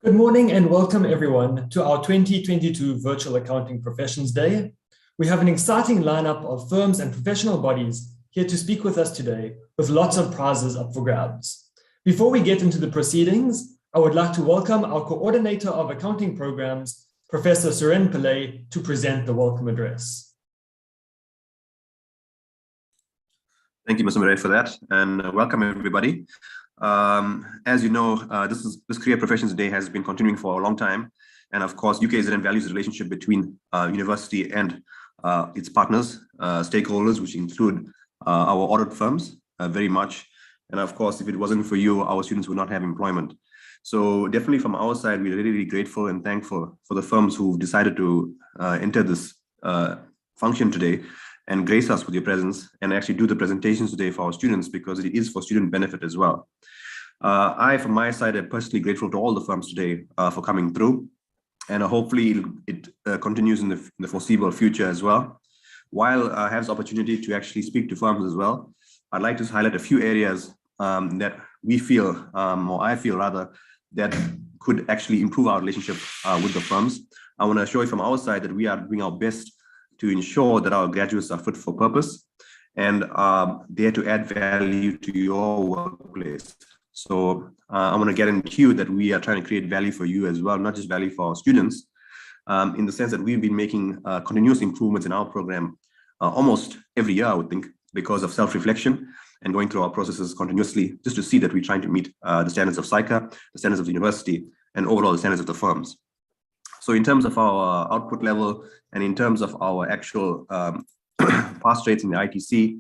Good morning and welcome everyone to our 2022 Virtual Accounting Professions Day. We have an exciting lineup of firms and professional bodies here to speak with us today with lots of prizes up for grabs. Before we get into the proceedings, I would like to welcome our Coordinator of Accounting Programs, Professor Suren Pillay, to present the welcome address. Thank you, Mr. Murray, for that, and welcome everybody. As you know, this Career Professions Day has been continuing for a long time, and of course, UKZN values the relationship between university and its partners, stakeholders, which include our audit firms very much. And of course, if it wasn't for you, our students would not have employment. So definitely from our side, we're really, really grateful and thankful for the firms who've decided to enter this function today and grace us with your presence and actually do the presentations today for our students, because it is for student benefit as well. I, from my side, am personally grateful to all the firms today for coming through, and hopefully it continues in the foreseeable future as well. While I have the opportunity to actually speak to firms as well, I'd like to highlight a few areas that we feel, or I feel rather, that could actually improve our relationship with the firms. I want to assure you from our side that we are doing our best to ensure that our graduates are fit for purpose and there to add value to your workplace. So I want to guarantee you that we are trying to create value for you as well, not just value for our students, in the sense that we've been making continuous improvements in our program almost every year, I would think, because of self-reflection and going through our processes continuously, just to see that we're trying to meet the standards of SICA, the standards of the university, and overall the standards of the firms. So in terms of our output level and in terms of our actual pass rates in the ITC,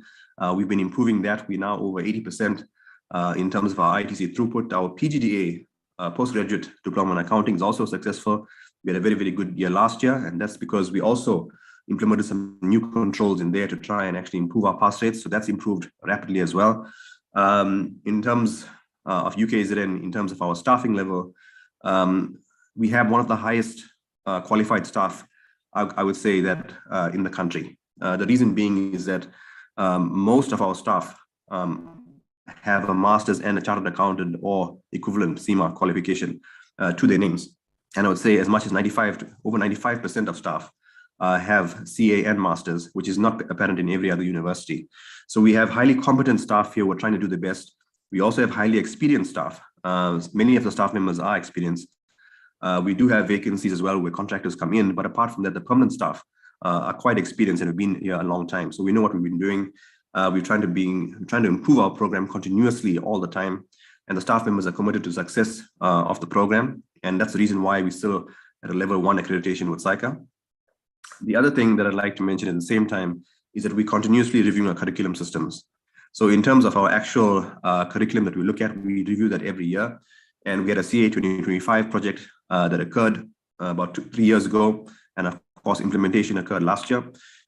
we've been improving that. We're now over 80% in terms of our ITC throughput. Our PGDA, postgraduate diploma in accounting, is also successful. We had a very, very good year last year, and that's because we also implemented some new controls in there to try and actually improve our pass rates. So that's improved rapidly as well. In terms of UKZN, in terms of our staffing level, we have one of the highest qualified staff, I would say, that in the country. The reason being is that most of our staff have a master's and a chartered accountant or equivalent CIMA qualification to their names. And I would say as much as over 95% of staff have CA and masters, which is not apparent in every other university. So we have highly competent staff here who are trying to do the best. We also have highly experienced staff. Many of the staff members are experienced. We do have vacancies as well where contractors come in, but apart from that, the permanent staff are quite experienced and have been here a long time. So we know what we've been doing. We're trying to improve our program continuously all the time, and the staff members are committed to success of the program, and that's the reason why we're still at a level 1 accreditation with SICA. The other thing that I'd like to mention at the same time is that we continuously reviewing our curriculum systems. So in terms of our actual curriculum that we look at, we review that every year, and we had a CA 2025 project that occurred about 3 years ago, and of course implementation occurred last year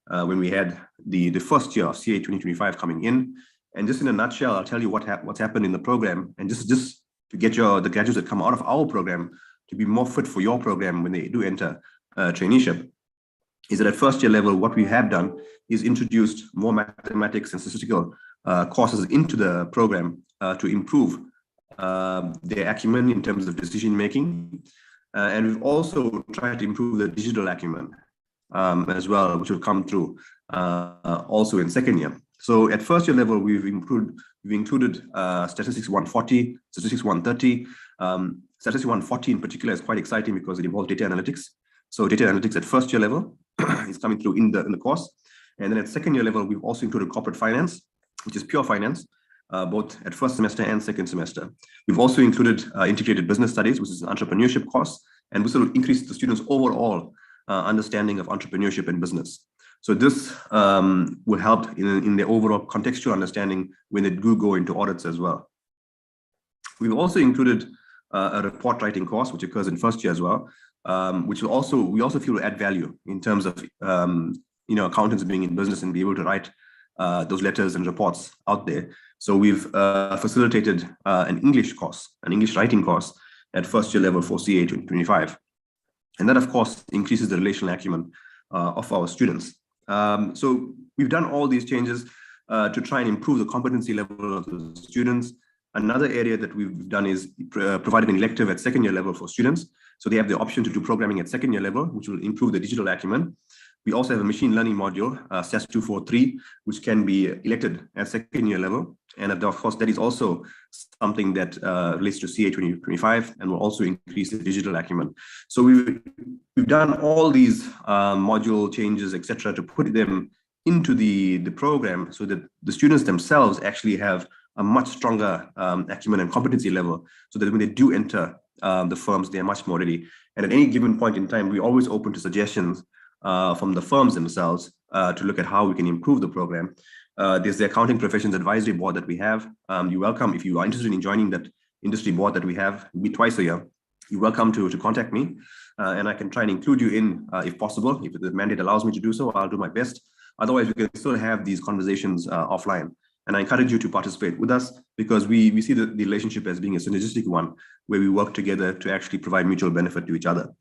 when we had the first year of CA 2025 coming in. And just in a nutshell, I'll tell you what's happened in the program, and just to get the graduates that come out of our program to be more fit for your program when they do enter traineeship, is that at first year level, what we have done is introduced more mathematics and statistical courses into the program to improve their acumen in terms of decision making. And we've also tried to improve the digital acumen as well, which will come through also in second year. So at first year level, we've included Statistics 140, Statistics 130. Statistics 140 in particular is quite exciting because it involves data analytics. So data analytics at first year level is coming through in the course. And then at second year level, we've also included corporate finance, which is pure finance, both at first semester and second semester. We've also included integrated business studies, which is an entrepreneurship course, and this will increase the students' overall understanding of entrepreneurship and business. So this will help in the overall contextual understanding when they do go into audits as well. We've also included a report writing course, which occurs in first year as well, which we also feel will add value in terms of accountants being in business and be able to write those letters and reports out there. So we've facilitated an English course, an English writing course at first year level for CA 2025. And that, of course, increases the relational acumen of our students. So we've done all these changes to try and improve the competency level of the students. Another area that we've done is provided an elective at second year level for students. So they have the option to do programming at second year level, which will improve the digital acumen. We also have a machine learning module, SAS 243, which can be elected at second year level. And of course, that is also something that relates to CA 2025 and will also increase the digital acumen. So we've done all these module changes, etc., to put them into the program so that the students themselves actually have a much stronger acumen and competency level, so that when they do enter the firms, they are much more ready. And at any given point in time, we're always open to suggestions from the firms themselves to look at how we can improve the program. There's the Accounting Professions Advisory Board that we have. You're welcome, if you are interested in joining that industry board that we have, meet twice a year, you're welcome to contact me, and I can try and include you in if possible. If the mandate allows me to do so, I'll do my best. Otherwise, we can still have these conversations offline. And I encourage you to participate with us, because we see the relationship as being a synergistic one, where we work together to actually provide mutual benefit to each other.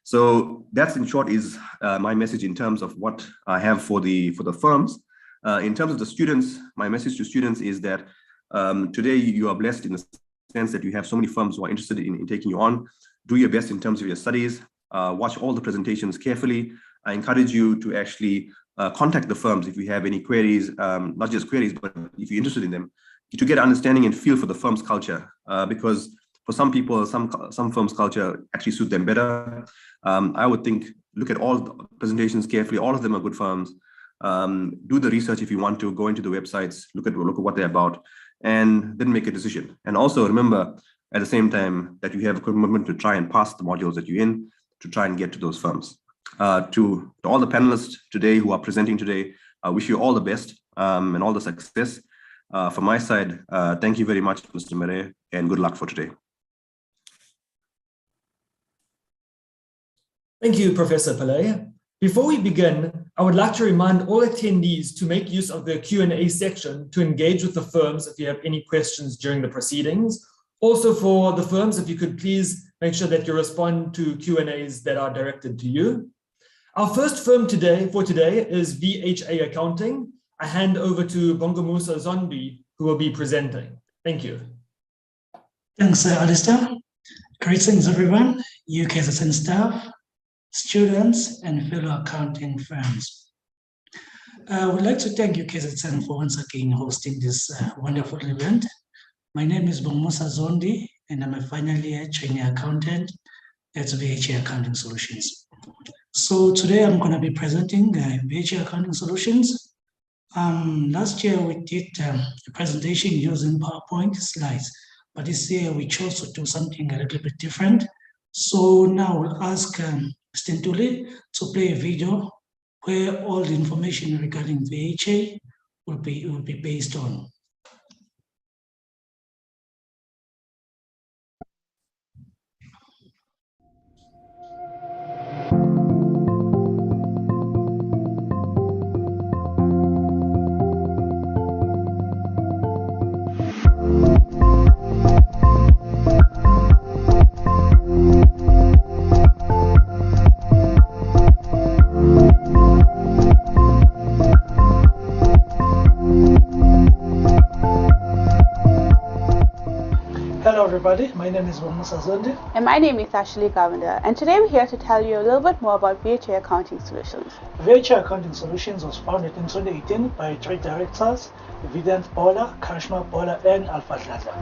So that's, in short, is my message in terms of what I have for the firms. In terms of the students, my message to students is that today you are blessed in the sense that you have so many firms who are interested in taking you on. Do your best in terms of your studies. Watch all the presentations carefully. I encourage you to actually contact the firms if you have any queries, not just queries, but if you're interested in them, to get understanding and feel for the firm's culture. Because for some people, some firms' culture actually suit them better. I would think, look at all the presentations carefully. All of them are good firms. Do the research if you want to. Go into the websites, look at what they're about, and then make a decision. And also remember, at the same time, that you have a commitment to try and pass the modules that you're in, to try and get to those firms. To all the panelists today who are presenting today, I wish you all the best and all the success. From my side, thank you very much, Mr. Mere, and good luck for today. Thank you, Professor Pillay. Before we begin, I would like to remind all attendees to make use of the Q&A section to engage with the firms if you have any questions during the proceedings. Also, for the firms, if you could please make sure that you respond to Q&As that are directed to you. Our first firm for today is VHA Accounting. I hand over to Bongamusa Zondi, who will be presenting. Thank you. Thanks, Alistair. Greetings, everyone, UKZN staff, students, and fellow accounting firms. I would like to thank UKZN for once again hosting this wonderful event. My name is Bongamusa Zondi, and I'm a final year trainee accountant at VHA Accounting Solutions. So today I'm going to be presenting VHA Accounting Solutions. Last year we did a presentation using PowerPoint slides, but this year we chose to do something a little bit different. So now I'll ask Stintuli to play a video where all the information regarding VHA will be based on. Hello everybody, my name is Bongamusa Zondi. And my name is Ashley Gavanda, and today we're here to tell you a little bit more about VHA Accounting Solutions. VHA Accounting Solutions was founded in 2018 by three directors, Vidant Paula, Karishma Paula, and Alpha Dladla.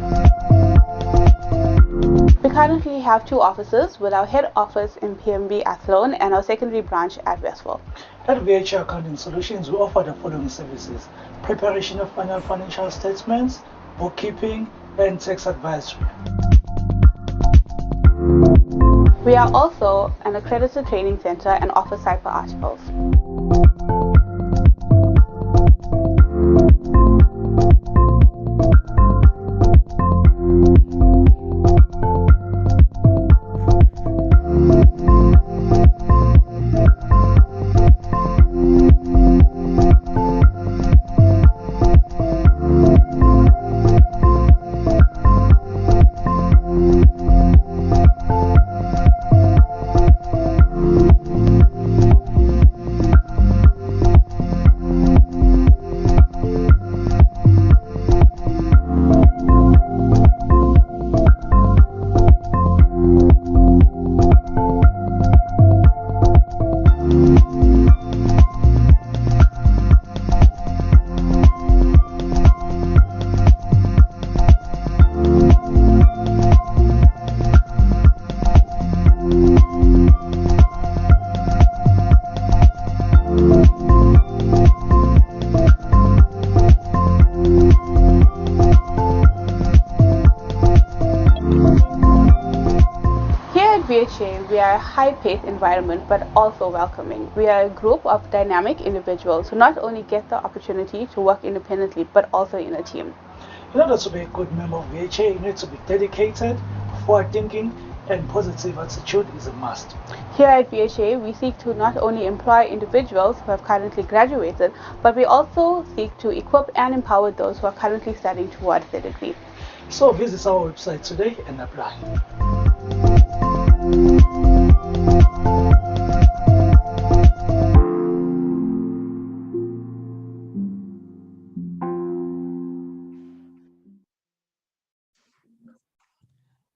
We currently have two offices, with our head office in PMB Athlone and our secondary branch at Westville. At VHA Accounting Solutions, we offer the following services: preparation of annual financial statements, bookkeeping, and tax advisory. We are also an accredited training center and offer cyber articles. high-paced environment, but also welcoming. We are a group of dynamic individuals who not only get the opportunity to work independently, but also in a team. In order to be a good member of VHA, you need to be dedicated, forward-thinking, and positive attitude is a must. Here at VHA, we seek to not only employ individuals who have currently graduated, but we also seek to equip and empower those who are currently studying towards their degree. So visit our website today and apply.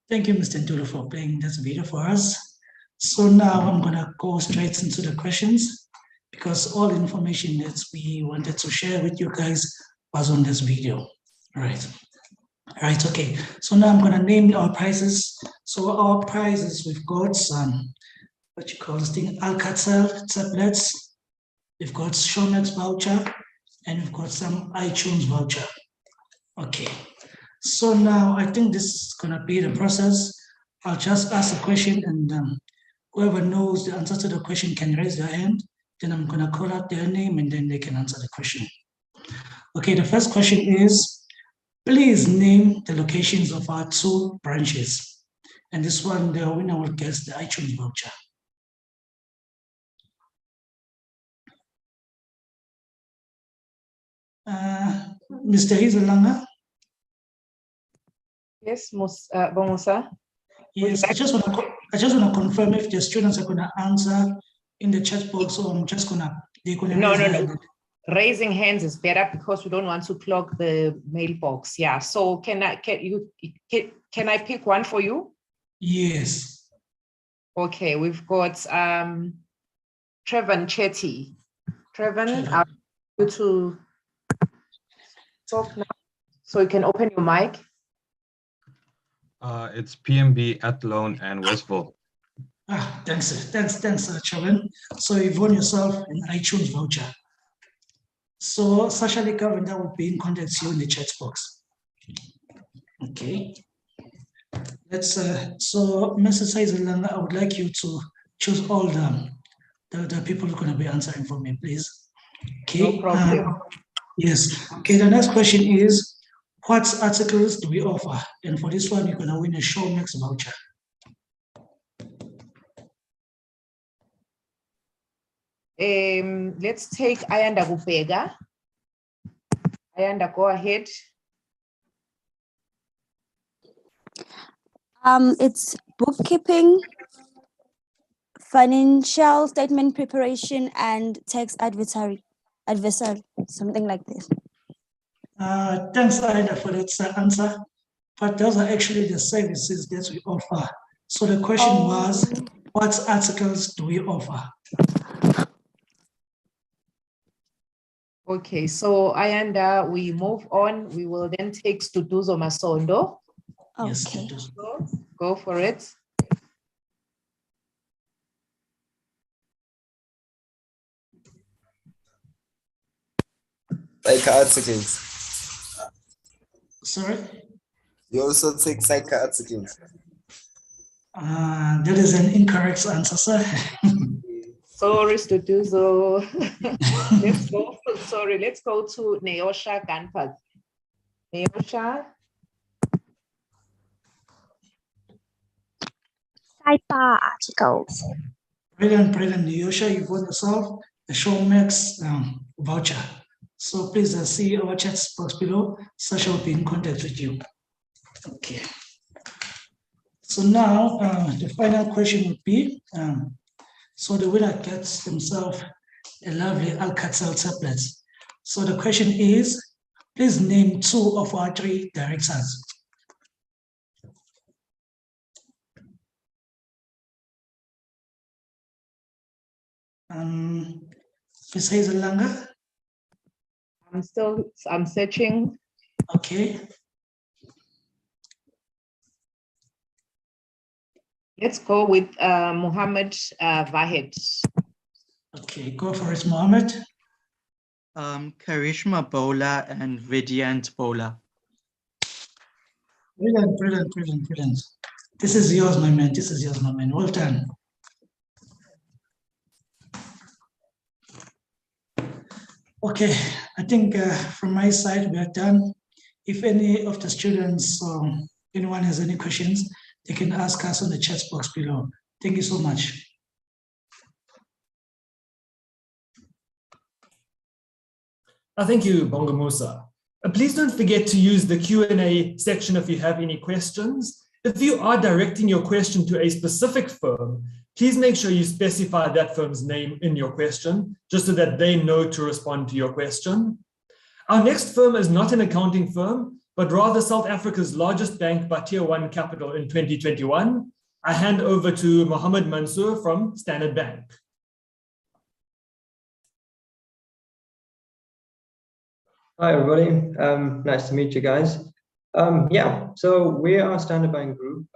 Thank you, Mr. Ntulu, for playing this video for us. So now I'm going to go straight into the questions because all information that we wanted to share with you guys was on this video. All right. Okay. So now I'm going to name our prizes. So our prizes, we've got some, what you call this thing, Alcatel tablets. We've got Showmax voucher, and we've got some iTunes voucher. Okay. So now I think this is going to be the process. I'll just ask a question, and whoever knows the answer to the question can raise their hand. Then I'm going to call out their name, and then they can answer the question. Okay, the first question is, please name the locations of our 2 branches. And this one, the winner will get the iTunes voucher. Mr. Hazelanga? Yes, Bomusa. Yes, I just want to confirm if the students are going to answer in the chat box, or I'm just gonna No. Raising hands is better because we don't want to clog the mailbox. Yeah. So can I pick one for you? Yes. Okay, we've got Trevan Chetty. Trevan, I want you to talk now, so you can open your mic. It's PMB, Athlone, and Westville. Thanks, Trevan. So you've won yourself an iTunes voucher. So Sasha Lekavenda will be in contact with you in the chat box. Okay. Let's so Mrs. Hazelanga, I would like you to choose all the people who are going to be answering for me, please. Okay. No problem. Yes. Okay, the next question is, what articles do we offer? And for this one, you're going to win a Showmax voucher. Let's take Ayanda Gupega. Ayanda, go ahead. It's bookkeeping, financial statement preparation, and tax advisory, something like this. Thanks, Ayanda, for that answer. But those are actually the services that we offer. So the question was, what articles do we offer? Okay, so Ayanda, we move on. We will then take Studuzo Masondo. Okay. Yes, Go for it. Psych articles. Sorry? You also take psych articles. That is an incorrect answer, sir. Sorry, Studuzo. Let's go to Neosha Ganpad. Neosha. Sidebar articles. Brilliant, Yosha, you've won yourself the Showmax voucher. So please see our chat box below. Sasha will be in contact with you. Okay. So now the final question would be, so the winner gets himself a lovely Alcatel tablet. So the question is, please name 2 of our 3 directors. Ms. Hazelanga? I'm searching. Okay. Let's go with Muhammad Vahed. Okay, go for it, Mohammed. Karishma Bola and Vidyant Bola. Brilliant. This is yours, my man. Well done. Okay, I think from my side, we are done. If any of the students or anyone has any questions, they can ask us on the chat box below. Thank you so much. Thank you, Bonga Musa. Please don't forget to use the Q&A section if you have any questions. If you are directing your question to a specific firm, please make sure you specify that firm's name in your question, just so that they know to respond to your question. Our next firm is not an accounting firm, but rather South Africa's largest bank by Tier 1 capital in 2021. I hand over to Mohammed Mansour from Standard Bank. Hi, everybody. Nice to meet you guys. So we are Standard Bank Group.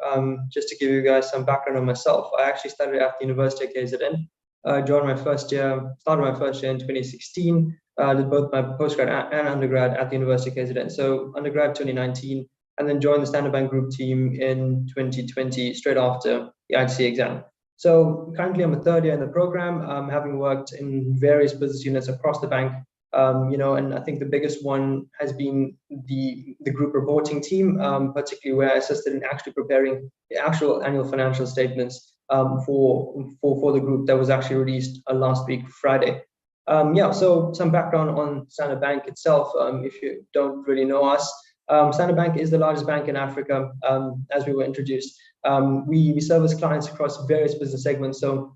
Just to give you guys some background on myself, I actually studied at the University of KZN. Started my first year in 2016. Did both my postgrad and undergrad at the University of KZN. So undergrad 2019, and then joined the Standard Bank Group team in 2020, straight after the ITC exam. So currently I'm a third year in the program, having worked in various business units across the bank. And I think the biggest one has been the group reporting team, particularly where I assisted in actually preparing the actual annual financial statements for the group that was actually released last week, Friday. So some background on Standard Bank itself, if you don't really know us. Standard Bank is the largest bank in Africa, as we were introduced. We service clients across various business segments, so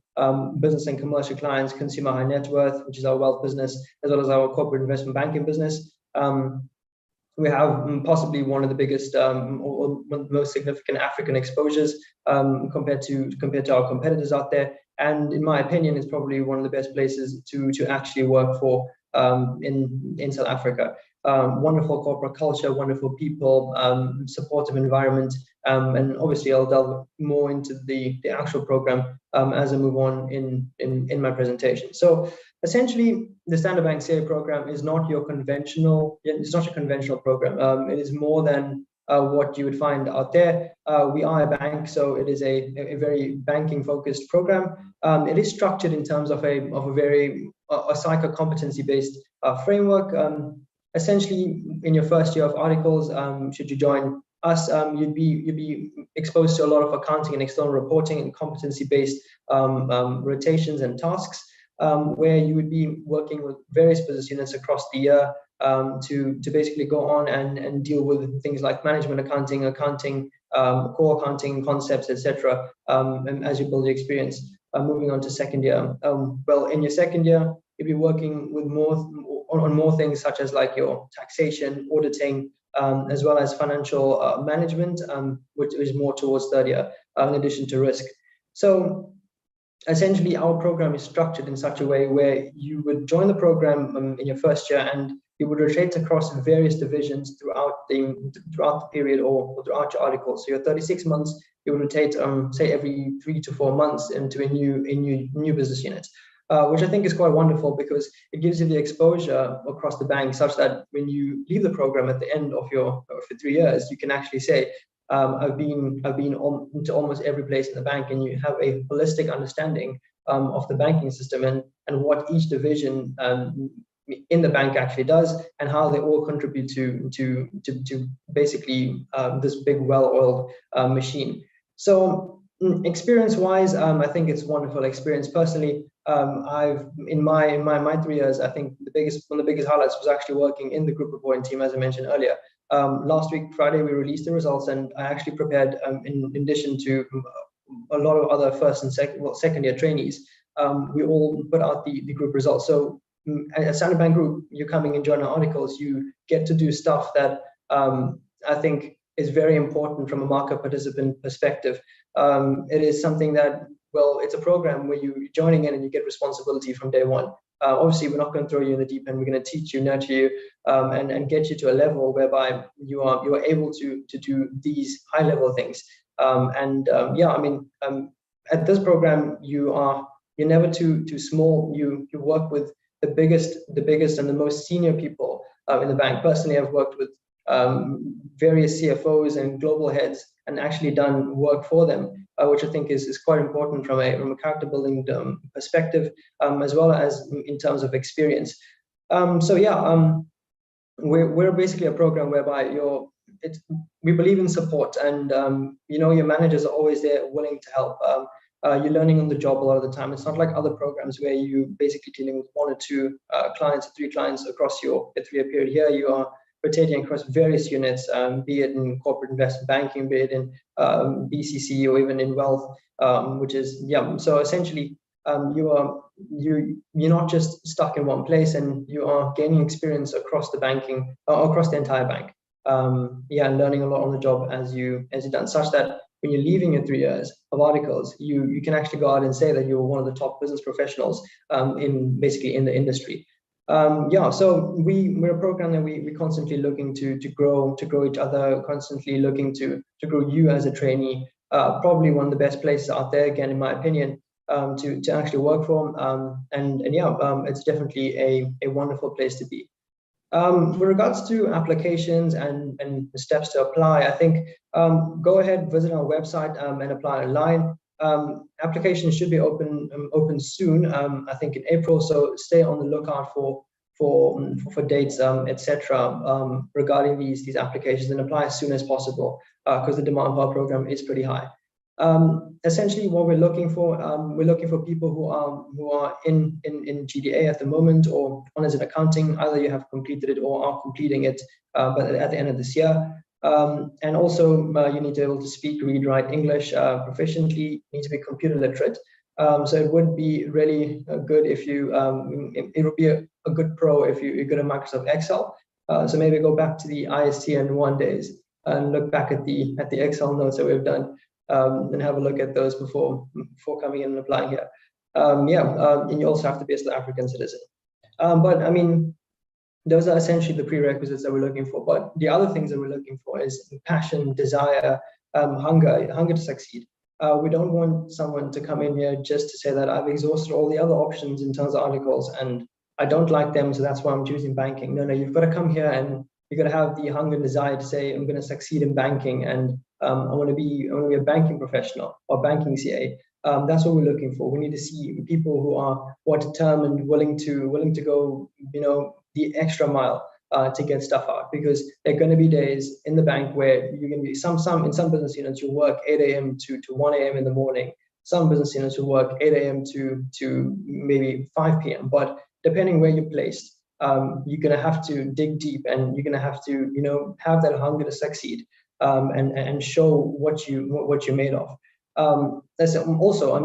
business and commercial clients, consumer high net worth, which is our wealth business, as well as our corporate investment banking business. We have possibly one of the biggest or one of the most significant African exposures compared to our competitors out there. And in my opinion, it's probably one of the best places to actually work for in South Africa. Wonderful corporate culture, wonderful people, supportive environment, and obviously I'll delve more into the actual program as I move on in my presentation. So essentially, the Standard Bank CA program is not your conventional. It's not a conventional program. It is more than what you would find out there. We are a bank, so it is a very banking focused program. It is structured in terms of a psycho competency based framework. Essentially, in your first year of articles, should you join us, you'd be exposed to a lot of accounting and external reporting and competency-based rotations and tasks, where you would be working with various business units across the year to basically go on and deal with things like management accounting, core accounting concepts, etc. And as you build your experience, moving on to second year. Well, in your second year, you'll be working with more things such as like your taxation, auditing, as well as financial management, which is more towards third year, in addition to risk. So essentially, our program is structured in such a way where you would join the program in your first year, and you would rotate across various divisions throughout the period or throughout your articles. So your 36 months, you would rotate, say, every 3 to 4 months into a new business unit. Which I think is quite wonderful because it gives you the exposure across the bank such that when you leave the program at the end of your 3 years, you can actually say, I've been into almost every place in the bank, and you have a holistic understanding of the banking system and what each division in the bank actually does and how they all contribute to basically this big well-oiled machine. So experience-wise, I think it's a wonderful experience. Personally, I've in my 3 years, I think one of the biggest highlights was actually working in the group reporting team, as I mentioned earlier. Last week, Friday, we released the results, and I actually prepared, in addition to a lot of other first and second year trainees, we all put out the group results. So at Standard Bank Group, you're coming and joining our articles, you get to do stuff that I think is very important from a market participant perspective. It is something that, well, it's a program where you're joining in and you get responsibility from day one. Obviously, we're not going to throw you in the deep end. We're going to teach you, nurture you, and get you to a level whereby you are able to do these high level things. At this program, you're never too small. You work with the biggest and the most senior people in the bank. Personally, I've worked with various CFOs and global heads and actually done work for them, which I think is quite important from a character building perspective, as well as in terms of experience. So yeah, we're basically a program whereby we believe in support, and you know, your managers are always there willing to help. You're learning on the job a lot of the time. It's not like other programs where you basically dealing with 1 or 2 clients or 3 clients across your 3-year period. Here you are rotating across various units, be it in corporate investment banking, be it in BCC, or even in wealth, which is, yeah. So essentially, you're not just stuck in one place, and you are gaining experience across the banking, across the entire bank. Yeah, and learning a lot on the job as you've done, such that when you're leaving your 3 years of articles, you can actually go out and say that you're one of the top business professionals in the industry. Yeah, so we're a program that we constantly looking to grow each other, constantly looking to grow you as a trainee. Probably one of the best places out there, again, in my opinion, to actually work from. And yeah, it's definitely a wonderful place to be. With regards to applications and steps to apply, I think go ahead, visit our website and apply online. Applications should be open soon, I think in April, so stay on the lookout for dates, etc. Regarding these applications, and apply as soon as possible, because the demand for our program is pretty high. Essentially, what we're looking for people who are in GDA at the moment, or honors in accounting. Either you have completed it or are completing it, but at the end of this year. And also, you need to be able to speak, read, write English proficiently. You need to be computer literate. So it would be really good if you. It would be a good pro if you're good at Microsoft Excel. So maybe go back to the ISTN 1 days and look back at the Excel notes that we've done. And have a look at those before coming in and applying here. And you also have to be a South African citizen. But I mean, those are essentially the prerequisites that we're looking for. But the other things that we're looking for is passion, desire, hunger to succeed. We don't want someone to come in here just to say that I've exhausted all the other options in terms of articles and I don't like them, so that's why I'm choosing banking. No, you've got to come here and you've got to have the hunger and desire to say, I'm going to succeed in banking, and I want to be a banking professional or banking CA. That's what we're looking for. We need to see people who are determined, willing to go, the extra mile to get stuff out. Because there are going to be days in the bank where you're going to be in some business units you work 8 a.m. to 1 a.m. in the morning. Some business units will work 8 a.m. to maybe 5 p.m. But depending where you're placed, you're going to have to dig deep, and you're going to have to, have that hunger to succeed, and show what you're made of. That's also,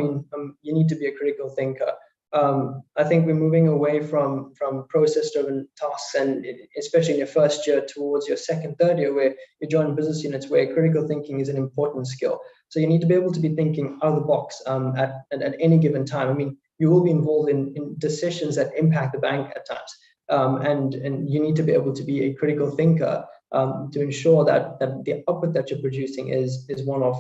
you need to be a critical thinker. I think we're moving away from process-driven tasks, and especially in your first year towards your second, third year, where you join business units where critical thinking is an important skill. So you need to be able to be thinking out of the box at any given time. You will be involved in decisions that impact the bank at times, and you need to be able to be a critical thinker to ensure that the output that you're producing is one of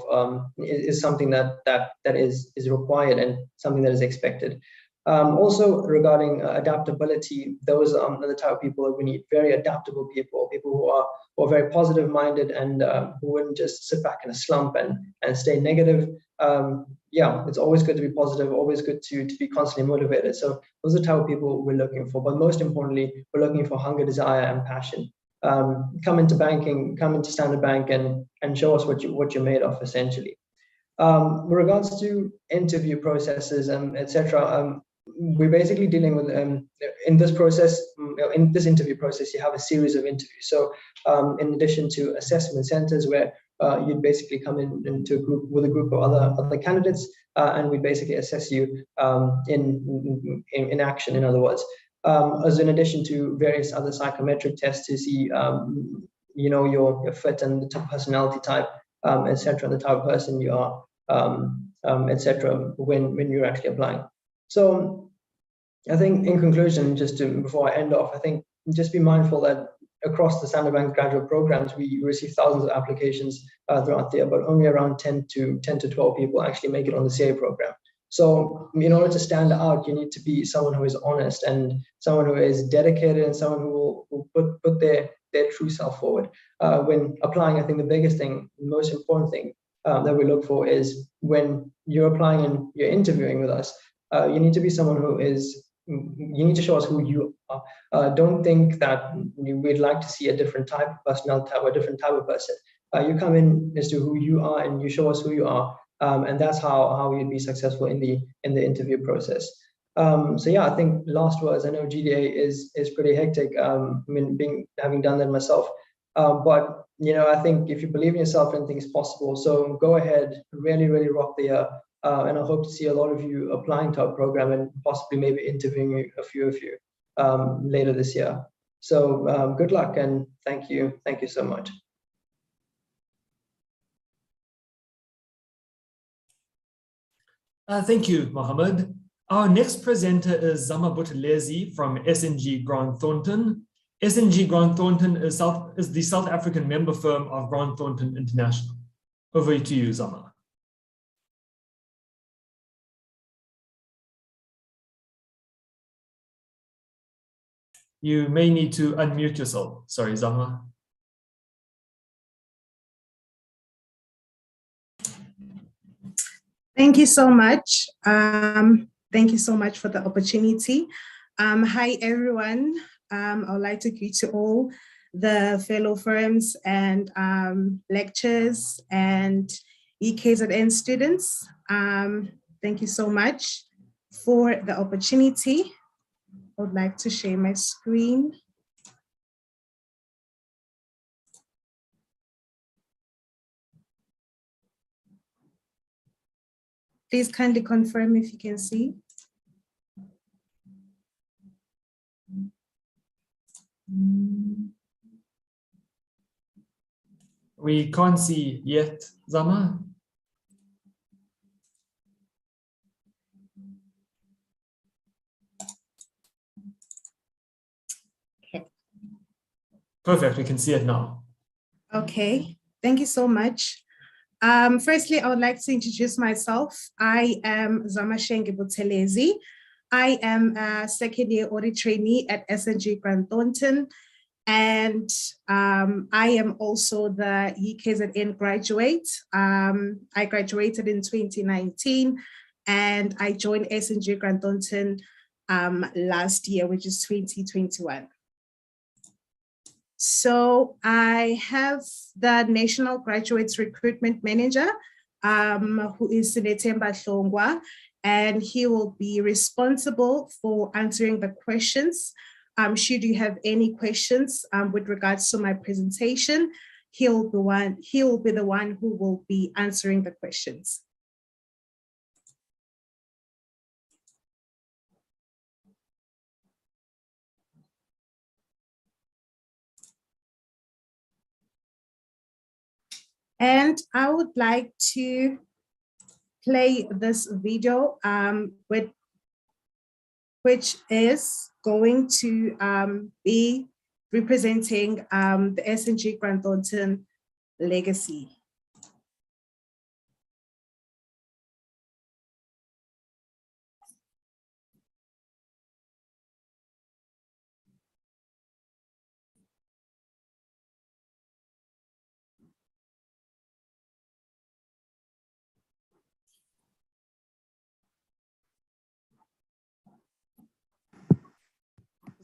is something that is required and something that is expected. Also regarding adaptability, those are the type of people that we need. Very adaptable people who are very positive minded, and who wouldn't just sit back in a slump and stay negative. It's always good to be positive, always good to be constantly motivated. So those are the type of people we're looking for. But most importantly, we're looking for hunger, desire, and passion. Come into banking, come into Standard Bank, and show us what you're made of, essentially. With regards to interview processes and etc., we're basically dealing with in this process, in this interview process, you have a series of interviews. So in addition to assessment centers where you'd basically come into a group with a group of other candidates, and we'd basically assess you in action, in other words. As in addition to various other psychometric tests to see, your fit and the type of personality type, etc., the type of person you are, etc., when you're actually applying. So I think in conclusion, before I end off, I think just be mindful that across the Standard Bank graduate programs, we receive thousands of applications throughout the year, but only around 10 to 12 people actually make it on the CA program. So in order to stand out, you need to be someone who is honest and someone who is dedicated and someone who will put their true self forward. When applying, I think the biggest thing, the most important thing that we look for is when you're applying and you're interviewing with us, you need to be someone who is you need to show us who you are. Don't think that we'd like to see a different type of personnel type or a different type of person. You come in as to who you are and you show us who you are, and that's how we'd be successful in the interview process. So yeah, I think last words. I know GDA is pretty hectic. I mean, having done that myself, but I think if you believe in yourself, anything is possible. So go ahead, really rock the year. And I hope to see a lot of you applying to our program and possibly maybe interviewing a few of you later this year. So good luck and thank you so much. Thank you, Mohammed. Our next presenter is Zama Buthelezi from SNG Grant Thornton. SNG Grant Thornton is the South African member firm of Grant Thornton International. Over to you, Zama. You may need to unmute yourself. Sorry, Zama. Thank you so much. Thank you so much for the opportunity. Hi, everyone. I would like to greet you all, the fellow firms and lecturers and UKZN students. Thank you so much for the opportunity. I would like to share my screen. Please kindly confirm if you can see. We can't see yet, Zama. Okay. Perfect, we can see it now. Okay, thank you so much. Firstly, I would like to introduce myself. I am Zama Buthelezi. I am a second year audit trainee at SNG Grant Thornton, and I am also the UKZN graduate. I graduated in 2019, and I joined SNG Grant Thornton last year, which is 2021. So I have the National Graduates Recruitment Manager, who is Sinetemba Hlongwa, and he will be responsible for answering the questions. Should you have any questions with regards to my presentation, he will be the one who will be answering the questions. And I would like to play this video which is going to be representing the SNG Grant Thornton legacy.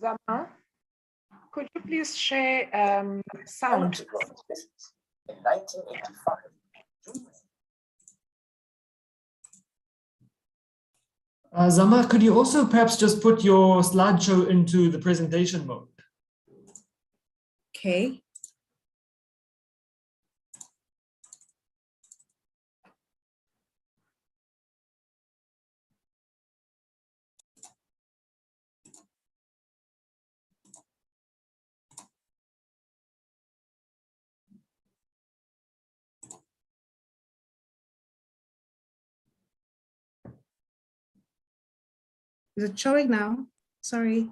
Zama, could you please share sound? In 1985. Zama, could you also perhaps just put your slideshow into the presentation mode? Okay. Is it showing now? Sorry.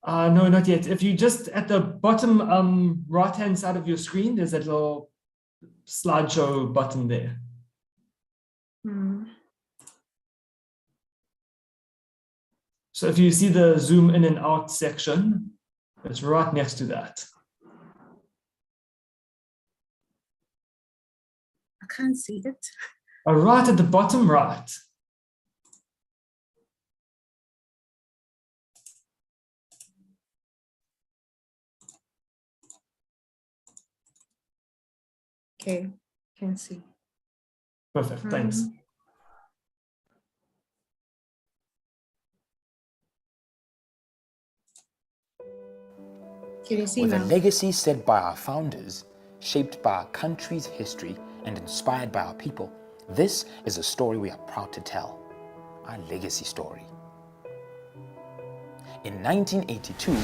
No, not yet. If you just at the bottom right-hand side of your screen, there's that little slideshow button there. So if you see the zoom in and out section, it's right next to that. I can't see it. Right at the bottom right. Okay, can see. Perfect, thanks. Can you see With now? a legacy set by our founders, shaped by our country's history, and inspired by our people, this is a story we are proud to tell, our legacy story. In 1982,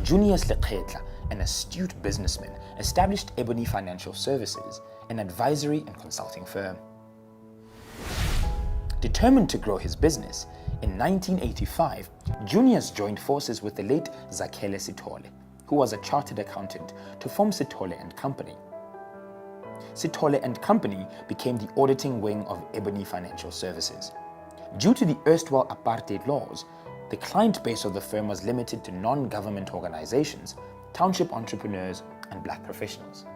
Junius Lekgetla, an astute businessman, established Ebony Financial Services, an advisory and consulting firm. Determined to grow his business, in 1985, Junius joined forces with the late Zakhele Sithole, who was a chartered accountant, to form Sithole and Company. Sithole and Company became the auditing wing of Ebony Financial Services. Due to the erstwhile apartheid laws, the client base of the firm was limited to non-government organizations, township entrepreneurs, and black professionals.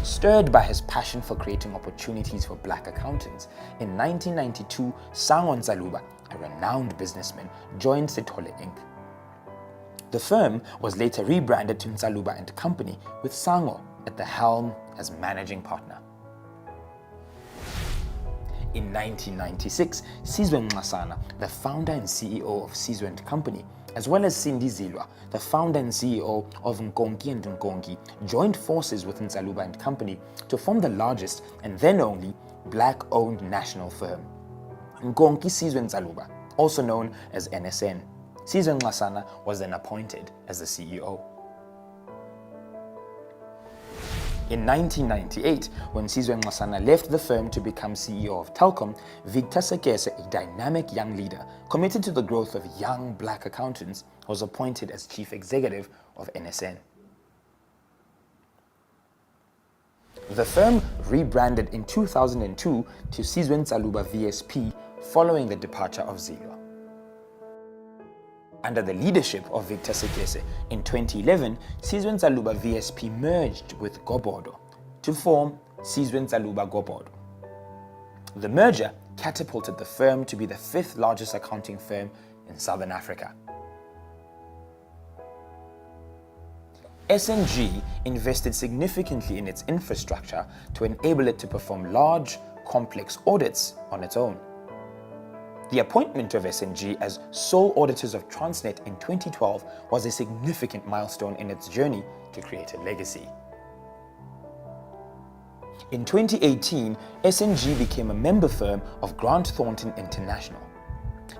Stirred by his passion for creating opportunities for black accountants, in 1992, Sango Nzaluba, a renowned businessman, joined Sithole Inc. The firm was later rebranded to Nzaluba and Company, with Sango at the helm as managing partner. In 1996, Sizwe Nxasana, the founder and CEO of Sizwe and Company, as well as Cindy Zilwa, the founder and CEO of Nkonki and Nkonki, joined forces with Nzaluba and Company to form the largest and then only black-owned national firm, Nkonki Sizwe Nzaluba, also known as NSN. Sizwe Nxasana was then appointed as the CEO. In 1998, when Sizwe Nxasana left the firm to become CEO of Telkom, Victor Sekese, a dynamic young leader committed to the growth of young black accountants, was appointed as chief executive of NSN. The firm rebranded in 2002 to Sizwe Nzaluba VSP following the departure of Zilwa. Under the leadership of Victor Sekese, in 2011, Sizwe Nzaluba VSP merged with Gobodo to form Sizwe Nzaluba Gobodo. The merger catapulted the firm to be the 5th largest accounting firm in Southern Africa. SNG invested significantly in its infrastructure to enable it to perform large, complex audits on its own. The appointment of SNG as sole auditors of Transnet in 2012 was a significant milestone in its journey to create a legacy. In 2018, SNG became a member firm of Grant Thornton International.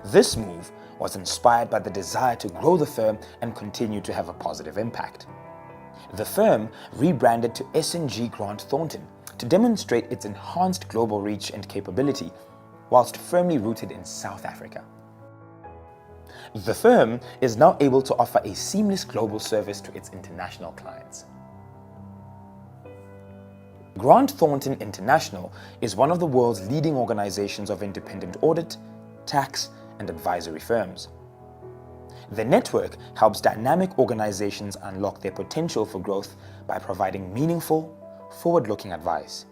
This move was inspired by the desire to grow the firm and continue to have a positive impact. The firm rebranded to SNG Grant Thornton to demonstrate its enhanced global reach and capability, whilst firmly rooted in South Africa. The firm is now able to offer a seamless global service to its international clients. Grant Thornton International is one of the world's leading organizations of independent audit, tax, and advisory firms. The network helps dynamic organizations unlock their potential for growth by providing meaningful, forward-looking advice.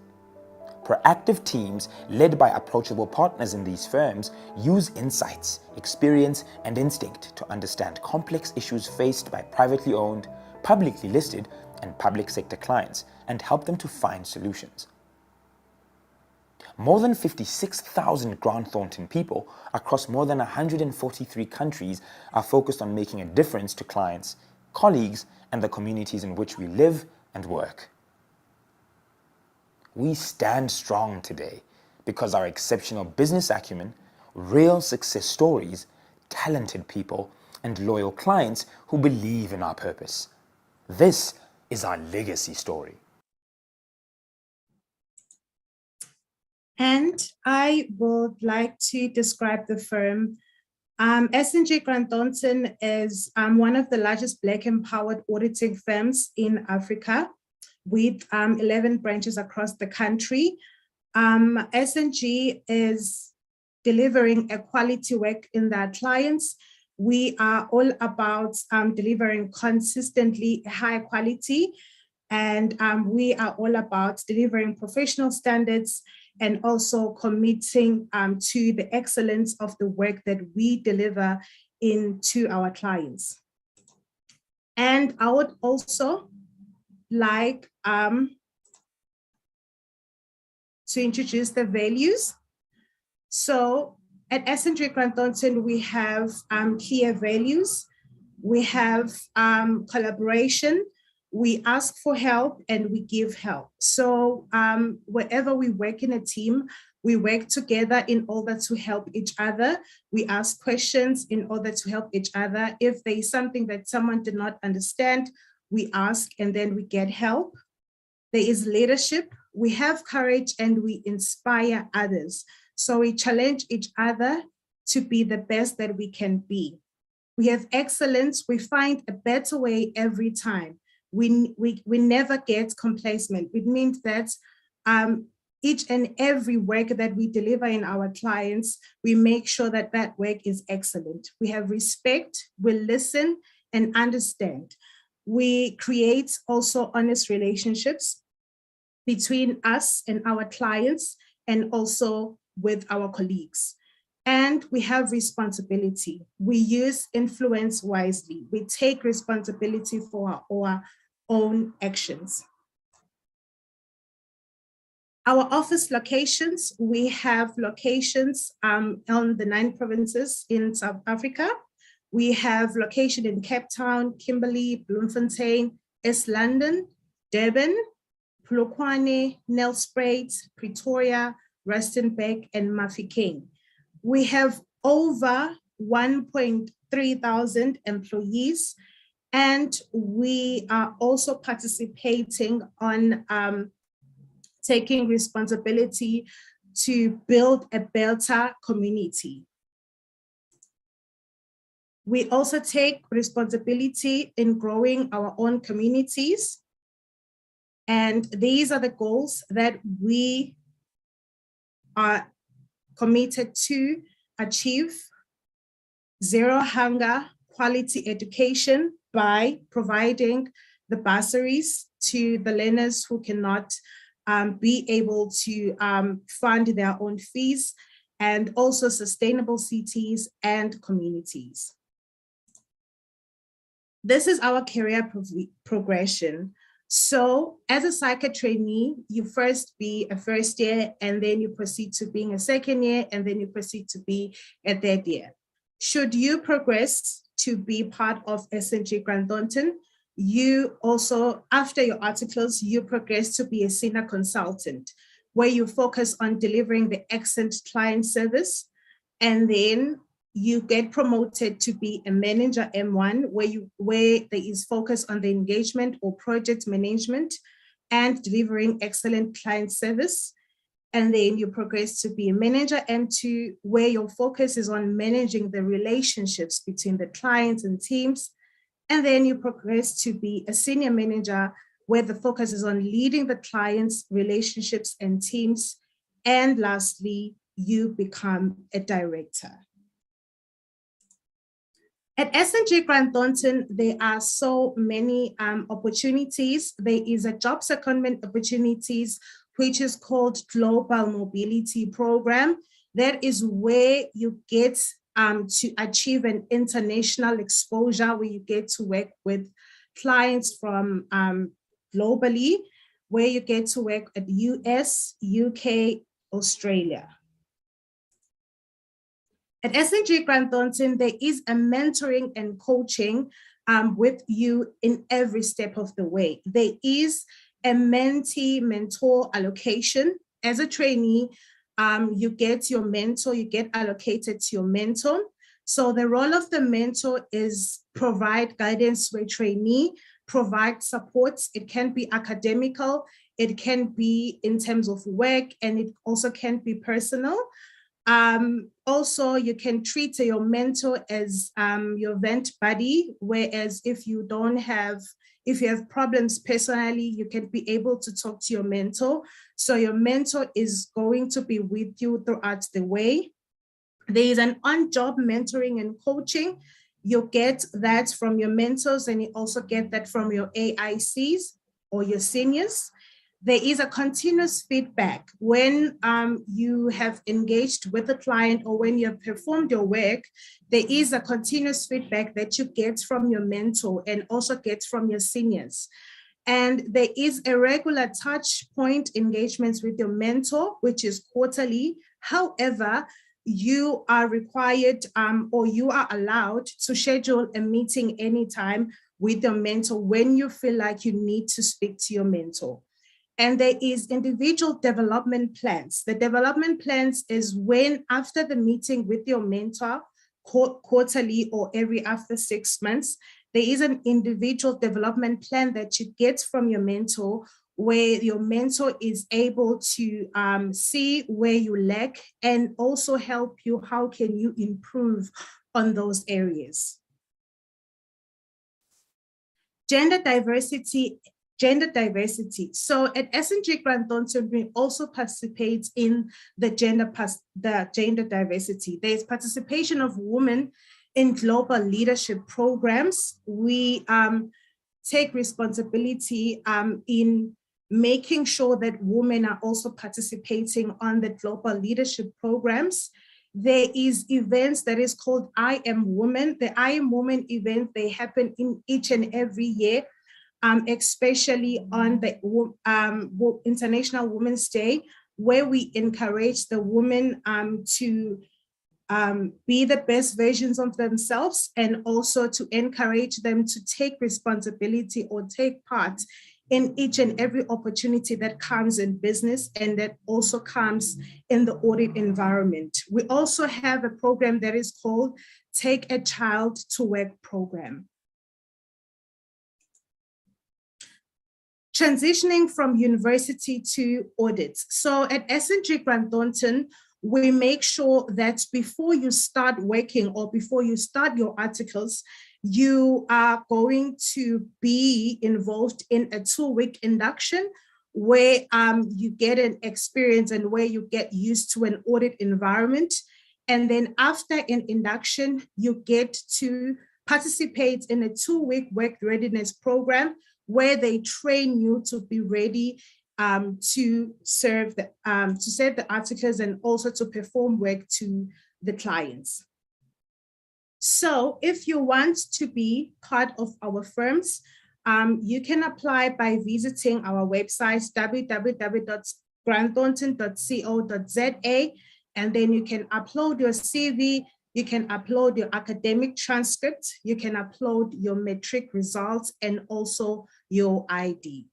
Proactive teams led by approachable partners in these firms use insights, experience, and instinct to understand complex issues faced by privately owned, publicly listed, and public sector clients and help them to find solutions. More than 56,000 Grant Thornton people across more than 143 countries are focused on making a difference to clients, colleagues, and the communities in which we live and work. We stand strong today because our exceptional business acumen, real success stories, talented people, and loyal clients who believe in our purpose. This is our legacy story. And I would like to describe the firm. SNG Grant Thornton is one of the largest Black empowered auditing firms in Africa, with 11 branches across the country. SNG is delivering a quality work in their clients. We are all about delivering consistently high quality, and we are all about delivering professional standards and also committing to the excellence of the work that we deliver into our clients. And I would also like to introduce the values. So at SNG Grant Thornton, we have clear values. We have collaboration. We ask for help and we give help. So wherever we work in a team, we work together in order to help each other. We ask questions in order to help each other. If there is something that someone did not understand, we ask and then we get help. There is leadership. We have courage and we inspire others. So we challenge each other to be the best that we can be. We have excellence. We find a better way every time. We never get complacent. It means that each and every work that we deliver in our clients, we make sure that that work is excellent. We have respect, we listen and understand. We create also honest relationships between us and our clients and also with our colleagues. And we have responsibility. We use influence wisely. We take responsibility for our own actions. Our office locations, we have locations on the 9 provinces in South Africa. We have location in Cape Town, Kimberley, Bloemfontein, East London, Durban, Polokwane, Nelspruit, Pretoria, Rustenburg, and Mafeking. We have over 1.3 thousand employees, and we are also participating on taking responsibility to build a better community. We also take responsibility in growing our own communities. And these are the goals that we are committed to achieve: zero hunger, quality education by providing the bursaries to the learners who cannot be able to fund their own fees, and also sustainable cities and communities. This is our career progression. So as a psych trainee, you first be a first year, and then you proceed to being a second year, and then you proceed to be a third year. Should you progress to be part of SNG Grant Thornton, you also, after your articles, you progress to be a senior consultant, where you focus on delivering the excellent client service, and then you get promoted to be a manager M1, where there is focus on the engagement or project management and delivering excellent client service. And then you progress to be a manager M2, where your focus is on managing the relationships between the clients and teams. And then you progress to be a senior manager, where the focus is on leading the clients, relationships, and teams. And lastly, you become a director. At SNG Grant Thornton, there are so many opportunities. There is a job secondment opportunities, which is called Global Mobility Program. That is where you get to achieve an international exposure, where you get to work with clients from globally, where you get to work at US, UK, Australia. At SNG Grant Thornton, there is a mentoring and coaching with you in every step of the way. There is a mentee-mentor allocation. As a trainee, you get your mentor, you get allocated to your mentor. So the role of the mentor is provide guidance to a trainee, provide support. It can be academical, it can be in terms of work, and it also can be personal. Also, you can treat your mentor as your vent buddy, whereas if you have problems personally, you can be able to talk to your mentor. So your mentor is going to be with you throughout the way. There is an on-job mentoring and coaching. You get that from your mentors, and you also get that from your AICs or your seniors. There is a continuous feedback when you have engaged with the client or when you have performed your work. There is a continuous feedback that you get from your mentor and also get from your seniors. And there is a regular touch point engagements with your mentor, which is quarterly. However, you are required or you are allowed to schedule a meeting anytime with your mentor when you feel like you need to speak to your mentor. And there is individual development plans. The development plans is when after the meeting with your mentor, quarterly or every after 6 months, there is an individual development plan that you get from your mentor, where your mentor is able to see where you lack and also help you, how can you improve on those areas. Gender diversity. So at SNG Grant Thornton, we also participate in the gender diversity. There is participation of women in global leadership programs. We take responsibility in making sure that women are also participating on the global leadership programs. There is events that is called I Am Woman. The I Am Woman event, they happen in each and every year, especially on the International Women's Day, where we encourage the women to be the best versions of themselves, and also to encourage them to take responsibility or take part in each and every opportunity that comes in business and that also comes in the audit environment. We also have a program that is called Take a Child to Work program. Transitioning from university to audit. So at SNG Grant Thornton, we make sure that before you start working or before you start your articles, you are going to be involved in a 2-week induction where you get an experience and where you get used to an audit environment. And then after an induction, you get to participate in a 2-week work readiness program where they train you to be ready to serve the articles and also to perform work to the clients. So if you want to be part of our firms, you can apply by visiting our website, www.grantthornton.co.za, and then you can upload your CV, you can upload your academic transcript, you can upload your metric results, and also your ID.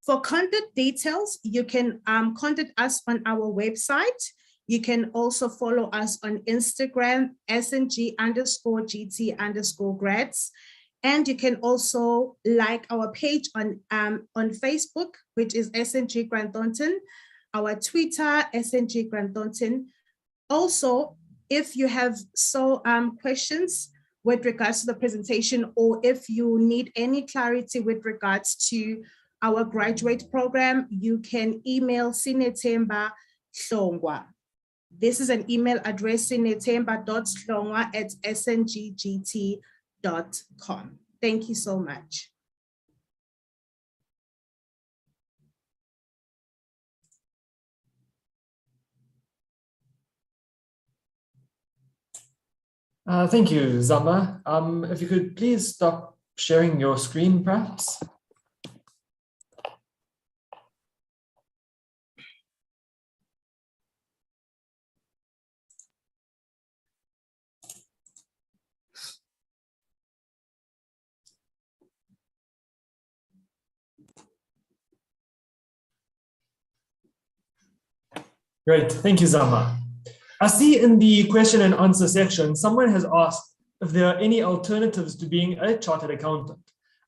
For contact details, you can contact us on our website. You can also follow us on Instagram, SNG_GT_grads. And you can also like our page on Facebook, which is SNG Grant Thornton, our Twitter, SNG Grant Thornton. Also, if you have questions with regards to the presentation, or if you need any clarity with regards to our graduate program, you can email Sinetemba Hlongwa. This is an email address, sinetemba.hlongwa@snggt.com. Thank you so much. Thank you, Zama. If you could please stop sharing your screen, perhaps. Great, thank you, Zama. I see in the question and answer section, someone has asked if there are any alternatives to being a chartered accountant.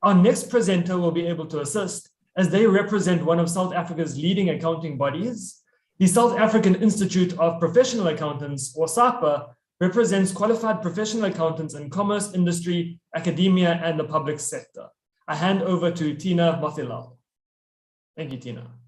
Our next presenter will be able to assist as they represent one of South Africa's leading accounting bodies. The South African Institute of Professional Accountants, or SAPA, represents qualified professional accountants in commerce, industry, academia, and the public sector. I hand over to Tina Mathilal. Thank you, Tina.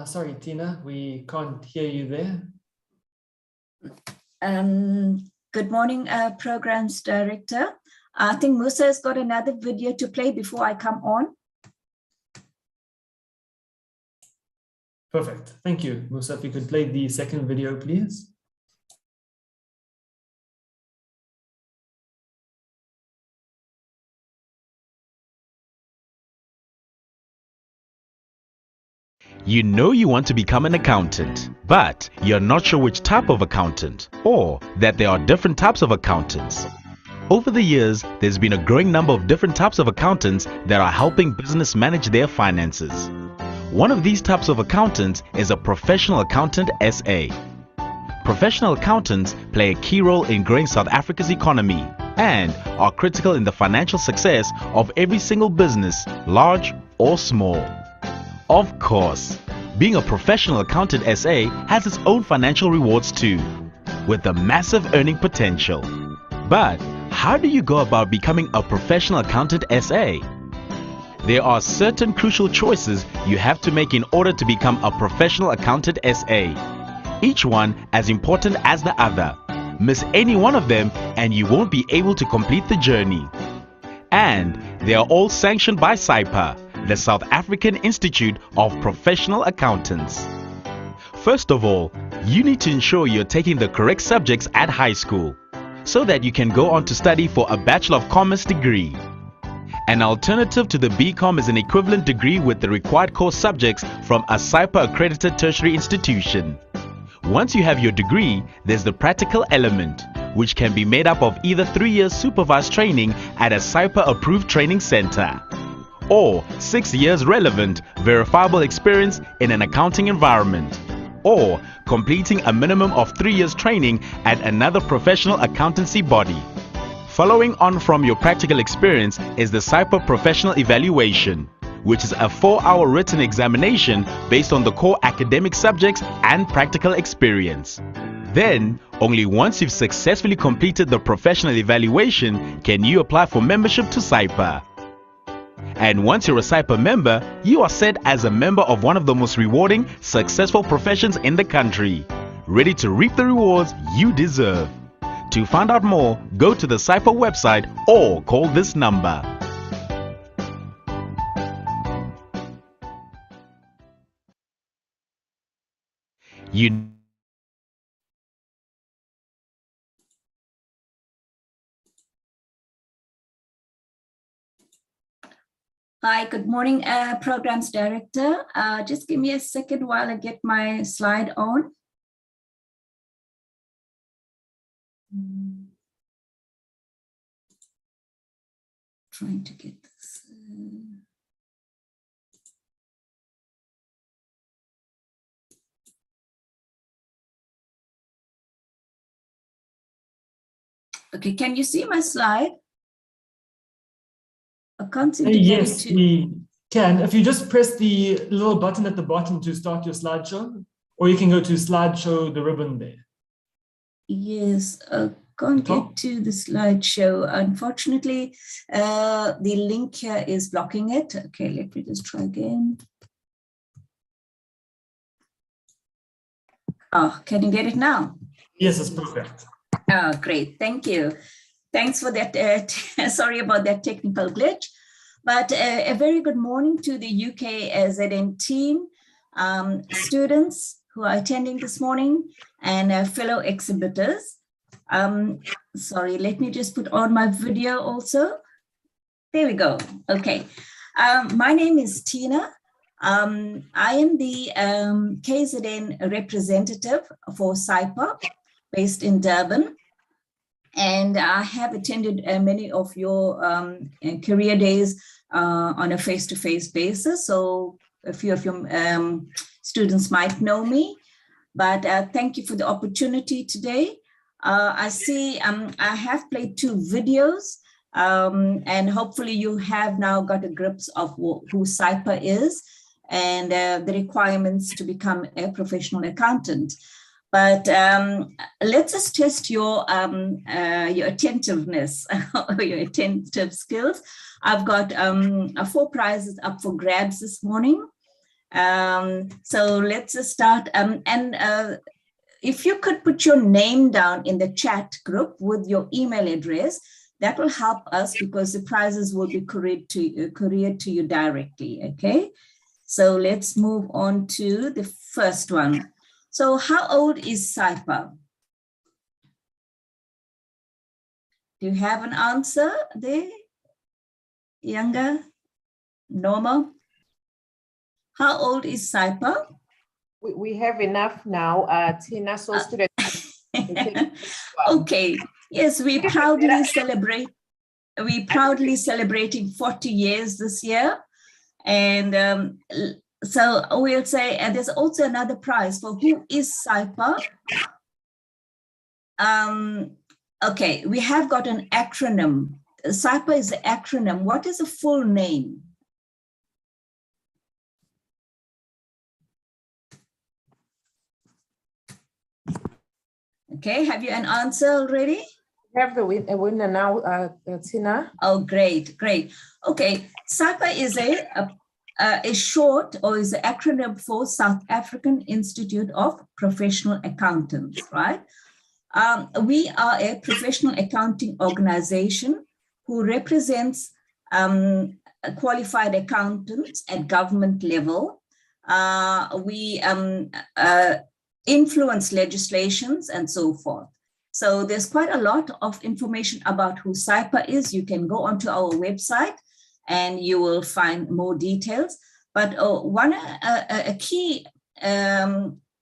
Sorry, Tina, we can't hear you there. Good morning, Programs Director. I think Musa has got another video to play before I come on. Perfect. Thank you, Musa. If you could play the second video, please. You know you want to become an accountant, but you're not sure which type of accountant, or that there are different types of accountants. Over the years, there's been a growing number of different types of accountants that are helping business manage their finances. One of these types of accountants is a professional accountant SA. Professional accountants play a key role in growing South Africa's economy and are critical in the financial success of every single business, large or small. Of course, being a professional accountant SA has its own financial rewards too, with a massive earning potential. But how do you go about becoming a professional accountant SA? There are certain crucial choices you have to make in order to become a professional accountant SA. Each one as important as the other. Miss any one of them and you won't be able to complete the journey. And they are all sanctioned by SAIPA, the South African Institute of Professional Accountants. First of all, you need to ensure you're taking the correct subjects at high school, so that you can go on to study for a Bachelor of Commerce degree. An alternative to the BCom is an equivalent degree with the required core subjects from a SAIPA accredited tertiary institution. Once you have your degree, there's the practical element, which can be made up of either 3 years supervised training at a SAIPA approved training center, or 6 years relevant, verifiable experience in an accounting environment, or completing a minimum of 3 years training at another professional accountancy body. Following on from your practical experience is the SAIPA Professional Evaluation, which is a 4-hour written examination based on the core academic subjects and practical experience. Then, only once you've successfully completed the professional evaluation can you apply for membership to SAIPA. And once you're a SAIPA member, you are set as a member of one of the most rewarding, successful professions in the country, ready to reap the rewards you deserve. To find out more, go to the SAIPA website or call this number. Hi, good morning, Programs Director. Just give me a second while I get my slide on. Trying to get this. Okay, can you see my slide? I can't seem to get it to... we can. If you just press the little button at the bottom to start your slideshow, or you can go to slideshow, the ribbon there. Yes, I can't get to the slideshow. Unfortunately, the link here is blocking it. Okay, let me just try again. Oh, can you get it now? Yes, it's perfect. Oh, great. Thank you. Thanks for that. Sorry about that technical glitch, but a very good morning to the UKZN team, students who are attending this morning, and fellow exhibitors. Sorry, let me just put on my video also. There we go. Okay. My name is Tina. I am the KZN representative for SAIPA based in Durban. And I have attended many of your career days on a face-to-face basis. So a few of your students might know me, but thank you for the opportunity today. I see I have played 2 videos, and hopefully you have now got a grip of who SAIPA is and the requirements to become a professional accountant. But let's just test your attentiveness or your attentive skills. I've got 4 prizes up for grabs this morning. So let's start. If you could put your name down in the chat group with your email address, that will help us because the prizes will be couriered to you directly, okay? So let's move on to the first one. So how old is Saipa? Do you have an answer there? Younger? Norma? How old is Saipa? We have enough now, Tina, so students. Okay, yes, we proudly celebrate. We're proudly celebrating 40 years this year. And so we'll say, and there's also another prize for who is Saipa. Okay, we have got an acronym. Saipa is the acronym. What is the full name? Okay, have you an answer already? We have the winner now, Tina. Oh, great, great. Okay, Saipa is a short or is an acronym for South African Institute of Professional Accountants, right? We are a professional accounting organization who represents qualified accountants at government level. We influence legislations and so forth. So there's quite a lot of information about who Saipa is. You can go onto our website and you will find more details. But a key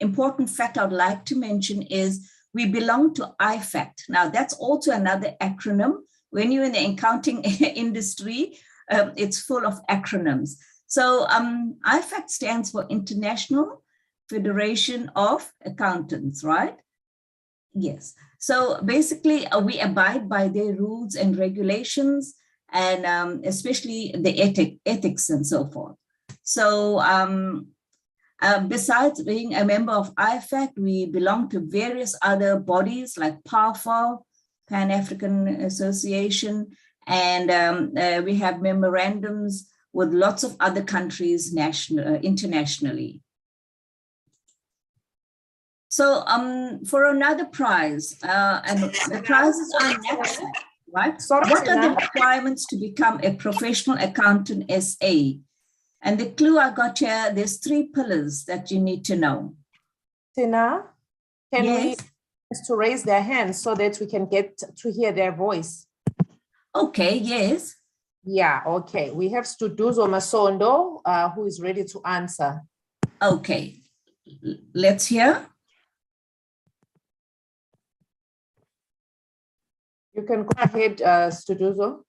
important fact I'd like to mention is we belong to IFACT. Now that's also another acronym. When you're in the accounting industry, it's full of acronyms. So IFACT stands for International Federation of Accountants, right? Yes. So basically, we abide by their rules and regulations, and especially the ethics and so forth. So besides being a member of IFACT, we belong to various other bodies like PAFA, Pan-African Association, and we have memorandums with lots of other countries internationally. So for another prize, and the prizes are national, right? What are the requirements to become a professional accountant SA? And the clue I got here, there's 3 pillars that you need to know. Tina, can Yes. we to raise their hands so that we can get to hear their voice? Okay, yes. Yeah, okay. We have Studuzo Masondo, who is ready to answer. Okay, let's hear. You can go ahead, Studuzo.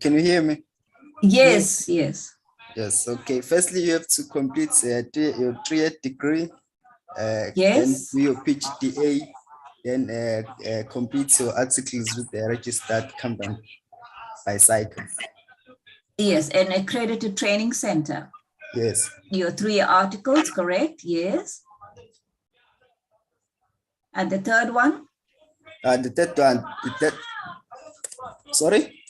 Can you hear me? Yes, yes. Yes, okay. Firstly, you have to complete your 3-year degree. Yes. Then do your PhDA, then complete your articles with the registered company by cycle. Yes, an accredited training center. Yes. Your 3-year articles, correct? Yes. And the third one? The third one, sorry?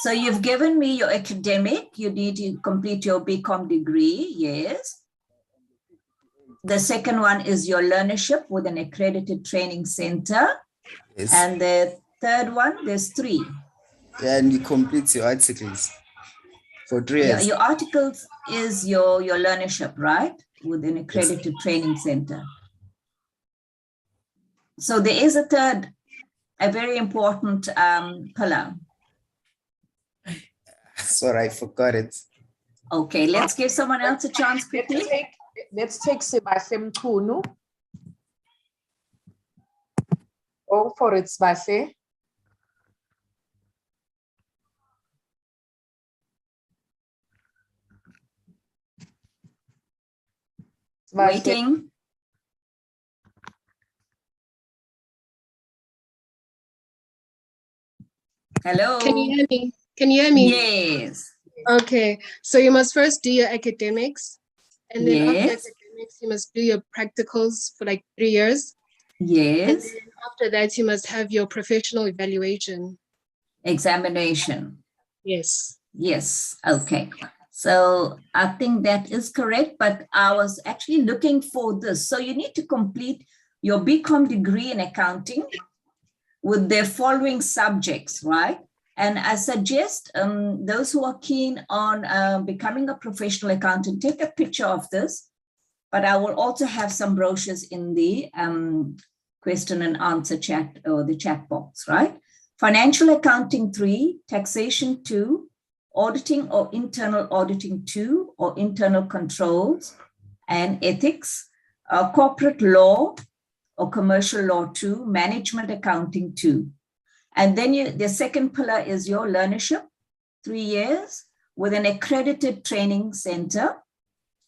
So you've given me your academic, you need to complete your BCom degree, yes. The second one is your learnership with an accredited training center. Yes. And the third one, there's 3. And you complete your articles for 3 years. Your articles is your learnership, right? With an accredited training center. So there is a third, a very important pillar. Sorry, I forgot it. Okay, let's give someone else a chance quickly. Let's take Sebase Mkunu. Go for it, Sebase. Waiting. Hello. Can you hear me? Can you hear me? Yes. Okay, so you must first do your academics, and then after Yes. academics, you must do your practicals for like 3 years. Yes. And then after that, you must have your professional evaluation. Examination. Yes. Yes, okay. So I think that is correct, but I was actually looking for this. So you need to complete your BCom degree in accounting with the following subjects, right? And I suggest those who are keen on becoming a professional accountant, take a picture of this, but I will also have some brochures in the question and answer chat or the chat box, right? Financial accounting 3, taxation 2, auditing or internal auditing 2, or internal controls and ethics, corporate law or commercial law 2, management accounting 2. And then the second pillar is your learnership, 3 years with an accredited training center.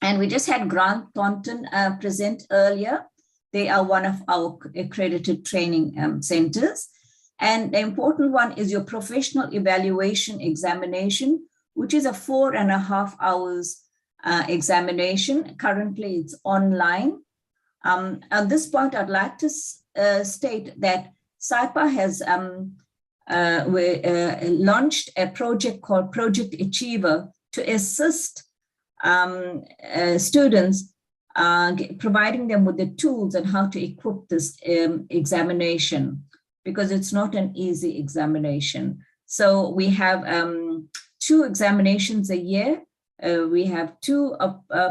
And we just had Grant Thornton present earlier. They are one of our accredited training centers. And the important one is your professional evaluation examination, which is a 4.5 hours examination. Currently, it's online. At this point, I'd like to state that SAIPA has launched a project called Project Achiever to assist students, providing them with the tools and how to equip this examination, because it's not an easy examination. So we have 2 examinations a year. We have 2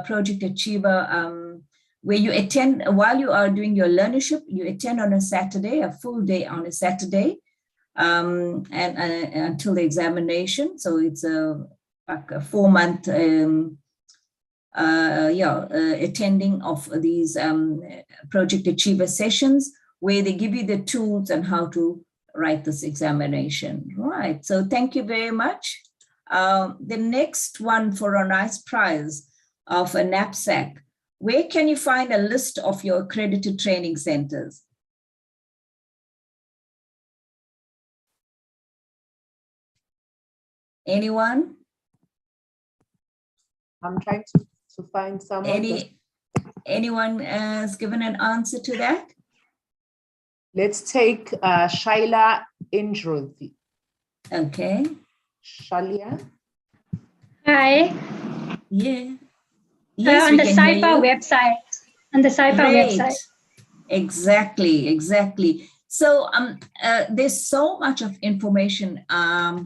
Project Achiever where you attend while you are doing your learnership. You attend on a Saturday, a full day on a Saturday, and until the examination. So it's like a 4-month attending of these Project Achiever sessions, where they give you the tools and how to write this examination. Right, so thank you very much. The next one for a nice prize of a knapsack. Where can you find a list of your accredited training centers? Anyone? I'm trying to find someone. Anyone has given an answer to that? Let's take Shaila Indruthi. Okay. Shalia. Hi. Yeah. Yes, on the SAIPA website. On the SAIPA website. Exactly, exactly. So there's so much of information, to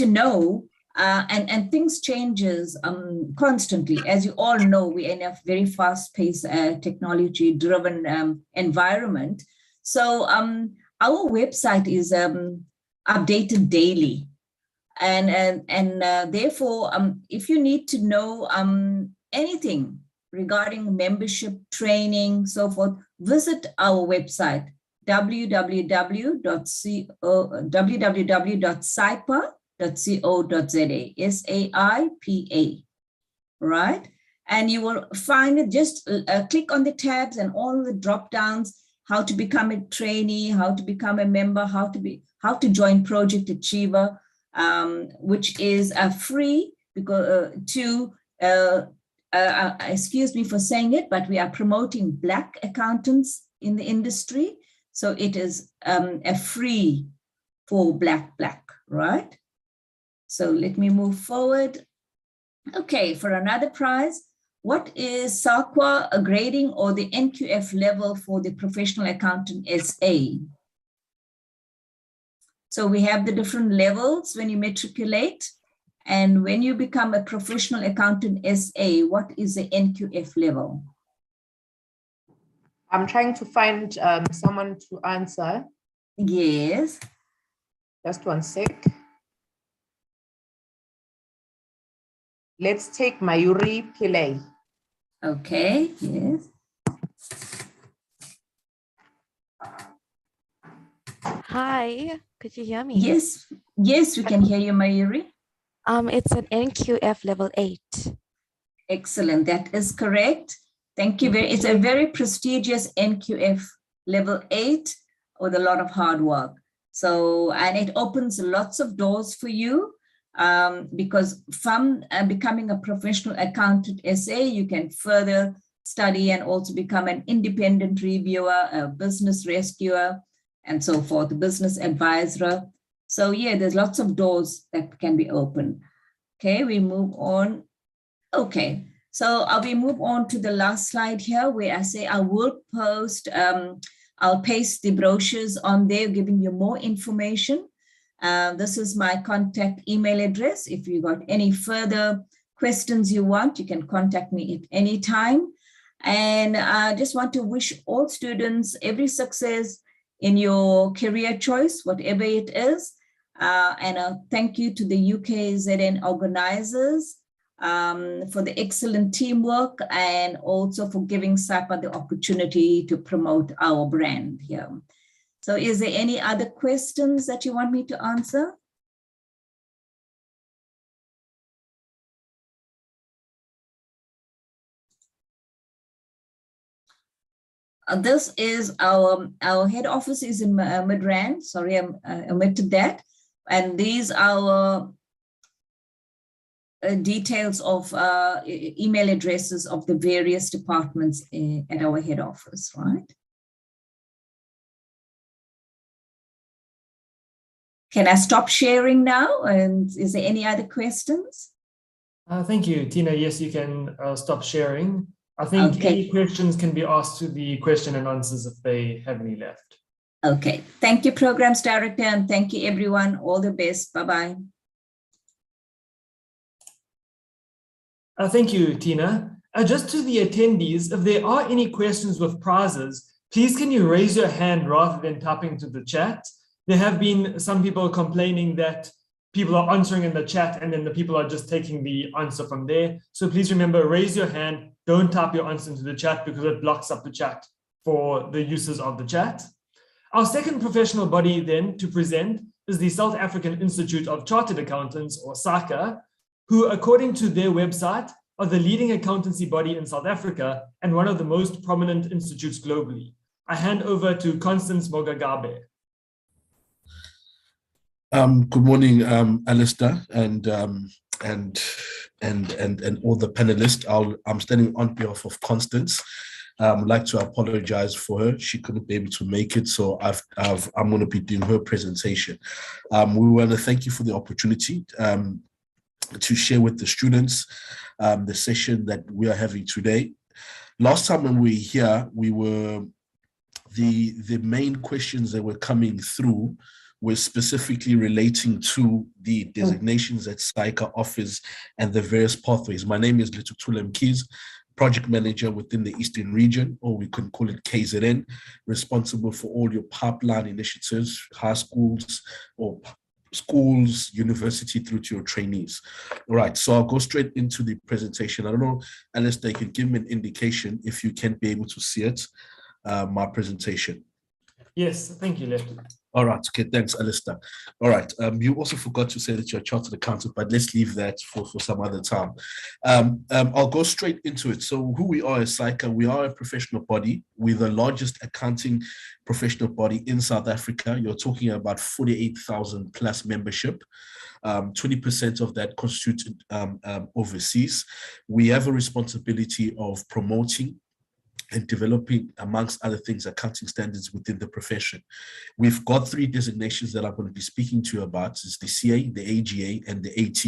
know, and things changes constantly. As you all know, we're in a very fast-paced, technology-driven environment. So our website is updated daily. And therefore, if you need to know anything regarding membership, training, so forth, visit our website, www.saipa.co.za, SAIPA, right? And you will find it, just click on the tabs and all the drop downs, how to become a trainee, how to become a member, how to join Project Achiever, which is free, because excuse me for saying it, but we are promoting Black accountants in the industry. So it is a free for Black, right? So let me move forward. Okay, for another prize, what is SAQA grading or the NQF level for the professional accountant SA? So we have the different levels when you matriculate, and when you become a professional accountant SA, what is the NQF level? I'm trying to find someone to answer. Yes. Just one sec. Let's take Mayuri Pillay. Okay, yes. Hi, could you hear me? Yes, yes, we can hear you, Mayuri. It's an NQF level 8. Excellent, that is correct. Thank you very, it's a very prestigious NQF level 8 with a lot of hard work. So, and it opens lots of doors for you, because from becoming a professional accountant SA, you can further study and also become an independent reviewer, a business rescuer, and so forth, business advisor. So yeah, there's lots of doors that can be opened. Okay, we move on. Okay, so we move on to the last slide here where I say I will post, I'll paste the brochures on there giving you more information. This is my contact email address. If you got any further questions you want, you can contact me at any time. And I just want to wish all students every success in your career choice, whatever it is. And a thank you to the UKZN organizers for the excellent teamwork and also for giving SAPA the opportunity to promote our brand here. So is there any other questions that you want me to answer? This is our head office is in Midrand. Sorry, I omitted that. And these are details of email addresses of the various departments at our head office, right? Can I stop sharing now? And is there any other questions? Thank you, Tina. Yes, you can stop sharing. I think any questions can be asked to the question and answers if they have any left. Okay. Thank you, Programs Director, and thank you, everyone. All the best. Bye-bye. Thank you, Tina. Just to the attendees, if there are any questions with prizes, please can you raise your hand rather than typing to the chat? There have been some people complaining that people are answering in the chat and then the people are just taking the answer from there. So please remember, raise your hand. Don't type your answer into the chat because it blocks up the chat for the uses of the chat. Our second professional body then to present is the South African Institute of Chartered Accountants, or SACA, who, according to their website, are the leading accountancy body in South Africa and one of the most prominent institutes globally. I hand over to Constance Mogagabe. Good morning, Alistair, and all the panelists. I'm standing on behalf of Constance. I'd like to apologize for her. She couldn't be able to make it, so I'm going to be doing her presentation. We want to thank you for the opportunity to share with the students the session that we are having today. Last time when we were here, the main questions that were coming through were specifically relating to the designations that SAICA offers and the various pathways. My name is Lituthula Mkhize, project manager within the Eastern region, or we can call it KZN, responsible for all your pipeline initiatives, high schools, or schools, university, through to your trainees. All right, so I'll go straight into the presentation. I don't know, Alistair, you can give me an indication if you can be able to see it, my presentation. Yes, thank you, Lefty. All right, okay, thanks, Alistair. All right, you also forgot to say that you're a chartered accountant, but let's leave that for some other time. I'll go straight into it. So who we are as SAICA, we are a professional body. We're the largest accounting professional body in South Africa. You're talking about 48,000 plus membership. 20% of that constituted overseas. We have a responsibility of promoting and developing, amongst other things, accounting standards within the profession. We've got 3 designations that I'm going to be speaking to you about. It's the CA, the AGA, and the AT.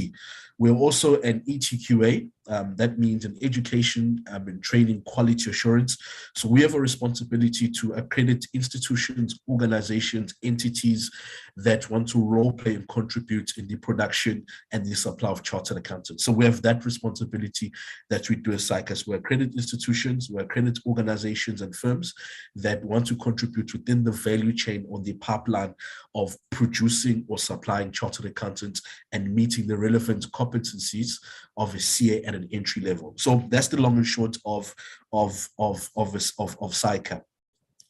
We're also an ETQA. That means an education and training quality assurance. So we have a responsibility to accredit institutions, organizations, entities that want to role play and contribute in the production and the supply of chartered accountants. So we have that responsibility that we do as SAICA. We accredit institutions, we accredit organizations and firms that want to contribute within the value chain or the pipeline of producing or supplying chartered accountants and meeting the relevant competencies of a CA at an entry level. So that's the long and short of SAICA.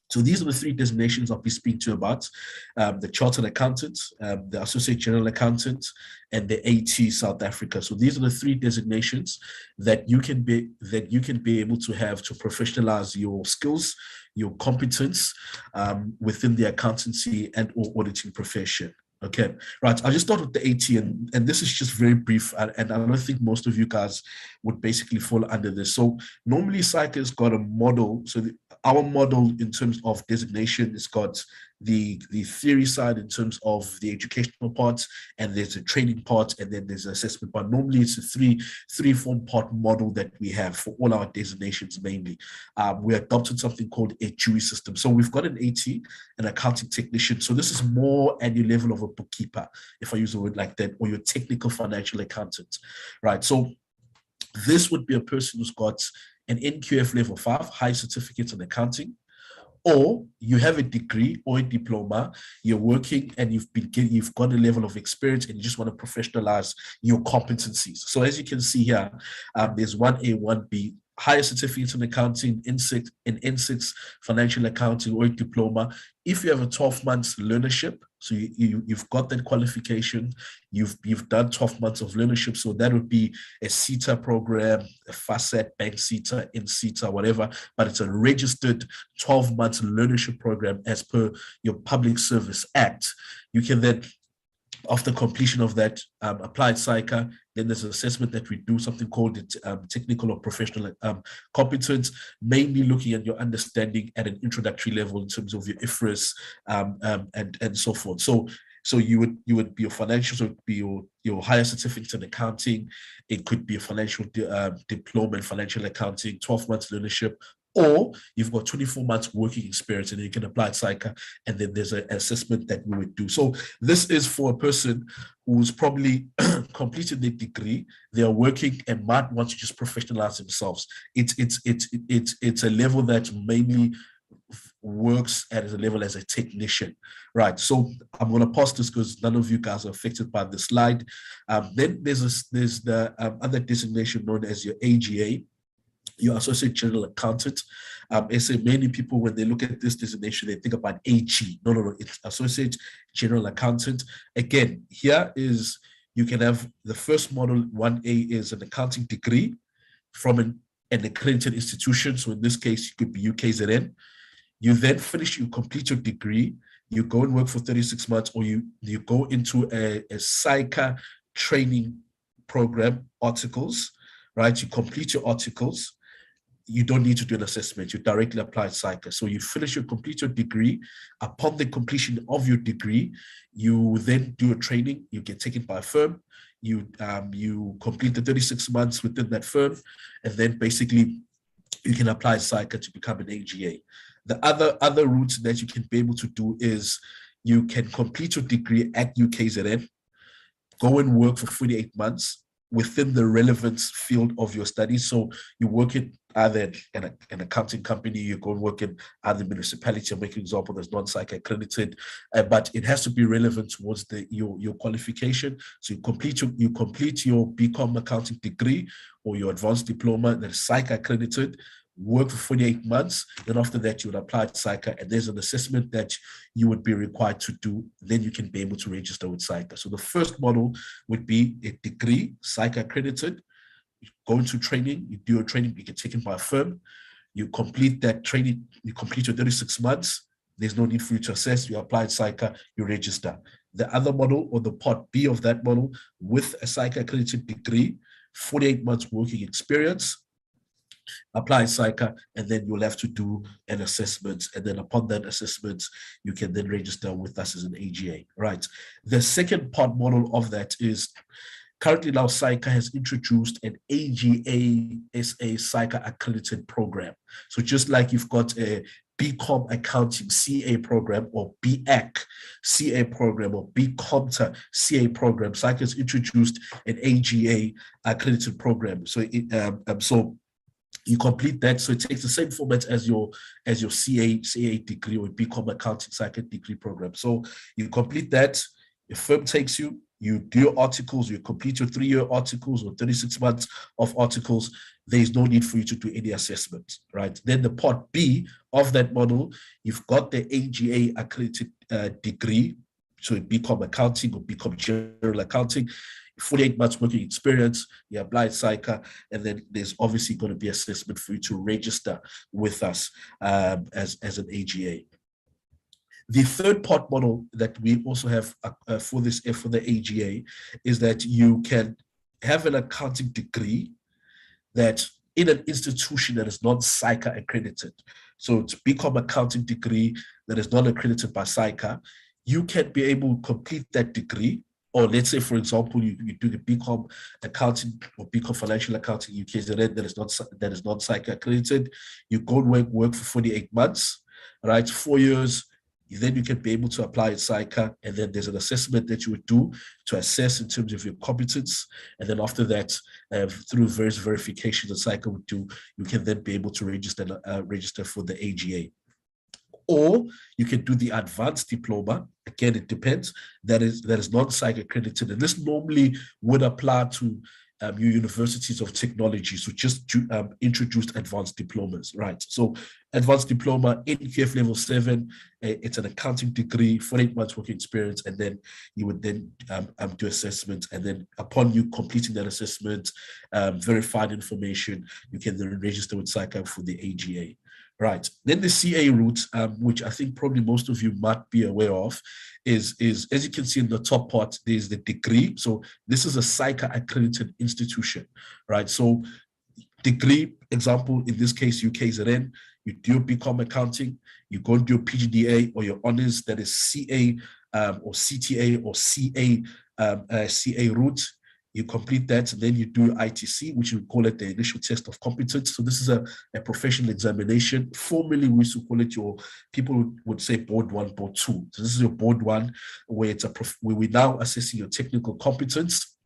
So these are the 3 designations I'll be speaking to you about: the chartered accountant, the associate general accountant, and the AT South Africa. So these are the 3 designations that you can be able to have to professionalize your skills, your competence within the accountancy and or auditing profession. Okay, right. I'll just start with the AT, and this is just very brief, and I don't think most of you guys would basically fall under this. So normally SAICA has got a model. So Our model in terms of designation has got the theory side in terms of the educational part, and there's a training part, and then there's assessment. But normally it's a three-form part model that we have for all our designations mainly. We adopted something called a GUI system. So we've got an AT, an accounting technician. So this is more at your level of a bookkeeper, if I use a word like that, or your technical financial accountant, right? So this would be a person who's got an NQF level 5, high certificate in accounting, or you have a degree or a diploma, you're working and you've got a level of experience and you just want to professionalize your competencies. So as you can see here, there's 1A, 1B, higher certificates in accounting, N6 financial accounting or a diploma. If you have a 12 months learnership, so you've got that qualification, you've done 12 months of learnership, so that would be a CETA program, a FASET, Bank CETA, NCETA, whatever, but it's a registered 12 months learnership program as per your Public Service Act. You can then, after completion of that, applied SICA, then there's an assessment that we do, something called technical or professional competence, mainly looking at your understanding at an introductory level in terms of your IFRS and so forth. So you would be your financial, so it would be your higher certificate in accounting, it could be a financial diploma in financial accounting, 12 months learnership, or you've got 24 months working experience and then you can apply SICA, and then there's an assessment that we would do. So this is for a person who's probably completed their degree, they are working and might want to just professionalize themselves. It's a level that mainly works at a level as a technician, right? So I'm going to pause this because none of you guys are affected by the slide. Then there's the other designation known as your AGA, your Associate General Accountant. I say many people, when they look at this designation, they think about AG. No, it's Associate General Accountant. Again, here is, you can have the first model, 1A is an accounting degree from an accredited institution. So in this case, it could be UKZN. You then finish, you complete your degree, you go and work for 36 months, or you go into a SICA training program, articles, right? You complete your articles. You don't need to do an assessment. You directly apply SICA. So you complete your degree. Upon the completion of your degree, you then do a training. You get taken by a firm. You complete the 36 months within that firm, and then basically you can apply SICA to become an AGA. The other route that you can be able to do is you can complete your degree at UKZN, go and work for 48 months within the relevant field of your studies. So you work in either an accounting company, you go and work in either municipality. I'm making an example that's non-SICA accredited, but it has to be relevant towards your qualification. So you complete your BCom accounting degree or your advanced diploma that is SICA accredited, work for 48 months, then after that you would apply to SICA, and there's an assessment that you would be required to do, then you can be able to register with SICA. So the first model would be a degree, SICA accredited, you go into training, you do a training, you get taken by a firm, you complete that training, you complete your 36 months, there's no need for you to assess, you apply to SICA, you register. The other model, or the part B of that model, with a SICA accredited degree, 48 months working experience, apply SICA, and then you'll have to do an assessment, and then upon that assessment you can then register with us as an AGA, right? The second part model of that is, currently now SICA has introduced an AGA SA SICA accredited program. So just like you've got a BCom accounting CA program, or BAC CA program, or BComta CA program, SICA has introduced an AGA accredited program. So so you complete that. So it takes the same format as your CA degree or BCom accounting SICA degree program. So you complete that, your firm takes you, you do your articles, you complete your 3-year articles or 36 months of articles, there is no need for you to do any assessment, right? Then the part B of that model, you've got the AGA accredited degree, so BCom accounting or BCom general accounting, 48 months working experience, you apply SICA, and then there's obviously going to be assessment for you to register with us as an AGA. The third part model that we also have for the AGA is that you can have an accounting degree that in an institution that is not SAICA accredited. So it's BCom accounting degree that is not accredited by SAICA, you can be able to complete that degree. Or let's say, for example, you do the BCom accounting or BCom financial accounting UKZN that is not SAICA accredited. You go and work for 48 months, right? 4 years. Then you can be able to apply at SAICA, and then there's an assessment that you would do to assess in terms of your competence. And then after that, through various verifications that SAICA would do, you can then be able to register for the AGA. Or you can do the advanced diploma. Again, it depends. That is non-SAICA accredited, and this normally would apply to your universities of technology. So just introduced advanced diplomas, right? So advanced diploma in QF level 7, it's an accounting degree, 48 months working experience, and then you would then do assessment, and then upon you completing that assessment, verified information, you can then register with SAICA for the AGA. Right. Then the CA route, which I think probably most of you might be aware of, is as you can see in the top part, there's the degree. So this is a SAICA accredited institution, right? So degree, example, in this case, UKZN, you do your BCom accounting, you go and do your PGDA or your honors, that is CA or CTA or CA route. You complete that, and then you do ITC, which we call it the initial test of competence. So this is a professional examination. Formally, we used to call it people would say board 1, board 2. So this is your board 1, where it's where we're now assessing your technical competence.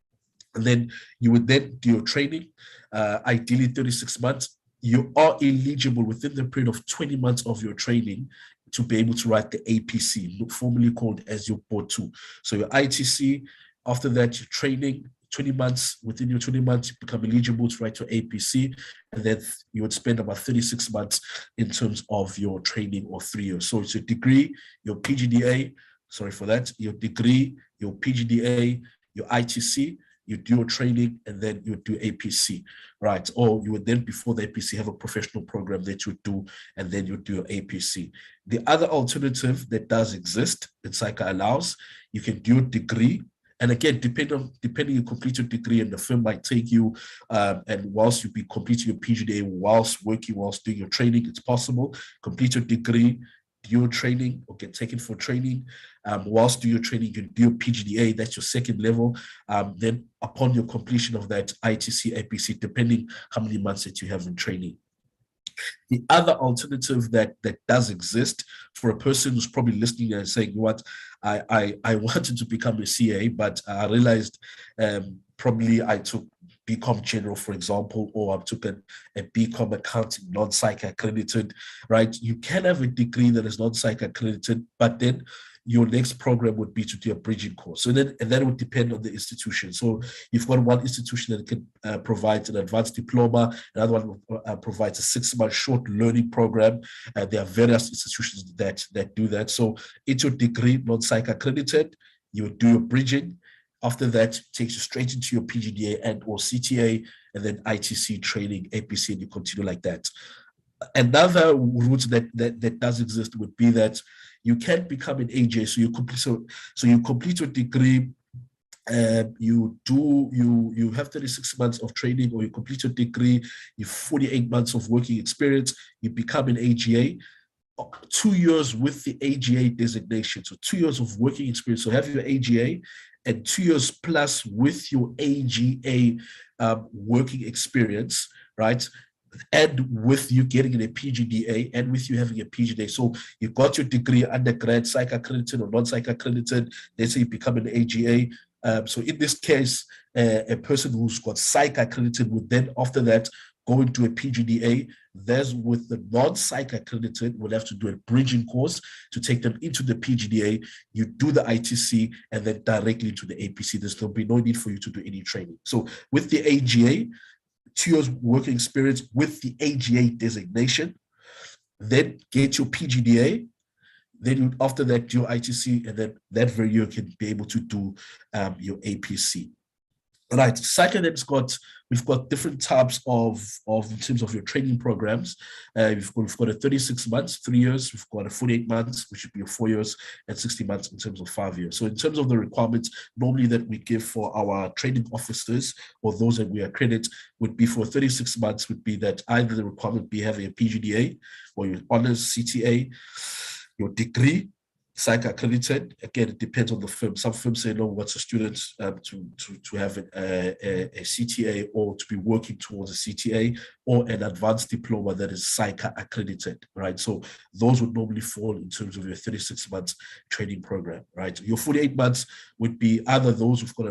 And then you would then do your training, ideally 36 months. You are eligible within the period of 20 months of your training to be able to write the APC, formerly called as your board 2. So your ITC, after that, your training, 20 months, within your 20 months, you become eligible to write your APC, and then you would spend about 36 months in terms of your training, or 3 years. So it's your degree, your PGDA, sorry for that, your degree, your PGDA, your ITC, you do your training, and then you do APC, right? Or you would then, before the APC, have a professional program that you would do, and then you do your APC. The other alternative that does exist, that SAICA allows, you can do a degree. And again, depending you complete your degree, and the firm might take you, and whilst you be completing your PGDA, whilst doing your training, it's possible. Complete your degree, do your training, or get taken for training. Whilst do your training, you can do your PGDA, that's your second level. Then upon your completion of that, ITC, APC, depending how many months that you have in training. The other alternative that does exist for a person who's probably listening and saying, what, I wanted to become a CA, but I realized probably I took BCom General, for example, or I took a BCom Accounting, non-SAICA accredited, right? You can have a degree that is non-SAICA accredited, but then your next program would be to do a bridging course. So then, and that would depend on the institution. So you've got one institution that can provide an advanced diploma, another one provides a 6-month short learning program. There are various institutions that do that. So it's your degree, non-SAICA accredited, you would do your bridging. After that, it takes you straight into your PGDA and or CTA, and then ITC training, APC, and you continue like that. Another route that does exist would be that you can become an AJ. So you complete your degree, you have 36 months of training, or you complete your degree, you have 48 months of working experience, you become an AGA. 2 years with the AGA designation, so 2 years of working experience. So have your AGA, and 2 years plus with your AGA working experience, right? And with you getting a PGDA, and with you having a PGDA. So you got your degree, undergrad, SAICA accredited or non-SAICA accredited. Let's say you become an AGA. So in this case, a person who's got SAICA accredited would then, after that, go into a PGDA. There's with the non-SAICA accredited, will have to do a bridging course to take them into the PGDA. You do the ITC, and then directly to the APC. There's going to be no need for you to do any training. So with the AGA, 2 years working experience with the AGA designation, then get your PGDA, then you, after that, do your ITC, and then that very year can be able to do your APC. Right, second, we've got different types of in terms of your training programs. We've got a 36 months, 3 years. We've got a 48 months, which would be 4 years, and 60 months in terms of 5 years. So in terms of the requirements, normally that we give for our training officers or those that we accredit would be for 36 months would be that either the requirement be having a PGDA or your honors CTA, your degree, psych accredited. Again, it depends on the firm. Some firms say no, what's a student to have a CTA or to be working towards a CTA or an advanced diploma that is psych accredited, right? So those would normally fall in terms of your 36 months training program, right? Your 48 months would be either those who've got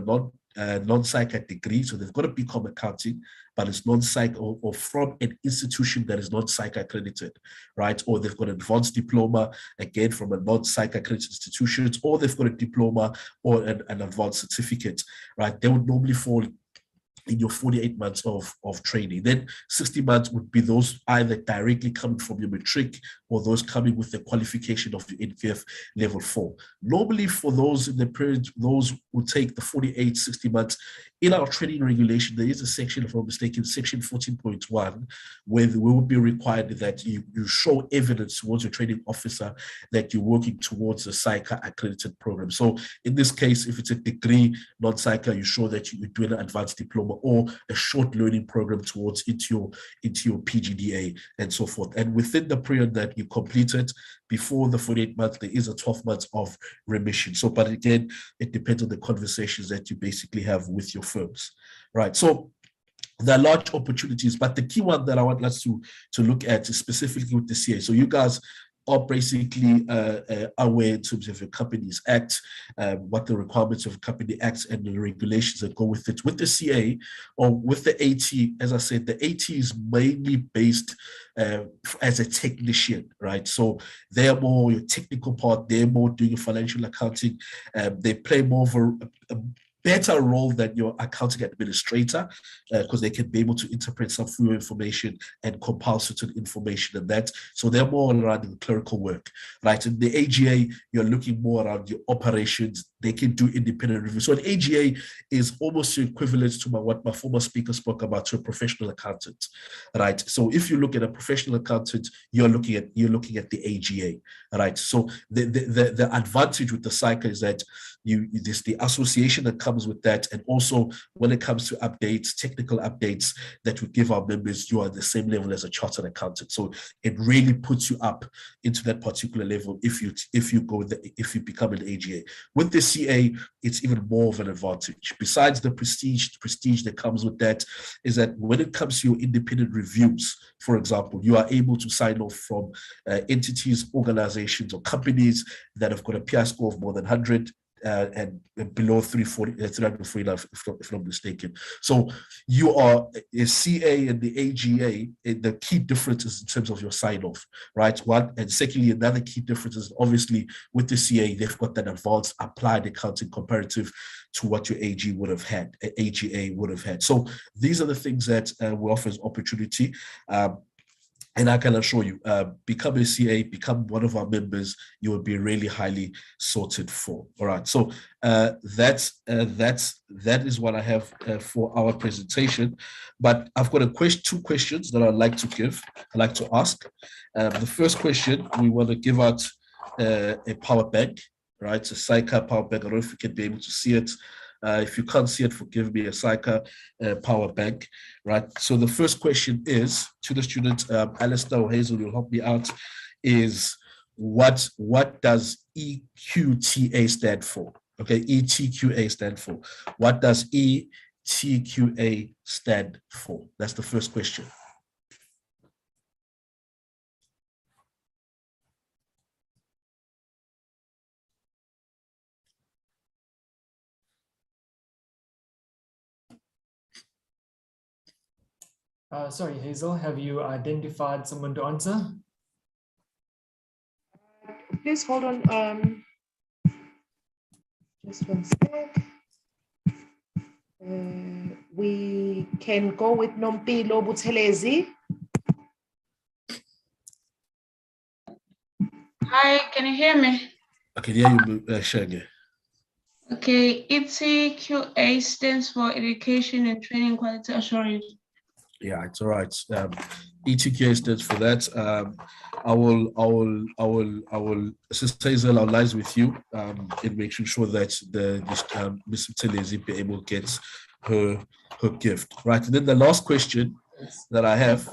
a non-psych degree, so they've got a BCom accounting, but it's non-psych or from an institution that is not psych accredited, right? Or they've got an advanced diploma, again, from a non-psych accredited institution, or they've got a diploma or an advanced certificate, right? They would normally fall in your 48 months of training. Then 60 months would be those either directly coming from your matric or those coming with the qualification of your NQF level 4. Normally for those in the period, those who take the 48, 60 months, in our training regulation, there is a section, if I'm not mistaken, section 14.1, where we will be required that you show evidence towards your training officer that you're working towards a PSYCA accredited program. So in this case, if it's a degree, non-PSYCA, you show that you're doing an advanced diploma or a short learning program towards into your PGDA and so forth. And within the period that you completed, before the 48 months, there is a 12 months of remission. So, but again, it depends on the conversations that you basically have with your firms, right? So there are large opportunities, but the key one that I want us to look at is specifically with the CA. So you guys are basically aware in terms of your Companies Act, what the requirements of Company Acts and the regulations that go with it. With the CA or with the AT, as I said, the AT is mainly based as a technician, right? So they are more your technical part, they're more doing financial accounting, they play more of a better role than your accounting administrator because they can be able to interpret some full information and compile certain information and that. So they're more around the clerical work, right? In the AGA, you're looking more around your operations. They can do independent review. So an AGA is almost equivalent to what my former speaker spoke about, to a professional accountant, right? So if you look at a professional accountant, you're looking at the AGA, right? So the advantage with the PSYCA is that there's the association that comes with that, and also when it comes to updates, technical updates that we give our members, you are at the same level as a chartered accountant. So it really puts you up into that particular level if you become an AGA. With the CA, it's even more of an advantage. Besides the prestige that comes with that, is that when it comes to your independent reviews, for example, you are able to sign off from entities, organizations, or companies that have got a PI score of more than 100. And below 349, if not mistaken. So you are a CA and the AGA, the key difference is in terms of your sign-off, right? One, and secondly, another key difference is obviously with the CA, they've got that advanced applied accounting comparative to what your AGA would have had. So these are the things that we offer as opportunity. And I can assure you, become a CA, become one of our members, you will be really highly sorted for. All right. So that is what I have for our presentation. But I've got two questions that I'd like to ask. The first question, we want to give out a power bank, right? It's a PSYCA power bank. I don't know if you can be able to see it. If you can't see it, forgive me, a PSYCA power bank, right? So the first question is to the student, Alistair or Hazel, you'll help me out, is what does EQTA stand for? Okay, ETQA stand for. What does ETQA stand for? That's the first question. Sorry, Hazel, have you identified someone to answer? Please hold on. Just one sec. We can go with Nompilo Buthelezi. Hi, can you hear me? I can hear you, Shenge. Okay, ETQA stands for Education and Training Quality Assurance. Yeah, it's all right. ETQA stands for that. I will, Sister Hazel, I'll liaise with you in making sure that Ms. Mthelezi be able to get her gift. Right. And then the last question that I have,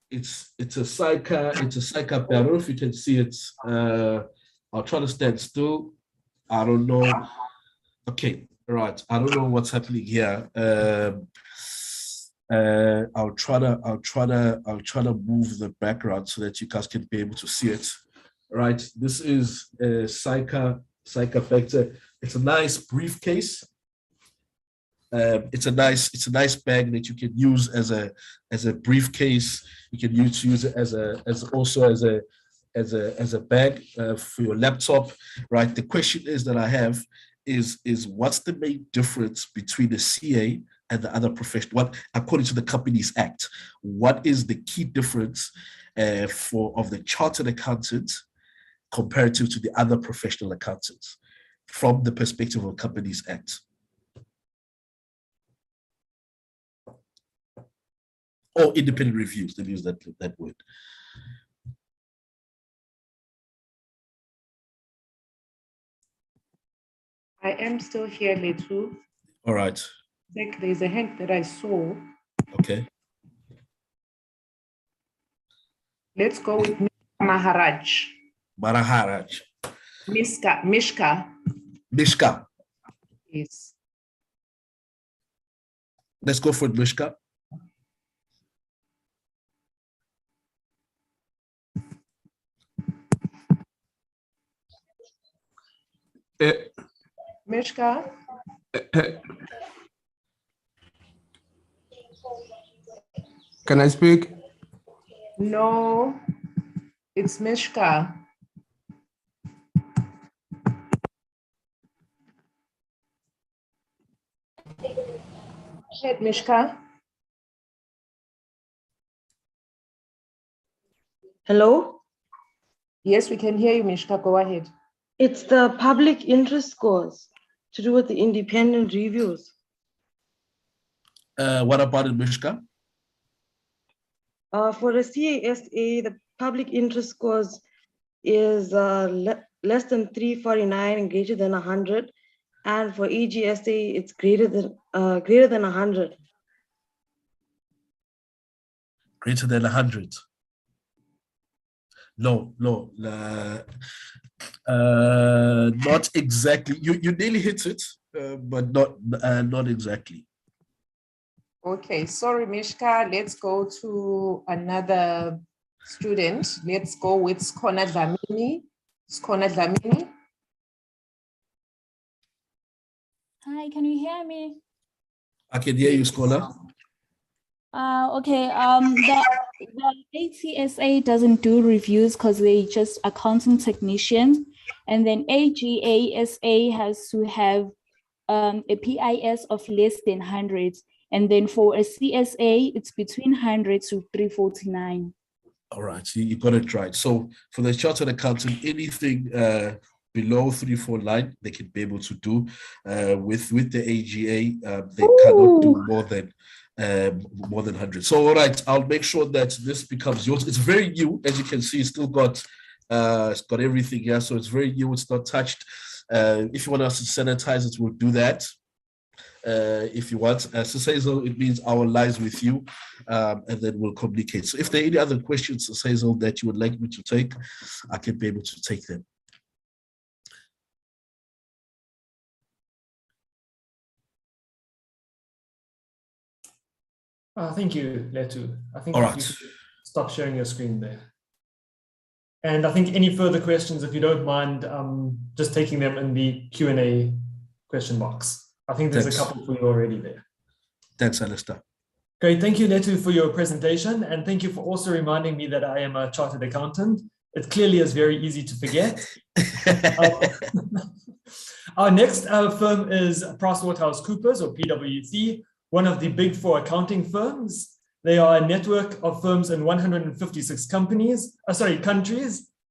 it's a Saika, I don't know if you can see it. I'll try to stand still. I don't know. Okay, right. I don't know what's happening here. I'll try to move the background so that you guys can be able to see it. Right. This is a Saika Factor. It's a nice briefcase. It's a nice bag that you can use as a briefcase. You can use it as a bag for your laptop, right? The question is that I have is what's the main difference between the CA and the other profession? What, according to the Companies Act, what is the key difference of the chartered accountant comparative to the other professional accountants from the perspective of Companies Act? Or independent reviews, they use that word. I am still here, Letu. All right. Like there's a hand that I saw. Okay. Let's go with Maharaj. Maharaj. Mishka. Yes. Let's go for it, Mishka. Mishka. Can I speak? No, it's Mishka. Head, Mishka. Hello? Yes, we can hear you, Mishka. Go ahead. It's the public interest scores to do with the independent reviews. What about it, Mishka? For the CASA, the public interest scores is less than 349 and greater than 100. And for EGSA, it's greater than 100. Greater than 100. No, not exactly. You nearly hit it, but not exactly. Okay, sorry, Mishka. Let's go to another student. Let's go with Skona Dlamini. Skona Dlamini. Hi, can you hear me? I can hear you, Skona. Okay, the ATSA doesn't do reviews because they just accounting technicians, and then AGASA has to have a PIS of less than 100, and then for a CSA, it's between 100 to 349. All right, you got it right. So for the chartered accountant, anything below 349, they can be able to do. With the AGA, they cannot do more than 100. So all right, I'll make sure that this becomes yours. It's very new, as you can see. It's still got it's got everything here, so it's very new. It's not touched. If you want us to sanitize it, we'll do that. If you want, Hazel, it means our lies with you, and then we'll communicate. So if there are any other questions, Hazel, that you would like me to take, I can be able to take them. Thank you, Letu. I think All you right. should stop sharing your screen there. And I think any further questions, if you don't mind, just taking them in the Q&A question box. I think there's a couple for you already there. Thanks, Alistair. Great. Thank you, Letu, for your presentation. And thank you for also reminding me that I am a chartered accountant. It clearly is very easy to forget. Our next firm is PricewaterhouseCoopers, or PwC, one of the big four accounting firms. They are a network of firms in 156 countries,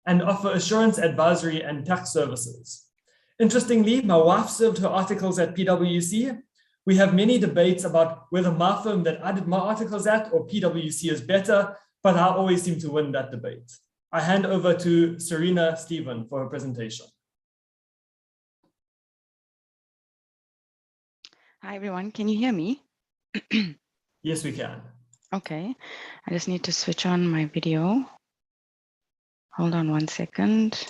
and offer assurance, advisory, and tax services. Interestingly, my wife served her articles at PwC. We have many debates about whether my firm that I did my articles at or PwC is better, but I always seem to win that debate. I hand over to Serena Stephen for her presentation. Hi, everyone. Can you hear me? Yes, we can. Okay. I just need to switch on my video. Hold on 1 second.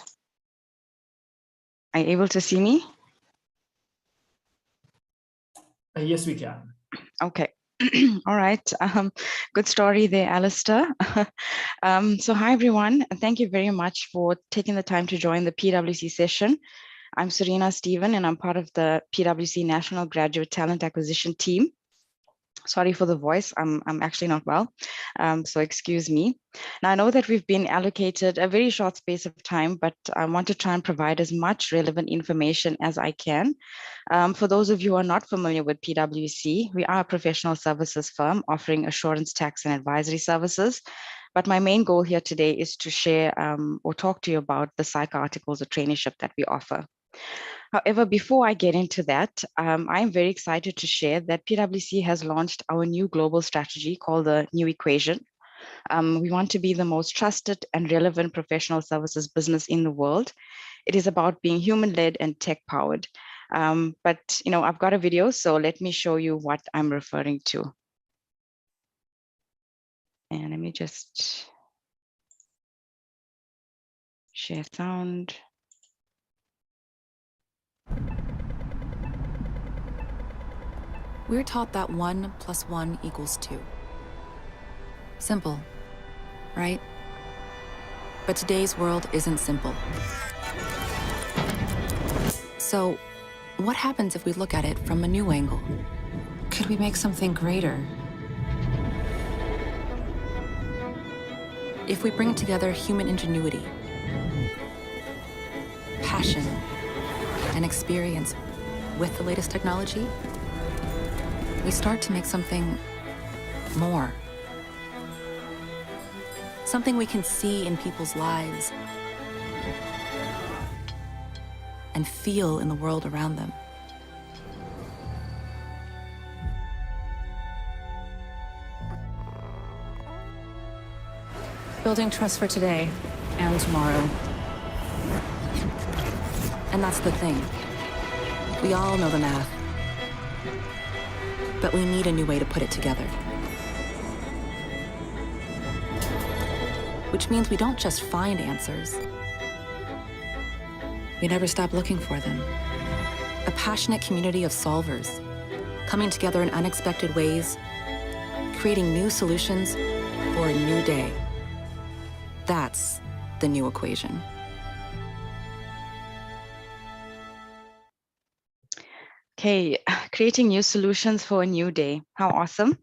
Are you able to see me? Yes, we can. Okay. All right. Good story there, Alistair. So hi, everyone. And thank you very much for taking the time to join the PwC session. I'm Serena Stephen, and I'm part of the PwC National Graduate Talent Acquisition team. Sorry for the voice, I'm actually not well, so excuse me. Now, I know that we've been allocated a very short space of time, but I want to try and provide as much relevant information as I can. For those of you who are not familiar with PwC, we are a professional services firm offering assurance, tax, and advisory services. But my main goal here today is to share or talk to you about the psych articles or traineeship that we offer. However, before I get into that, I'm very excited to share that PwC has launched our new global strategy called the New Equation. We want to be the most trusted and relevant professional services business in the world. It is about being human-led and tech-powered. But I've got a video, so let me show you what I'm referring to. And let me just share sound. We're taught that 1 + 1 = 2. Simple, right? But today's world isn't simple. So, what happens if we look at it from a new angle? Could we make something greater? If we bring together human ingenuity, passion, and experience with the latest technology, we start to make something more. Something we can see in people's lives and feel in the world around them. Building trust for today and tomorrow. And that's the thing. We all know the math, but we need a new way to put it together. Which means we don't just find answers. We never stop looking for them. A passionate community of solvers, coming together in unexpected ways, creating new solutions for a new day. That's the new equation. Okay, creating new solutions for a new day. How awesome.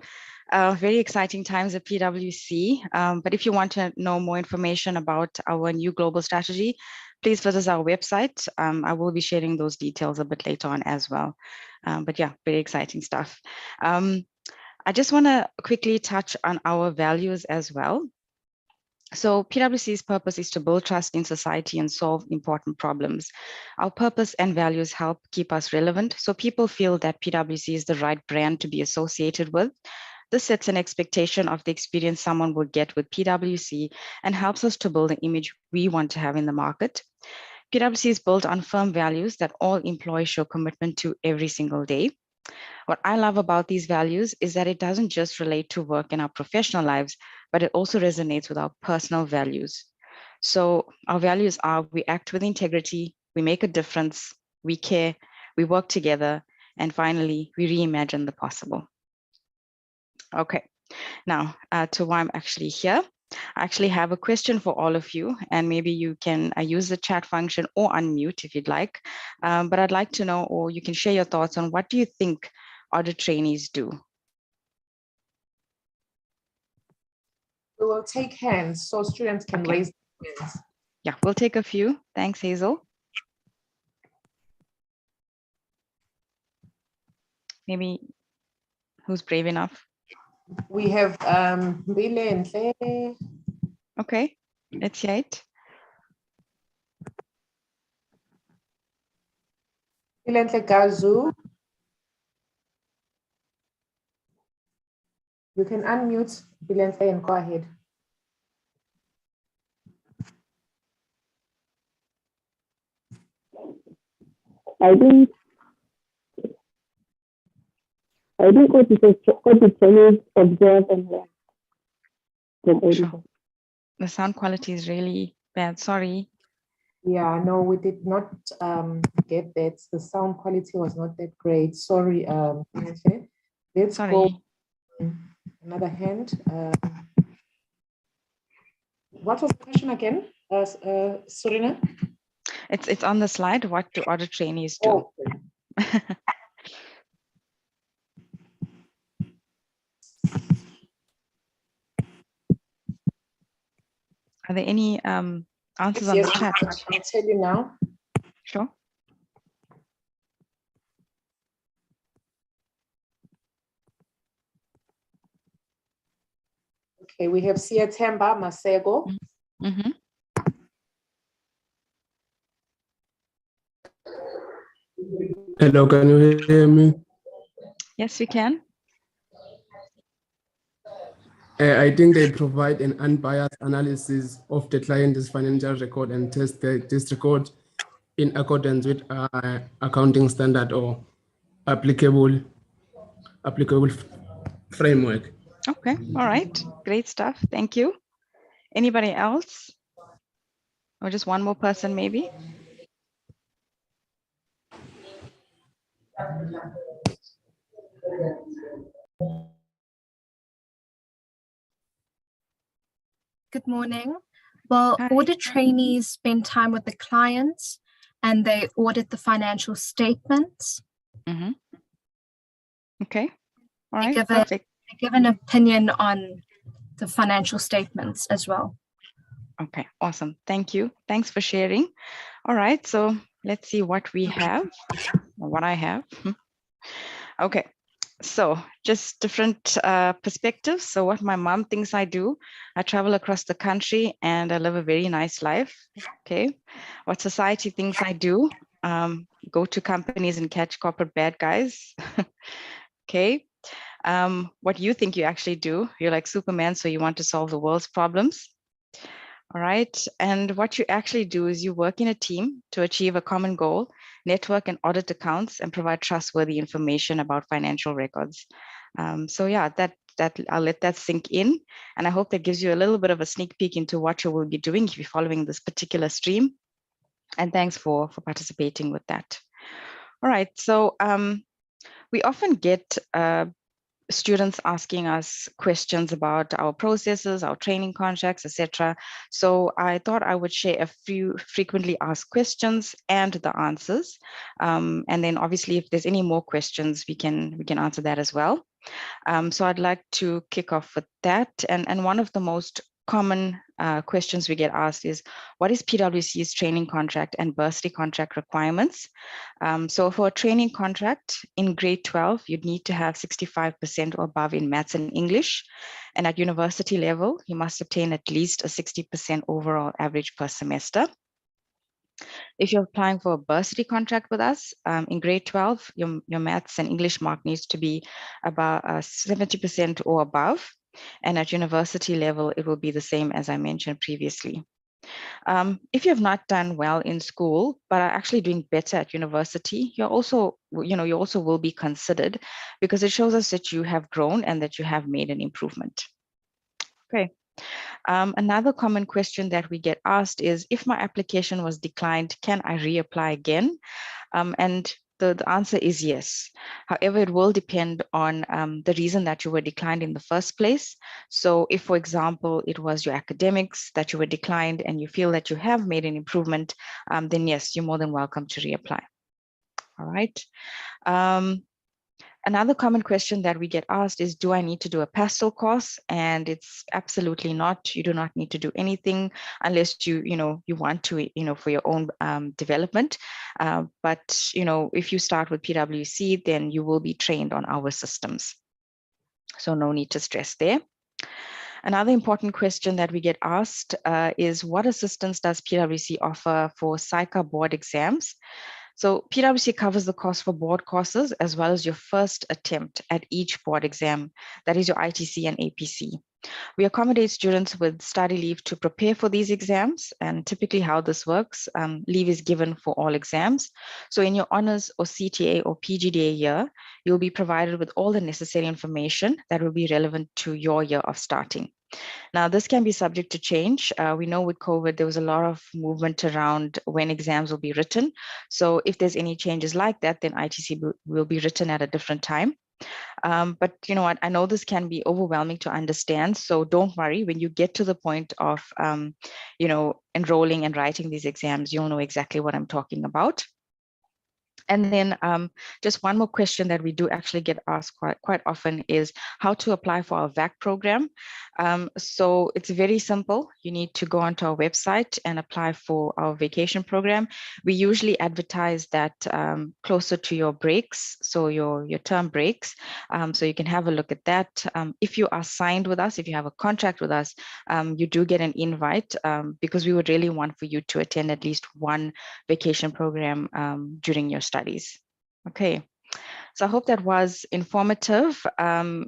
Very exciting times at PwC. But if you want to know more information about our new global strategy, please visit our website. I will be sharing those details a bit later on as well. But yeah, very exciting stuff. I just want to quickly touch on our values as well. So PwC's purpose is to build trust in society and solve important problems. Our purpose and values help keep us relevant, so people feel that PwC is the right brand to be associated with. This sets an expectation of the experience someone will get with PwC and helps us to build the image we want to have in the market. PwC is built on firm values that all employees show commitment to every single day. What I love about these values is that it doesn't just relate to work in our professional lives, but it also resonates with our personal values. So our values are: we act with integrity, we make a difference, we care, we work together, and finally, we reimagine the possible. Okay, now to why I'm actually here. I actually have a question for all of you, and maybe you can use the chat function or unmute if you'd like. But I'd like to know, or you can share your thoughts on, what do you think audit trainees do? We will take hands so students can raise their hands. Yeah, we'll take a few. Thanks, Hazel. Maybe who's brave enough? We have Mbile and Tle. Okay, let's hear it. Bilenhle Gazu. You can unmute Bilenhle and go ahead. I think what it is observe and learn. Sure. The sound quality is really bad. Sorry. Yeah, no, we did not get that. The sound quality was not that great. Sorry, Bilenhle. Let's go. Another hand. What was the question again, Surina? It's on the slide. What do other trainees do? Oh. Are there any answers on Yes, the chat? I'll tell you now. Sure. Okay, we have Siatemba Masego. Mm-hmm. Hello, can you hear me? Yes, we can. I think they provide an unbiased analysis of the client's financial record and test this record in accordance with accounting standard or applicable framework. Okay, all right. Great stuff. Thank you. Anybody else? Or just one more person maybe? Good morning. Well, audit trainees spend time with the clients and they audit the financial statements. Mm-hmm. Okay. All right. They give an opinion on the financial statements as well. Okay, awesome. Thank you. Thanks for sharing. All right, so let's see what we have, or what I have. Okay, so just different perspectives. So what my mom thinks I do, I travel across the country and I live a very nice life. Okay, what society thinks I do, go to companies and catch corporate bad guys. Okay, what you think you actually do, you're like Superman, so you want to solve the world's problems. All right, and what you actually do is you work in a team to achieve a common goal, network and audit accounts, and provide trustworthy information about financial records. So yeah, that I'll let that sink in, and I hope that gives you a little bit of a sneak peek into what you will be doing if you're following this particular stream. And thanks for participating with that. All right, so we often get students asking us questions about our processes, our training contracts, etc. So I thought I would share a few frequently asked questions and the answers. And then obviously, if there's any more questions, we can answer that as well. So I'd like to kick off with that. And one of the most common questions we get asked is, what is PwC's training contract and bursary contract requirements? So for a training contract in grade 12, you'd need to have 65% or above in maths and English. And at university level, you must obtain at least a 60% overall average per semester. If you're applying for a bursary contract with us, in grade 12, your maths and English mark needs to be about 70% or above. And at university level, it will be the same as I mentioned previously. If you have not done well in school, but are actually doing better at university, you also will be considered because it shows us that you have grown and that you have made an improvement. Okay. Another common question that we get asked is, if my application was declined, can I reapply again? And the answer is yes. However, it will depend on the reason that you were declined in the first place. So if, for example, it was your academics that you were declined and you feel that you have made an improvement, then yes, you're more than welcome to reapply. All right. Another common question that we get asked is, do I need to do a pastel course? And it's absolutely not. You do not need to do anything unless you want to, for your own development. But, if you start with PwC, then you will be trained on our systems. So no need to stress there. Another important question that we get asked is, what assistance does PwC offer for SAICA board exams? So PwC covers the cost for board courses as well as your first attempt at each board exam, that is your ITC and APC. We accommodate students with study leave to prepare for these exams, and typically how this works, leave is given for all exams. So in your honors or CTA or PGDA year, you'll be provided with all the necessary information that will be relevant to your year of starting. Now, this can be subject to change. We know with COVID, there was a lot of movement around when exams will be written. So if there's any changes like that, then ITC will be written at a different time. But you know what, I know this can be overwhelming to understand. So don't worry, when you get to the point of, enrolling and writing these exams, you'll know exactly what I'm talking about. And then just one more question that we do actually get asked quite often is how to apply for our VAC program. So it's very simple. You need to go onto our website and apply for our vacation program. We usually advertise that closer to your breaks, so your term breaks. So you can have a look at that. If you are signed with us, if you have a contract with us, you do get an invite because we would really want for you to attend at least one vacation program during your studies. Okay, so I hope that was informative.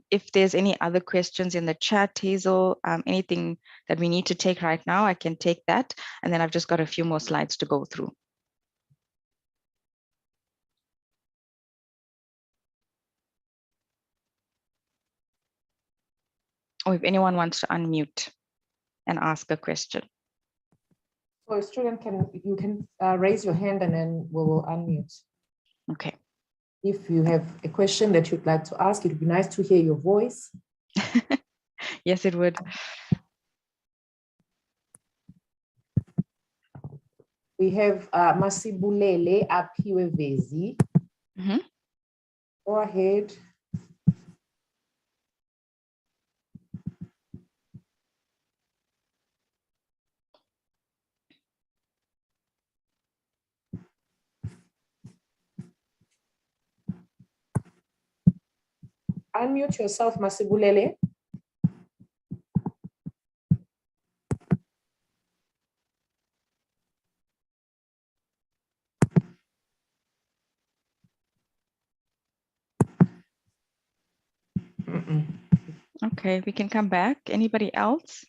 If there's any other questions in the chat, Hazel, anything that we need to take right now, I can take that. And then I've just got a few more slides to go through. Or if anyone wants to unmute and ask a question. So a student you can raise your hand and then we will unmute. Okay. If you have a question that you'd like to ask, it would be nice to hear your voice. Yes, it would. We have Masibulele Apiwevezi. Go ahead. Unmute yourself, Masibulele. Okay, we can come back. Anybody else?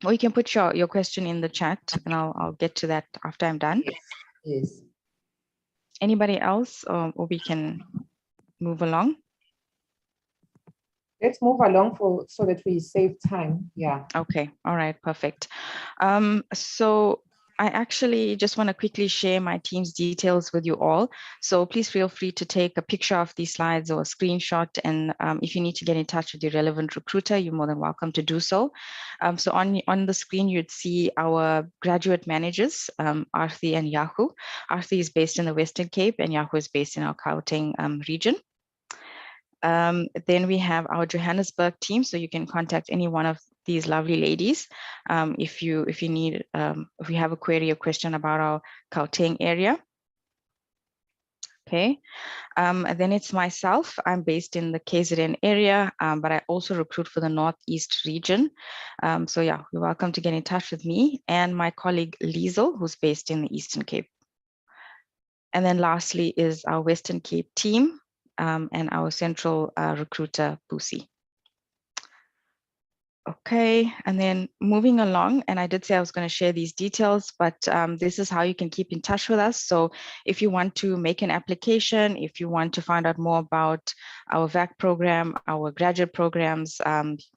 Or you can put your question in the chat and I'll get to that after I'm done. Yes. Anybody else, or we can move along? Let's move along so that we save time. Yeah. Okay. All right. Perfect. So I actually just want to quickly share my team's details with you all. So please feel free to take a picture of these slides or a screenshot. And if you need to get in touch with the relevant recruiter, you're more than welcome to do so. So on the screen, you'd see our graduate managers, Arthi and Yahu. Arthi is based in the Western Cape and Yahu is based in our Gauteng region. Then we have our Johannesburg team, so you can contact any one of these lovely ladies if you have a query or question about our Gauteng area. Okay, and then it's myself. I'm based in the KZN area, but I also recruit for the Northeast region. So yeah, you're welcome to get in touch with me and my colleague Liesel, who's based in the Eastern Cape. And then lastly is our Western Cape team. And our central recruiter, Busi. Okay, and then moving along, and I did say I was going to share these details, but this is how you can keep in touch with us. So if you want to make an application, if you want to find out more about our VAC program, our graduate programs,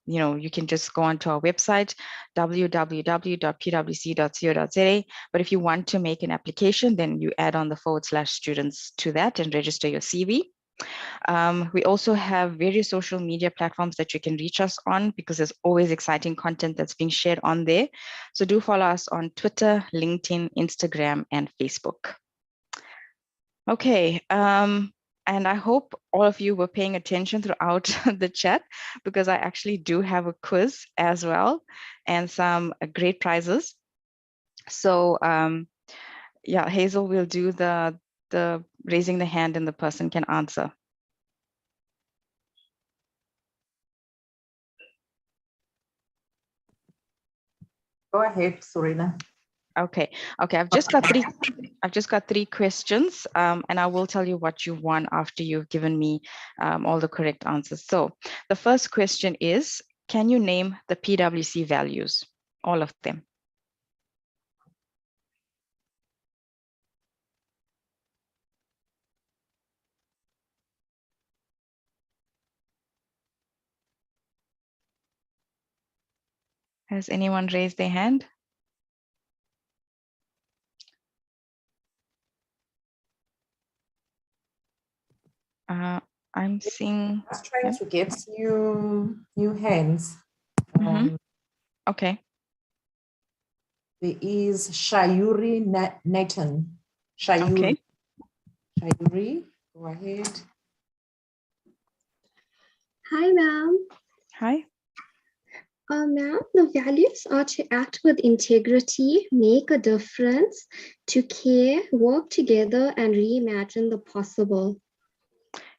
you can just go onto our website, www.pwc.co.za. But if you want to make an application, then you add on the /students to that and register your CV. We also have various social media platforms that you can reach us on because there's always exciting content that's being shared on there. So do follow us on Twitter, LinkedIn, Instagram, and Facebook. Okay, and I hope all of you were paying attention throughout the chat because I actually do have a quiz as well and some great prizes. So yeah, Hazel will do the raising the hand and the person can answer. Go ahead, Serena. Okay. I've just got three questions, and I will tell you what you won after you've given me all the correct answers. So the first question is, can you name the PwC values? All of them. Has anyone raised their hand? I'm seeing. I was trying to get new hands. Okay. There is Shayuri Nathan. Shayuri. Okay. Shayuri, go ahead. Hi, ma'am. Hi. Ma'am, the values are to act with integrity, make a difference, to care, work together, and reimagine the possible.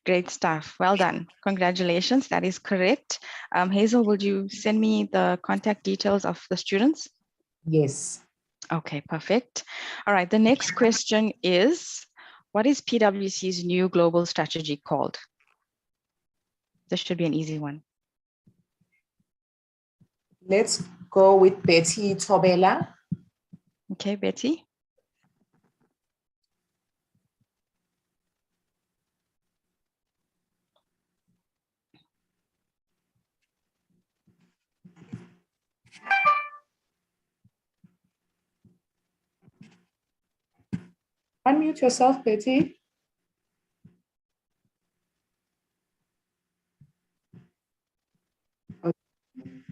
Great stuff. Well done. Congratulations. That is correct. Hazel, would you send me the contact details of the students? Yes. Okay, perfect. All right. The next question is, what is PwC's new global strategy called? This should be an easy one. Let's go with Betty Tobela. Okay, Betty. Unmute yourself, Betty.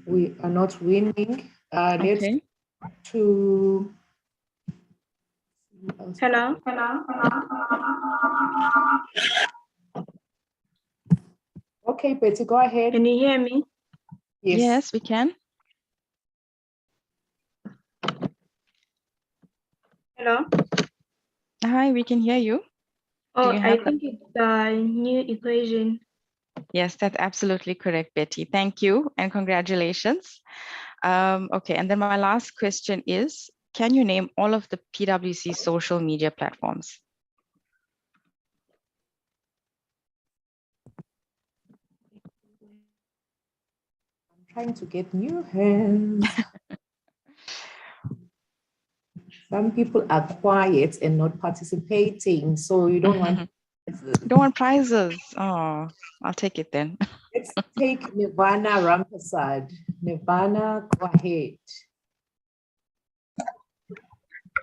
We are not winning. Let's Okay. to. Hello. Okay, Betty, go ahead. Can you hear me? Yes, we can. Hello. Hi, we can hear you. Oh, you I have think it's the new equation. Yes, that's absolutely correct, Betty. Thank you and congratulations. Okay, and then my last question is, can you name all of the PwC social media platforms? I'm trying to get new hands. Some people are quiet and not participating, so you don't want. Don't want prizes. Oh, I'll take it then. Let's take Nirvana Rampasad. Nirvana, go ahead.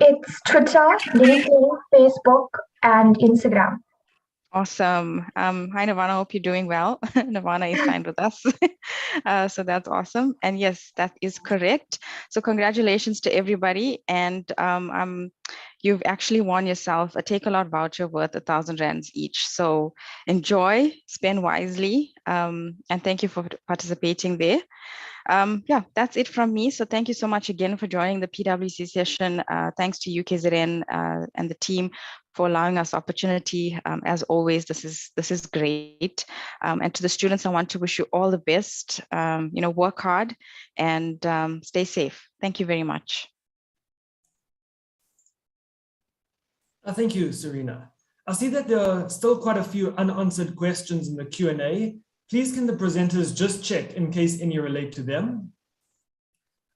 It's Twitter, LinkedIn, Facebook, and Instagram. Awesome. Hi, Nirvana. Hope you're doing well. Nirvana is signed with us. So that's awesome. And yes, that is correct. So congratulations to everybody. And you've actually won yourself a Take-A-Lot voucher worth 1,000 rands each. So enjoy, spend wisely, and thank you for participating there. Yeah, that's it from me. So thank you so much again for joining the PwC session. Thanks to UKZN and the team for allowing us opportunity. As always, this is great. And to the students, I want to wish you all the best. Work hard and stay safe. Thank you very much. Thank you, Serena. I see that there are still quite a few unanswered questions in the Q&A. Please can the presenters just check in case any relate to them.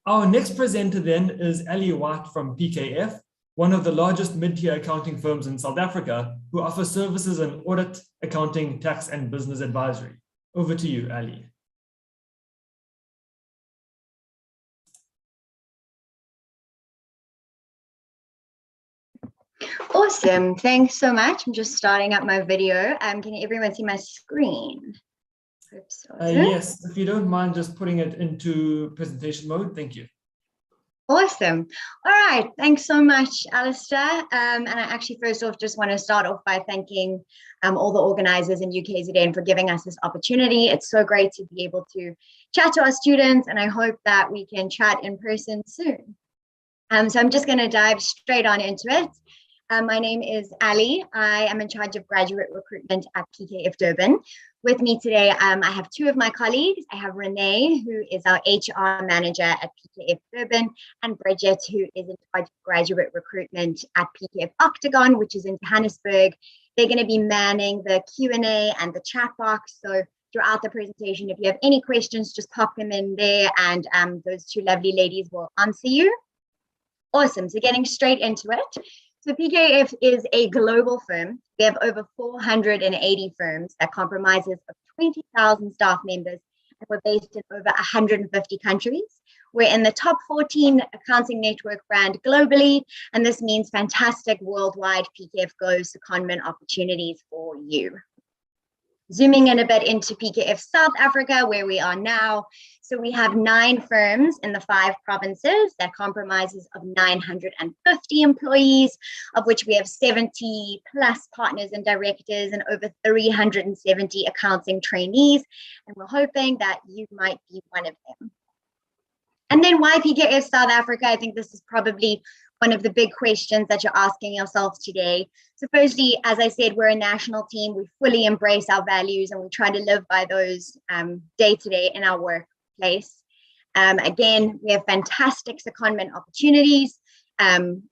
Our next presenter then is Ali White from PKF, one of the largest mid-tier accounting firms in South Africa, who offer services in audit, accounting, tax, and business advisory. Over to you, Ali. Awesome, thanks so much. I'm just starting up my video. Can everyone see my screen? Yes, if you don't mind just putting it into presentation mode, thank you. Awesome. All right, thanks so much, Alistair. And I actually first off just want to start off by thanking all the organizers in UKZN for giving us this opportunity. It's so great to be able to chat to our students, and I hope that we can chat in person soon. So I'm just going to dive straight on into it. My name is Ali. I am in charge of graduate recruitment at PKF Durban. With me today, I have two of my colleagues. I have Renee, who is our HR manager at PKF Durban, and Bridget, who is in charge of graduate recruitment at PKF Octagon, which is in Johannesburg. They're going to be manning the Q&A and the chat box. So throughout the presentation, if you have any questions, just pop them in there, and those two lovely ladies will answer you. Awesome. So getting straight into it. So PKF is a global firm. We have over 480 firms that comprises of 20,000 staff members, and we're based in over 150 countries. We're in the top 14 accounting network brand globally, and this means fantastic worldwide PKF Go secondment opportunities for you. Zooming in a bit into PKF South Africa, where we are now. So we have 9 firms in the 5 provinces that comprises of 950 employees, of which we have 70 plus partners and directors and over 370 accounting trainees. And we're hoping that you might be one of them. And then why PKF South Africa? I think this is probably one of the big questions that you're asking yourselves today. So firstly, as I said, we're a national team. We fully embrace our values and we try to live by those day to day in our workplace. Again, we have fantastic secondment opportunities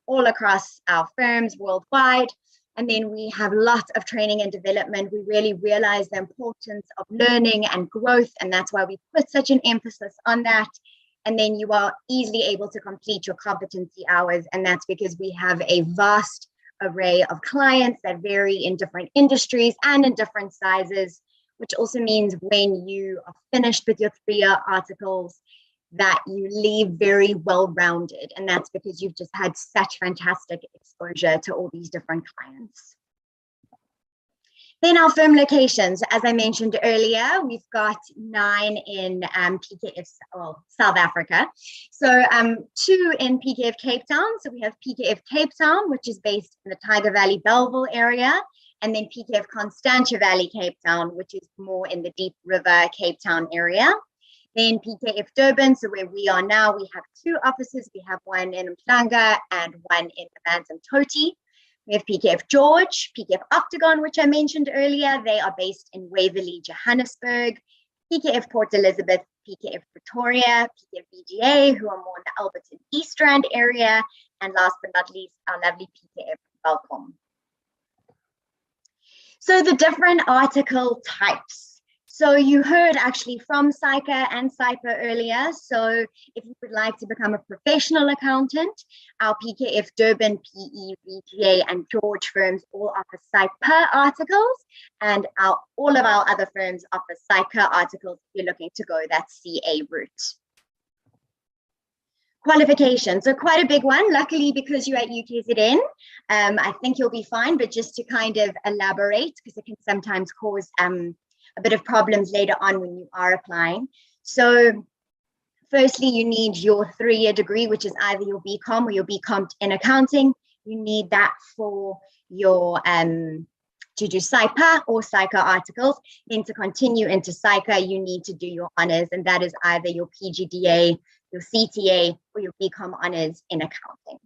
all across our firms worldwide. And then we have lots of training and development. We really realize the importance of learning and growth, and that's why we put such an emphasis on that. And then you are easily able to complete your competency hours. And that's because we have a vast array of clients that vary in different industries and in different sizes, which also means when you are finished with your 3-year articles, that you leave very well-rounded. And that's because you've just had such fantastic exposure to all these different clients. Then our firm locations, as I mentioned earlier, we've got 9 in PKF, South Africa. So 2 in PKF Cape Town. So we have PKF Cape Town, which is based in the Tiger Valley, Bellville area, and then PKF Constantia Valley, Cape Town, which is more in the Deep River, Cape Town area. Then PKF Durban, so where we are now, we have 2 offices. We have one in Mhlanga and one in Amanzimtoti. We have PKF George, PKF Octagon, which I mentioned earlier. They are based in Waverley, Johannesburg. PKF Port Elizabeth, PKF Pretoria, PKF BGA, who are more in the Alberton East Rand area. And last but not least, our lovely PKF Welkom. So the different article types. So you heard actually from SAICA and SAIPA earlier. So if you would like to become a professional accountant, our PKF Durban, PE, VGA, and George firms all offer SAIPA articles, and all of our other firms offer SAICA articles if you're looking to go that CA route. Qualifications, so quite a big one. Luckily, because you're at UKZN, I think you'll be fine, but just to kind of elaborate, because it can sometimes cause a bit of problems later on when you are applying. So firstly, you need your 3-year degree, which is either your BCom or your BCom in accounting. You need that for your to do SAIPA or SAICA articles. Then to continue into SAICA, you need to do your honors, and that is either your PGDA, your CTA, or your BCom honors in accounting.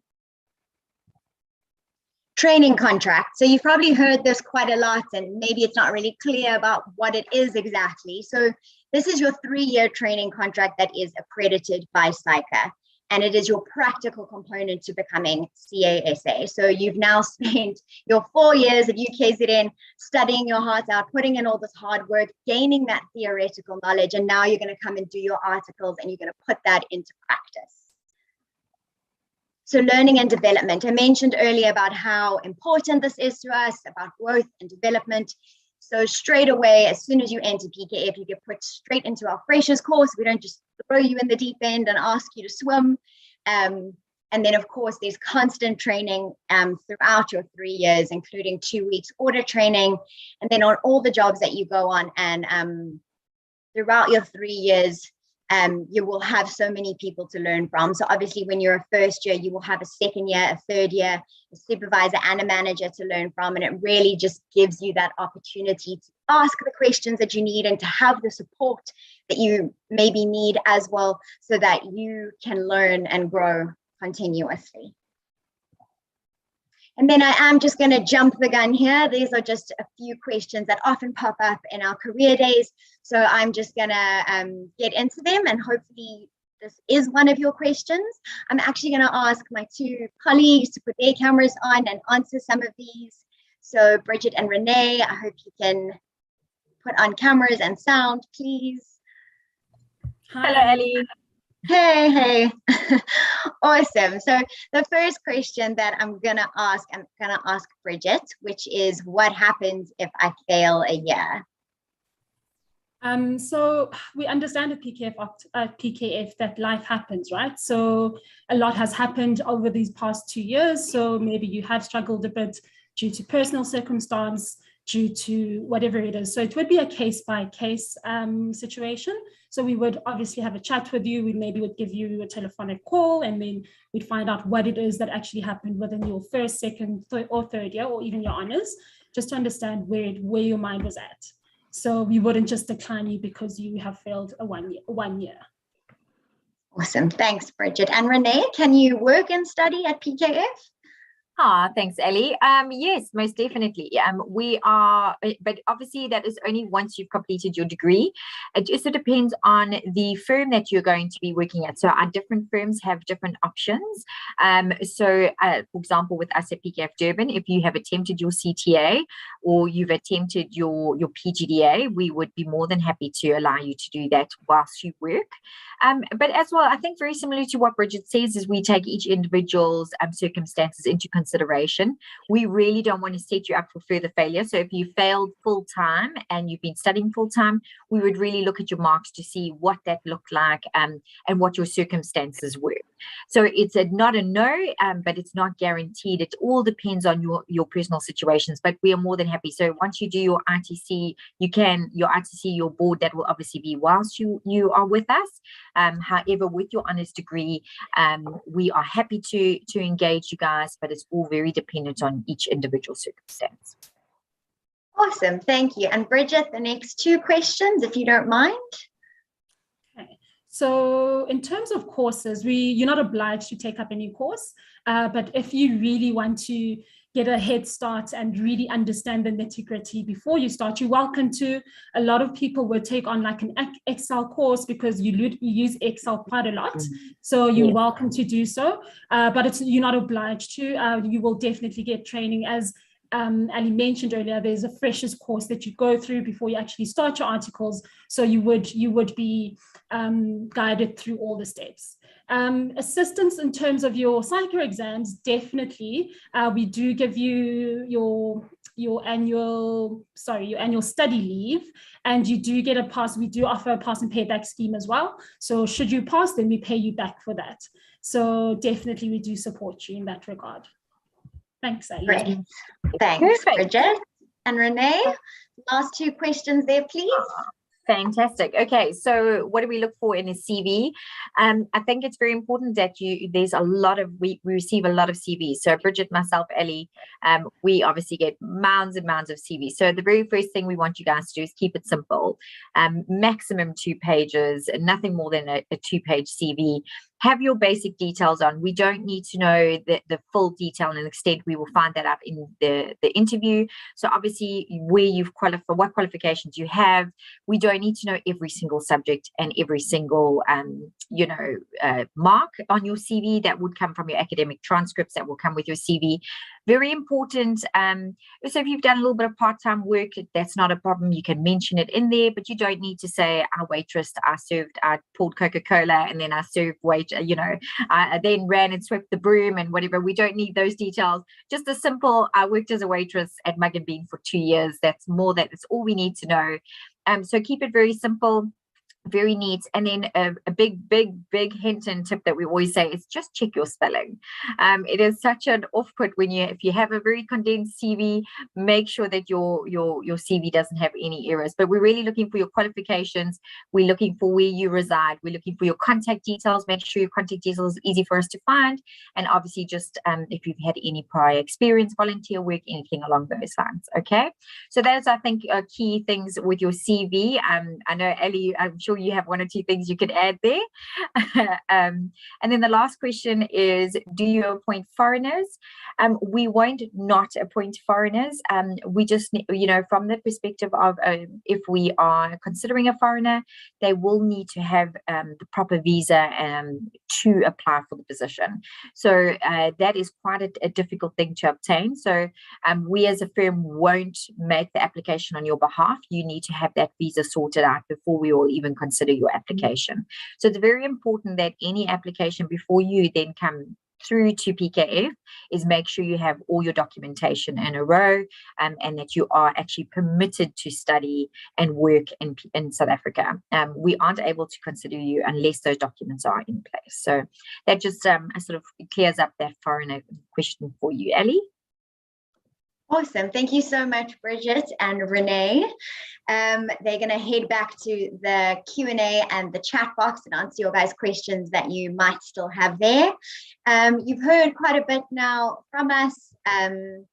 Training contract. So you've probably heard this quite a lot, and maybe it's not really clear about what it is exactly. So this is your 3-year training contract that is accredited by SAICA, and it is your practical component to becoming CASA. So you've now spent your 4 years at UKZN studying your heart out, putting in all this hard work, gaining that theoretical knowledge, and now you're going to come and do your articles and you're going to put that into practice. So learning and development. I mentioned earlier about how important this is to us, about growth and development. So straight away, as soon as you enter PKF, you get put straight into our freshers course. We don't just throw you in the deep end and ask you to swim. And then, of course, there's constant training throughout your 3 years, including 2 weeks audit training. And then on all the jobs that you go on, and throughout your 3 years, you will have so many people to learn from. So obviously when you're a first year, you will have a second year, a third year, a supervisor and a manager to learn from. And it really just gives you that opportunity to ask the questions that you need and to have the support that you maybe need as well, so that you can learn and grow continuously. And then I am just going to jump the gun here. These are just a few questions that often pop up in our career days. So I'm just going to get into them, and hopefully this is one of your questions. I'm actually going to ask my two colleagues to put their cameras on and answer some of these. So Bridget and Renee, I hope you can put on cameras and sound, please. Hi. Hello, Ellie. Hey. Awesome. So the first question that I'm gonna ask Bridget, which is, what happens if I fail a year? So we understand at PKF that life happens, right? So a lot has happened over these past 2 years. So maybe you have struggled a bit due to personal circumstance, due to whatever it is. So it would be a case-by-case situation. So we would obviously have a chat with you. We maybe would give you a telephonic call, and then we'd find out what it is that actually happened within your first, second, or third year, or even your honors, just to understand where your mind was at. So we wouldn't just decline you because you have failed a one year. Awesome. Thanks, Bridget. And Renee, can you work and study at PKF? Thanks, Ellie. Yes, most definitely. We are, but obviously that is only once you've completed your degree. It also depends on the firm that you're going to be working at. So our different firms have different options. For example, with us at PKF Durban, if you have attempted your CTA or you've attempted your PGDA, we would be more than happy to allow you to do that whilst you work. But as well, I think very similar to what Bridget says, is we take each individual's circumstances into consideration. We really don't want to set you up for further failure. So if you failed full time and you've been studying full time, we would really look at your marks to see what that looked like and what your circumstances were. So it's not a no, but it's not guaranteed. It all depends on your personal situations, but we are more than happy. So once you do your ITC, your board, that will obviously be whilst you are with us. However, with your honors degree, we are happy to engage you guys, but it's all very dependent on each individual circumstance. Awesome, thank you. And Bridget, the next two questions, if you don't mind. Okay. So in terms of courses, you're not obliged to take up any course, but if you really want to get a head start and really understand the nitty-gritty before you start, you're welcome to. A lot of people would take on like an Excel course because you use Excel quite a lot. So you're welcome to do so, but you're not obliged to. You will definitely get training. As Ali mentioned earlier, there's a freshers course that you go through before you actually start your articles. So you would be guided through all the steps. Assistance in terms of your psycho exams, definitely. We do give you your annual study leave, and you do get a pass. We do offer a pass and payback scheme as well. So should you pass, then we pay you back for that. So definitely we do support you in that regard. Thanks, Ali. Great. Thanks, Bridget. And Renee, last two questions there, please. Fantastic. Okay, so what do we look for in a CV? I think it's very important that we receive a lot of CVs. So Bridget, myself, Ellie, we obviously get mounds and mounds of CVs. So the very first thing we want you guys to do is keep it simple. Maximum 2 pages, nothing more than a 2-page CV. Have your basic details on. We don't need to know the full detail and extent. We will find that out in the interview. So obviously where you've qualified, what qualifications you have. We don't need to know every single subject and every single mark on your CV. That would come from your academic transcripts that will come with your CV. Very important. So if you've done a little bit of part-time work, that's not a problem. You can mention it in there, but you don't need to say, I waitressed, I poured Coca-Cola, and then I served I then ran and swept the broom and whatever. We don't need those details. Just a simple, I worked as a waitress at Mug and Bean for 2 years. That's all we need to know. So keep it very simple. Very neat. And then a big hint and tip that we always say is just check your spelling. It is such an off-put if you have a very condensed CV, make sure that your CV doesn't have any errors. But we're really looking for your qualifications. We're looking for where you reside. We're looking for your contact details. Make sure your contact details is easy for us to find. And obviously just if you've had any prior experience, volunteer work, anything along those lines. Okay. So those, I think, are key things with your CV. I know, Ellie, I'm sure you have one or two things you could add there. And then the last question is, do you appoint foreigners? We won't not appoint foreigners. We just, from the perspective of if we are considering a foreigner, they will need to have the proper visa to apply for the position. So that is quite a difficult thing to obtain. So we as a firm won't make the application on your behalf. You need to have that visa sorted out before we will even consider your application. So it's very important that any application before you then come through to PKF is make sure you have all your documentation in a row, and that you are actually permitted to study and work in South Africa. We aren't able to consider you unless those documents are in place. So that just sort of clears up that foreigner question for you, Ali. Awesome. Thank you so much, Bridget and Renee. They're going to head back to the Q&A and the chat box and answer your guys' questions that you might still have there. You've heard quite a bit now from us. Sorry,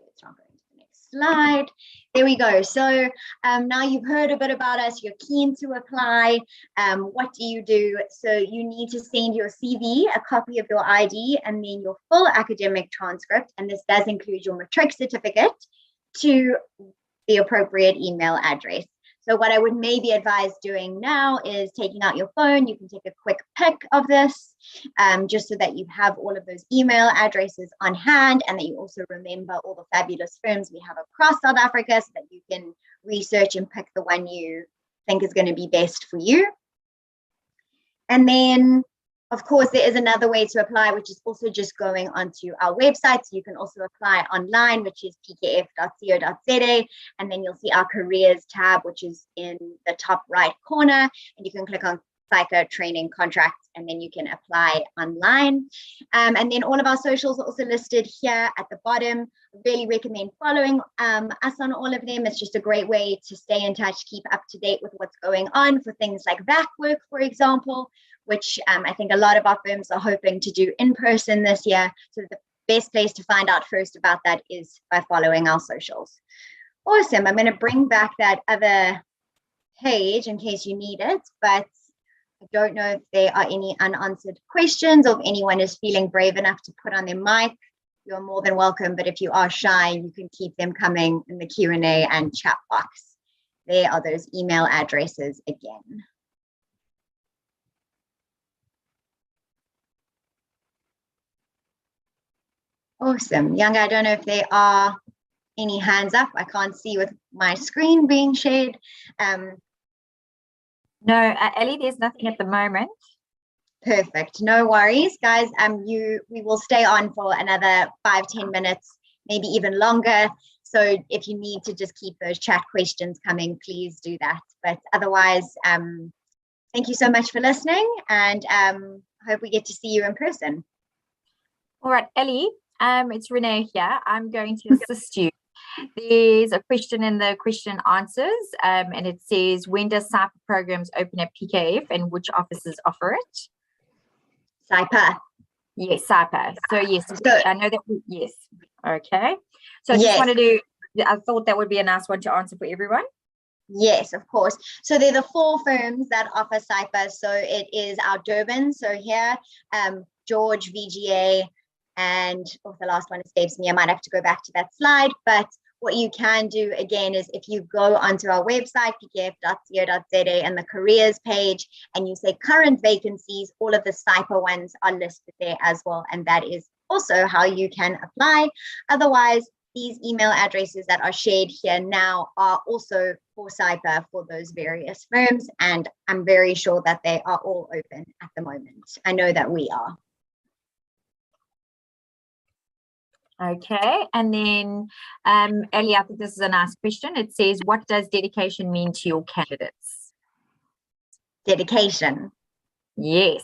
it's not going to the next slide. There we go. So now you've heard a bit about us. You're keen to apply. What do you do? So you need to send your CV, a copy of your ID, and then your full academic transcript. And this does include your matric certificate to the appropriate email address. So what I would maybe advise doing now is taking out your phone. You can take a quick pic of this, just so that you have all of those email addresses on hand, and that you also remember all the fabulous firms we have across South Africa, so that you can research and pick the one you think is going to be best for you. And then, of course, there is another way to apply, which is also just going onto our website. So you can also apply online, which is pkf.co.za, and then you'll see our careers tab, which is in the top right corner, and you can click on psycho training contracts, and then you can apply online. And then all of our socials are also listed here at the bottom. I really recommend following us on all of them. It's just a great way to stay in touch, keep up to date with what's going on for things like VAC work, for example, which I think a lot of our firms are hoping to do in person this year. So the best place to find out first about that is by following our socials. Awesome. I'm going to bring back that other page in case you need it, but I don't know if there are any unanswered questions, or if anyone is feeling brave enough to put on their mic. You're more than welcome, but if you are shy, you can keep them coming in the Q&A and chat box. There are those email addresses again. Awesome. Young, I don't know if there are any hands up. I can't see with my screen being shared. No, Ellie, there's nothing at the moment. Perfect. No worries, guys. We will stay on for another 5-10 minutes, maybe even longer. So if you need to just keep those chat questions coming, please do that. But otherwise, thank you so much for listening, and I hope we get to see you in person. All right, Ellie, it's Renee here. I'm going to assist you. There's a question in the question answers, and it says, when does CYPA programs open at PKF and which offices offer it? CYPA. Yes, CYPA. So yes, I know that. Yes. Okay. So I just wanted to, I thought that would be a nice one to answer for everyone. Yes, of course. So they're the 4 firms that offer CYPA. So it is our Durban. So here, George, VGA, and the last one escapes me. I might have to go back to that slide. But what you can do again is if you go onto our website, pkf.co.za, and the careers page, and you say current vacancies, all of the CYPA ones are listed there as well. And that is also how you can apply. Otherwise, these email addresses that are shared here now are also for CYPA for those various firms. And I'm very sure that they are all open at the moment. I know that we are. Okay, and then Ellie, I think this is a nice question. It says, what does dedication mean to your candidates? Dedication. Yes.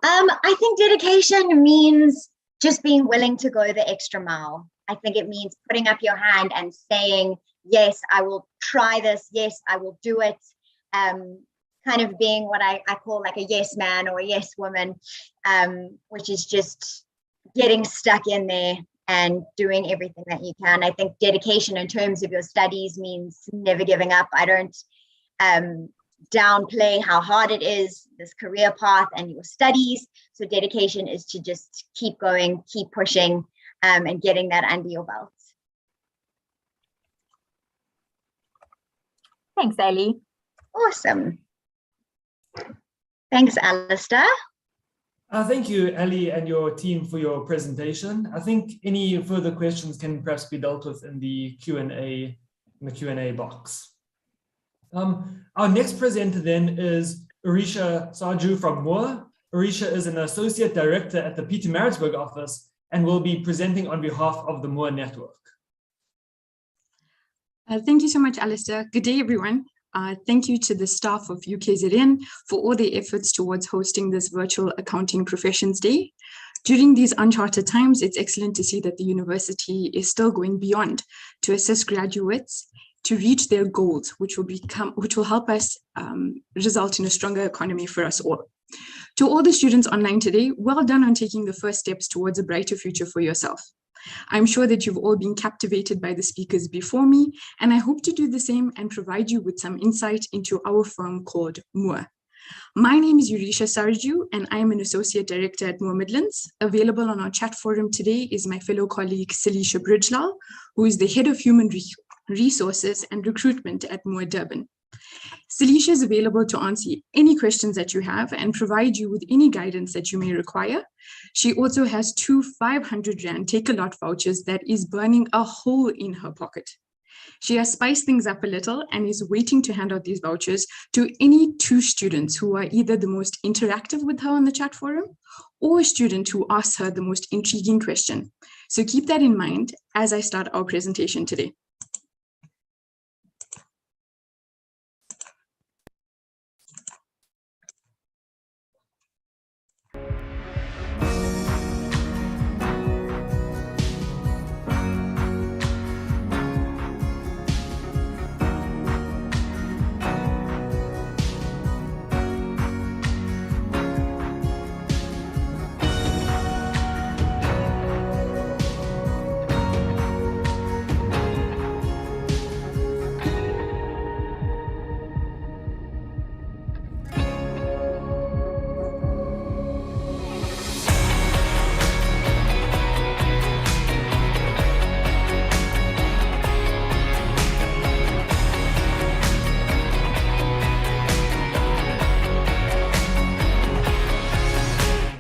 I think dedication means just being willing to go the extra mile. I think it means putting up your hand and saying, yes, I will try this. Yes, I will do it. Kind of being what I call like a yes man or a yes woman, which is just getting stuck in there and doing everything that you can. I think dedication in terms of your studies means never giving up. I don't downplay how hard it is, this career path and your studies. So dedication is to just keep going, keep pushing, and getting that under your belt. Thanks, Ellie. Awesome. Thanks, Alistair. Thank you, Ali, and your team for your presentation. I think any further questions can perhaps be dealt with in the Q&A box. Our next presenter then is Arisha Saju from MOOR. Arisha is an associate director at the Pietermaritzburg office and will be presenting on behalf of the MOOR network. Thank you so much, Alistair. Good day, everyone. Thank you to the staff of UKZN for all their efforts towards hosting this virtual Accounting Professions Day. During these uncharted times, it's excellent to see that the university is still going beyond to assist graduates to reach their goals, which will help us result in a stronger economy for us all. To all the students online today, well done on taking the first steps towards a brighter future for yourself. I'm sure that you've all been captivated by the speakers before me, and I hope to do the same and provide you with some insight into our firm called MOOR. My name is Arisha Sarju, and I am an associate director at MOOR Midlands. Available on our chat forum today is my fellow colleague, Salisha Bridgelal, who is the head of human resources and recruitment at MOOR Durban. Salisha is available to answer any questions that you have and provide you with any guidance that you may require. She also has 2 500 Rand take-a-lot vouchers that is burning a hole in her pocket. She has spiced things up a little and is waiting to hand out these vouchers to any 2 students who are either the most interactive with her on the chat forum or a student who asks her the most intriguing question. So keep that in mind as I start our presentation today.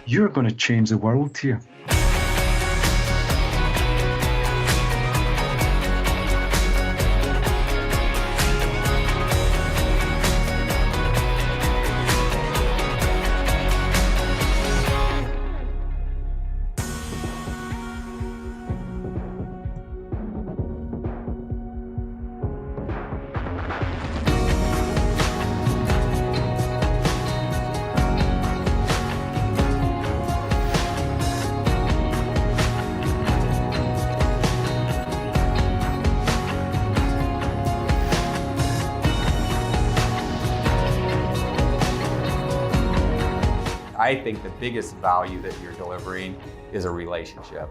You're going to change the world here. I think the biggest value that you're delivering is a relationship.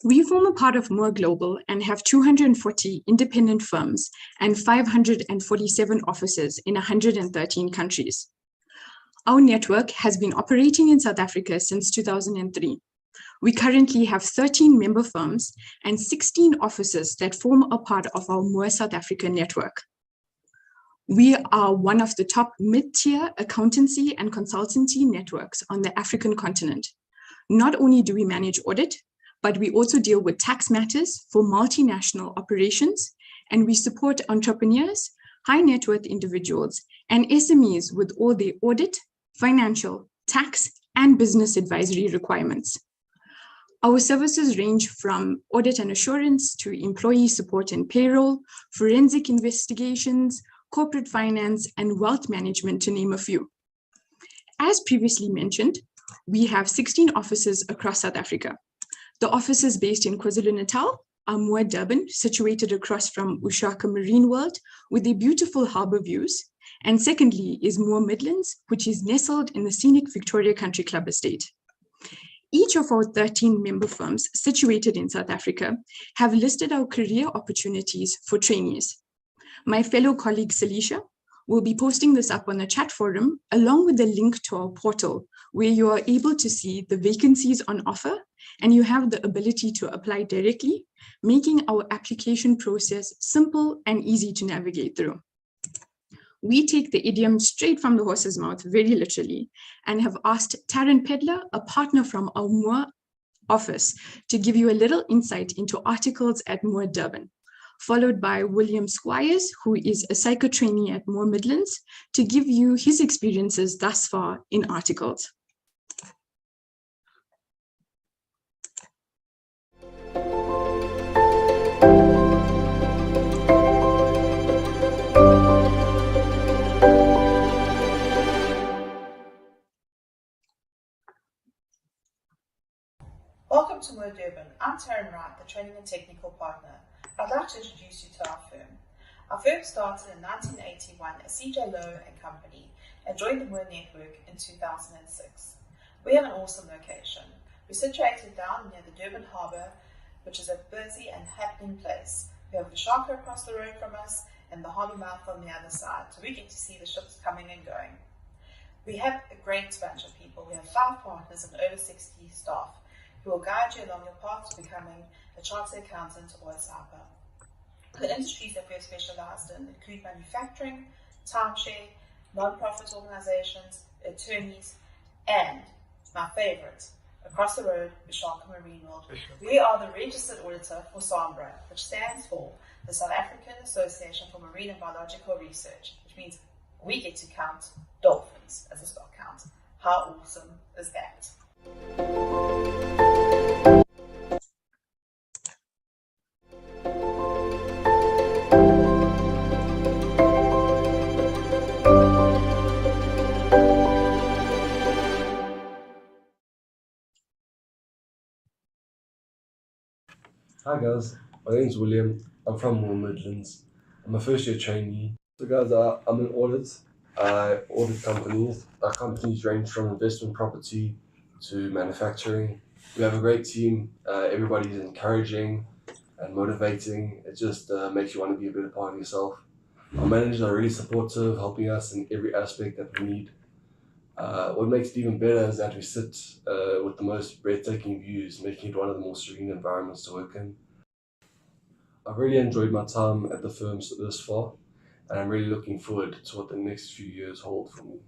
We form a part of MOOR Global and have 240 independent firms and 547 offices in 113 countries. Our network has been operating in South Africa since 2003. We currently have 13 member firms and 16 offices that form a part of our MOOR South Africa network. We are one of the top mid-tier accountancy and consultancy networks on the African continent. Not only do we manage audit, but we also deal with tax matters for multinational operations, and we support entrepreneurs, high net worth individuals, and SMEs with all their audit, financial, tax, and business advisory requirements. Our services range from audit and assurance to employee support and payroll, forensic investigations, corporate finance, and wealth management, to name a few. as previously mentioned, we have 16 offices across South Africa. The offices based in KwaZulu-Natal are Moore Durban, situated across from Ushaka Marine World with the beautiful harbour views. And secondly is Moore Midlands, which is nestled in the scenic Victoria Country Club estate. Each of our 13 member firms situated in South Africa have listed our career opportunities for trainees. My fellow colleague Salisha will be posting this up on the chat forum along with the link to our portal where you are able to see the vacancies on offer and you have the ability to apply directly, making our application process simple and easy to navigate through. We take the idiom straight from the horse's mouth very literally and have asked Taryn Pedler, a partner from our Moore office, to give you a little insight into articles at Moore Durban, followed by William Squires, who is a psycho trainee at Moore Midlands, to give you his experiences thus far in articles. Welcome to Moore Durban. I'm Taryn Wright, the Training and Technical Partner. I'd like to introduce you to our firm. Our firm started in 1981 as CJ Lowe and Company and joined the Moore Network in 2006. We have an awesome location. We're situated down near the Durban Harbour, which is a busy and happening place. We have the Ushaka across the road from us and the harbour mouth on the other side, so we get to see the ships coming and going. We have a great bunch of people. We have 5 partners and over 60 staff who will guide you along your path to becoming a chartered accountant or a SAPA. The industries that we have specialized in include manufacturing, timeshare, non-profit organizations, attorneys, and my favorite, across the road, Ushaka Marine World. We are the registered auditor for SAMBRA, which stands for the South African Association for Marine and Biological Research, which means we get to count dolphins as a stock count. How awesome is that? Hi guys, my name's William. I'm from Moore Midlands. I'm a first year trainee. So guys, I'm in audit. I audit companies. Our companies range from investment property to manufacturing. We have a great team. Everybody's encouraging and motivating. It just makes you want to be a better part of yourself. Our managers are really supportive, helping us in every aspect that we need. What makes it even better is that we sit with the most breathtaking views, making it one of the more serene environments to work in. I've really enjoyed my time at the firm this far, and I'm really looking forward to what the next few years hold for me.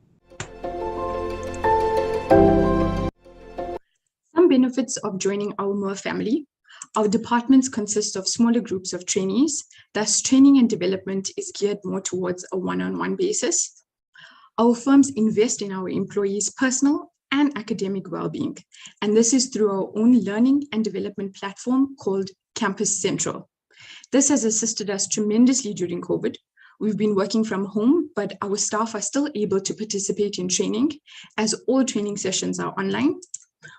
Some benefits of joining our Moore family. Our departments consist of smaller groups of trainees, thus training and development is geared more towards a one-on-one basis. Our firms invest in our employees' personal and academic well-being, and this is through our own learning and development platform called Campus Central. This has assisted us tremendously during COVID. We've been working from home, but our staff are still able to participate in training as all training sessions are online.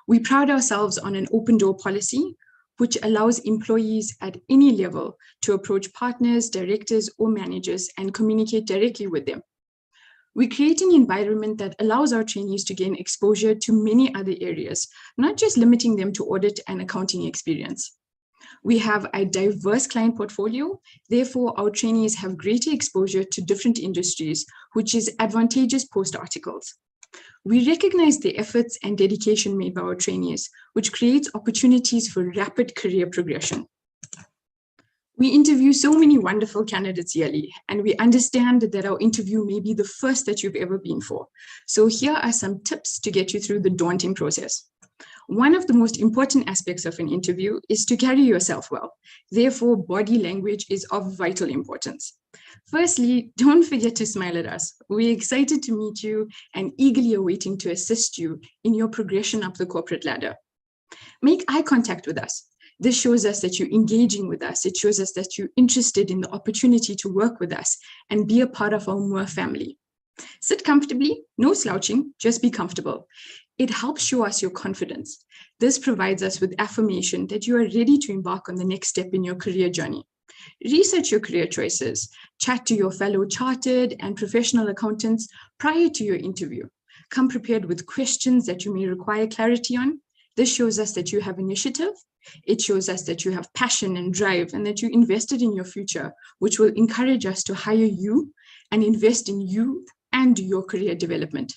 We pride ourselves on an open door policy, which allows employees at any level to approach partners, directors, or managers and communicate directly with them. We create an environment that allows our trainees to gain exposure to many other areas, not just limiting them to audit and accounting experience. We have a diverse client portfolio, therefore our trainees have greater exposure to different industries, which is advantageous post-articles. We recognize the efforts and dedication made by our trainees, which creates opportunities for rapid career progression. We interview so many wonderful candidates yearly, and we understand that our interview may be the first that you've ever been for. So here are some tips to get you through the daunting process. One of the most important aspects of an interview is to carry yourself well. Therefore, body language is of vital importance. Firstly, don't forget to smile at us. We're excited to meet you and eagerly awaiting to assist you in your progression up the corporate ladder. Make eye contact with us. This shows us that you're engaging with us. It shows us that you're interested in the opportunity to work with us and be a part of our Moore family. Sit comfortably, no slouching, just be comfortable. It helps show us your confidence. This provides us with affirmation that you are ready to embark on the next step in your career journey. Research your career choices. Chat to your fellow chartered and professional accountants prior to your interview. Come prepared with questions that you may require clarity on. This shows us that you have initiative. It shows us that you have passion and drive and that you invested in your future, which will encourage us to hire you and invest in you and your career development.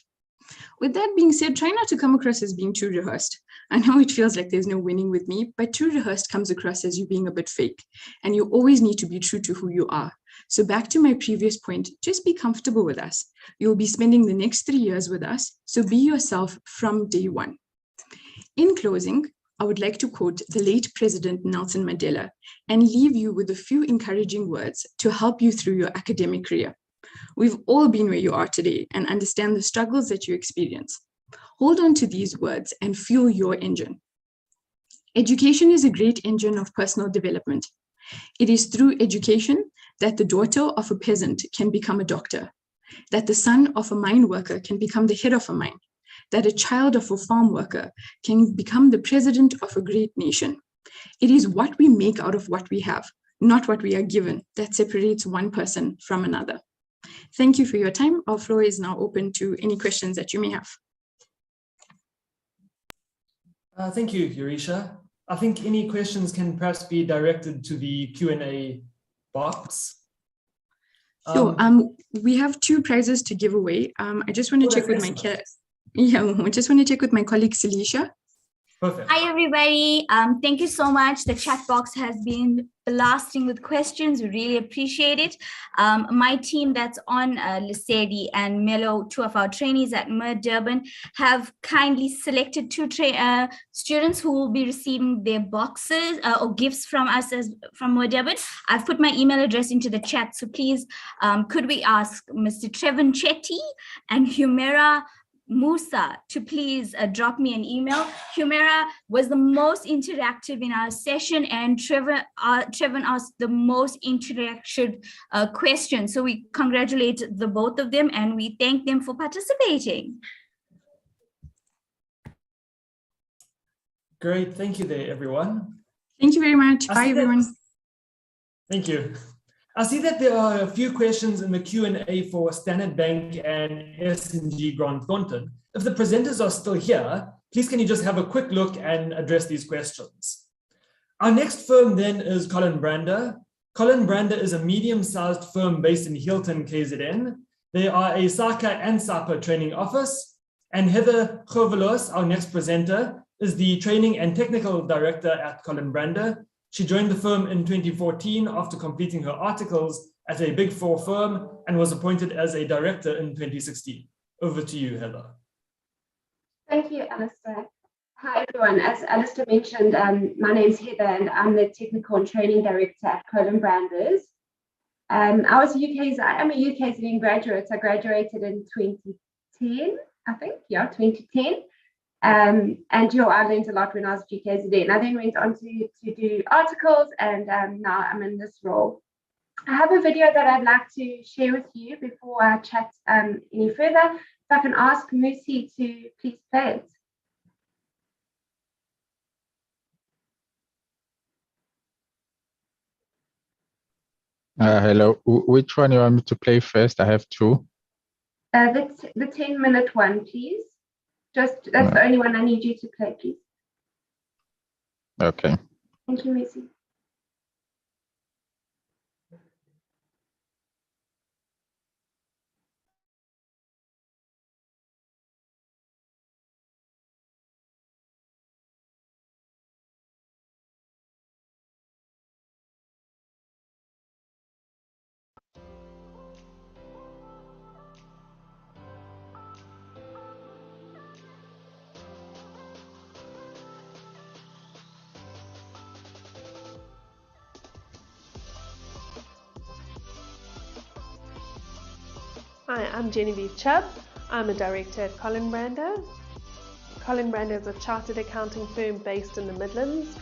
With that being said, try not to come across as being too rehearsed. I know it feels like there's no winning with me, but too rehearsed comes across as you being a bit fake, and you always need to be true to who you are. So back to my previous point, just be comfortable with us. You'll be spending the next 3 years with us, so be yourself from day one. In closing, I would like to quote the late President Nelson Mandela and leave you with a few encouraging words to help you through your academic career. We've all been where you are today and understand the struggles that you experience. Hold on to these words and fuel your engine. Education is a great engine of personal development. It is through education that the daughter of a peasant can become a doctor, that the son of a mine worker can become the head of a mine, that a child of a farm worker can become the president of a great nation. It is what we make out of what we have, not what we are given, that separates one person from another. Thank you for your time. Our floor is now open to any questions that you may have. Thank you, Eurisha. I think any questions can perhaps be directed to the Q&A box. We have 2 prizes to give away. I just want to check with my colleague Salisha. Perfect. Hi, everybody. Thank you so much. The chat box has been blasting with questions. We really appreciate it. My team that's on Lisedi and Melo, 2 of our trainees at MER Durban, have kindly selected 2 students who will be receiving their boxes or gifts from us from MER Durban. I've put my email address into the chat, so please, could we ask Mr. Trevor Chetty and Humera Musa to please drop me an email. Humera was the most interactive in our session, and Trevor asked the most interaction question. So we congratulate the both of them and we thank them for participating. Great, thank you there, everyone. Thank you very much. Bye, everyone. Thank you. I see that there are a few questions in the Q&A for Standard Bank and S&G Grant Thornton. If the presenters are still here, please can you just have a quick look and address these questions. Our next firm then is Colin Brander. Colin Brander is a medium-sized firm based in Hilton, KZN. They are a SACA and SAPA training office. And Heather Chovelos, our next presenter, is the Training and Technical Director at Colin Brander. She joined the firm in 2014 after completing her articles at a Big 4 firm and was appointed as a director in 2016. Over to you, Heather. Thank you, Alistair. Hi, everyone. As Alistair mentioned, my name is Heather and I'm the Technical and Training Director at Colin Branders. I'm a UKZN graduate. I graduated in 2010, I think. Yeah, 2010. And I learned a lot when I was at UKZN. I then went on to do articles, and now I'm in this role. I have a video that I'd like to share with you before I chat any further. If I can ask Musi to please play it. Hello. Which one you want me to play first? I have 2. The 10-minute one, please. That's the only one I need you to play, please. Okay. Thank you, Messi. Hi, I'm Genevieve Chubb. I'm a director at Colin Brander. Colin Brander is a chartered accounting firm based in the Midlands.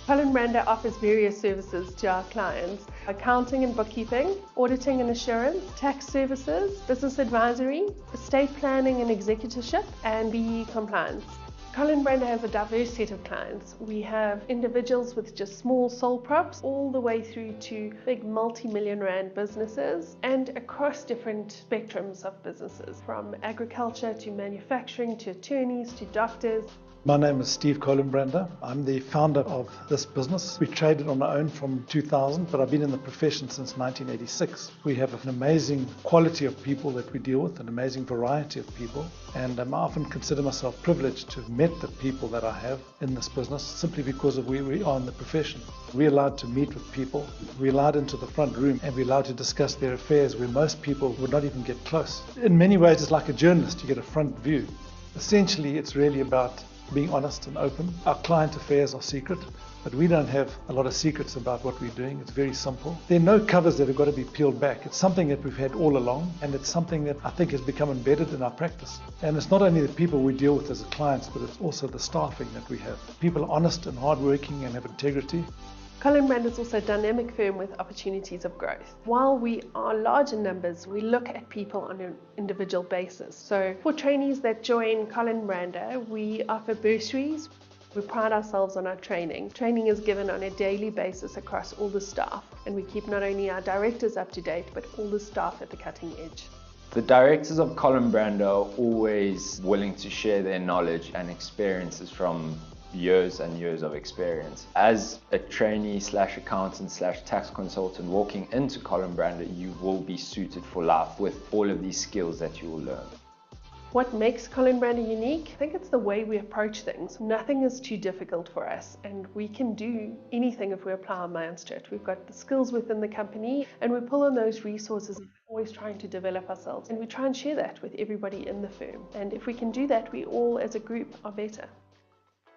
Colin Brander offers various services to our clients: accounting and bookkeeping, auditing and assurance, tax services, business advisory, estate planning and executorship, and BE compliance. Colin Brander has a diverse set of clients. We have individuals with just small sole props, all the way through to big multi-million rand businesses, and across different spectrums of businesses, from agriculture to manufacturing to attorneys to doctors. My name is Steve Colenbrander. I'm the founder of this business. We traded on our own from 2000, but I've been in the profession since 1986. We have an amazing quality of people that we deal with, an amazing variety of people, and I often consider myself privileged to have met the people that I have in this business simply because of where we are in the profession. We're allowed to meet with people, we're allowed into the front room, and we're allowed to discuss their affairs where most people would not even get close. In many ways, it's like a journalist, you get a front view. Essentially, it's really about being honest and open. Our client affairs are secret, but we don't have a lot of secrets about what we're doing. It's very simple. There are no covers that have got to be peeled back. It's something that we've had all along, and it's something that I think has become embedded in our practice. And it's not only the people we deal with as clients, but it's also the staffing that we have. People are honest and hardworking and have integrity. Colin Brander is also a dynamic firm with opportunities of growth. While we are large in numbers, we look at people on an individual basis. So for trainees that join Colin Brander, we offer bursaries. We pride ourselves on our training. Training is given on a daily basis across all the staff, and we keep not only our directors up to date, but all the staff at the cutting edge. The directors of Colin Brander are always willing to share their knowledge and experiences from years and years of experience. As a trainee / accountant / tax consultant walking into Colin Brander, you will be suited for life with all of these skills that you will learn. What makes Colin Brander unique? I think it's the way we approach things. Nothing is too difficult for us, and we can do anything if we apply our minds to it. We've got the skills within the company, and we pull on those resources, always trying to develop ourselves, and we try and share that with everybody in the firm. And if we can do that, we all as a group are better.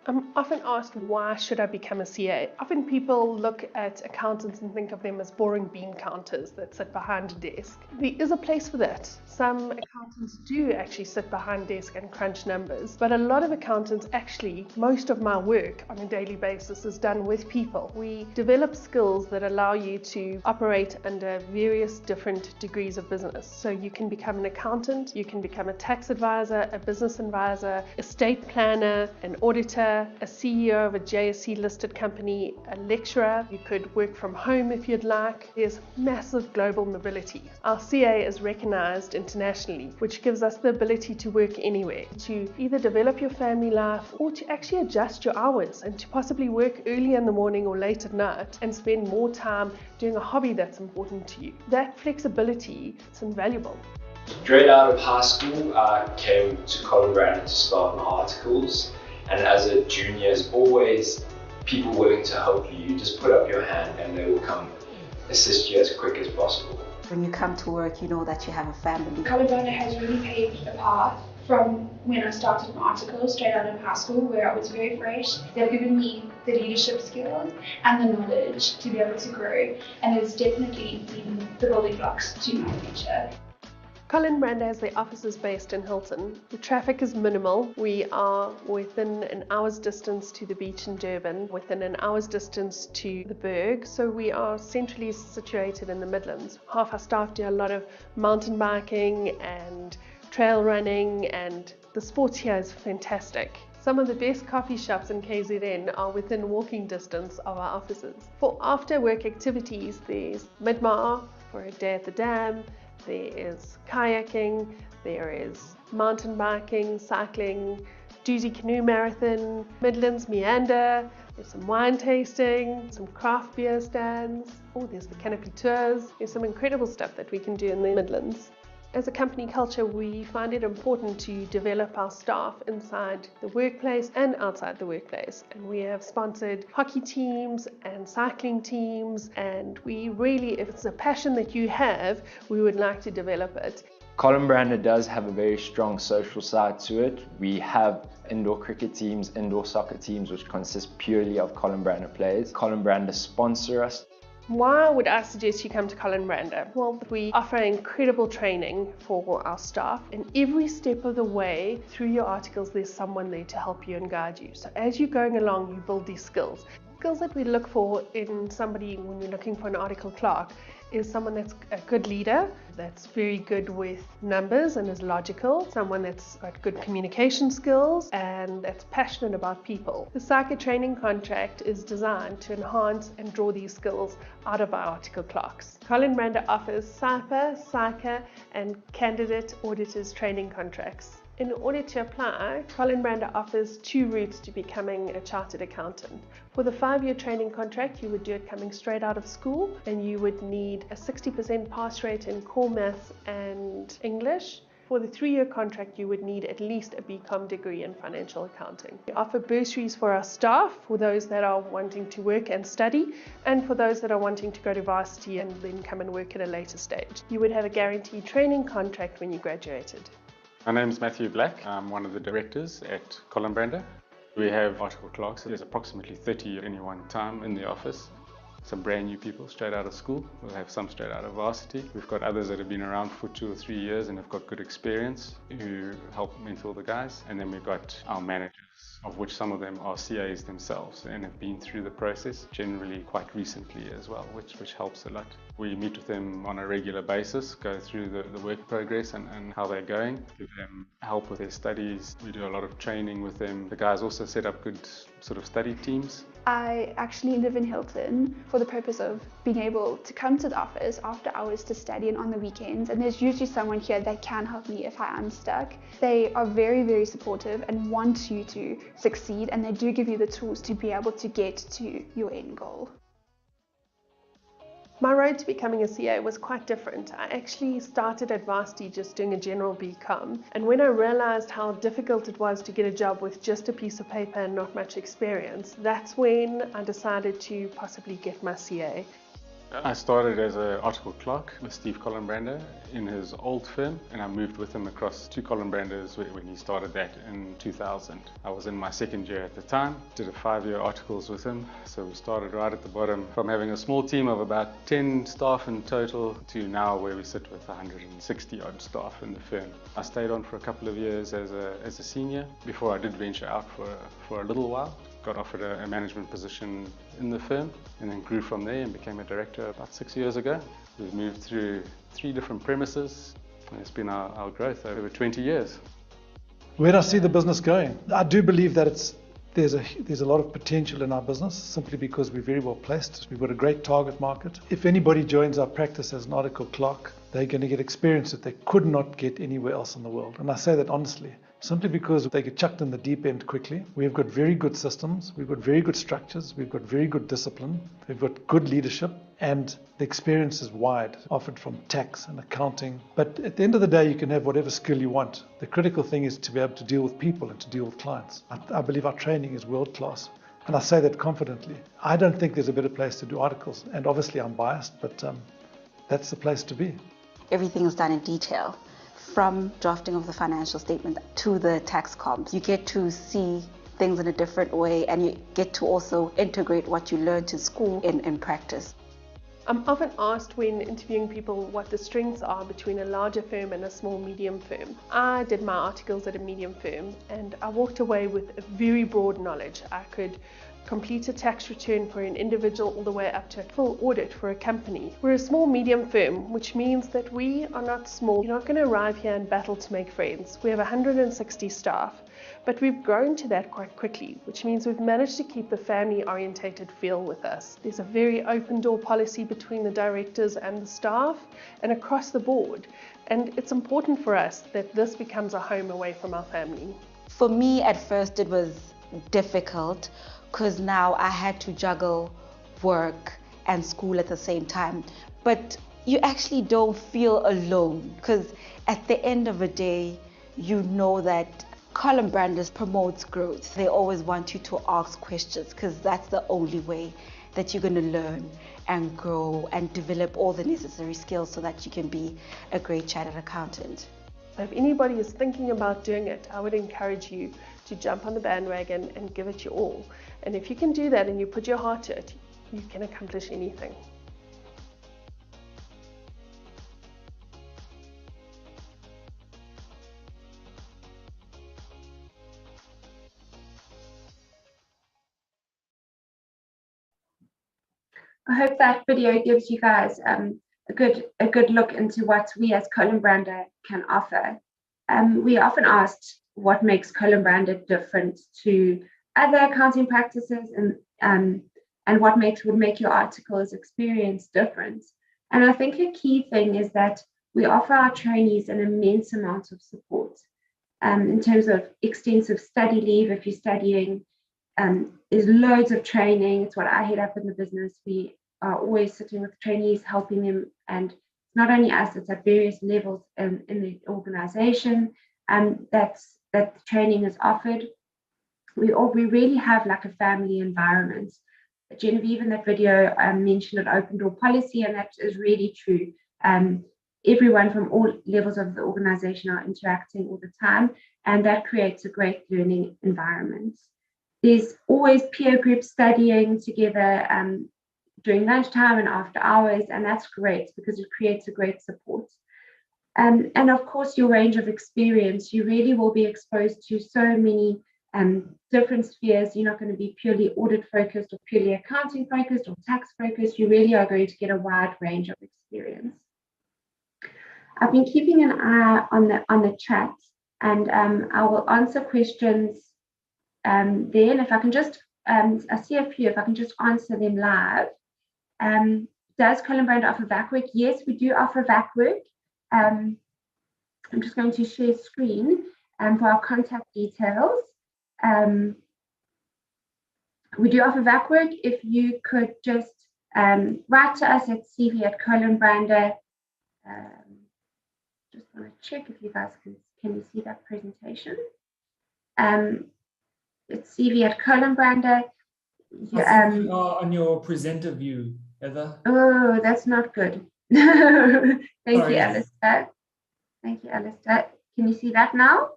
I'm often asked, why should I become a CA? Often people look at accountants and think of them as boring bean counters that sit behind a desk. There is a place for that. Some accountants do actually sit behind a desk and crunch numbers, but a lot of accountants actually, most of my work on a daily basis is done with people. We develop skills that allow you to operate under various different degrees of business. So you can become an accountant, you can become a tax advisor, a business advisor, estate planner, an auditor, a CEO of a JSE listed company, a lecturer. You could work from home if you'd like. There's massive global mobility. Our CA is recognized internationally, which gives us the ability to work anywhere, to either develop your family life or to actually adjust your hours and to possibly work early in the morning or late at night and spend more time doing a hobby that's important to you. That flexibility is invaluable. Straight out of high school, I came to Colin Brander to start my articles. And as a junior, there's always people willing to help you. You just put up your hand and they will come assist you as quick as possible. When you come to work, you know that you have a family. Colin Brander has really paved a path from when I started my articles straight out of high school, where I was very fresh. They've given me the leadership skills and the knowledge to be able to grow, and it's definitely been the building blocks to my future. Colin Brander has their offices based in Hilton. The traffic is minimal. We are within an hour's distance to the beach in Durban, within an hour's distance to the Berg, so we are centrally situated in the Midlands. Half our staff do a lot of mountain biking and trail running, and the sports here is fantastic. Some of the best coffee shops in KZN are within walking distance of our offices. For after work activities, there's Midmar for a day at the dam, there is kayaking, there is mountain biking, cycling, Doozy Canoe Marathon, Midlands Meander, there's some wine tasting, some craft beer stands, there's the canopy tours. There's some incredible stuff that we can do in the Midlands. As a company culture, we find it important to develop our staff inside the workplace and outside the workplace. And we have sponsored hockey teams and cycling teams, and we really, if it's a passion that you have, we would like to develop it. Colin Brander does have a very strong social side to it. We have indoor cricket teams, indoor soccer teams, which consist purely of Colin Brander players. Colin Brander sponsor us. Why would I suggest you come to Colin Brander? Well, we offer incredible training for our staff, and every step of the way through your articles, there's someone there to help you and guide you. So as you're going along, you build these skills. skills that we look for in somebody when we're looking for an article clerk is someone that's a good leader, that's very good with numbers and is logical, someone that's got good communication skills and that's passionate about people. The SAICA training contract is designed to enhance and draw these skills out of our article clerks. Colin Brander offers SAICA and candidate auditors training contracts. In order to apply, Colin Brander offers 2 routes to becoming a chartered accountant. For the 5-year training contract, you would do it coming straight out of school, and you would need a 60% pass rate in core maths and English. For the 3-year contract, you would need at least a BCom degree in financial accounting. We offer bursaries for our staff, for those that are wanting to work and study, and for those that are wanting to go to varsity and then come and work at a later stage. You would have a guaranteed training contract when you graduated. My name is Matthew Black. I'm one of the directors at Colin Brander. We have article clerks. There's approximately 30 at any one time in the office. Some brand new people straight out of school. We'll have some straight out of varsity. We've got others that have been around for 2 or 3 years and have got good experience who help mentor the guys. And then we've got our managers, of which some of them are CAs themselves and have been through the process generally quite recently as well, which helps a lot. We meet with them on a regular basis, go through the work progress and how they're going, give them help with their studies. We do a lot of training with them. The guys also set up good sort of study teams. I actually live in Hilton for the purpose of being able to come to the office after hours to study and on the weekends, and there's usually someone here that can help me if I am stuck. They are very, very supportive and want you to succeed, and they do give you the tools to be able to get to your end goal. My road to becoming a CA was quite different. I actually started at varsity just doing a general BCom, and when I realized how difficult it was to get a job with just a piece of paper and not much experience, that's when I decided to possibly get my CA. I started as an article clerk with Steve Colin Brander in his old firm, and I moved with him across to Colin Brander's when he started that in 2000. I was in my 2nd year at the time, did a 5-year articles with him, so we started right at the bottom from having a small team of about 10 staff in total to now where we sit with 160 odd staff in the firm. I stayed on for a couple of years as a senior before I did venture out for a little while. Got offered a management position in the firm and then grew from there and became a director about 6 years ago. We've moved through 3 different premises and it's been our growth over 20 years. Where do I see the business going? I do believe that there's a lot of potential in our business simply because we're very well placed. We've got a great target market. If anybody joins our practice as an article clerk, they're going to get experience that they could not get anywhere else in the world. And I say that honestly. Simply because they get chucked in the deep end quickly. We've got very good systems, we've got very good structures, we've got very good discipline, we've got good leadership, and the experience is wide, offered from tax and accounting. But at the end of the day, you can have whatever skill you want. The critical thing is to be able to deal with people and to deal with clients. I believe our training is world class, and I say that confidently. I don't think there's a better place to do articles, and obviously I'm biased, but that's the place to be. Everything is done in detail. From drafting of the financial statement to the tax comps, you get to see things in a different way and you get to also integrate what you learned in school in practice. I'm often asked when interviewing people what the strengths are between a larger firm and a small medium firm. I did my articles at a medium firm and I walked away with a very broad knowledge. I could complete a tax return for an individual all the way up to a full audit for a company. We're a small medium firm, which means that we are not small. You're not going to arrive here and battle to make friends. We have 160 staff, but we've grown to that quite quickly, which means we've managed to keep the family-orientated feel with us. There's a very open door policy between the directors and the staff and across the board, and it's important for us that this becomes a home away from our family. For me, at first it was difficult because now I had to juggle work and school at the same time. But you actually don't feel alone because at the end of the day, you know that Colin Brander promotes growth. They always want you to ask questions because that's the only way that you're going to learn and grow and develop all the necessary skills so that you can be a great chartered accountant. If anybody is thinking about doing it, I would encourage you to jump on the bandwagon and give it your all. And if you can do that and you put your heart to it, you can accomplish anything. I hope that video gives you guys a good look into what we as Colin Brander can offer. We are often asked what makes Colin Brander different to other accounting practices, and what would make your articles experience different. And I think a key thing is that we offer our trainees an immense amount of support in terms of extensive study leave. If you're studying, there's loads of training. It's what I head up in the business. We are always sitting with trainees, helping them, and not only us, it's at various levels in the organization, and that training is offered. We really have like a family environment. Genevieve in that video mentioned an open door policy, and that is really true. Everyone from all levels of the organization are interacting all the time, and that creates a great learning environment. There's always peer group studying together during lunchtime and after hours, and that's great because it creates a great support. And of course, your range of experience, you really will be exposed to so many different spheres. You're not going to be purely audit focused or purely accounting focused or tax focused. You really are going to get a wide range of experience. I've been keeping an eye on the chat, and I will answer questions then. If I can just, I see a few, if I can just answer them live. Does Colin Brander offer VAC work? Yes, we do offer VAC work. I'm just going to share screen for our contact details. We do offer VAC work. If you could just write to us at cv@colinbrander. Just want to check if you guys can you see that presentation. It's cv@colinbrander. I think you are on your presenter view, Heather. Oh, that's not good. Thank you, Alistair. Thank you, Alistair. Can you see that now?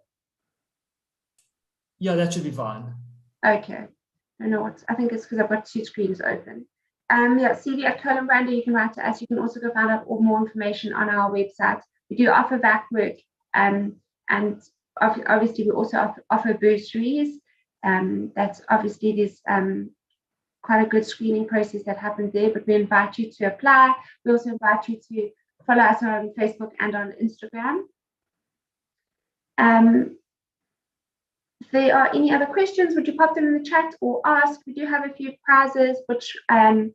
Yeah, that should be fine. Okay. I don't know what, I think it's because I've got two screens open. Yeah, cv@colinbrander, you can write to us. You can also go find out all more information on our website. We do offer VAC work, and obviously we also offer bursaries. That's obviously there's quite a good screening process that happens there, but we invite you to apply. We also invite you to follow us on Facebook and on Instagram. If there are any other questions, would you pop them in the chat or ask? We do have a few prizes, which I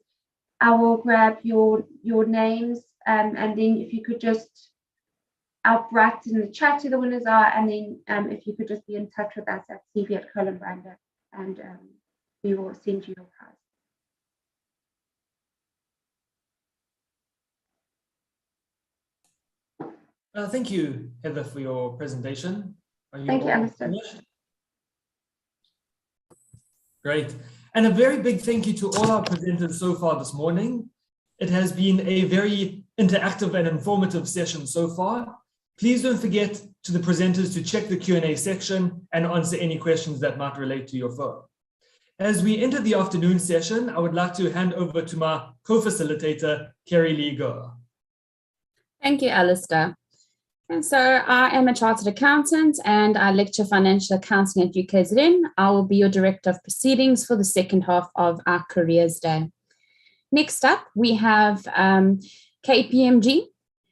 will grab your names, and then if you could just write in the chat who the winners are, and then if you could just be in touch with us at cv@colinbrander, and we will send you your prize. Thank you, Heather, for your presentation. Thank you, Alistair. Finished? Great. And a very big thank you to all our presenters so far this morning. It has been a very interactive and informative session so far. Please don't forget to the presenters to check the Q&A section and answer any questions that might relate to your firm. As we enter the afternoon session, I would like to hand over to my co-facilitator, Kerry Lee Goer. Thank you, Alistair. And so I am a chartered accountant and I lecture financial accounting at UKZN. I will be your director of proceedings for the second half of our careers day. Next up, we have KPMG.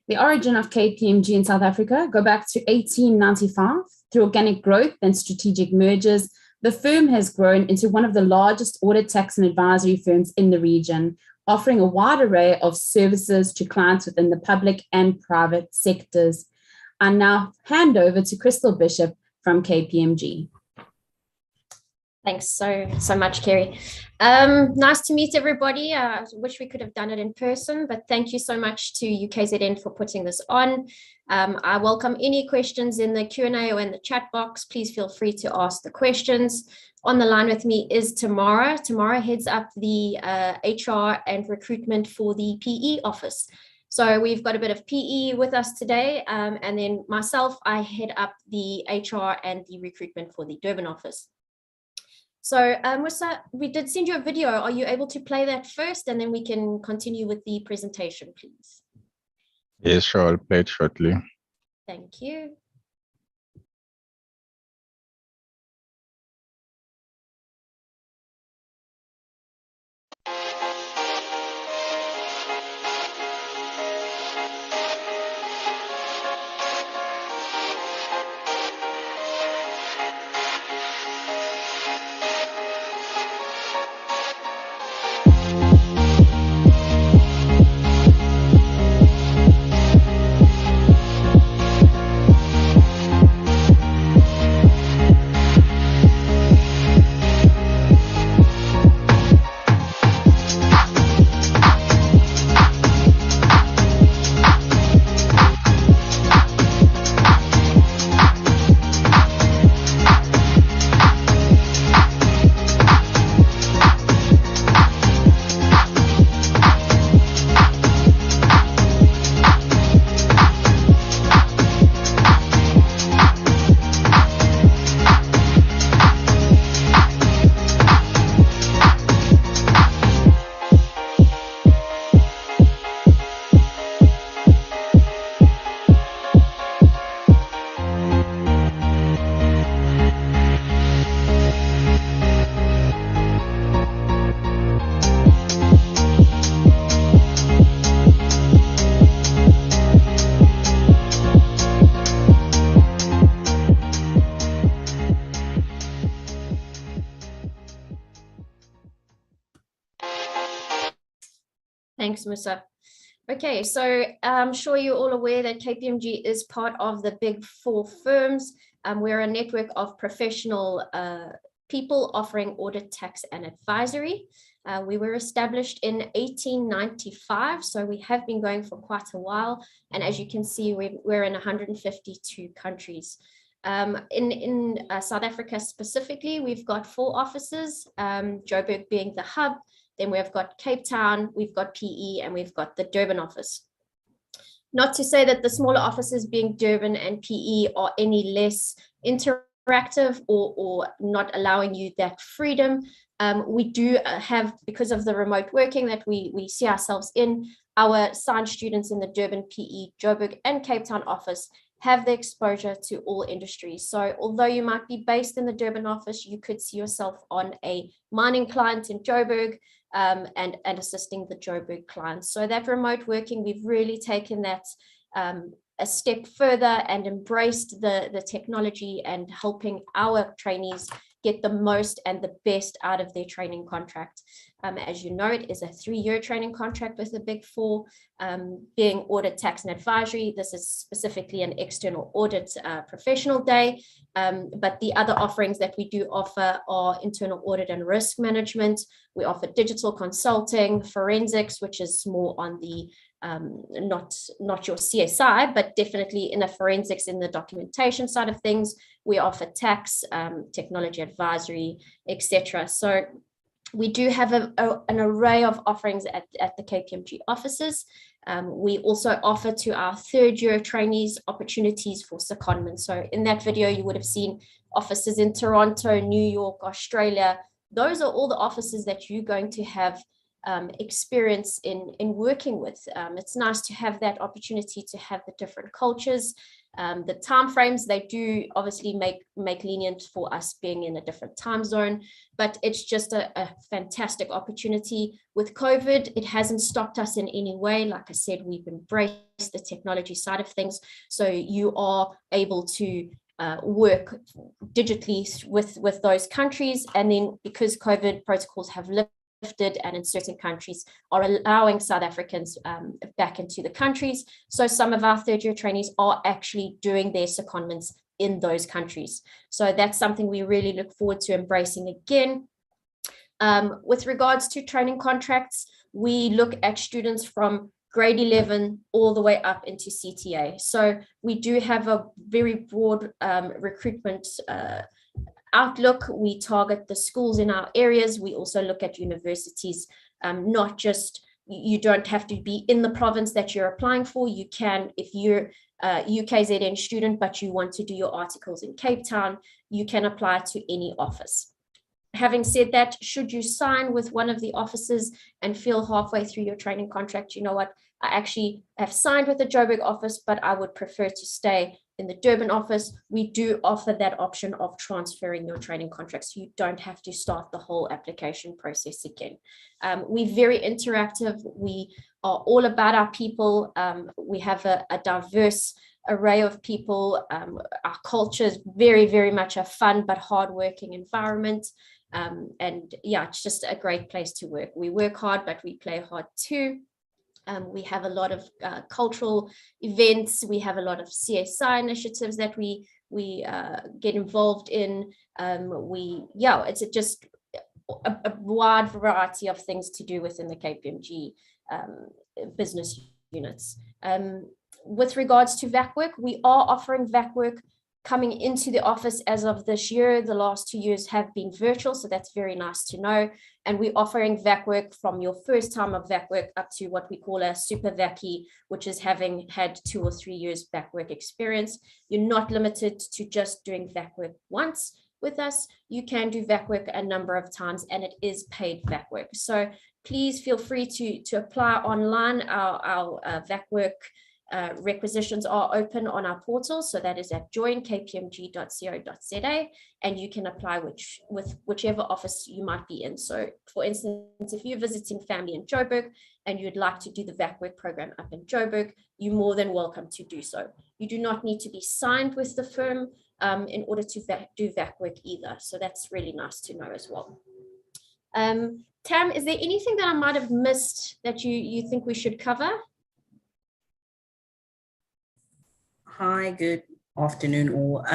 The origin of KPMG in South Africa go back to 1895. Through organic growth and strategic mergers, the firm has grown into one of the largest audit, tax and advisory firms in the region, offering a wide array of services to clients within the public and private sectors. I now hand over to Crystal Bishop from KPMG. Thanks so much, Kerry. Nice to meet everybody. I wish we could have done it in person, but thank you so much to UKZN for putting this on. I welcome any questions in the Q&A or in the chat box. Please feel free to ask the questions. On the line with me is Tamara. Tamara heads up the HR and recruitment for the PE office. So we've got a bit of PE with us today, and then myself, I head up the HR and the recruitment for the Durban office. So Musa, we did send you a video. Are you able to play that first, and then we can continue with the presentation, please? Yes, sure. I'll play it shortly. Thank you. Thanks, Musa. Okay, so I'm sure you're all aware that KPMG is part of the Big Four firms. We're a network of professional people offering audit, tax, and advisory. We were established in 1895, so we have been going for quite a while. And as you can see, we're in 152 countries. In South Africa specifically, we've got 4 offices, Joburg being the hub. Then we've got Cape Town, we've got PE, and we've got the Durban office. Not to say that the smaller offices being Durban and PE are any less interactive or not allowing you that freedom. We do have, because of the remote working that we see ourselves in, our science students in the Durban, PE, Joburg, and Cape Town office have the exposure to all industries. So although you might be based in the Durban office, you could see yourself on a mining client in Joburg, and assisting the Joburg clients. So that remote working, we've really taken that a step further and embraced the technology and helping our trainees get the most and the best out of their training contract. As you know, it is a 3-year training contract with the Big Four, being audit, tax, and advisory. This is specifically an external audit professional day, but the other offerings that we do offer are internal audit and risk management. We offer digital consulting, forensics, which is more on the not your CSI, but definitely in the forensics, in the documentation side of things. We offer tax, technology advisory, etc. So we do have an array of offerings at the KPMG offices. We also offer to our 3rd-year trainees opportunities for secondment. So in that video, you would have seen offices in Toronto, New York, Australia. Those are all the offices that you're going to have experience in working with. It's nice to have that opportunity to have the different cultures. The timeframes, they do obviously make lenient for us being in a different time zone, but it's just a fantastic opportunity. With COVID, it hasn't stopped us in any way. Like I said, we've embraced the technology side of things, so you are able to work digitally with those countries. And then because COVID protocols have lifted and in certain countries are allowing South Africans back into the countries, so some of our 3rd-year trainees are actually doing their secondments in those countries. So that's something we really look forward to embracing again. With regards to training contracts, we look at students from grade 11 all the way up into CTA. So we do have a very broad recruitment outlook. We target the schools in our areas. We also look at universities, not just, you don't have to be in the province that you're applying for. You can, if you're a UKZN student, but you want to do your articles in Cape Town, you can apply to any office. Having said that, should you sign with one of the offices and feel halfway through your training contract, you know what, I actually have signed with the Joburg office, but I would prefer to stay in the Durban office, we do offer that option of transferring your training contract, so you don't have to start the whole application process again. We're very interactive. We are all about our people. We have a diverse array of people. Our culture is very, very much a fun but hardworking environment. And yeah, it's just a great place to work. We work hard, but we play hard too. We have a lot of cultural events. We have a lot of CSI initiatives that we get involved in. It's just a wide variety of things to do within the KPMG business units. With regards to VAC work, we are offering VAC work coming into the office as of this year. The last 2 years have been virtual, so that's very nice to know. And we're offering VAC work from your first time of VAC work up to what we call a super VACie, which is having had 2 or 3 years VAC work experience. You're not limited to just doing VAC work once with us. You can do VAC work a number of times, and it is paid VAC work. So please feel free to apply online. Our VAC work requisitions are open on our portal, so that is at joinkpmg.co.za, and you can apply with whichever office you might be in. So for instance, if you're visiting family in Joburg and you'd like to do the VAC work program up in Joburg, you're more than welcome to do so. You do not need to be signed with the firm in order to do VAC work either, so that's really nice to know as well. Tam, is there anything that I might have missed that you think we should cover? Hi, good afternoon all.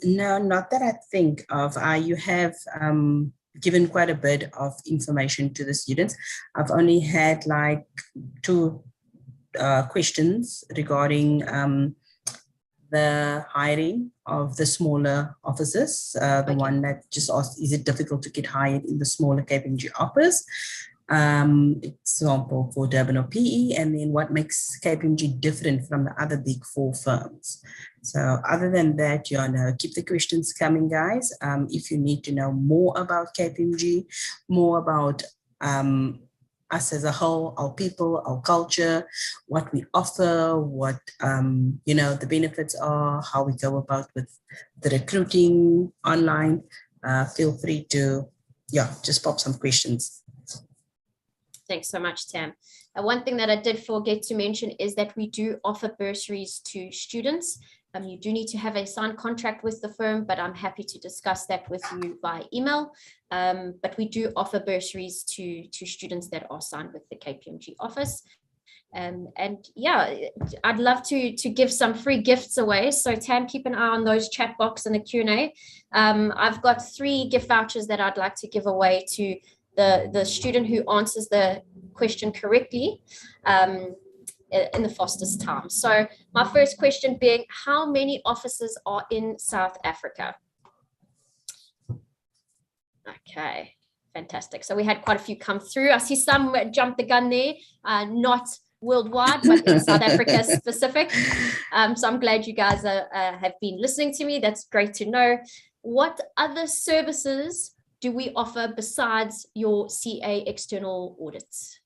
No, not that I think of. You have given quite a bit of information to the students. I've only had like 2 questions regarding the hiring of the smaller offices. The one that just asked, is it difficult to get hired in the smaller KPMG office? Example for Durban or PE, and then what makes KPMG different from the other big 4 firms. So other than that, keep the questions coming, guys. If you need to know more about KPMG, more about us as a whole, our people, our culture, what we offer, what the benefits are, how we go about with the recruiting online, feel free to just pop some questions. Thanks so much, Tam. One thing that I did forget to mention is that we do offer bursaries to students. You do need to have a signed contract with the firm, but I'm happy to discuss that with you via email. But we do offer bursaries to students that are signed with the KPMG office. And yeah, I'd love to give some free gifts away. So Tam, keep an eye on those chat box and the Q&A. I've got 3 gift vouchers that I'd like to give away to the student who answers the question correctly in the fastest time. So my first question being, how many offices are in South Africa? Okay, fantastic. So we had quite a few come through. I see some jump the gun there, not worldwide, but in South Africa specific. So I'm glad you guys have been listening to me. That's great to know. What other services do we offer besides your CA external audits?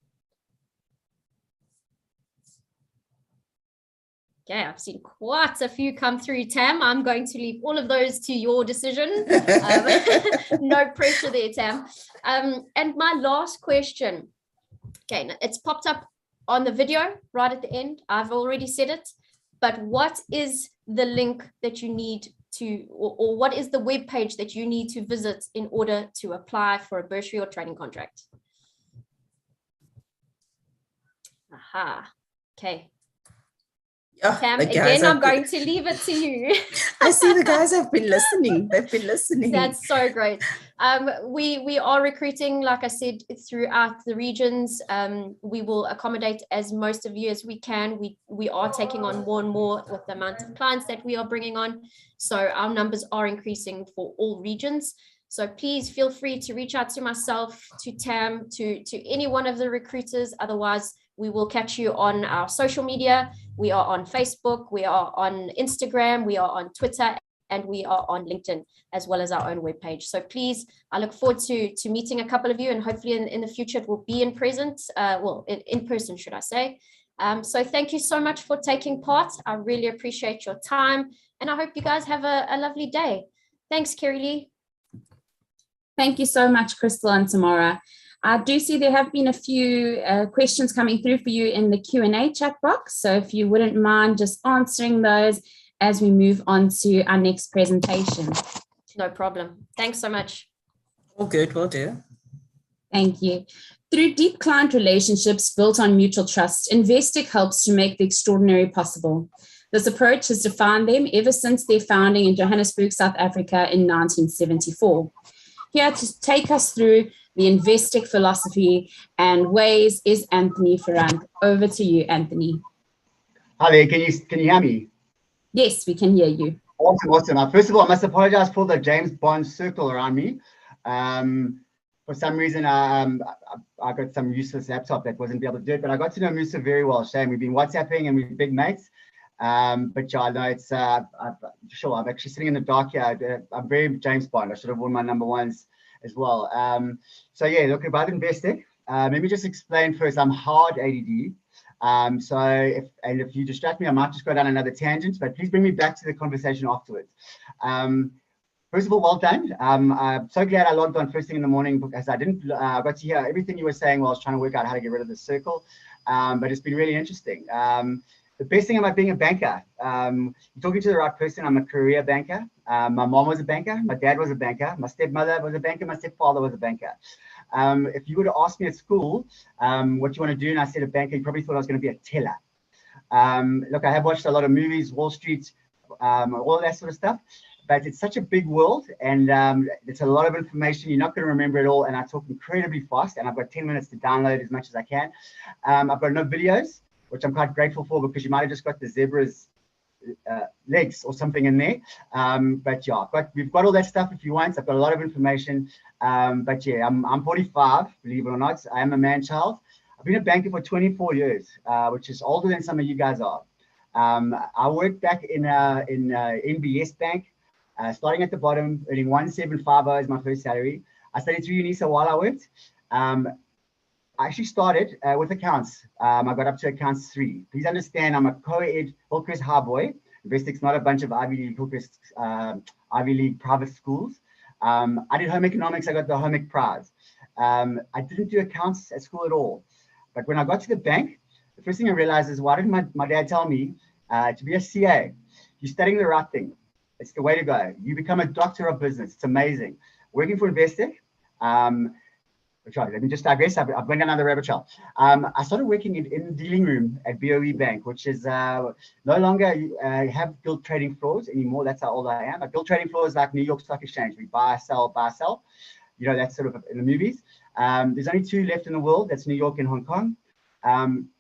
Okay, I've seen quite a few come through, Tam. I'm going to leave all of those to your decision. No pressure there, Tam. And my last question. Okay, it's popped up on the video right at the end. I've already said it, but what is the link that you need to, or what is the web page that you need to visit in order to apply for a bursary or training contract? Aha, okay. Tam, again, I'm going to leave it to you. I see the guys have been listening. They've been listening. That's so great. We are recruiting, like I said, throughout the regions. We will accommodate as most of you as we can. We are taking on more and more with the amount of clients that we are bringing on. So our numbers are increasing for all regions. So please feel free to reach out to myself, to Tam, to any one of the recruiters. Otherwise, we will catch you on our social media. We are on Facebook, we are on Instagram, we are on Twitter, and we are on LinkedIn, as well as our own webpage. So please, I look forward to meeting a couple of you, and hopefully in the future it will be in person, should I say. So thank you so much for taking part. I really appreciate your time, and I hope you guys have a lovely day. Thanks, Kerry Lee. Thank you so much, Crystal and Tamara. I do see there have been a few questions coming through for you in the Q&A chat box. So if you wouldn't mind just answering those as we move on to our next presentation. No problem. Thanks so much. All good, will do. Thank you. Through deep client relationships built on mutual trust, Investec helps to make the extraordinary possible. This approach has defined them ever since their founding in Johannesburg, South Africa in 1974. Here to take us through the Investec philosophy and ways is Anthony Ferrand. Over to you, Anthony. Hi there, can you hear me? Yes, we can hear you. Awesome. First of all, I must apologize for the James Bond circle around me. For some reason, I got some useless laptop that wasn't able to do it, but I got to know Musa very well. Shame, we've been WhatsApping and we're big mates. But yeah, no, it's sure. I'm actually sitting in the dark here. I'm very James Bond. I should have worn my number ones as well. So yeah, look, about Investec, let me just explain first. I'm hard ADD. So if you distract me, I might just go down another tangent, but please bring me back to the conversation afterwards. First of all, well done. I'm so glad I logged on first thing in the morning because I got to hear everything you were saying while I was trying to work out how to get rid of the circle. But it's been really interesting. The best thing about being a banker, you're talking to the right person. I'm a career banker. My mom was a banker. My dad was a banker. My stepmother was a banker. My stepfather was a banker. If you were to ask me at school what you want to do, and I said a banker, you probably thought I was going to be a teller. Look, I have watched a lot of movies, Wall Street, all that sort of stuff, but it's such a big world, and it's a lot of information. You're not going to remember it all, and I talk incredibly fast, and I've got 10 minutes to download as much as I can. I've got no videos, which I'm quite grateful for, because you might have just got the zebra's legs or something in there. But yeah, we've got all that stuff if you want. I've got a lot of information. But yeah, I'm 45, believe it or not. I am a man-child. I've been a banker for 24 years, which is older than some of you guys are. I worked back in NBS Bank, starting at the bottom, earning 1,750 as my first salary. I studied through UNISA while I worked. I actually started with accounts. I got up to accounts 3. Please understand, I'm a co-ed Hillcrest High boy. Investec's not a bunch of Ivy League Hillcrest, Ivy League private schools. I did home economics. I got the home ec prize. I didn't do accounts at school at all. But when I got to the bank, the first thing I realized is, why did my dad tell me to be a CA? You're studying the right thing. It's the way to go. You become a doctor of business. It's amazing. Working for Investec, sorry, let me just digress. I've went down another rabbit trail. I started working in the dealing room at BOE Bank, which is no longer have gilt trading floors anymore. That's how old I am. A gilt trading floor is like New York Stock Exchange. We buy, sell, buy, sell. You know, that's sort of in the movies. There's only 2 left in the world. That's New York and Hong Kong.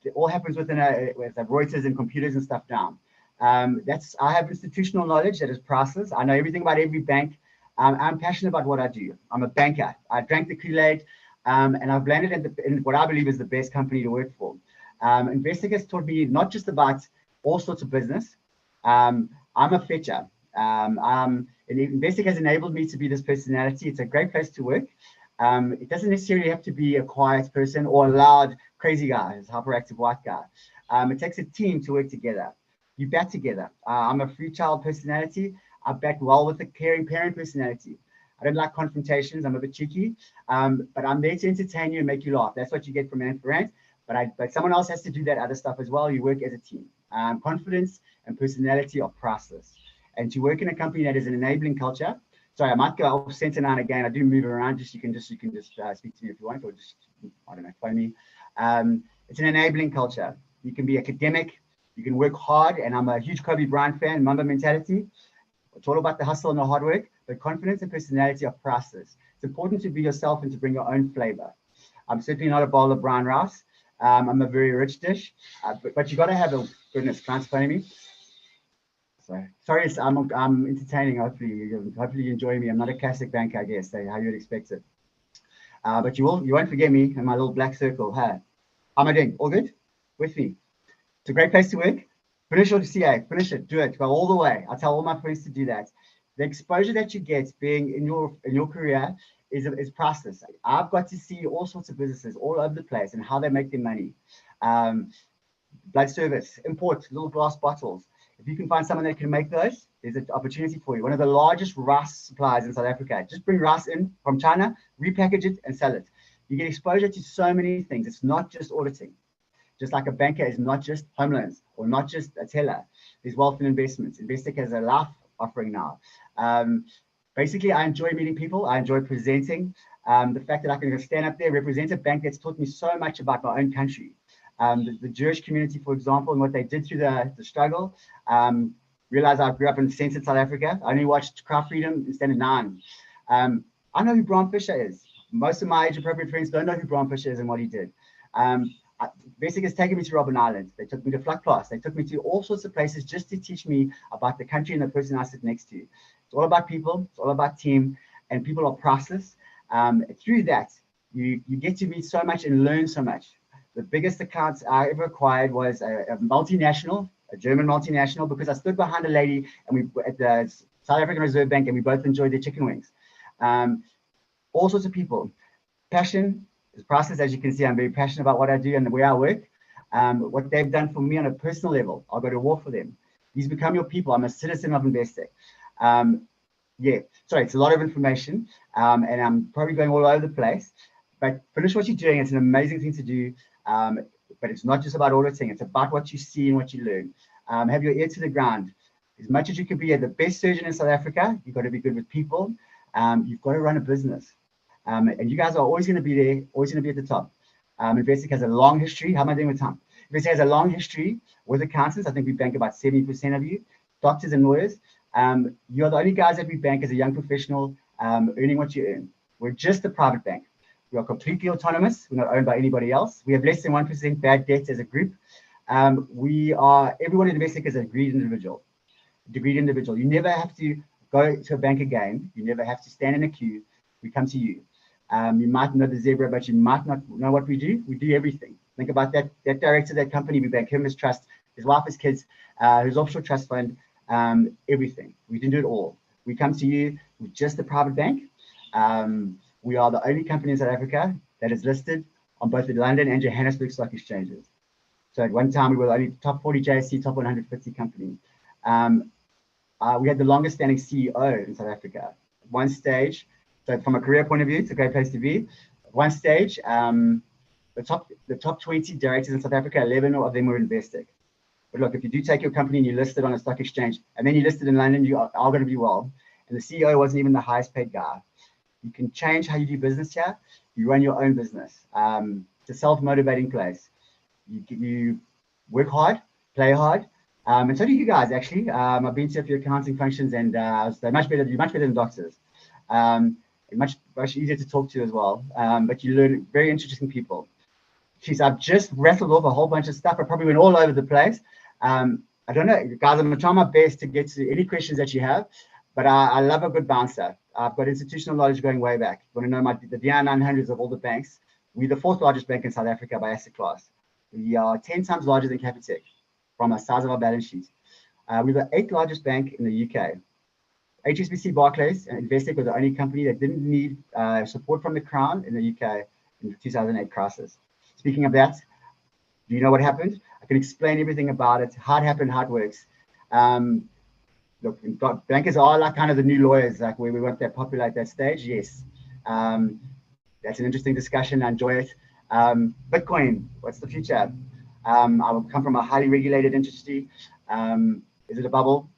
It all happens with Reuters and computers and stuff down. I have institutional knowledge that is priceless. I know everything about every bank. I'm passionate about what I do. I'm a banker. I drank the Kool-Aid. And I've landed in what I believe is the best company to work for. Investec has taught me not just about all sorts of business. I'm a fetcher. Investec has enabled me to be this personality. It's a great place to work. It doesn't necessarily have to be a quiet person or a loud, crazy guy, a hyperactive white guy. It takes a team to work together. You bat together. I'm a free child personality. I bat well with a caring parent personality. I don't like confrontations. I'm a bit cheeky, but I'm there to entertain you and make you laugh. That's what you get from Ant for Ant. But someone else has to do that other stuff as well. You work as a team. Confidence and personality are priceless. And to work in a company that is an enabling culture. Sorry, I might go off center now and again. I do move around. You can just speak to me if you want, or just, I don't know, phone me. It's an enabling culture. You can be academic. You can work hard. And I'm a huge Kobe Bryant fan. Mamba mentality. It's all about the hustle and the hard work. But confidence and personality are priceless. It's important to be yourself and to bring your own flavor. I'm certainly not a bowl of brown rice. I'm a very rich dish, but you got to have a goodness. Clients phoning me. Sorry, I'm entertaining. Hopefully you enjoy me. I'm not a classic banker, I guess, how you would expect it. But you won't forget me and my little black circle. Hey, how am I doing? All good? With me. It's a great place to work. Finish your CA. Finish it. Do it. Go all the way. I tell all my friends to do that. The exposure that you get being in your career is priceless. I've got to see all sorts of businesses all over the place and how they make their money. Blood service, import little glass bottles. If you can find someone that can make those, there's an opportunity for you. One of the largest rice suppliers in South Africa. Just bring rice in from China, repackage it, and sell it. You get exposure to so many things. It's not just auditing. Just like a banker is not just home loans or not just a teller. There's wealth and investments. Investec has a life offering now. Basically, I enjoy meeting people. I enjoy presenting. The fact that I can stand up there, represent a bank that's taught me so much about my own country. The Jewish community, for example, and what they did through the struggle. Realized I grew up in censored South Africa. I only watched Craft Freedom in Standard 9. I know who Bram Fischer is. Most of my age-appropriate friends don't know who Bram Fischer is and what he did. Investec has taken me to Robben Island. They took me to Vlakplaas. They took me to all sorts of places just to teach me about the country and the person I sit next to. It's all about people. It's all about team. And people are priceless. Through that, you get to meet so much and learn so much. The biggest accounts I ever acquired was a multinational, a German multinational, because I stood behind a lady and we at the South African Reserve Bank and we both enjoyed their chicken wings. All sorts of people. Passion is priceless. As you can see, I'm very passionate about what I do and the way I work. What they've done for me on a personal level, I'll go to war for them. These become your people. I'm a citizen of Investec. Yeah, sorry, it's a lot of information and I'm probably going all over the place, but finish what you're doing. It's an amazing thing to do. but it's not just about auditing. It's about what you see and what you learn. Have your ear to the ground. As much as you can be the best surgeon in South Africa, you've got to be good with people. You've got to run a business. And you guys are always going to be there, always going to be at the top. Investec has a long history. How am I doing with time? Investec has a long history with accountants. I think we bank about 70% of you, doctors and lawyers. You're the only guys that we bank as a young professional, earning what you earn. We're just a private bank. We are completely autonomous. We're not owned by anybody else. We have less than 1% bad debt as a group. Everyone in Investec is a degreed individual. You never have to go to a bank again. You never have to stand in a queue. We come to you. You might know the zebra, but you might not know what we do. We do everything. Think about that director of that company. We bank him, his trust, his wife, his kids, his offshore trust fund, everything. We can do it all. We come to you. We're just a private bank. We are the only company in South Africa that is listed on both the London and Johannesburg stock exchanges. So at one time, we were the only top 40 JSE, top 150 company. We had the longest standing CEO in South Africa. At one stage, so from a career point of view, it's a great place to be. At one stage, the top 20 directors in South Africa, 11 of them were Investec. But look, if you do take your company and you list it on a stock exchange, and then you listed in London, you are going to be well. And the CEO wasn't even the highest paid guy. You can change how you do business here. You run your own business. It's a self-motivating place. You work hard, play hard, and so do you guys. Actually, I've been to a few accounting functions, and they're much better than doctors. Much easier to talk to as well. But you learn very interesting people. Jeez, I've just rattled off a whole bunch of stuff. I probably went all over the place. I don't know, guys. I'm gonna try my best to get to any questions that you have. But I love a good bouncer. I've got institutional knowledge going way back. You want to know the DI 900s of all the banks? We're the 4th largest bank in South Africa by asset class. We are 10 times larger than Capitec from the size of our balance sheet. We're the 8th largest bank in the UK. HSBC, Barclays, and Investec were the only company that didn't need support from the Crown in the UK in the 2008 crisis. Speaking of that, do you know what happened? I can explain everything about it, how it happened, how it works. Look, bankers are like kind of the new lawyers, like where we want to populate that stage. Yes, that's an interesting discussion. I enjoy it. Bitcoin, what's the future? I will come from a highly regulated industry. Is it a bubble?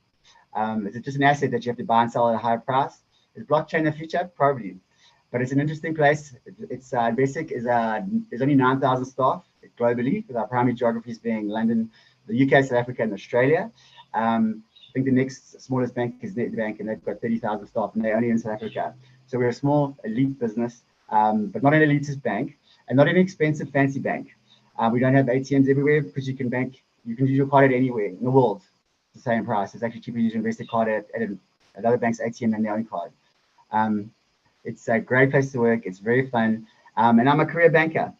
Is it just an asset that you have to buy and sell at a higher price? Is blockchain the future? Probably, but it's an interesting place. It's Investec is there's only 9,000 staff globally, with our primary geographies being London, the UK, South Africa, and Australia. I think the next smallest bank is Nedbank, and they've got 30,000 staff, and they're only in South Africa. So we're a small elite business, but not an elitist bank, and not an expensive fancy bank. We don't have ATMs everywhere because you can use your card at anywhere in the world. It's the same price. It's actually cheaper to use an Investec card at another bank's ATM than their own card. It's a great place to work. It's very fun, and I'm a career banker.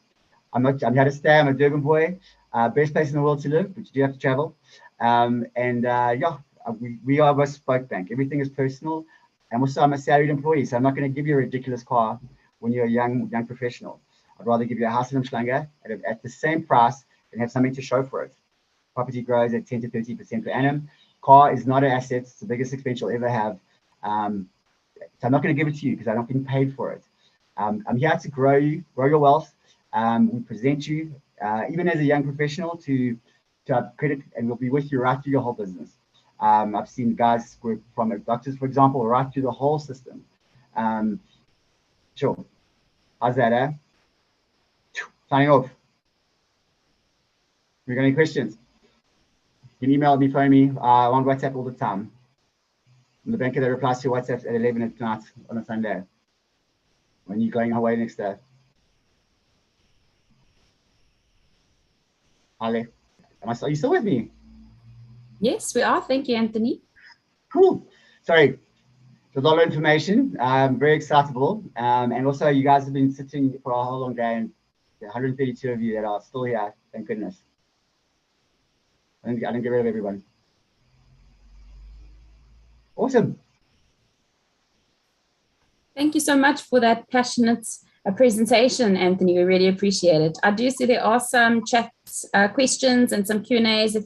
I'm here to stay. I'm a Durban boy. Best place in the world to live, but you do have to travel. We are a bespoke bank. Everything is personal, and also I'm a salaried employee, so I'm not going to give you a ridiculous car when you're a young professional. I'd rather give you a house in Umhlanga at the same price and have something to show for it. Property grows at 10 to 30% per annum. Car is not an asset. It's the biggest expense you'll ever have. So I'm not going to give it to you because I'm not getting paid for it. I'm here to grow your wealth. We present you, even as a young professional, to our credit, and we'll be with you right through your whole business. I've seen guys work from doctors, for example, right through the whole system. Sure. How's that, eh? Signing off. You got any questions? You can email me, phone me. I'm on WhatsApp all the time. I'm the banker that replies to your WhatsApp at 11 at night on a Sunday when you're going away next day. Ale, are you still with me? Yes, we are. Thank you, Anthony. Cool. Sorry, there's a lot of information. I'm very excitable. And also, you guys have been sitting for a whole long day, and 132 of you that are still here. Thank goodness. I didn't get rid of everyone. Awesome. Thank you so much for that passionate presentation, Anthony. We really appreciate it. I do see there are some chats, questions, and some Q&As. If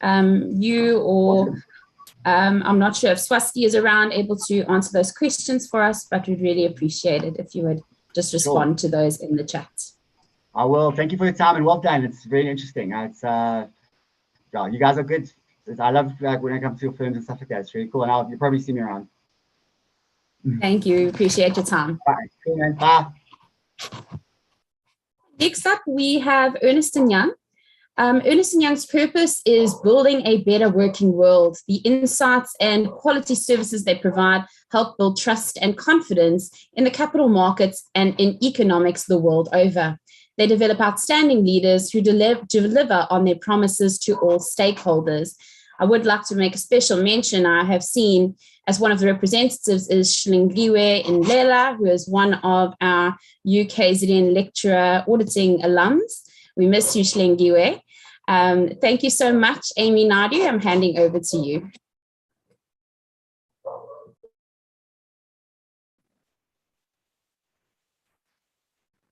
you or I'm not sure if Swasti is around, able to answer those questions for us, but we'd really appreciate it if you would just respond to those in the chat. I will. Thank you for your time and well done. It's very interesting. It's yeah, you guys are good. I love when I come to your films and stuff like that. It's really cool. And you'll probably see me around. Thank you. Appreciate your time. Bye. Cool, man. Bye. Next up, we have Ernst & Young. Ernst & Young's purpose is building a better working world. The insights and quality services they provide help build trust and confidence in the capital markets and in economics the world over. They develop outstanding leaders who deliver on their promises to all stakeholders. I would like to make a special mention. I have seen as one of the representatives is Shlingiwe Ndlela, who is one of our UKZN lecturer auditing alums. We miss you, Shlingiwe. Thank you so much, Amy Naidu. I'm handing over to you.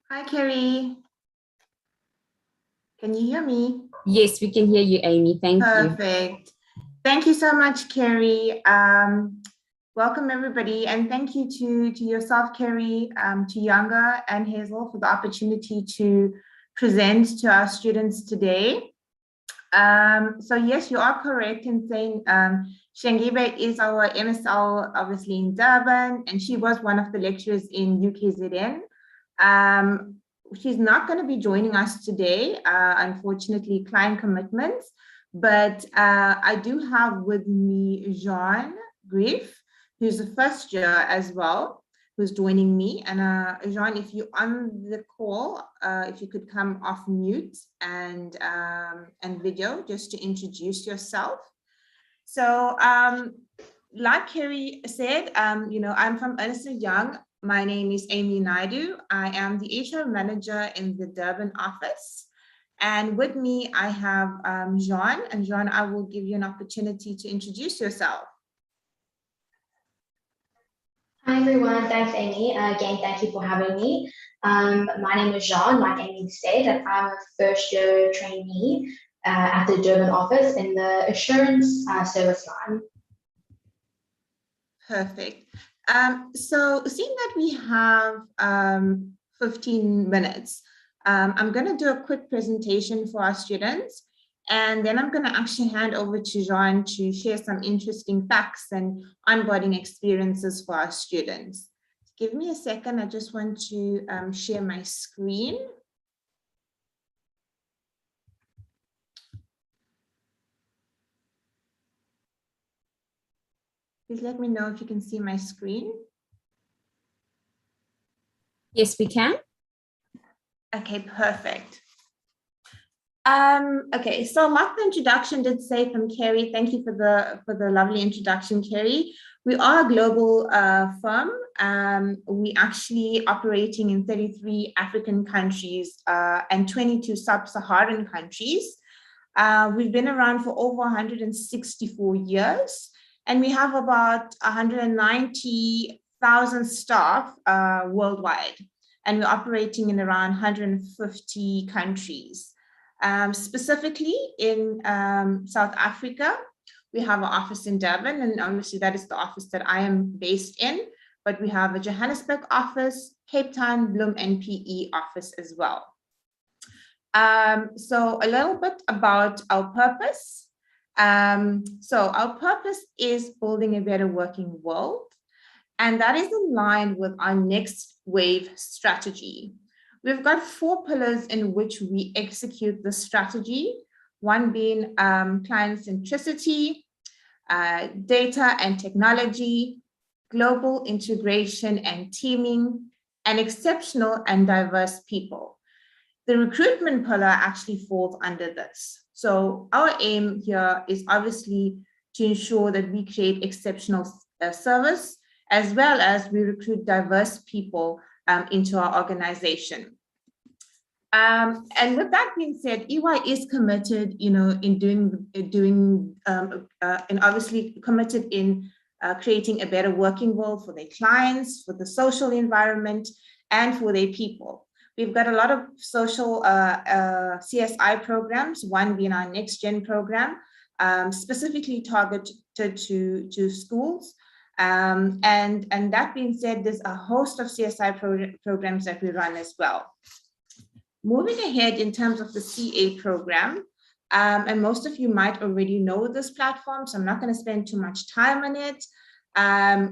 Hi, Kerry. Can you hear me? Yes, we can hear you, Amy. Thank you. Perfect. Thank you so much, Kerry. Welcome, everybody. And thank you to yourself, Kerry, to Younger and Hazel for the opportunity to present to our students today. So yes, you are correct in saying Shlingiwe is our MSL, obviously in Durban, and she was one of the lecturers in UKZN. She's not going to be joining us today, unfortunately, client commitments, but I do have with me Jean Grief, who's a first year as well, who's joining me. And Jean, if you're on the call, if you could come off mute and video just to introduce yourself. So like Kerry said, I'm from Ernst & Young. My name is Amy Naidu. I am the HR manager in the Durban office. And with me, I have Jean. And Jean, I will give you an opportunity to introduce yourself. Hi, everyone. Thanks, Amy. Again, thank you for having me. My name is Jean, like Amy said, and I'm a first-year trainee at the Durban office in the assurance service line. Perfect. So seeing that we have 15 minutes, I'm going to do a quick presentation for our students, and then I'm going to actually hand over to Jean to share some interesting facts and onboarding experiences for our students. Give me a second. I just want to share my screen. Please let me know if you can see my screen. Yes, we can. Okay, perfect. Okay, so like the introduction did say from Kerry, thank you for the lovely introduction, Kerry. We are a global firm. We actually operating in 33 African countries and 22 sub-Saharan countries. We've been around for over 164 years. And we have about 190,000 staff worldwide, and we're operating in around 150 countries. Specifically in South Africa, we have an office in Durban, and obviously that is the office that I am based in, but we have a Johannesburg office, Cape Town, Bloem, and PE office as well. So a little bit about our purpose. So our purpose is building a better working world, and that is in line with our next wave strategy. We've got 4 pillars in which we execute the strategy, one being client centricity, data and technology, global integration and teaming, and exceptional and diverse people. The recruitment pillar actually falls under this. So our aim here is obviously to ensure that we create exceptional service, as well as we recruit diverse people into our organization. And with that being said, EY is committed, and obviously committed in creating a better working world for their clients, for the social environment, and for their people. We've got a lot of social CSI programs, one being our Next Gen program, specifically targeted to schools. And that being said, there's a host of CSI programs that we run as well. Moving ahead in terms of the CA program, and most of you might already know this platform, so I'm not going to spend too much time on it.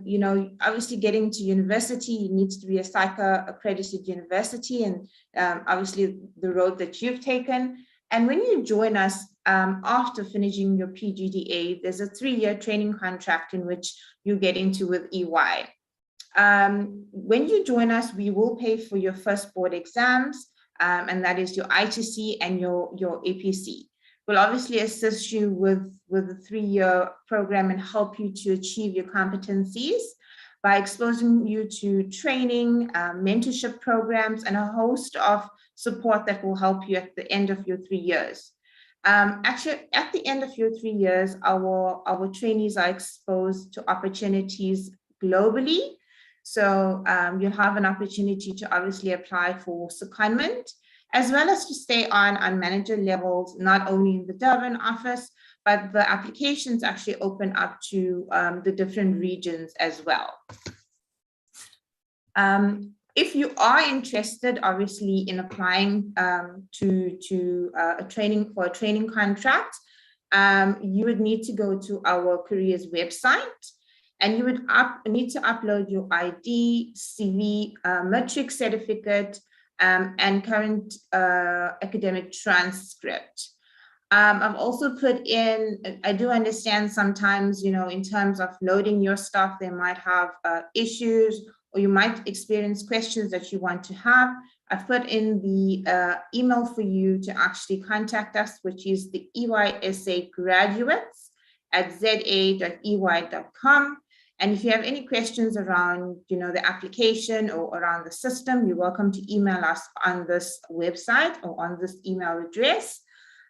You know, obviously getting to university, you need to be a SAICA accredited university, and obviously the road that you've taken. And when you join us after finishing your PGDA, there's a 3-year training contract in which you get into with EY. When you join us, we will pay for your first board exams, and that is your I2C and your APC. We'll obviously assist you with the 3-year program and help you to achieve your competencies by exposing you to training, mentorship programs, and a host of support that will help you at the end of your 3 years. Actually, at the end of your 3 years, our trainees are exposed to opportunities globally. So you'll have an opportunity to obviously apply for secondment, as well as to stay on manager levels, not only in the Durban office, but the applications actually open up to the different regions as well. If you are interested, obviously, in applying to a training contract, you would need to go to our careers website, and you would need to upload your ID, CV, matric certificate, and current academic transcript. I've also put in, I do understand sometimes, you know, in terms of loading your stuff, they might have issues, or you might experience questions that you want to have. I've put in the email for you to actually contact us, which is the EYSAgraduates@za.ey.com. And if you have any questions around, you know, the application or around the system, you're welcome to email us on this website or on this email address.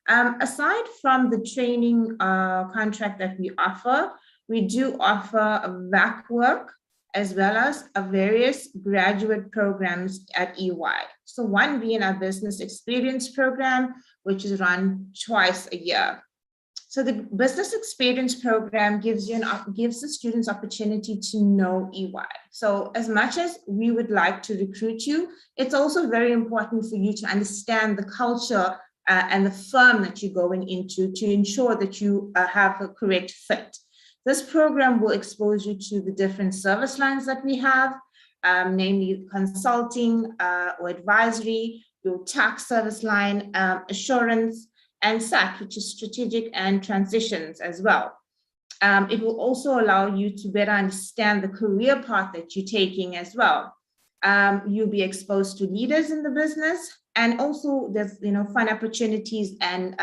Aside from the training contract that we offer, we do offer a VAC work as well as various graduate programs at EY. So one being our business experience program, which is run twice a year. So the business experience program gives the students opportunity to know EY. So as much as we would like to recruit you, it's also very important for you to understand the culture and the firm that you're going into to ensure that you have a correct fit. This program will expose you to the different service lines that we have, namely consulting or advisory, your tax service line, assurance, and SAT, which is strategic and transitions as well. It will also allow you to better understand the career path that you're taking as well. You'll be exposed to leaders in the business, and also there's, you know, fun opportunities and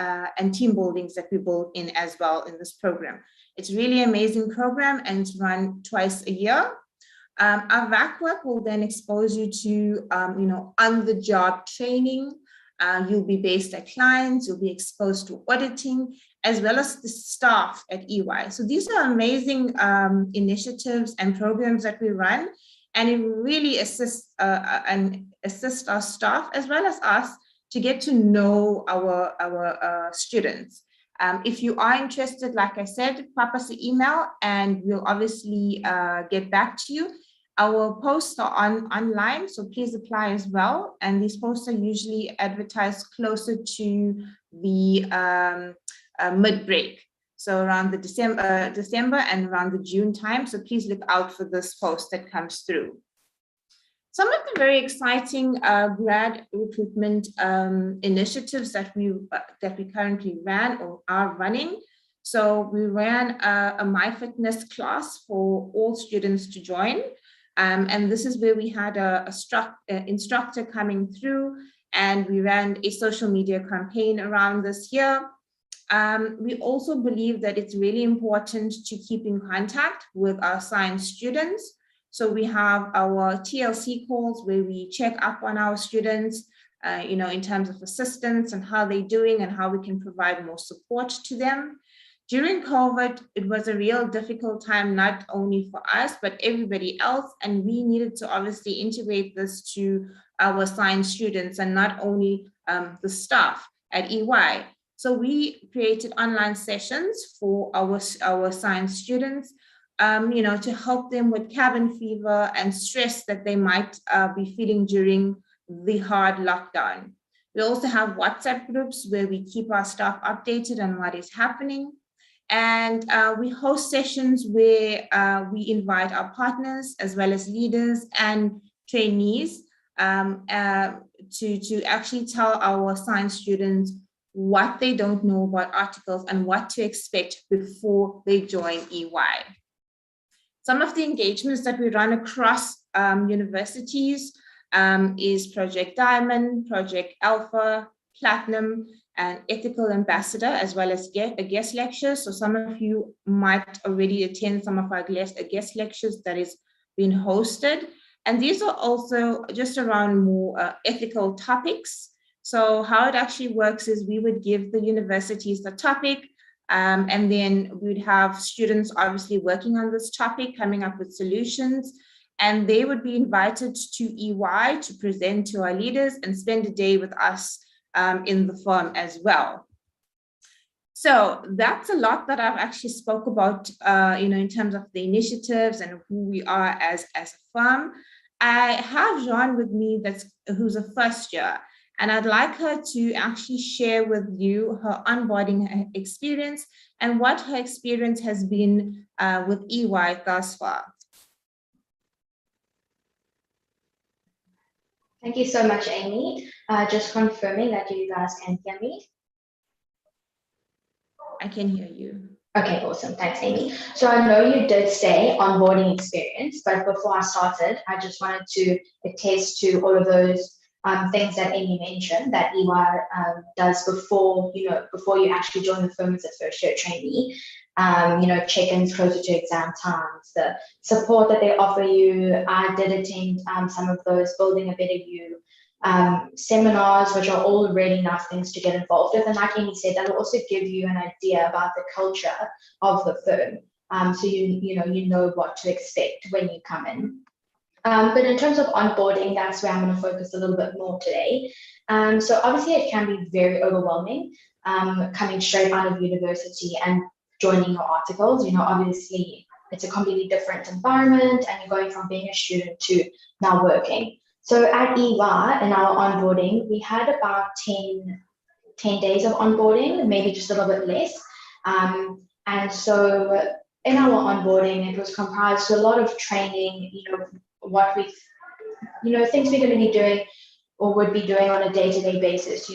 team buildings that we build in as well in this program. It's really an amazing program, and it's run twice a year. Our VAC work will then expose you to, you know, on-the-job training. You'll be based at clients, you'll be exposed to auditing, as well as the staff at EY. So these are amazing initiatives and programs that we run, and it really assists our staff as well as us to get to know our students. If you are interested, like I said, pop us an email and we'll obviously get back to you. Our posts are online, so please apply as well. And these posts are usually advertised closer to the mid-break. So around the December and around the June time. So please look out for this post that comes through. Some of the very exciting grad recruitment initiatives that we currently ran or are running. So we ran a MyFitness class for all students to join. And this is where we had a instructor coming through, and we ran a social media campaign around this year. We also believe that it's really important to keep in contact with our science students. So we have our TLC calls where we check up on our students, you know, in terms of assistance and how they're doing and how we can provide more support to them. During COVID, it was a real difficult time, not only for us, but everybody else. And we needed to obviously integrate this to our science students and not only the staff at EY. So we created online sessions for our science students, you know, to help them with cabin fever and stress that they might be feeling during the hard lockdown. We also have WhatsApp groups where we keep our staff updated on what is happening. And we host sessions where we invite our partners as well as leaders and trainees to actually tell our science students what they don't know about articles and what to expect before they join EY. Some of the engagements that we run across universities is Project Diamond, Project Alpha, Platinum, and Ethical Ambassador, as well as guest lectures. So some of you might already attend some of our guest lectures that is being hosted. And these are also just around more ethical topics. So how it actually works is we would give the universities the topic, and then we'd have students obviously working on this topic, coming up with solutions, and they would be invited to EY to present to our leaders and spend a day with us in the firm as well. So that's a lot that I've actually spoke about, in terms of the initiatives and who we are as a firm. I have Jean with me who's a first year, and I'd like her to actually share with you her onboarding experience and what her experience has been with EY thus far. Thank you so much, Amy. Just confirming that you guys can hear me. I can hear you. Okay, awesome. Thanks, Amy. So I know you did say onboarding experience, but before I started, I just wanted to attest to all of those things that Amy mentioned that EY does before you actually join the firm as a first year trainee. Check-ins closer to exam times, the support that they offer you. I did attend some of those Building a Better You seminars, which are all really nice things to get involved with. And like Amy said, that will also give you an idea about the culture of the firm. So you know what to expect when you come in. But in terms of onboarding, that's where I'm going to focus a little bit more today. So obviously it can be very overwhelming coming straight out of university and joining your articles. Obviously it's a completely different environment and you're going from being a student to now working. So at EY in our onboarding, we had about 10 days of onboarding, maybe just a little bit less. And so in our onboarding, it was comprised of a lot of training, things we're going to be doing or would be doing on a day-to-day basis,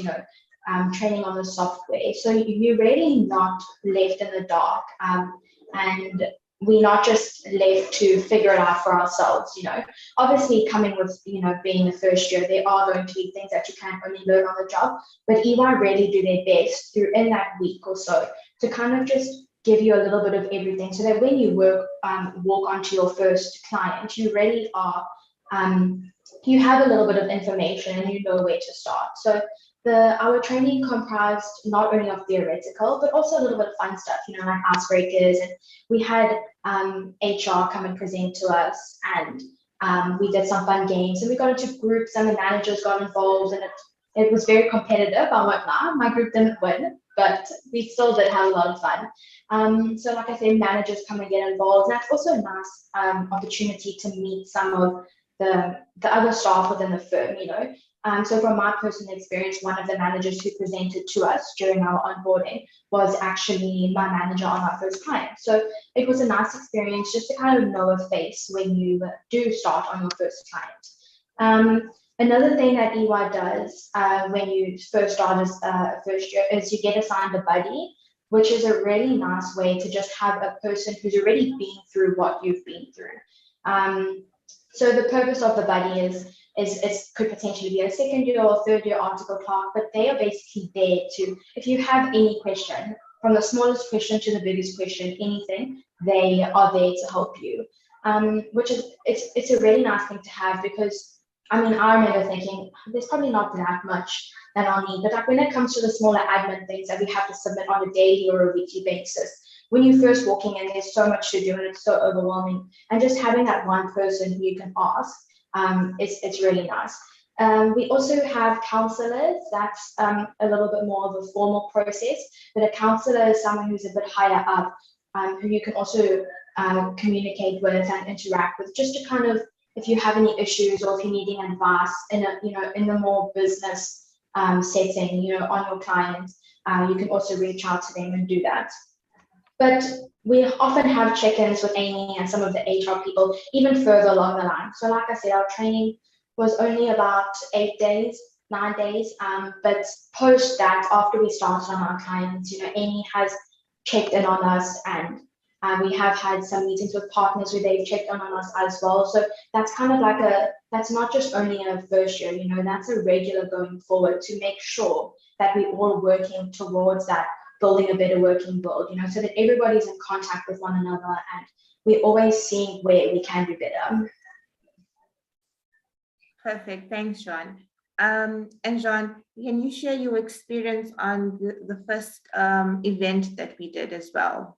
training on the software. So you're really not left in the dark, and we're not just left to figure it out for ourselves. Obviously coming with, being the first year, there are going to be things that you can only learn on the job, but EY really do their best through in that week or so to kind of just give you a little bit of everything so that when you walk onto your first client, you really are, you have a little bit of information and you know where to start. So our training comprised not only of theoretical, but also a little bit of fun stuff, like icebreakers. And we had HR come and present to us, and we did some fun games, and we got into groups and the managers got involved, and it was very competitive. I won't lie, my group didn't win, but we still did have a lot of fun. So like I said, managers come and get involved. And that's also a nice opportunity to meet some of the other staff within the firm, So from my personal experience, one of the managers who presented to us during our onboarding was actually my manager on our first client. So it was a nice experience just to kind of know a face when you do start on your first client. Another thing that EY does when you first start as a first year is you get assigned a buddy, which is a really nice way to just have a person who's already been through what you've been through. So the purpose of the buddy is could potentially be a second year or third year article clerk, but they are basically there to, if you have any question, from the smallest question to the biggest question, anything, they are there to help you. Which is, it's a really nice thing to have, because I remember thinking there's probably not that much that I'll need, but like when it comes to the smaller admin things that we have to submit on a daily or a weekly basis, when you're first walking in, there's so much to do and it's so overwhelming. And just having that one person who you can ask, it's really nice. We also have counselors. That's a little bit more of a formal process, but a counselor is someone who's a bit higher up, who you can also communicate with and interact with, just to kind of, if you have any issues or if you're needing advice in a, in the more business setting, on your clients, you can also reach out to them and do that. But we often have check-ins with Amy and some of the HR people even further along the line. So like I said, our training was only about 8 days, 9 days. But post that, after we started on our clients, Amy has checked in on us, and we have had some meetings with partners where they've checked in on us as well. So that's kind of like that's not just only a first year, that's a regular going forward to make sure that we're all working towards that, building a better working world, so that everybody's in contact with one another and we're always seeing where we can do better. Perfect, thanks, Jean. And Jean, can you share your experience on the first event that we did as well?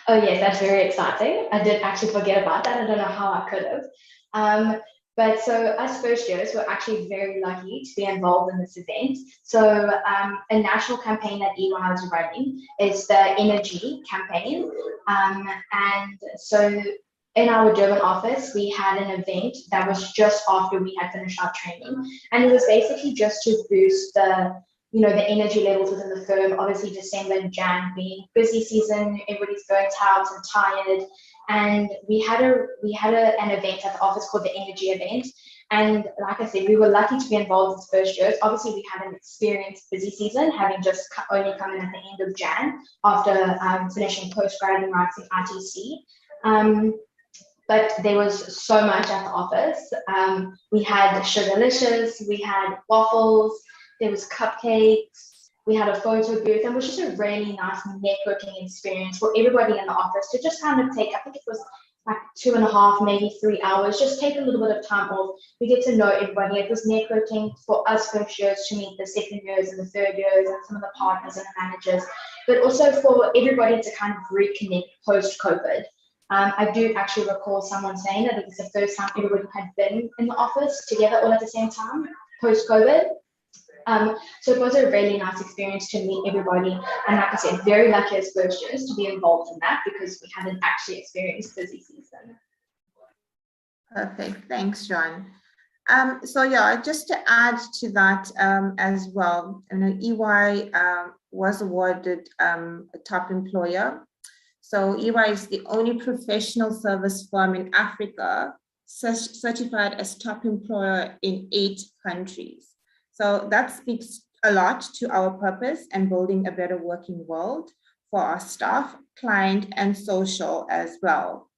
Oh yes, that's very exciting. I did actually forget about that. I don't know how I could have. But so us first years were actually very lucky to be involved in this event. So a national campaign that EY is running is the Energy campaign. And so in our Durban office, we had an event that was just after we had finished our training. And it was basically just to boost the energy levels within the firm. Obviously December and Jan being busy season, everybody's burnt out and tired. And we had an event at the office called the Energy event. And like I said, we were lucky to be involved as first years. Obviously we had an experienced busy season, having just only come in at the end of Jan after finishing postgrad and writing ITC. But there was so much at the office. We had Sugarlicious, we had waffles, there was cupcakes, we had a photo booth, and it was just a really nice networking experience for everybody in the office to just kind of take, I think it was like 2.5, maybe 3 hours, just take a little bit of time off. We get to know everybody. It was networking for us first years to meet the second years and the third years and some of the partners and the managers, but also for everybody to kind of reconnect post-COVID. I do actually recall someone saying that it was the first time everybody had been in the office together all at the same time, post-COVID. So it was a really nice experience to meet everybody. And like I said, very lucky as first years to be involved in that because we hadn't actually experienced busy season. Perfect, thanks, John. So yeah, just to add to that as well, EY was awarded a top employer. So EY is the only professional service firm in Africa certified as top employer in 8 countries. So that speaks a lot to our purpose and building a better working world for our staff, client, and social as well.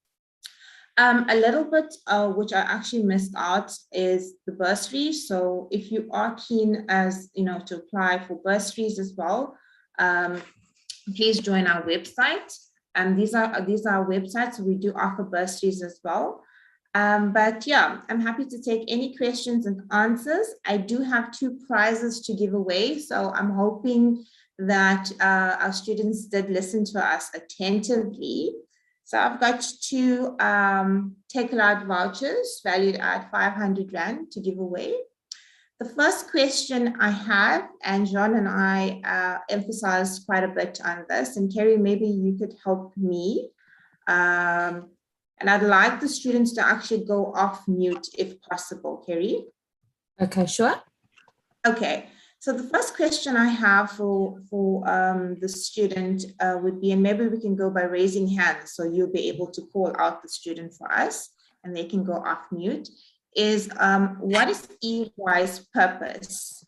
A little bit which I actually missed out is the bursaries. So if you are keen to apply for bursaries as well, please join our website. These are our websites. We do offer bursaries as well. But yeah, I'm happy to take any questions and answers. I do have 2 prizes to give away. So I'm hoping that our students did listen to us attentively. So I've got 2 take-a-lot vouchers valued at 500 Rand to give away. The first question I have, and John and I emphasized quite a bit on this, and Kerry, maybe you could help me. And I'd like the students to actually go off mute if possible, Kerry. Okay, sure. Okay, so the first question I have for the student would be, and maybe we can go by raising hands, so you'll be able to call out the student for us and they can go off mute, is what is EY's purpose?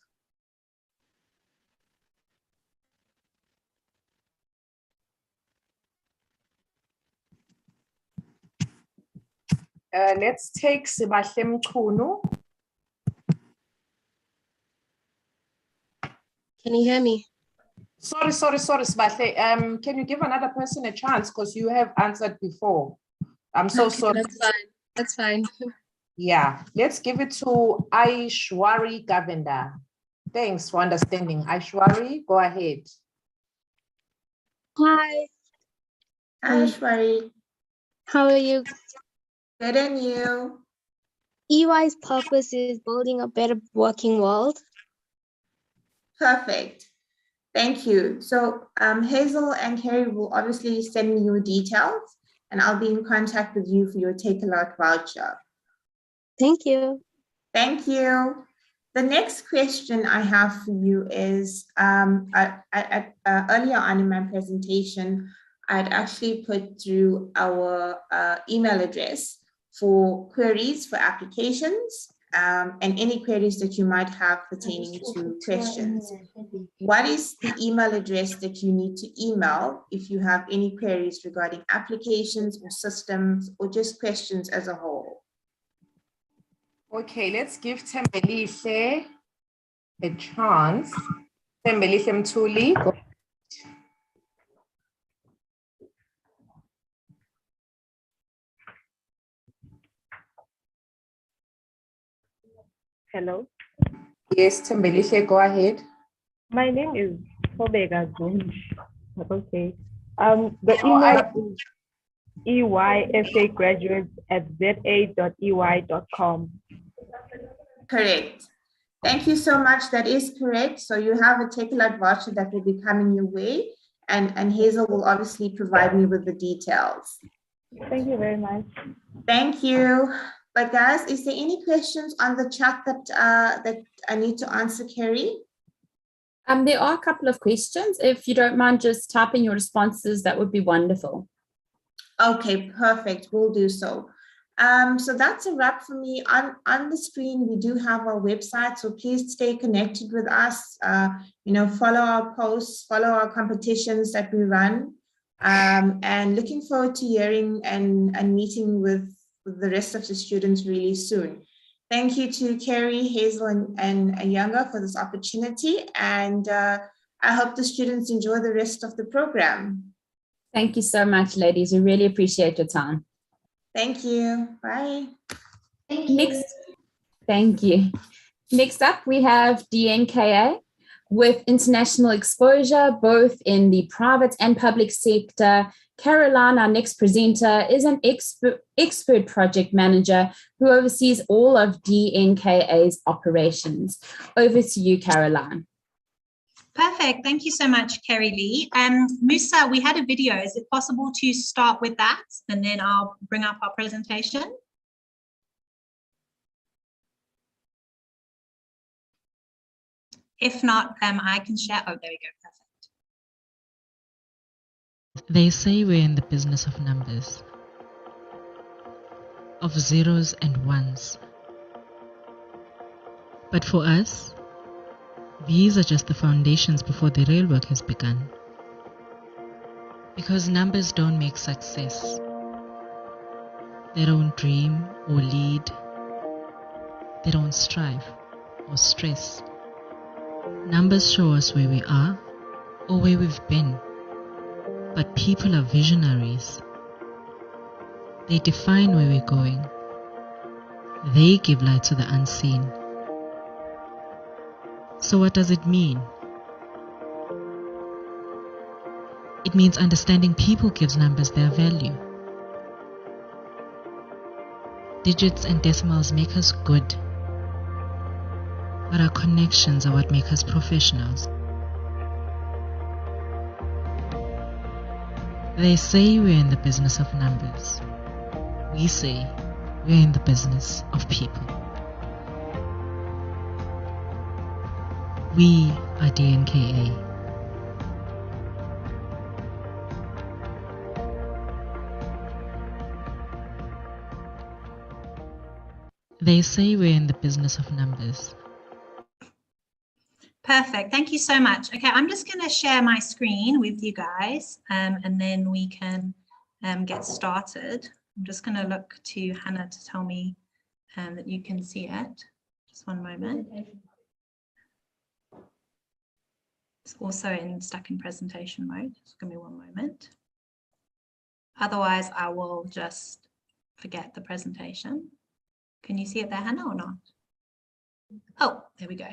Let's take Sibahle Mchunu. Can you hear me? Sorry, Sibahle. Can you give another person a chance because you have answered before? I'm so sorry. That's fine. That's fine. Yeah, let's give it to Aishwari Govender. Thanks for understanding. Aishwari, go ahead. Hi. Aishwari. How are you? Good, and you? EY's purpose is building a better working world. Perfect. Thank you. So Hazel and Kerry will obviously send me your details and I'll be in contact with you for your take-a-lot voucher. Thank you. Thank you. The next question I have for you is, earlier on in my presentation, I'd actually put through our email address for queries for applications and any queries that you might have pertaining to questions. What is the email address that you need to email if you have any queries regarding applications or systems or just questions as a whole? Okay, let's give Tembelihle a chance. Tembelihle Mthuli. Hello. Yes, Tembelihle, go ahead. My name is Pobega Zunj. Okay. The email is eysagraduates@za.ey.com. Correct. Thank you so much. That is correct. So you have a Takealot voucher that will be coming your way, and Hazel will obviously provide me with the details. Thank you very much. Thank you. But guys, is there any questions on the chat that that I need to answer, Carrie? There are a couple of questions. If you don't mind just typing your responses, that would be wonderful. Okay, perfect. We'll do so. So that's a wrap for me. On the screen, we do have our website, so please stay connected with us. Follow our posts, follow our competitions that we run, and looking forward to hearing and meeting with the rest of the students really soon. Thank you to Carrie, Hazel, and Ayanga for this opportunity, and I hope the students enjoy the rest of the program. Thank you so much, ladies. We really appreciate your time. Thank you. Bye. Thank you. Thank you. Next up, we have DNKA with international exposure, both in the private and public sector. Caroline, our next presenter, is an expert project manager who oversees all of DNKA's operations. Over to you, Caroline. Perfect. Thank you so much, Kerry Lee. Musa, we had a video. Is it possible to start with that? And then I'll bring up our presentation. If not, I can share. Oh, there we go. Perfect. They say we're in the business of numbers, of zeros and ones. But for us, these are just the foundations before the real work has begun. Because numbers don't make success. They don't dream or lead. They don't strive or stress. Numbers show us where we are or where we've been. But people are visionaries. They define where we're going. They give light to the unseen. So what does it mean? It means understanding people gives numbers their value. Digits and decimals make us good, but our connections are what make us professionals. They say we're in the business of numbers. We say we're in the business of people. We are DNKA. They say we're in the business of numbers. Perfect. Thank you so much. Okay, I'm just going to share my screen with you guys, and then we can get started. I'm just going to look to Hannah to tell me that you can see it. Just one moment. It's also stuck in presentation mode. Just give me one moment. Otherwise, I will just forget the presentation. Can you see it there, Hannah, or not? Oh, there we go.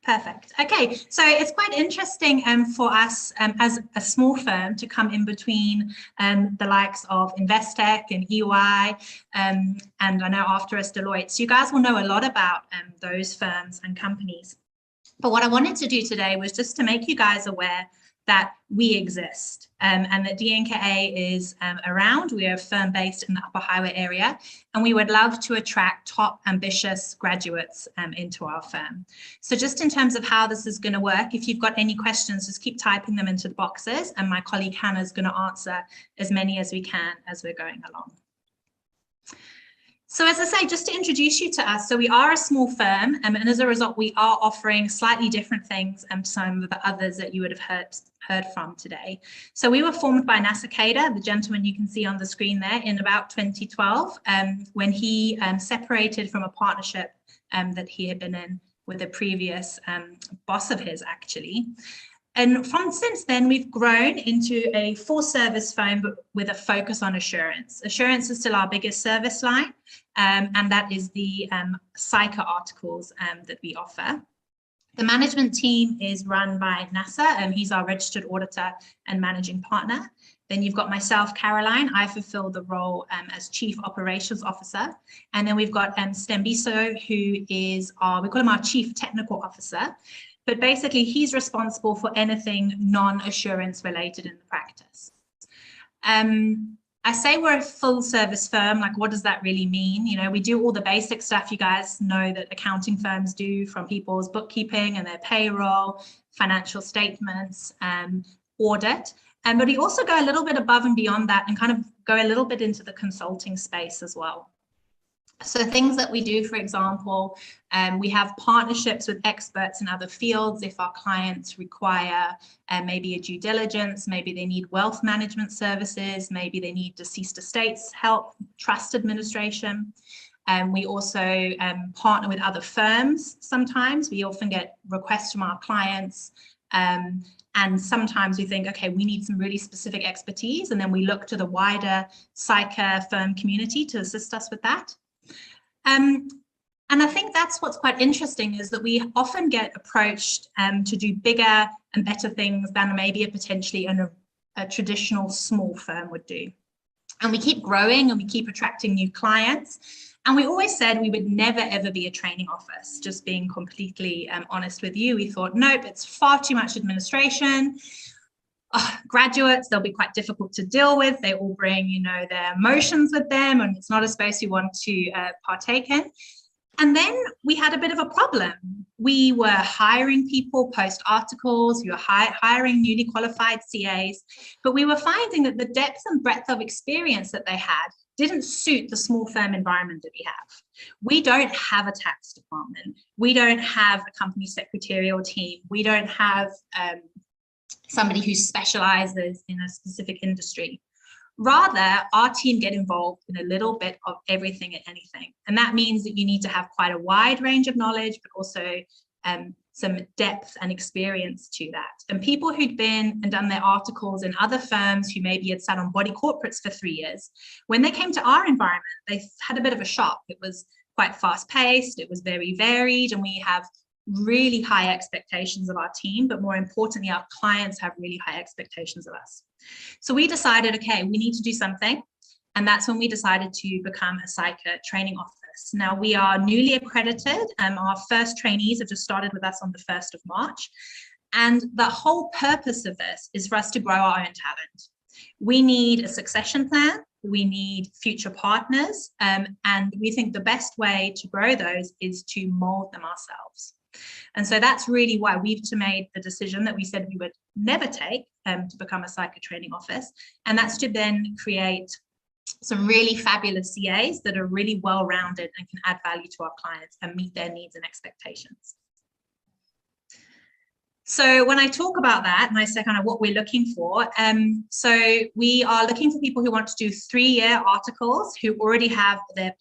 Perfect. Okay, so it's quite interesting for us as a small firm to come in between the likes of Investec and EY, and I know after us Deloitte. So you guys will know a lot about those firms and companies. But what I wanted to do today was just to make you guys aware that we exist and that DNKA is around. We are a firm based in the Upper Highway area, and we would love to attract top ambitious graduates into our firm. So just in terms of how this is going to work, if you've got any questions, just keep typing them into the boxes, and my colleague Hannah is going to answer as many as we can as we're going along. So as I say, just to introduce you to us, so we are a small firm, and as a result, we are offering slightly different things to some of the others that you would have heard from today. So we were formed by Nasser Kader, the gentleman you can see on the screen there, in about 2012, when he separated from a partnership that he had been in with a previous boss of his, actually. And since then, we've grown into a full service firm, but with a focus on assurance. Assurance is still our biggest service line, and that is the SICA articles that we offer. The management team is run by Nasser, and he's our registered auditor and managing partner. Then you've got myself, Caroline. I fulfill the role as Chief Operations Officer. And then we've got Stembiso, who is we call him our Chief Technical Officer. But basically, he's responsible for anything non-assurance related in the practice. I say we're a full service firm. Like, what does that really mean? You know, we do all the basic stuff you guys know that accounting firms do, from people's bookkeeping and their payroll, financial statements, audit. But we also go a little bit above and beyond that and kind of go a little bit into the consulting space as well. So things that we do, for example, we have partnerships with experts in other fields. If our clients require maybe a due diligence, maybe they need wealth management services, maybe they need deceased estates help, trust administration. We also partner with other firms sometimes. We often get requests from our clients. And sometimes we think, okay, we need some really specific expertise. And then we look to the wider SICA firm community to assist us with that. And I think that's what's quite interesting, is that we often get approached to do bigger and better things than maybe potentially a traditional small firm would do. And we keep growing and we keep attracting new clients. And we always said we would never, ever be a training office. Just being completely honest with you, we thought, nope, it's far too much administration. Graduates, they'll be quite difficult to deal with. They all bring, you know, their emotions with them, and it's not a space we want to partake in. And then we had a bit of a problem. We were hiring people post articles, we were hiring newly qualified CAs, but we were finding that the depth and breadth of experience that they had didn't suit the small firm environment that we have. We don't have a tax department. We don't have a company secretarial team. We don't have somebody who specializes in a specific industry. Rather, our team get involved in a little bit of everything and anything. And that means that you need to have quite a wide range of knowledge, but also some depth and experience to that. And people who'd been and done their articles in other firms who maybe had sat on body corporates for 3 years, when they came to our environment, they had a bit of a shock. It was quite fast paced, it was very varied, and we have really high expectations of our team, but more importantly, our clients have really high expectations of us. So we decided, okay, we need to do something. And that's when we decided to become a SICA training office. Now we are newly accredited. Our first trainees have just started with us on the 1st of March. And the whole purpose of this is for us to grow our own talent. We need a succession plan. We need future partners. And we think the best way to grow those is to mold them ourselves. And so that's really why we've made the decision that we said we would never take to become a SICA training office. And that's to then create some really fabulous CAs that are really well-rounded and can add value to our clients and meet their needs and expectations. So when I talk about that and I say kind of what we're looking for, so we are looking for people who want to do 3-year articles, who already have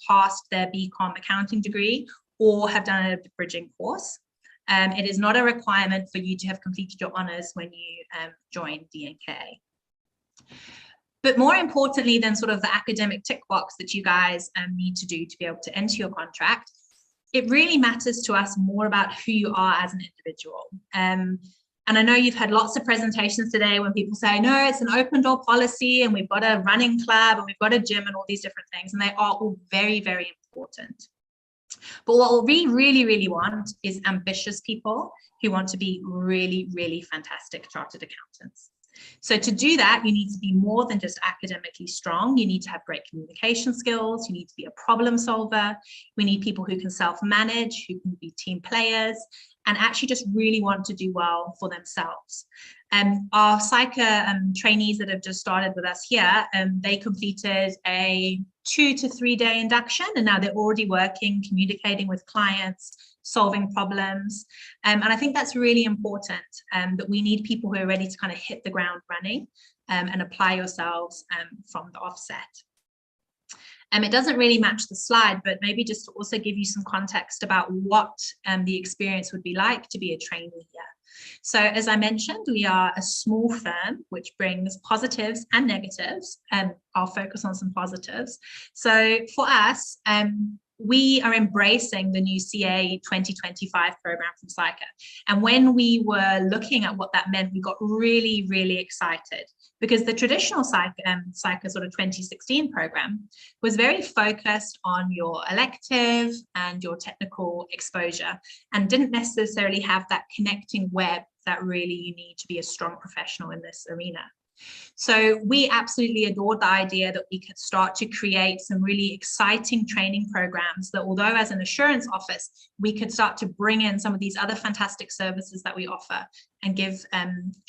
passed their BCom accounting degree or have done a bridging course. It is not a requirement for you to have completed your honours when you join DNKA. But more importantly than sort of the academic tick box that you guys need to do to be able to enter your contract, it really matters to us more about who you are as an individual. And I know you've had lots of presentations today when people say, no, it's an open door policy and we've got a running club and we've got a gym and all these different things, and they are all very, very important. But what we really, really want is ambitious people who want to be really, really fantastic chartered accountants. So to do that, you need to be more than just academically strong. You need to have great communication skills. You need to be a problem solver. We need people who can self-manage, who can be team players, and actually just really want to do well for themselves. Our psycha trainees that have just started with us here, they completed a 2 to 3 day induction, and now they're already working, communicating with clients, solving problems. And I think that's really important, that we need people who are ready to kind of hit the ground running and apply yourselves from the offset. It doesn't really match the slide, but maybe just to also give you some context about what the experience would be like to be a trainee here. So as I mentioned, we are a small firm which brings positives and negatives, and I'll focus on some positives. So for us, we are embracing the new CA 2025 program from Psycha. And when we were looking at what that meant, we got really, really excited, because the traditional Psycha sort of 2016 program was very focused on your elective and your technical exposure, and didn't necessarily have that connecting web that really you need to be a strong professional in this arena. So we absolutely adored the idea that we could start to create some really exciting training programs that, although as an assurance office, we could start to bring in some of these other fantastic services that we offer and give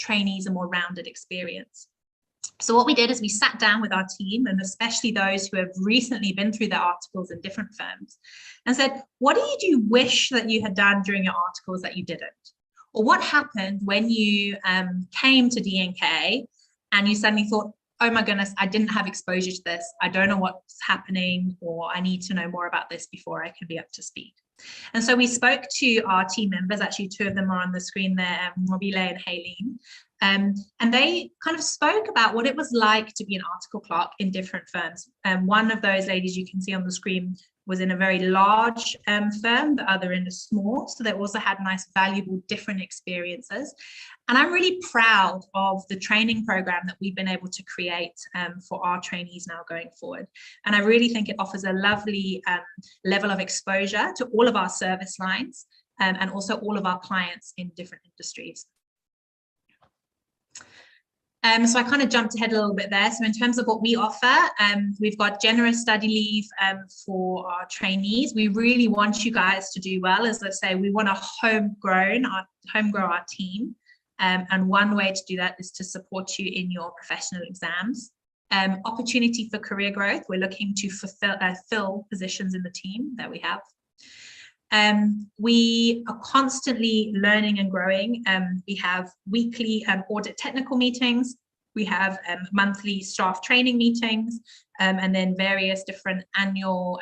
trainees a more rounded experience. So what we did is we sat down with our team, and especially those who have recently been through their articles in different firms, and said, what do you wish that you had done during your articles that you didn't? Or what happened when you came to DNK and you suddenly thought, oh my goodness, I didn't have exposure to this. I don't know what's happening, or I need to know more about this before I can be up to speed. And so we spoke to our team members, actually 2 of them are on the screen there, Mobile and Haylene. And they kind of spoke about what it was like to be an article clerk in different firms. One of those ladies you can see on the screen was in a very large firm, the other in a small. So they also had nice, valuable, different experiences. And I'm really proud of the training program that we've been able to create for our trainees now going forward. And I really think it offers a lovely level of exposure to all of our service lines and also all of our clients in different industries. So I kind of jumped ahead a little bit there. So in terms of what we offer, we've got generous study leave for our trainees. We really want you guys to do well. As I say, we want to homegrow our team. And one way to do that is to support you in your professional exams. Opportunity for career growth. We're looking to fill positions in the team that we have. We are constantly learning and growing. We have weekly audit technical meetings. We have monthly staff training meetings, and then various different annual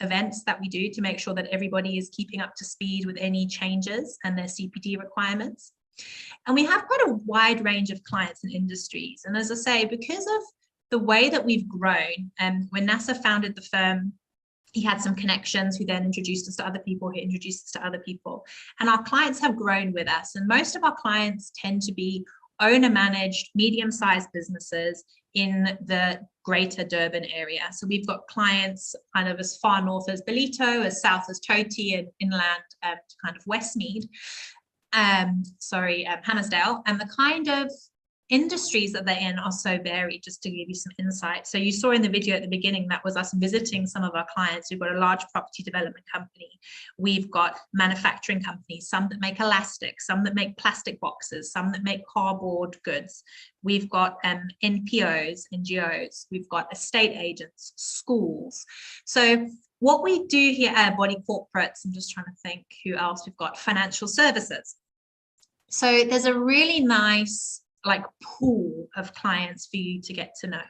events that we do to make sure that everybody is keeping up to speed with any changes and their CPD requirements. And we have quite a wide range of clients and industries. And as I say, because of the way that we've grown, when NASA founded the firm, he had some connections who then introduced us to other people, who introduced us to other people. And our clients have grown with us. And most of our clients tend to be owner-managed, medium-sized businesses in the greater Durban area. So we've got clients kind of as far north as Ballito, as south as Toti, and inland to kind of Westmead. Hammersdale, and the kind of industries that they're in are so varied, just to give you some insight. So you saw in the video at the beginning, that was us visiting some of our clients. We've got a large property development company. We've got manufacturing companies, some that make elastic, some that make plastic boxes, some that make cardboard goods. We've got NPOs, NGOs. We've got estate agents, schools. So what we do here at Body Corporates, I'm just trying to think who else we've got, financial services. So there's a really nice pool of clients for you to get to know.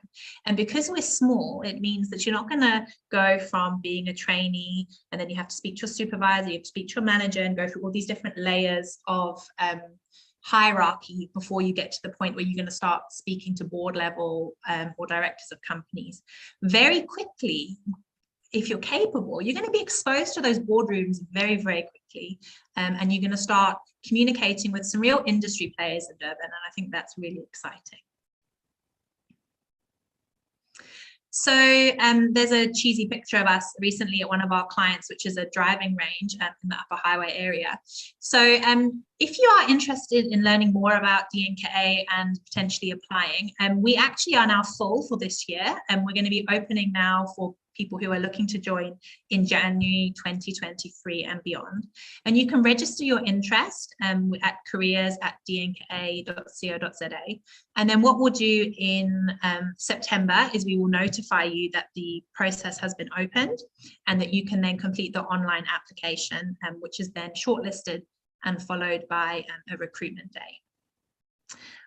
And because we're small, it means that you're not going to go from being a trainee and then you have to speak to your supervisor, you have to speak to your manager and go through all these different layers of hierarchy before you get to the point where you're going to start speaking to board level or directors of companies. Very quickly, if you're capable, you're going to be exposed to those boardrooms very, very quickly. And you're going to start communicating with some real industry players in Durban. And I think that's really exciting. So there's a cheesy picture of us recently at one of our clients, which is a driving range in the Upper Highway area. So if you are interested in learning more about DNKA and potentially applying, we actually are now full for this year, and we're going to be opening now for people who are looking to join in January 2023 and beyond. And you can register your interest at careers@dnka.co.za. And then what we'll do in September is we will notify you that the process has been opened and that you can then complete the online application, which is then shortlisted and followed by a recruitment day.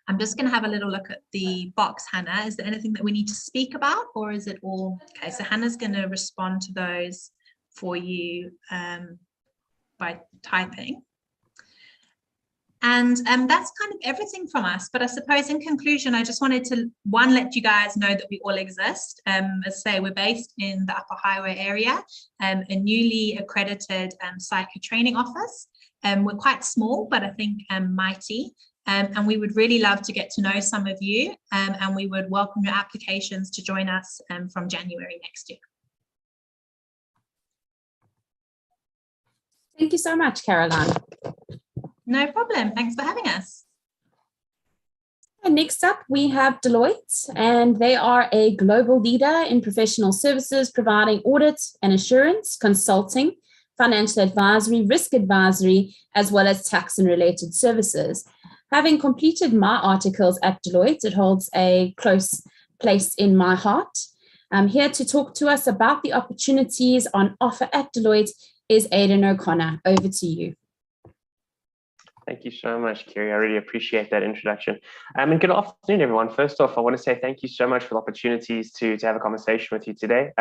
I'm just going to have a little look at the box, Hannah. Is there anything that we need to speak about, or is it all okay? So Hannah's going to respond to those for you by typing. And that's kind of everything from us. But I suppose in conclusion, I just wanted to, one, let you guys know that we all exist. As I say, we're based in the Upper Highway area, a newly accredited psycho training office. We're quite small, but I think mighty. And we would really love to get to know some of you, and we would welcome your applications to join us from January next year. Thank you so much, Caroline. No problem. Thanks for having us. And next up, we have Deloitte, and they are a global leader in professional services, providing audit and assurance, consulting, financial advisory, risk advisory, as well as tax and related services. Having completed my articles at Deloitte, it holds a close place in my heart. Here to talk to us about the opportunities on offer at Deloitte is Aidan O'Connor. Over to you. Thank you so much, Kerry. I really appreciate that introduction. And good afternoon, everyone. First off, I want to say thank you so much for the opportunities to have a conversation with you today.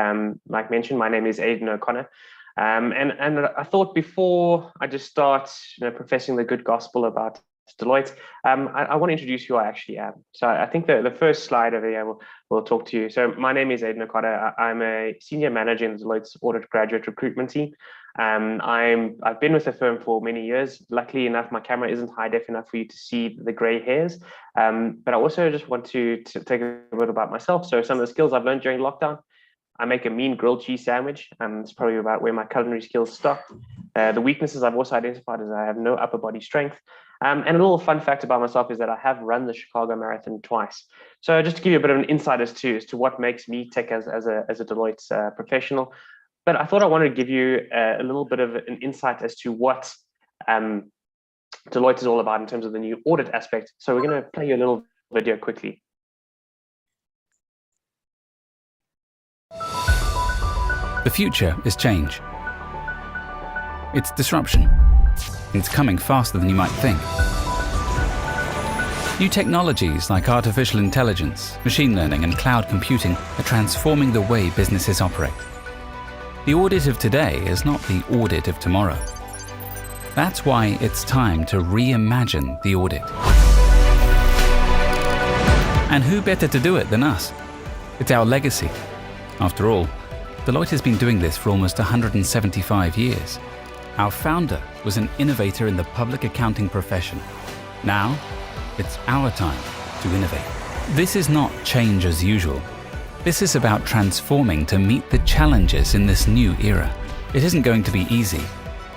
Like mentioned, my name is Aidan O'Connor. And I thought before I just start professing the good gospel about Deloitte, I want to introduce who I actually am. So I think the first slide over here will talk to you. So my name is Aidan O'Connor. I'm a senior manager in Deloitte's audit graduate recruitment team. I've been with the firm for many years. Luckily enough, my camera isn't high def enough for you to see the gray hairs. But I also just want to take a bit about myself. So some of the skills I've learned during lockdown: I make a mean grilled cheese sandwich. It's probably about where my culinary skills stop. The weaknesses I've also identified is I have no upper body strength. And a little fun fact about myself is that I have run the Chicago Marathon twice. So just to give you a bit of an insight as to what makes me tick as a Deloitte professional. But I thought I wanted to give you a little bit of an insight as to what Deloitte is all about in terms of the new audit aspect. So we're going to play you a little video quickly. The future is change. It's disruption. It's coming faster than you might think. New technologies like artificial intelligence, machine learning, and cloud computing are transforming the way businesses operate. The audit of today is not the audit of tomorrow. That's why it's time to reimagine the audit. And who better to do it than us? It's our legacy. After all, Deloitte has been doing this for almost 175 years. Our founder was an innovator in the public accounting profession. Now, it's our time to innovate. This is not change as usual. This is about transforming to meet the challenges in this new era. It isn't going to be easy,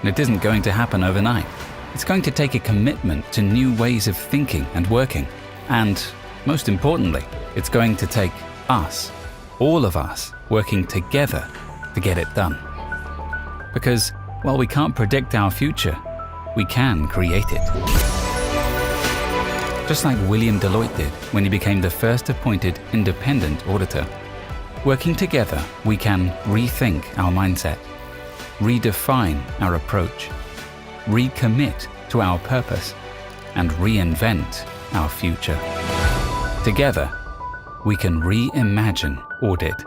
and it isn't going to happen overnight. It's going to take a commitment to new ways of thinking and working. And most importantly, it's going to take us, all of us, working together to get it done. Because while we can't predict our future, we can create it. Just like William Deloitte did when he became the first appointed independent auditor. Working together, we can rethink our mindset, redefine our approach, recommit to our purpose, and reinvent our future. Together, we can reimagine audit.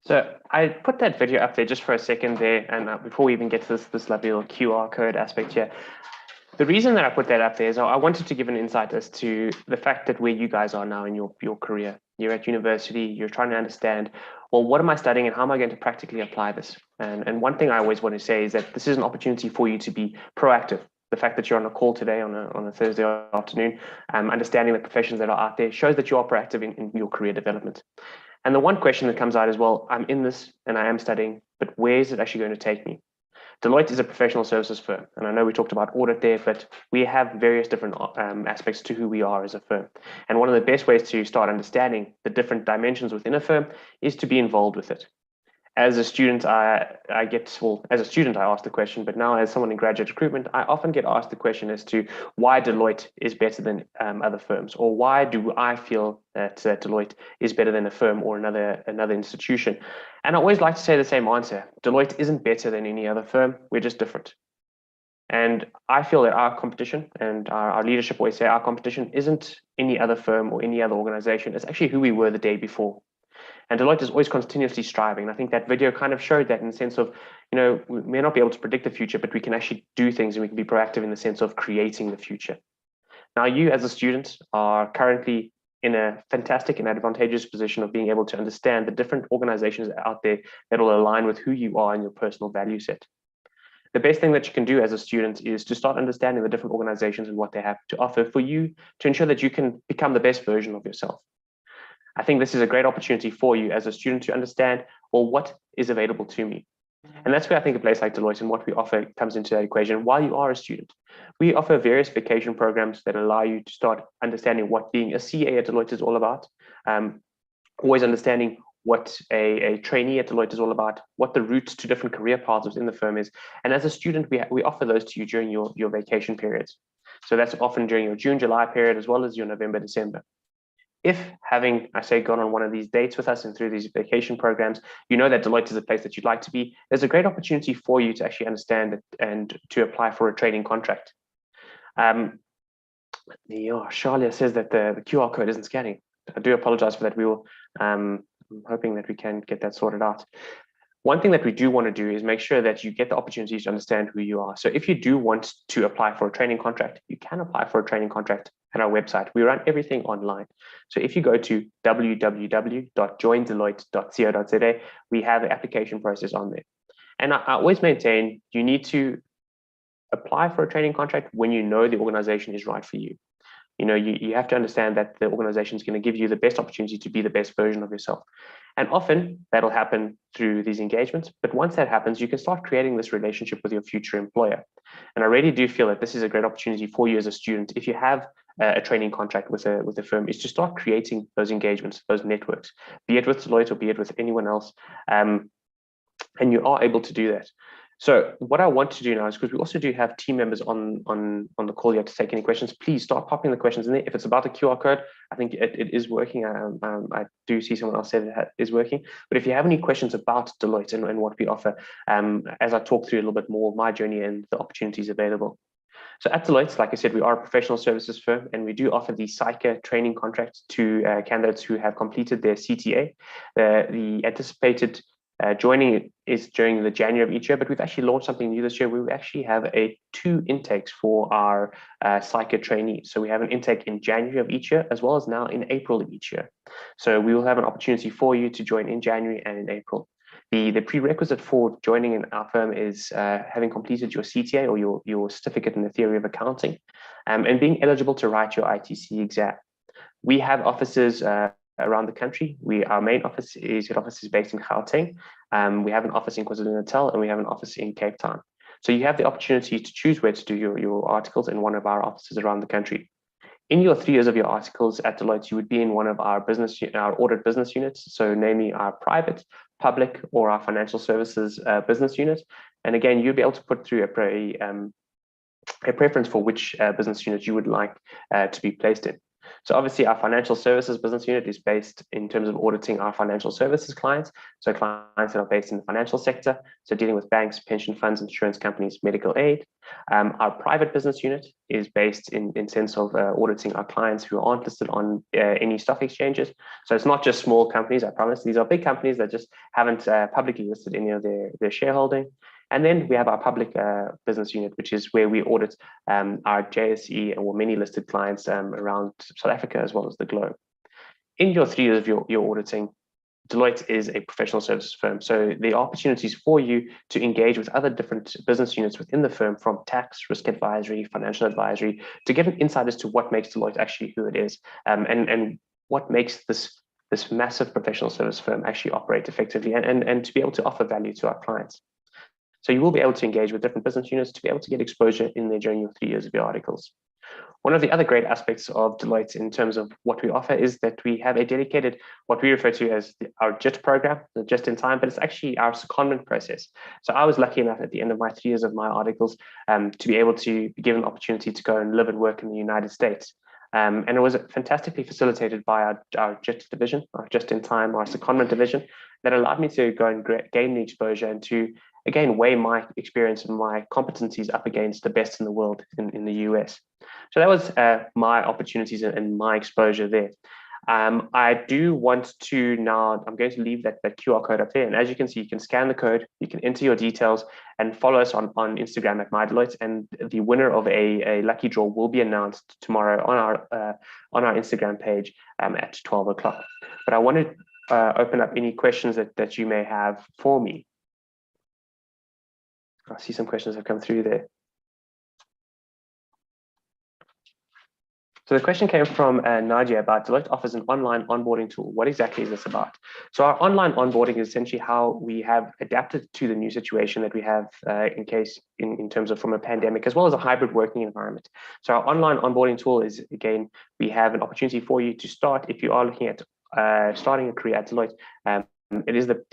So I put that video up there just for a second there, and before we even get to this lovely little QR code aspect here. The reason that I put that up there is I wanted to give an insight as to the fact that where you guys are now in your career. You're at university, you're trying to understand well, what am I studying and how am I going to practically apply this? And one thing I always want to say is that this is an opportunity for you to be proactive. The fact that you're on a call today on a Thursday afternoon, understanding the professions that are out there shows that you are proactive in your career development. And the one question that comes out is, well, I'm in this and I am studying, but where is it actually going to take me? Deloitte is a professional services firm. And I know we talked about audit there, but we have various different aspects to who we are as a firm. And one of the best ways to start understanding the different dimensions within a firm is to be involved with it. As a student, I ask the question, but now as someone in graduate recruitment, I often get asked the question as to why Deloitte is better than other firms, or why do I feel that Deloitte is better than a firm or another institution. And I always like to say the same answer. Deloitte isn't better than any other firm. We're just different. And I feel that our competition, and our leadership always say, our competition isn't any other firm or any other organization. It's actually who we were the day before. And Deloitte is always continuously striving. And I think that video kind of showed that in the sense of, we may not be able to predict the future, but we can actually do things and we can be proactive in the sense of creating the future. Now, you as a student are currently in a fantastic and advantageous position of being able to understand the different organizations out there that will align with who you are and your personal value set. The best thing that you can do as a student is to start understanding the different organizations and what they have to offer for you to ensure that you can become the best version of yourself. I think this is a great opportunity for you as a student to understand, well, what is available to me? And that's where I think a place like Deloitte and what we offer comes into that equation while you are a student. We offer various vacation programs that allow you to start understanding what being a CA at Deloitte is all about, always understanding what a trainee at Deloitte is all about, what the route to different career paths within the firm is. And as a student, we offer those to you during your vacation periods. So that's often during your June, July period, as well as your November, December. If having, gone on one of these dates with us and through these vacation programs, you know that Deloitte is a place that you'd like to be, there's a great opportunity for you to actually understand it and to apply for a training contract. Charlia says that the QR code isn't scanning. I do apologize for that. We will, I'm hoping that we can get that sorted out. One thing that we do want to do is make sure that you get the opportunity to understand who you are. So if you do want to apply for a training contract, you can apply for a training contract at our website. We run everything online. So if you go to www.joindeloitte.co.za, we have an application process on there. And I always maintain you need to apply for a training contract when you know the organization is right for you. You have to understand that the organization is going to give you the best opportunity to be the best version of yourself. And often that'll happen through these engagements. But once that happens, you can start creating this relationship with your future employer. And I really do feel that this is a great opportunity for you as a student. If you have a training contract with a firm, is to start creating those engagements, those networks, be it with Deloitte or be it with anyone else. And you are able to do that. So what I want to do now is, because we also do have team members on the call here to take any questions, please start popping the questions in there. If it's about the QR code, I think it is working. I do see someone else say that it is working. But if you have any questions about Deloitte and what we offer, as I talk through a little bit more of my journey and the opportunities available. So at Deloitte, like I said, we are a professional services firm, and we do offer the psycho training contract to candidates who have completed their CTA. The anticipated joining is during the January of each year, but we've actually launched something new this year. We actually have 2 intakes for our psycho trainees. So we have an intake in January of each year, as well as now in April of each year. So we will have an opportunity for you to join in January and in April. The prerequisite for joining in our firm is having completed your CTA or your certificate in the theory of accounting, and being eligible to write your ITC exam. We have offices around the country. Our main office is based in Gauteng. We have an office in KwaZulu-Natal, and we have an office in Cape Town. So you have the opportunity to choose where to do your articles in one of our offices around the country. In your 3 years of your articles at Deloitte, you would be in one of our audit business units, so namely our private, public, or our financial services business unit. And again, you'll be able to put through a preference for which business unit you would like to be placed in. So obviously our financial services business unit is based in terms of auditing our financial services clients. So clients that are based in the financial sector, so dealing with banks, pension funds, insurance companies, medical aid. Our private business unit is based in sense of auditing our clients who aren't listed on any stock exchanges. So it's not just small companies, I promise. These are big companies that just haven't publicly listed any of their shareholding. And then we have our public business unit, which is where we audit our JSE or many listed clients around South Africa as well as the globe. In your 3 years of your auditing, Deloitte is a professional services firm. So the opportunities for you to engage with other different business units within the firm, from tax, risk advisory, financial advisory, to get an insight as to what makes Deloitte actually who it is, and what makes this massive professional service firm actually operate effectively, and to be able to offer value to our clients. So you will be able to engage with different business units to be able to get exposure in their journey of 3 years of your articles. One of the other great aspects of Deloitte in terms of what we offer is that we have a dedicated, what we refer to as our JIT program, the just in time, but it's actually our secondment process. So I was lucky enough at the end of my 3 years of my articles to be able to be given an opportunity to go and live and work in the United States. And it was fantastically facilitated by our JIT division, our just in time, our secondment division, that allowed me to go and gain the exposure and to, again, weigh my experience and my competencies up against the best in the world in the US. So that was my opportunities and my exposure there. I do want to now, I'm going to leave that QR code up there. And as you can see, you can scan the code, you can enter your details and follow us on Instagram at MyDeloitte. And the winner of a lucky draw will be announced tomorrow on our Instagram page at 12 o'clock. But I want to open up any questions that you may have for me. I see some questions have come through there. So the question came from Nadia about Deloitte offers an online onboarding tool. What exactly is this about? So our online onboarding is essentially how we have adapted to the new situation that we have in terms of from a pandemic, as well as a hybrid working environment. So our online onboarding tool is, again, we have an opportunity for you to start if you are looking at starting a career at Deloitte. It is the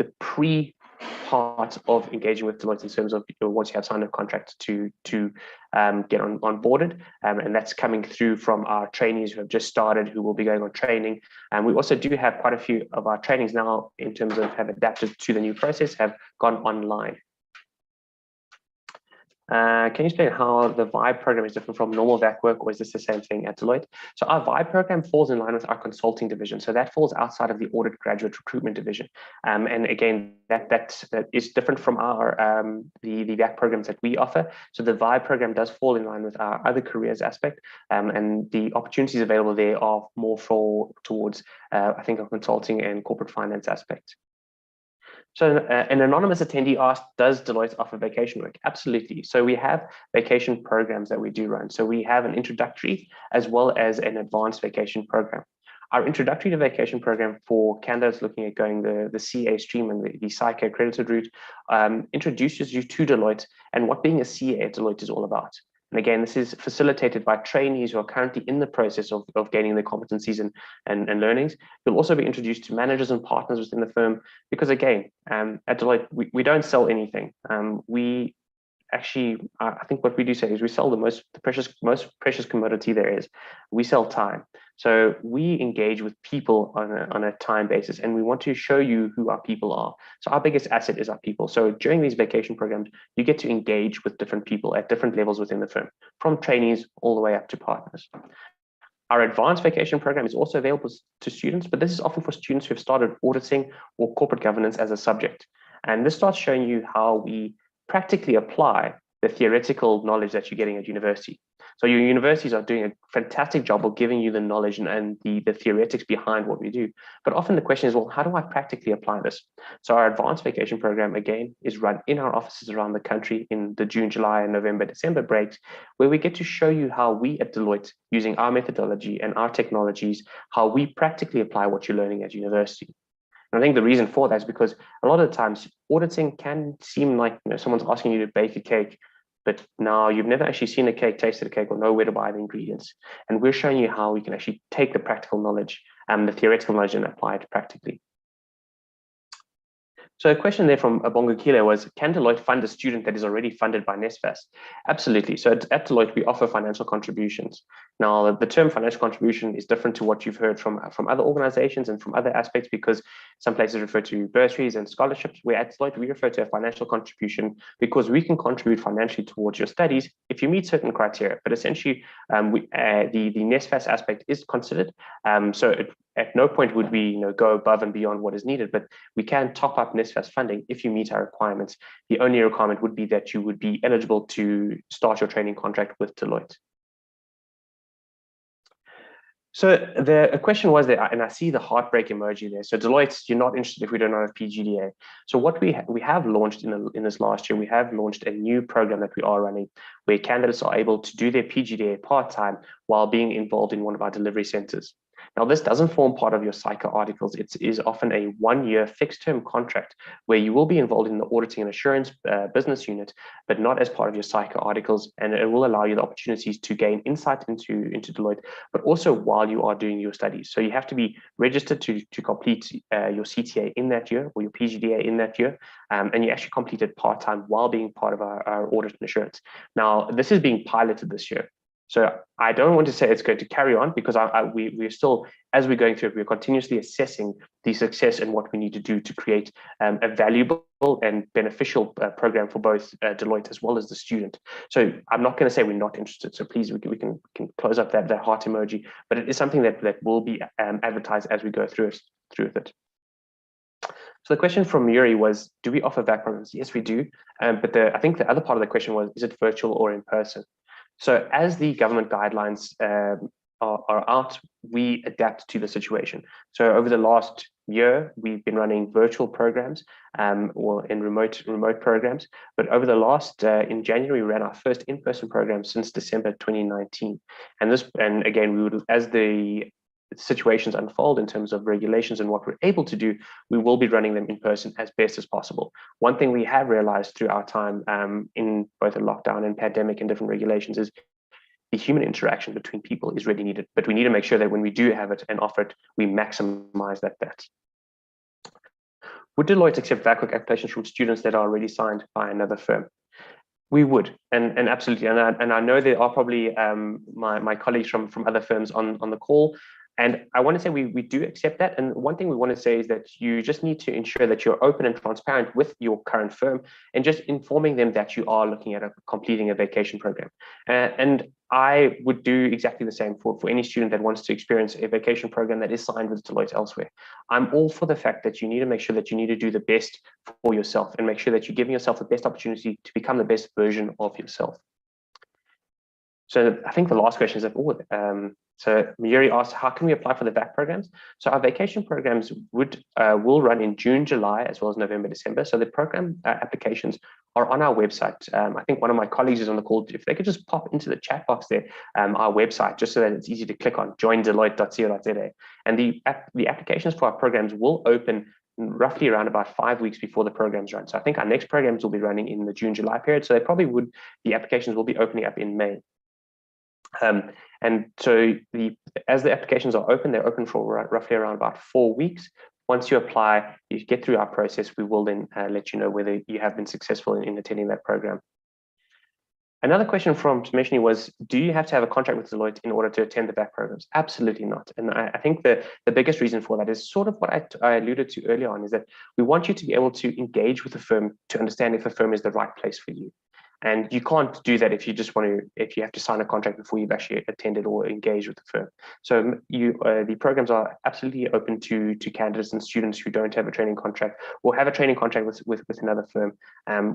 part of engaging with Deloitte in terms of once you have signed a contract to get onboarded, and that's coming through from our trainees who have just started, who will be going on training. And we also do have quite a few of our trainings now, in terms of have adapted to the new process, have gone online. Can you explain how the VIBE program is different from normal VAC work, or is this the same thing at Deloitte? So our VIBE program falls in line with our consulting division. So that falls outside of the audit graduate recruitment division. And again, that is different from our the VAC programs that we offer. So the VIBE program does fall in line with our other careers aspect, and the opportunities available there are more towards I think, our consulting and corporate finance aspect. So an anonymous attendee asked, does Deloitte offer vacation work? Absolutely. So we have vacation programs that we do run. So we have an introductory as well as an advanced vacation program. Our introductory to vacation program for candidates looking at going the CA stream and the psych accredited route introduces you to Deloitte and what being a CA at Deloitte is all about. And again, this is facilitated by trainees who are currently in the process of gaining their competencies and learnings. You'll also be introduced to managers and partners within the firm, because again, at Deloitte, we don't sell anything. We actually, I think what we do say is we sell the most precious commodity there is. We sell time. So we engage with people on a time basis, and we want to show you who our people are. So our biggest asset is our people. So during these vacation programs, you get to engage with different people at different levels within the firm, from trainees all the way up to partners. Our advanced vacation program is also available to students, but this is often for students who have started auditing or corporate governance as a subject. And this starts showing you how we practically apply the theoretical knowledge that you're getting at university. So your universities are doing a fantastic job of giving you the knowledge and the theoretics behind what we do. But often the question is, well, how do I practically apply this? So our advanced vacation program, again, is run in our offices around the country in the June, July, and November, December breaks, where we get to show you how we at Deloitte, using our methodology and our technologies, how we practically apply what you're learning at university. And I think the reason for that is because a lot of the times auditing can seem like, someone's asking you to bake a cake, but now you've never actually seen a cake, tasted a cake, or know where to buy the ingredients. And we're showing you how we can actually take the practical knowledge and the theoretical knowledge and apply it practically. So a question there from Abongo Kile was, can Deloitte fund a student that is already funded by NSFAS? Absolutely. So at Deloitte, we offer financial contributions. Now, the term financial contribution is different to what you've heard from other organizations and from other aspects, because some places refer to bursaries and scholarships, where at Deloitte, we refer to a financial contribution because we can contribute financially towards your studies if you meet certain criteria. But essentially, the NSFAS aspect is considered. At no point would we go above and beyond what is needed, but we can top up NSFAS funding if you meet our requirements. The only requirement would be that you would be eligible to start your training contract with Deloitte. So the question was there, and I see the heartbreak emoji there. So Deloitte, you're not interested if we don't have PGDA. So what we have launched in this last year, we have launched a new program that we are running where candidates are able to do their PGDA part-time while being involved in one of our delivery centers. Now, this doesn't form part of your psycho articles. It is often a one-year fixed-term contract where you will be involved in the auditing and assurance business unit, but not as part of your psycho articles. And it will allow you the opportunities to gain insight into Deloitte, but also while you are doing your studies. So you have to be registered to complete your CTA in that year or your PGDA in that year. And you actually complete it part-time while being part of our audit and assurance. Now, this is being piloted this year. So I don't want to say it's going to carry on because we're still, as we're going through it, we're continuously assessing the success and what we need to do to create a valuable and beneficial program for both Deloitte as well as the student. So I'm not going to say we're not interested. So please, we can close up that heart emoji, but it is something that will be advertised as we go through it. So the question from Yuri was, do we offer VAC programs? Yes, we do. But I think the other part of the question was, is it virtual or in person? So as the government guidelines are out, we adapt to the situation. So over the last year, we've been running virtual programs or in remote programs. But over the last, in January, we ran our first in-person program since December 2019. And again, we would, as the situations unfold in terms of regulations and what we're able to do, we will be running them in person as best as possible. One thing we have realized through our time in both a lockdown and pandemic and different regulations is the human interaction between people is really needed, but we need to make sure that when we do have it and offer it, we maximize that. Would Deloitte accept VAC work applications from students that are already signed by another firm? We would, and absolutely, and I know there are probably my colleagues from other firms on the call. And I want to say we do accept that. And one thing we want to say is that you just need to ensure that you're open and transparent with your current firm and just informing them that you are looking at completing a vacation program. And I would do exactly the same for any student that wants to experience a vacation program that is signed with Deloitte elsewhere. I'm all for the fact that you need to make sure that you need to do the best for yourself and make sure that you're giving yourself the best opportunity to become the best version of yourself. So I think the last question is so Mayuri asked, how can we apply for the VAC programs? So our vacation programs will run in June, July, as well as November, December. So the program applications are on our website. I think one of my colleagues is on the call. If they could just pop into the chat box there, our website, just so that it's easy to click on, joindeloitte.co.za. And the applications for our programs will open roughly around about 5 weeks before the programs run. So I think our next programs will be running in the June, July period. So the applications will be opening up in May. And so as the applications are open, they're open for roughly around about 4 weeks. Once you apply, you get through our process, we will then let you know whether you have been successful in attending that program. Another question from Tameshni was, do you have to have a contract with Deloitte in order to attend the VAC programs? Absolutely not. And I think the biggest reason for that is sort of what I alluded to earlier on, is that we want you to be able to engage with the firm to understand if the firm is the right place for you. And you can't do that if you have to sign a contract before you've actually attended or engaged with the firm. So the programs are absolutely open to candidates and students who don't have a training contract or have a training contract with another firm.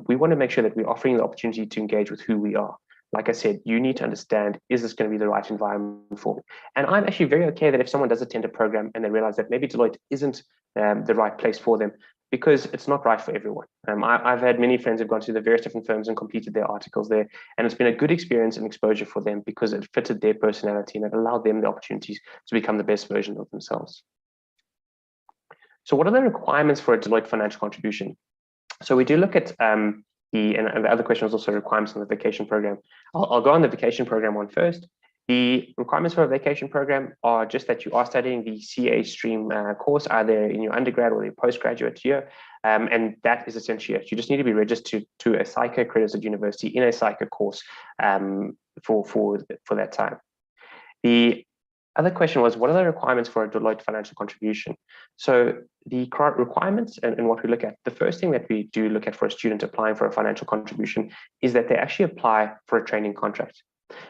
We want to make sure that we're offering the opportunity to engage with who we are. Like I said, you need to understand, is this going to be the right environment for me? And I'm actually very okay that if someone does attend a program and they realize that maybe Deloitte isn't the right place for them, because it's not right for everyone. I've had many friends who've gone to the various different firms and completed their articles there, and it's been a good experience and exposure for them because it fitted their personality and it allowed them the opportunities to become the best version of themselves. So what are the requirements for a Deloitte financial contribution? So we do look at and the other question was also requirements on the vacation program. I'll go on the vacation program one first. The requirements for a vacation program are just that you are studying the CA stream course, either in your undergrad or your postgraduate year. And that is essentially it. You just need to be registered to a psycho accredited university in a psycho course for that time. The other question was, what are the requirements for a Deloitte financial contribution? So the requirements and what we look at, the first thing that we do look at for a student applying for a financial contribution is that they actually apply for a training contract.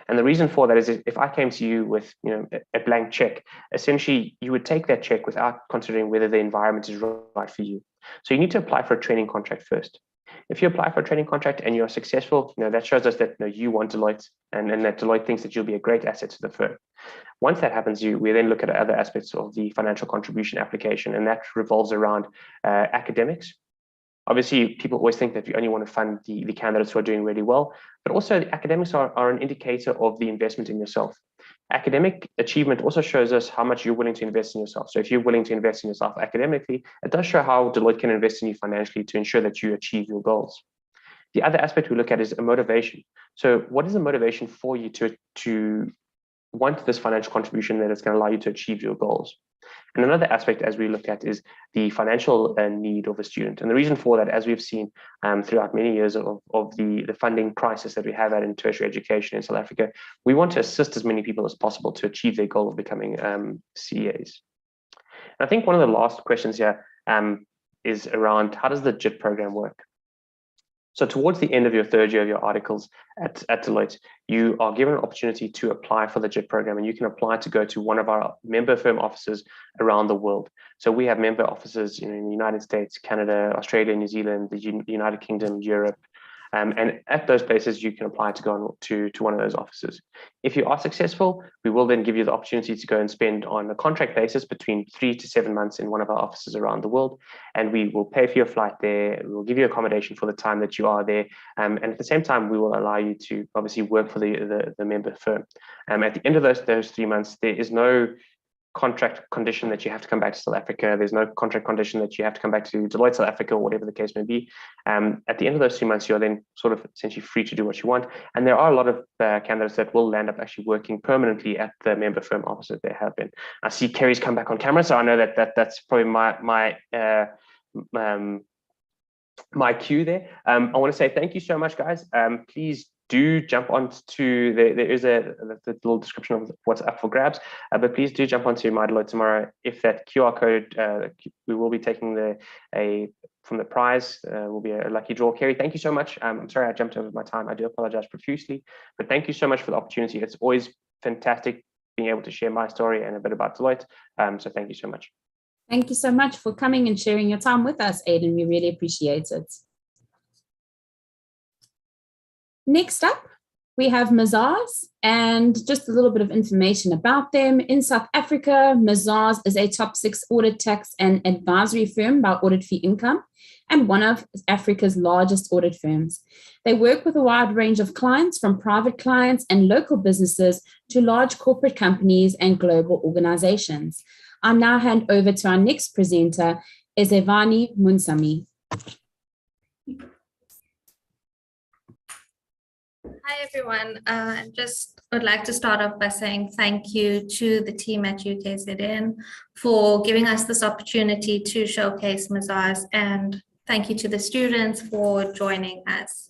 And the reason for that is if I came to you with a blank check, essentially you would take that check without considering whether the environment is right for you. So you need to apply for a training contract first. If you apply for a training contract and you're successful, that shows us that you want Deloitte and that Deloitte thinks that you'll be a great asset to the firm. Once that happens, we then look at other aspects of the financial contribution application, and that revolves around academics. Obviously, people always think that you only want to fund the candidates who are doing really well, but also the academics are an indicator of the investment in yourself. Academic achievement also shows us how much you're willing to invest in yourself. So if you're willing to invest in yourself academically, it does show how Deloitte can invest in you financially to ensure that you achieve your goals. The other aspect we look at is a motivation. So what is the motivation for you to want this financial contribution that is going to allow you to achieve your goals? And another aspect, as we look at, is the financial need of a student. And the reason for that, as we've seen throughout many years of the funding crisis that we have had in tertiary education in South Africa, we want to assist as many people as possible to achieve their goal of becoming CEAs. And I think one of the last questions here is around, how does the JIT program work? So towards the end of your third year of your articles at Deloitte, you are given an opportunity to apply for the JIT program, and you can apply to go to one of our member firm offices around the world. So we have member offices in the United States, Canada, Australia, New Zealand, the United Kingdom, Europe. And at those places, you can apply to go on to one of those offices. If you are successful, we will then give you the opportunity to go and spend on a contract basis between 3 to 7 months in one of our offices around the world. And we will pay for your flight there. We will give you accommodation for the time that you are there. And at the same time, we will allow you to obviously work for the member firm. At the end of those 3 months, there is no contract condition that you have to come back to South Africa. There's no contract condition that you have to come back to Deloitte South Africa, or whatever the case may be. At the end of those 3 months, you're then sort of essentially free to do what you want. And there are a lot of candidates that will land up actually working permanently at the member firm office that they have been. I see Kerry's come back on camera, so I know that's probably my cue there. I want to say thank you so much, guys. Please do jump onto there is a little description of what's up for grabs, but please do jump onto My Deloitte tomorrow. If that QR code, we will be taking from the prize, will be a lucky draw. Kerry, thank you so much. I'm sorry I jumped over my time. I do apologize profusely, but thank you so much for the opportunity. It's always fantastic being able to share my story and a bit about Deloitte. So thank you so much. Thank you so much for coming and sharing your time with us, Aidan. We really appreciate it. Next up, we have Mazars, and just a little bit of information about them. In South Africa, Mazars is a top 6 audit, tax and advisory firm by audit fee income, and one of Africa's largest audit firms. They work with a wide range of clients, from private clients and local businesses to large corporate companies and global organizations. I'll now hand over to our next presenter, Ezevani Munsami. Hi, everyone. I just would like to start off by saying thank you to the team at UKZN for giving us this opportunity to showcase Mazars, and thank you to the students for joining us.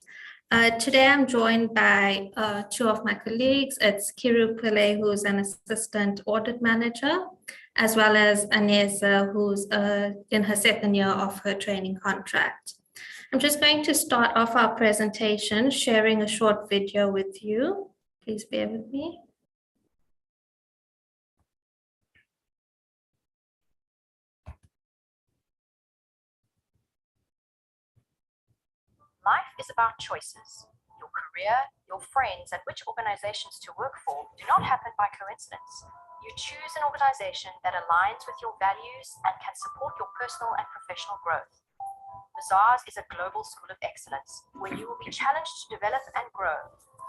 Today, I'm joined by 2 of my colleagues. It's Kiru Pillay, who's an assistant audit manager, as well as Aneza, who's in her 2nd year of her training contract. I'm just going to start off our presentation sharing a short video with you. Please bear with me. Life is about choices. Your career, your friends, and which organizations to work for do not happen by coincidence. You choose an organization that aligns with your values and can support your personal and professional growth. Mazars is a global school of excellence where you will be challenged to develop and grow.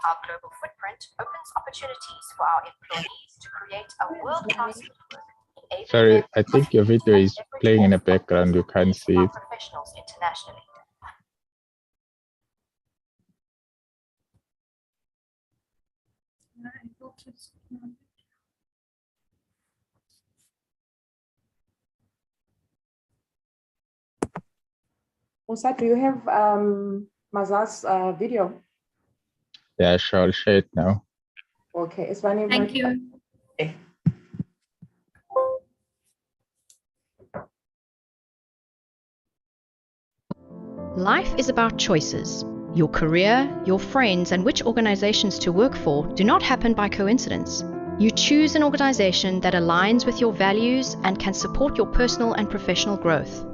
Our global footprint opens opportunities for our employees to create a world-class network. Sorry, I think your video is playing in the background. You can't see it. Professionals internationally. Musa, do you have Mazar's video? Yeah, sure, I'll share it now. Okay, it's running. Thank you. Okay. Life is about choices. Your career, your friends, and which organizations to work for do not happen by coincidence. You choose an organization that aligns with your values and can support your personal and professional growth.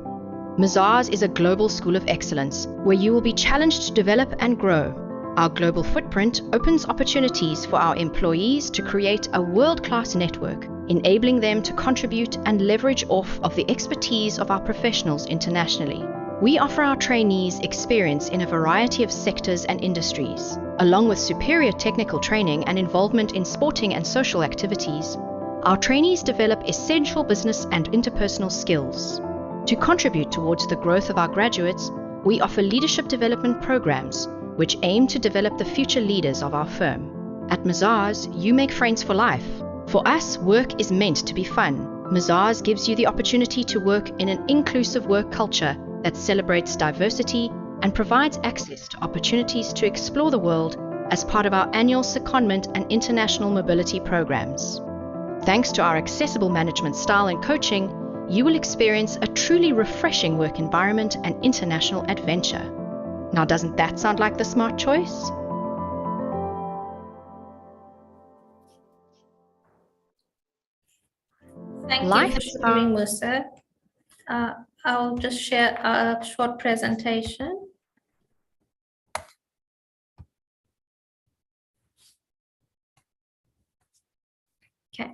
Mazars is a global school of excellence where you will be challenged to develop and grow. Our global footprint opens opportunities for our employees to create a world-class network, enabling them to contribute and leverage off of the expertise of our professionals internationally. We offer our trainees experience in a variety of sectors and industries, along with superior technical training and involvement in sporting and social activities. Our trainees develop essential business and interpersonal skills. To contribute towards the growth of our graduates, we offer leadership development programs which aim to develop the future leaders of our firm. At Mazars, you make friends for life. For us, work is meant to be fun. Mazars gives you the opportunity to work in an inclusive work culture that celebrates diversity and provides access to opportunities to explore the world as part of our annual secondment and international mobility programs. Thanks to our accessible management style and coaching, you will experience a truly refreshing work environment and international adventure. Now, doesn't that sound like the smart choice? Thank Life you for sharing, Musa. I'll just share a short presentation. Okay.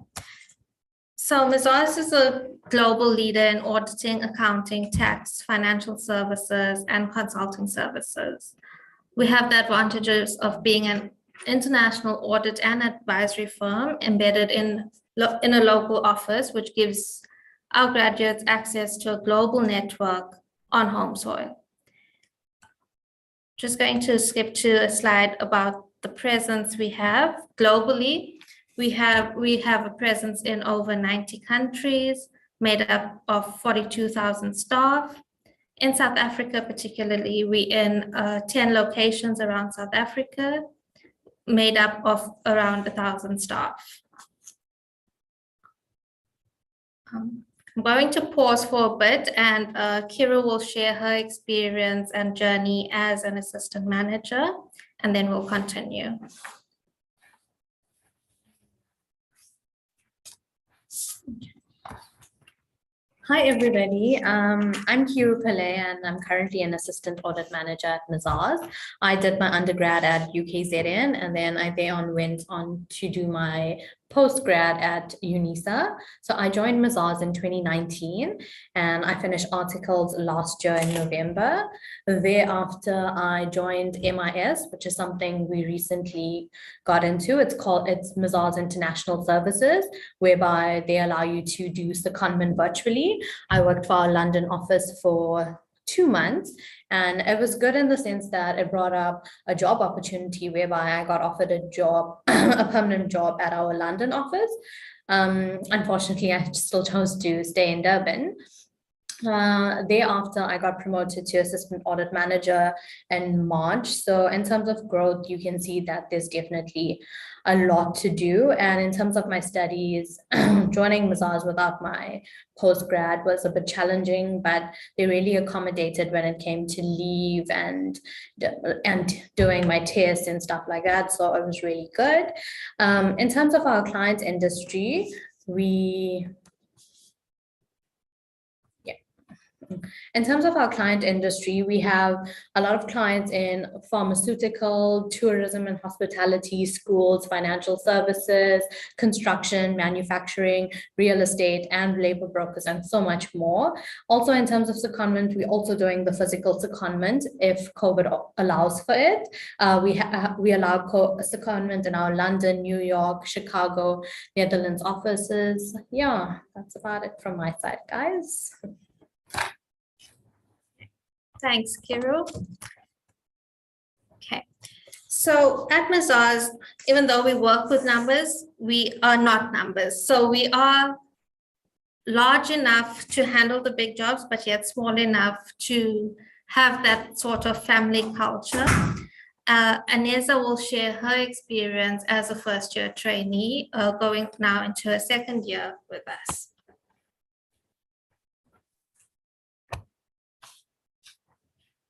So Mazars is a global leader in auditing, accounting, tax, financial services, and consulting services. We have the advantages of being an international audit and advisory firm embedded in a local office, which gives our graduates access to a global network on home soil. Just going to skip to a slide about the presence we have globally. We have a presence in over 90 countries, made up of 42,000 staff. In South Africa, particularly, we're in 10 locations around South Africa, made up of around 1,000 staff. I'm going to pause for a bit, and Kira will share her experience and journey as an assistant manager, and then we'll continue. Hi, everybody. I'm Kiru Pillay, and I'm currently an assistant audit manager at Mazars. I did my undergrad at UKZN, and then I thereon went on to do my postgrad at UNISA. So I joined Mazars in 2019, and I finished articles last year in November. Thereafter, I joined MIS, which is something we recently got into. It's Mazars International Services, whereby they allow you to do secondment virtually. I worked for our London office for 2 months, and it was good in the sense that it brought up a job opportunity whereby I got offered a job, a permanent job at our London office. Unfortunately, I still chose to stay in Durban. Thereafter, I got promoted to assistant audit manager in March. So in terms of growth, you can see that there's definitely a lot to do. And in terms of my studies, joining Mazars without my postgrad was a bit challenging, but they really accommodated when it came to leave and doing my tests and stuff like that. So it was really good. In terms of our client industry, in terms of our client industry, we have a lot of clients in pharmaceutical, tourism and hospitality, schools, financial services, construction, manufacturing, real estate, and labor brokers, and so much more. Also, in terms of secondment, we're also doing the physical secondment if COVID allows for it. We allow secondment in our London, New York, Chicago, Netherlands offices. Yeah, that's about it from my side, guys. Thanks, Kiru. Okay, so at Mazars, even though we work with numbers, we are not numbers. So we are large enough to handle the big jobs, but yet small enough to have that sort of family culture. Aneza will share her experience as a first-year trainee, going now into her second year with us.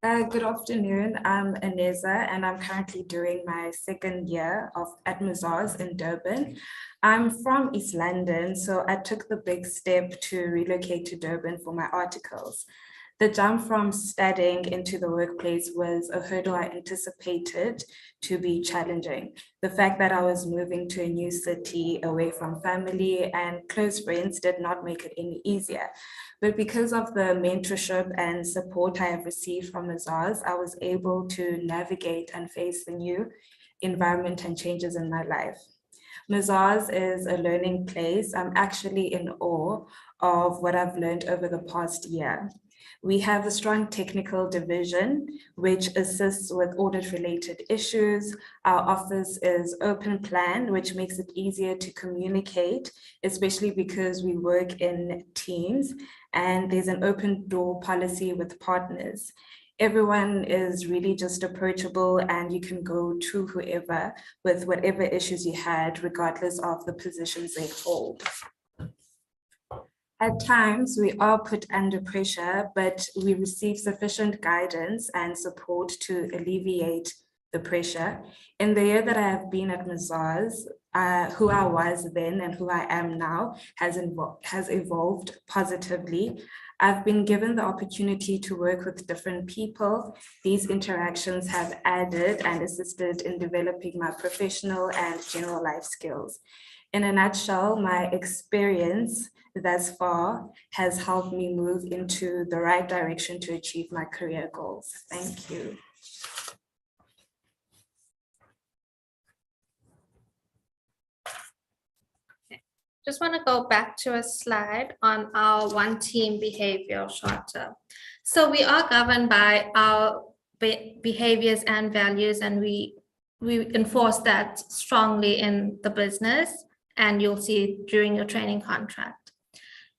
Good afternoon, I'm Aneza, and I'm currently doing my second year at Mazars in Durban. I'm from East London, so I took the big step to relocate to Durban for my articles. The jump from studying into the workplace was a hurdle I anticipated to be challenging. The fact that I was moving to a new city away from family and close friends did not make it any easier. But because of the mentorship and support I have received from Mazars, I was able to navigate and face the new environment and changes in my life. Mazars is a learning place. I'm actually in awe of what I've learned over the past year. We have a strong technical division, which assists with audit-related issues. Our office is open plan, which makes it easier to communicate, especially because we work in teams, and there's an open door policy with partners. Everyone is really just approachable, and you can go to whoever with whatever issues you had, regardless of the positions they hold. At times, we are put under pressure, but we receive sufficient guidance and support to alleviate the pressure. In the year that I have been at Mazars, who I was then and who I am now has evolved positively. I've been given the opportunity to work with different people. These interactions have added and assisted in developing my professional and general life skills. In a nutshell, my experience thus far has helped me move into the right direction to achieve my career goals. Thank you. Just want to go back to a slide on our one team behavioral charter. So we are governed by our behaviors and values, and we enforce that strongly in the business, and you'll see it during your training contract.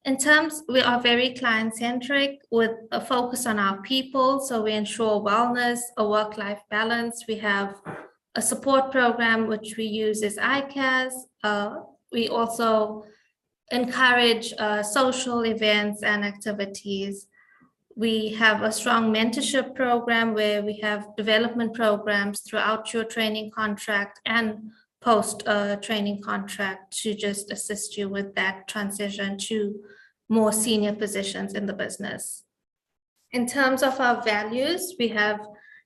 In terms, we are very client-centric with a focus on our people. So we ensure wellness, a work-life balance. We have a support program, which we use as ICAS. We also encourage social events and activities. We have a strong mentorship program where we have development programs throughout your training contract and post training contract to just assist you with that transition to more senior positions in the business. In terms of our values, we have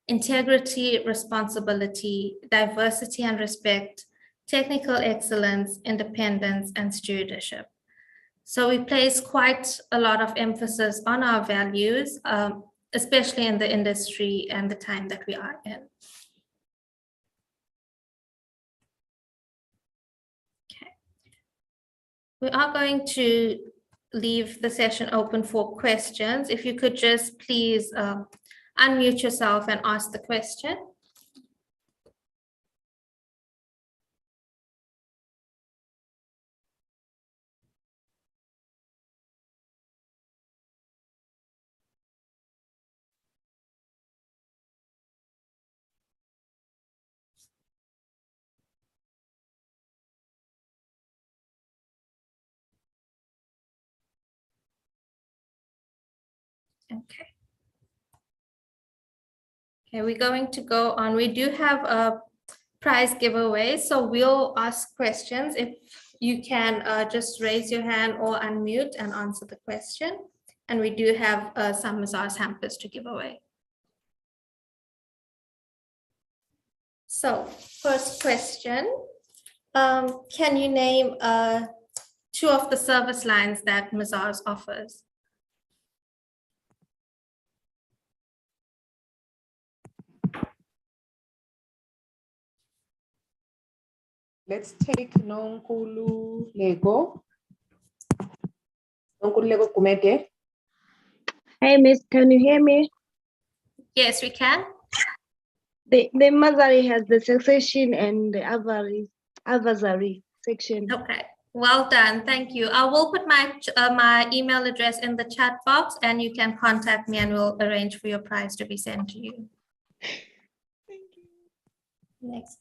integrity, responsibility, diversity and respect, technical excellence, independence, and stewardship. So we place quite a lot of emphasis on our values, especially in the industry and the time that we are in. Okay. We are going to leave the session open for questions. If you could just please unmute yourself and ask the question. Okay. Okay, we're going to go on. We do have a prize giveaway, so we'll ask questions. If you can just raise your hand or unmute and answer the question. And we do have some Mazars hampers to give away. So first question, can you name 2 of the service lines that Mazars offers? Let's take Nonkulu Lego. Nonkulu Lego Kumete. Hey, Miss, can you hear me? Yes, we can. The Mazari has the succession and the adversary section. Okay, well done. Thank you. I will put my email address in the chat box, and you can contact me and we'll arrange for your prize to be sent to you. Thank you. Next.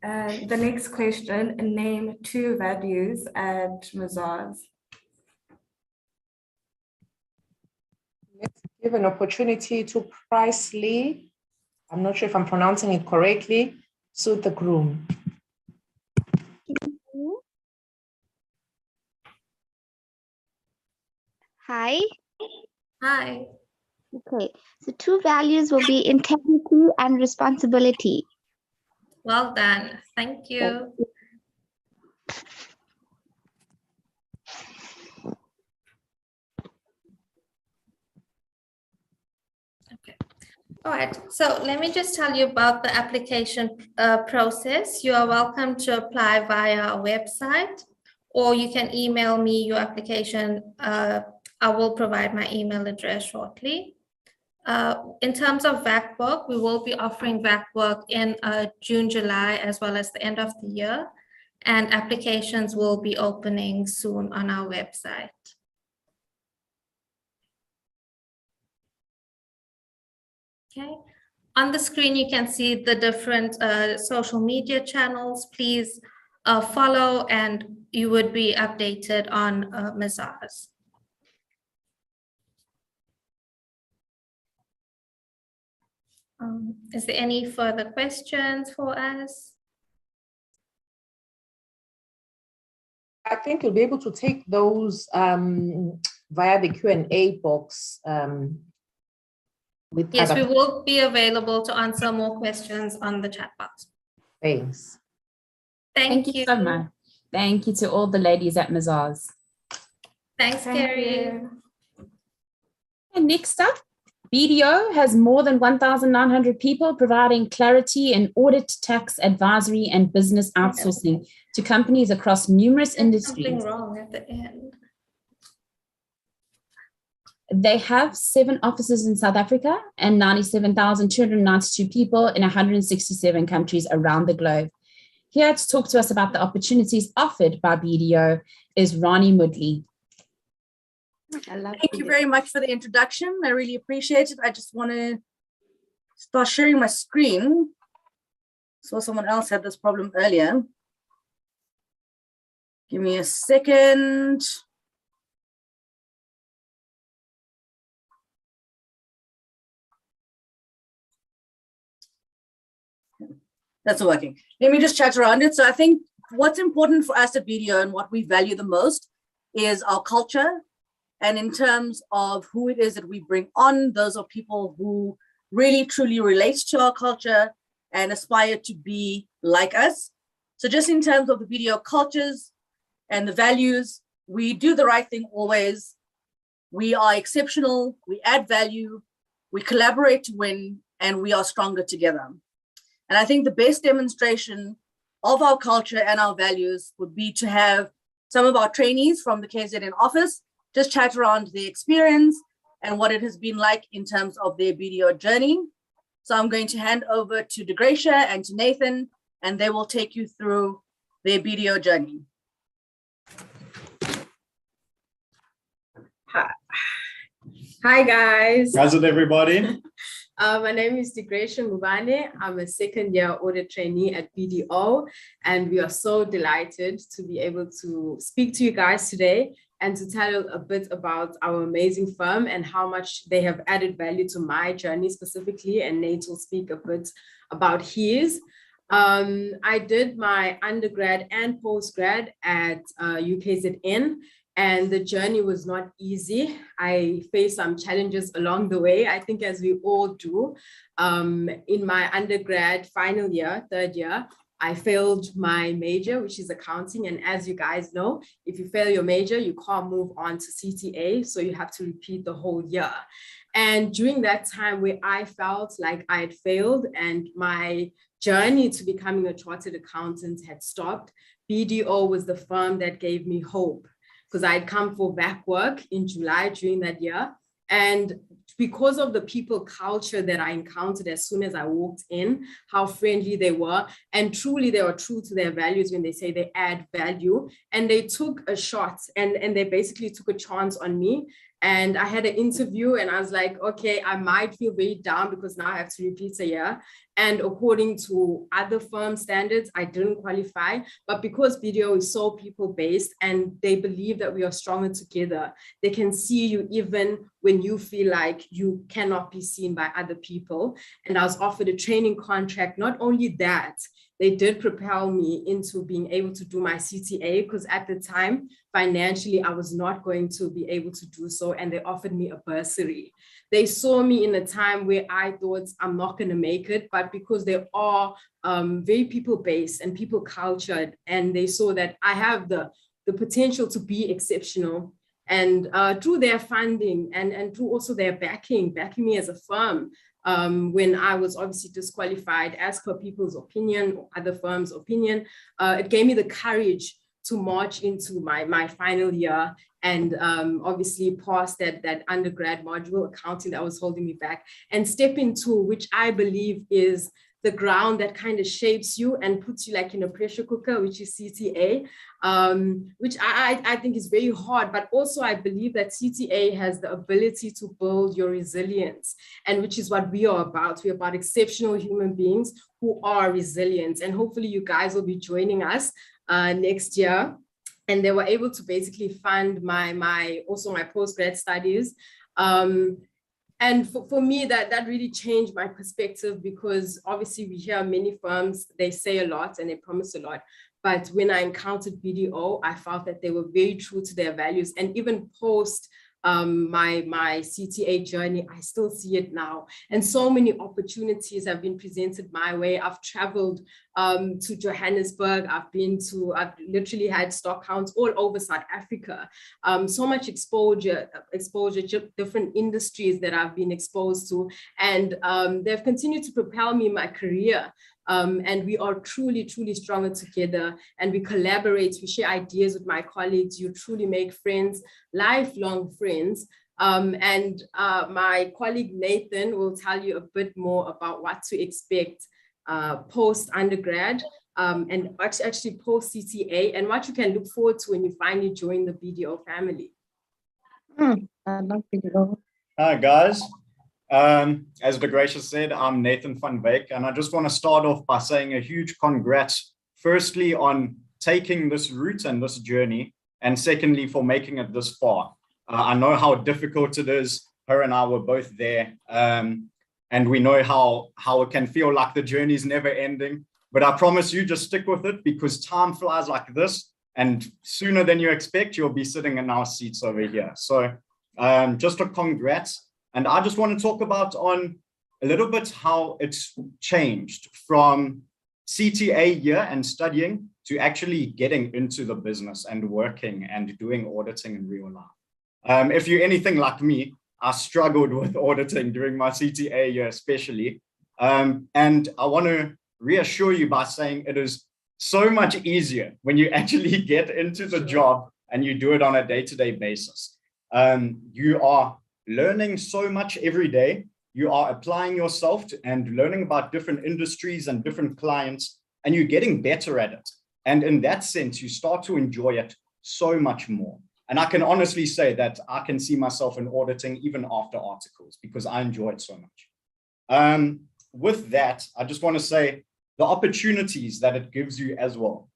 The next question, name 2 values at Mazars. Let's give an opportunity to Presley. I'm not sure if I'm pronouncing it correctly. Suit the groom. Hi. Hi. Okay, so 2 values will be integrity and responsibility. Well done. Thank you. Okay. All right. So let me just tell you about the application process. You are welcome to apply via our website, or you can email me your application. I will provide my email address shortly. In terms of VAC work, we will be offering VAC work in June, July, as well as the end of the year. And applications will be opening soon on our website. Okay. On the screen, you can see the different social media channels. Please follow and you would be updated on Mazars. Is there any further questions for us? I think you'll be able to take those via the Q&A box. Yes, we will be available to answer more questions on the chat box. Thanks. Thank you so much. Thank you to all the ladies at Mazars. Thanks, Carrie. And next up, BDO has more than 1,900 people providing clarity in audit, tax, advisory, and business outsourcing to companies across numerous industries. Something wrong at the end. They have 7 offices in South Africa and 97,292 people in 167 countries around the globe. Here to talk to us about the opportunities offered by BDO is Ronnie Mudley. Thank you very much for the introduction. I really appreciate it. I just want to start sharing my screen. Saw someone else had this problem earlier. Give me a second. That's working. Let me just chat around it. So I think what's important for us at BDO and what we value the most is our culture. And in terms of who it is that we bring on, those are people who really truly relate to our culture and aspire to be like us. So just in terms of the BDO cultures and the values, we do the right thing always. We are exceptional, we add value, we collaborate to win, and we are stronger together. And I think the best demonstration of our culture and our values would be to have some of our trainees from the KZN office just chat around their experience and what it has been like in terms of their BDO journey. So I'm going to hand over to DeGracia and to Nathan, and they will take you through their BDO journey. Hi guys. How's it, everybody? My name is DeGracia Mubane. I'm a second-year audit trainee at BDO, and we are so delighted to be able to speak to you guys today and to tell you a bit about our amazing firm and how much they have added value to my journey specifically, and Nate will speak a bit about his. I did my undergrad and postgrad at UKZN, and the journey was not easy. I faced some challenges along the way, I think as we all do. In my undergrad final year, 3rd year, I failed my major, which is accounting. And as you guys know, if you fail your major, you can't move on to CTA. So you have to repeat the whole year. And during that time where I felt like I had failed and my journey to becoming a chartered accountant had stopped, BDO was the firm that gave me hope, because I had come for VAC work in July during that year. And because of the people culture that I encountered as soon as I walked in, how friendly they were, and truly they were true to their values when they say they add value, and they took a shot and they basically took a chance on me. And I had an interview and I was like, okay, I might feel very down because now I have to repeat a year. And according to other firm standards, I didn't qualify. But because BDO is so people-based and they believe that we are stronger together, they can see you even when you feel like you cannot be seen by other people. And I was offered a training contract. Not only that, they did propel me into being able to do my CTA, because at the time, financially, I was not going to be able to do so, and they offered me a bursary. They saw me in a time where I thought I'm not going to make it, but because they are very people-based and people-cultured, and they saw that I have the potential to be exceptional. And through their funding and through also their backing me as a firm, when I was obviously disqualified as per people's opinion or other firms' opinion, it gave me the courage to march into my final year and obviously pass that undergrad module, accounting, that was holding me back, and step into, which I believe is the ground that kind of shapes you and puts you like in a pressure cooker, which is CTA, which I think is very hard, but also I believe that CTA has the ability to build your resilience, and which is what we are about. We're about exceptional human beings who are resilient, and hopefully you guys will be joining us next year. And they were able to basically fund my postgrad studies. And for me, that really changed my perspective, because obviously we hear many firms, they say a lot and they promise a lot. But when I encountered BDO, I felt that they were very true to their values. And even post my CTA journey, I still see it now. And so many opportunities have been presented my way. I've traveled to Johannesburg. I've literally had stock counts all over South Africa. So much exposure to different industries that I've been exposed to. And they've continued to propel me in my career. And we are truly, truly stronger together, and we collaborate, we share ideas with my colleagues. You truly make friends, lifelong friends. And my colleague Nathan will tell you a bit more about what to expect post-undergrad and actually post-CTA, and what you can look forward to when you finally join the BDO family. I love BDO. Hi, guys. As DeGracia said, I'm Nathan van Beek, and I just want to start off by saying a huge congrats, firstly, on taking this route and this journey, and secondly, for making it this far. I know how difficult it is. Her and I were both there, and we know how it can feel like the journey is never ending. But I promise you, just stick with it, because time flies like this, and sooner than you expect, you'll be sitting in our seats over here. So just a congrats. And I just want to talk about a little bit how it's changed from CTA year and studying to actually getting into the business and working and doing auditing in real life. If you're anything like me, I struggled with auditing during my CTA year especially. And I want to reassure you by saying it is so much easier when you actually get into the job and you do it on a day-to-day basis. You are learning so much every day. You are applying yourself and learning about different industries and different clients, and you're getting better at it. And in that sense, you start to enjoy it so much more. And I can honestly say that I can see myself in auditing even after articles, because I enjoy it so much. With that, I just want to say the opportunities that it gives you as well,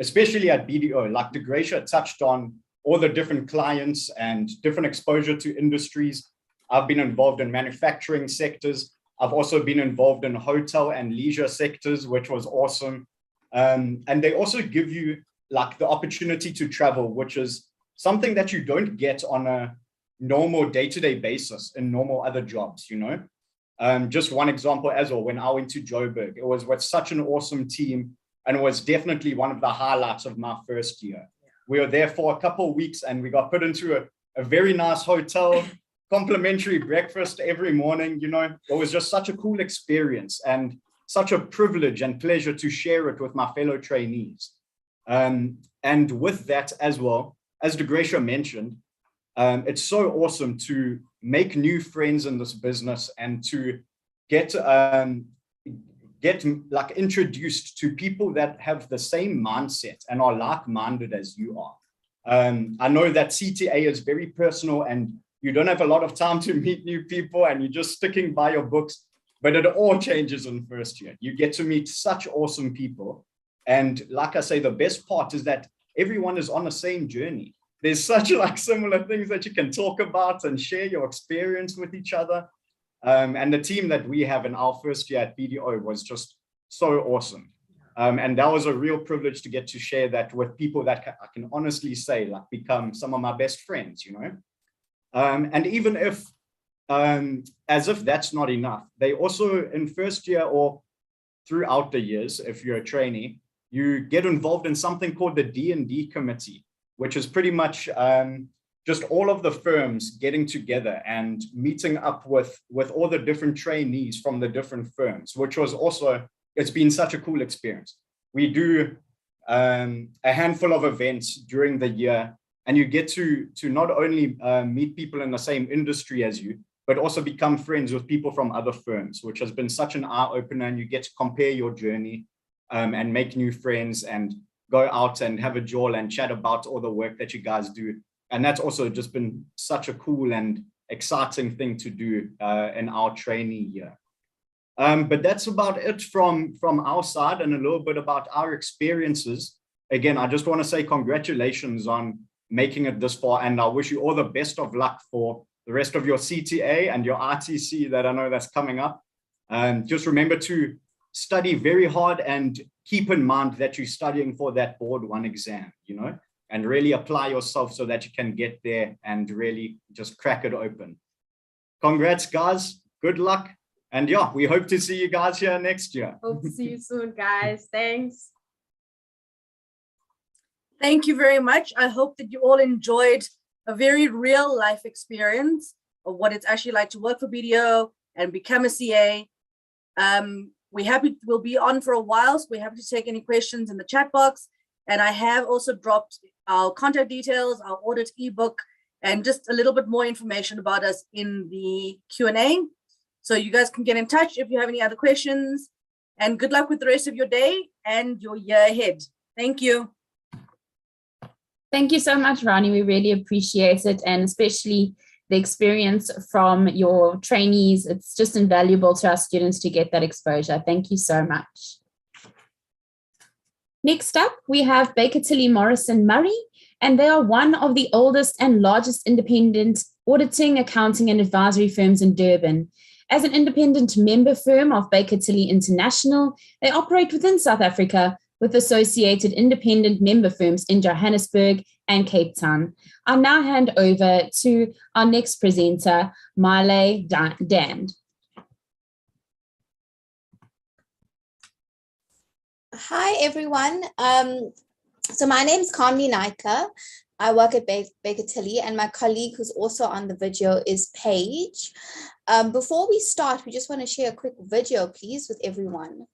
especially at BDO, like DeGracia touched on, all the different clients and different exposure to industries. I've been involved in manufacturing sectors. I've also been involved in hotel and leisure sectors, which was awesome. And they also give you like the opportunity to travel, which is something that you don't get on a normal day-to-day basis in normal other jobs, you know? Just one example as well, when I went to Joburg, it was with such an awesome team, and it was definitely one of the highlights of my first year. We were there for a couple of weeks, and we got put into a very nice hotel, complimentary breakfast every morning. You know, it was just such a cool experience and such a privilege and pleasure to share it with my fellow trainees. And with that as well, as DeGracia mentioned, it's so awesome to make new friends in this business and to get like introduced to people that have the same mindset and are like-minded as you are. I know that CTA is very personal and you don't have a lot of time to meet new people and you're just sticking by your books, but it all changes in first year. You get to meet such awesome people. And like I say, the best part is that everyone is on the same journey. There's such like similar things that you can talk about and share your experience with each other. And the team that we have in our first year at BDO was just so awesome. And that was a real privilege to get to share that with people that I can honestly say like become some of my best friends, you know. And even if, as if that's not enough, they also in first year or throughout the years, if you're a trainee, you get involved in something called the D&D committee, which is pretty much just all of the firms getting together and meeting up with all the different trainees from the different firms, which was also, it's been such a cool experience. We do a handful of events during the year, and you get to not only meet people in the same industry as you, but also become friends with people from other firms, which has been such an eye-opener, and you get to compare your journey and make new friends and go out and have a jaw and chat about all the work that you guys do. And that's also just been such a cool and exciting thing to do in our trainee year. But that's about it from our side and a little bit about our experiences. Again, I just want to say congratulations on making it this far, and I wish you all the best of luck for the rest of your CTA and your RTC that I know that's coming up. Just remember to study very hard and keep in mind that you're studying for that board one exam, you know, and really apply yourself so that you can get there and really just crack it open. Congrats, guys. Good luck. And yeah, we hope to see you guys here next year. Hope to see you soon, guys. Thanks. Thank you very much. I hope that you all enjoyed a very real life experience of what it's actually like to work for BDO and become a CA. We'll be on for a while, so we're happy to take any questions in the chat box. And I have also dropped our contact details, our audit ebook, and just a little bit more information about us in the Q&A. So you guys can get in touch if you have any other questions. And good luck with the rest of your day and your year ahead. Thank you. Thank you so much, Rani. We really appreciate it, and especially the experience from your trainees. It's just invaluable to our students to get that exposure. Thank you so much. Next up, we have Baker Tilly Morrison Murray, and they are one of the oldest and largest independent auditing, accounting, and advisory firms in Durban. As an independent member firm of Baker Tilly International, they operate within South Africa with associated independent member firms in Johannesburg and Cape Town. I'll now hand over to our next presenter, Miley Dand. Hi, everyone. So my name is Kamli Naika. I work at Baker Tilly, and my colleague who's also on the video is Paige. Before we start, we just want to share a quick video, please, with everyone.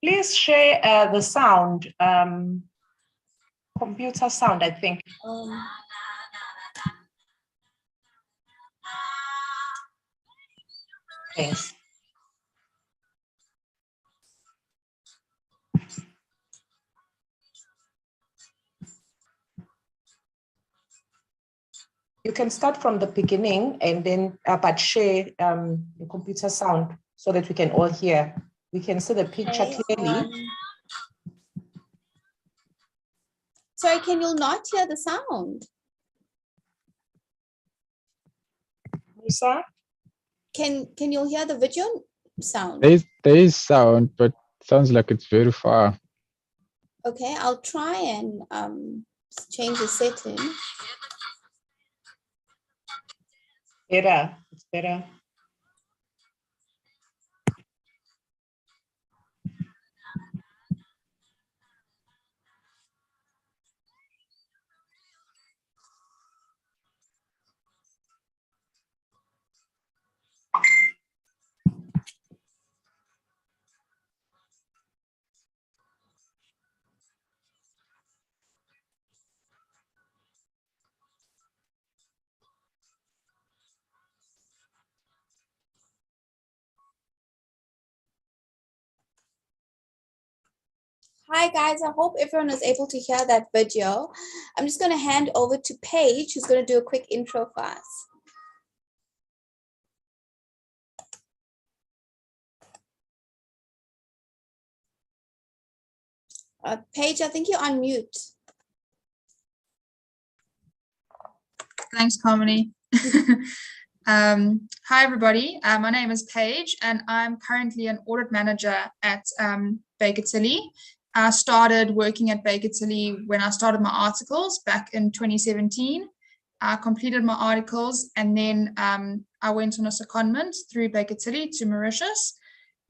Please share the sound, computer sound, I think. Thanks. You can start from the beginning and then but share the computer sound so that we can all hear. We can see the picture clearly. Sorry, can you not hear the sound? Musa? Can you hear the video sound? There is sound, but sounds like it's very far. Okay, I'll try and change the setting. Better, it's better. Hi guys, I hope everyone was able to hear that video. I'm just going to hand over to Paige, who's going to do a quick intro for us. Paige, I think you're on mute. Thanks, Carmony. Hi, everybody. My name is Paige, and I'm currently an audit manager at Baker Tilly. I started working at Baker Tilly when I started my articles back in 2017. I completed my articles, and then I went on a secondment through Baker Tilly to Mauritius.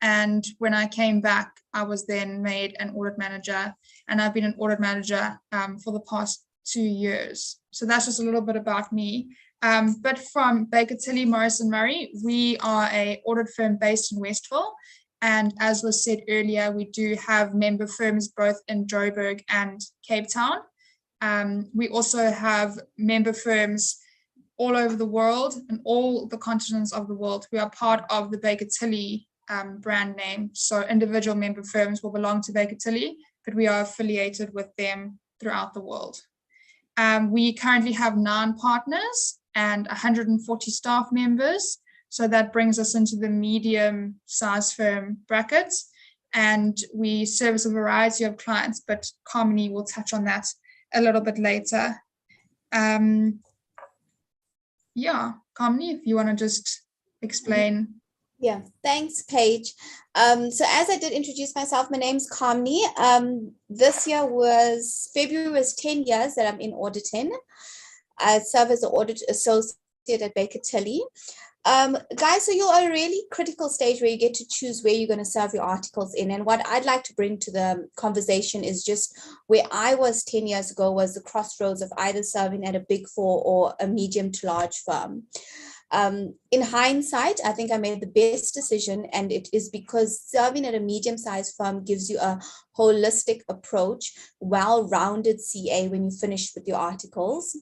And when I came back, I was then made an audit manager, and I've been an audit manager for the past 2 years. So that's just a little bit about me. But from Baker Tilly, Morris & Murray, we are an audit firm based in Westville. And as was said earlier, we do have member firms both in Joburg and Cape Town. We also have member firms all over the world and all the continents of the world. We are part of the Baker Tilly brand name. So individual member firms will belong to Baker Tilly, but we are affiliated with them throughout the world. We currently have 9 partners and 140 staff members. So that brings us into the medium size firm brackets. And we service a variety of clients, but Carmony will touch on that a little bit later. Yeah, Carmony, if you want to just explain. Yeah, thanks, Paige. So as I did introduce myself, my name's Carmony. This year February was 10 years that I'm in auditing. I serve as an audit associate at Baker Tilly. Guys, so you're at a really critical stage where you get to choose where you're going to serve your articles in. And what I'd like to bring to the conversation is just where I was 10 years ago was the crossroads of either serving at a big 4 or a medium to large firm. In hindsight, I think I made the best decision, and it is because serving at a medium-sized firm gives you a holistic approach, well-rounded CA when you finish with your articles.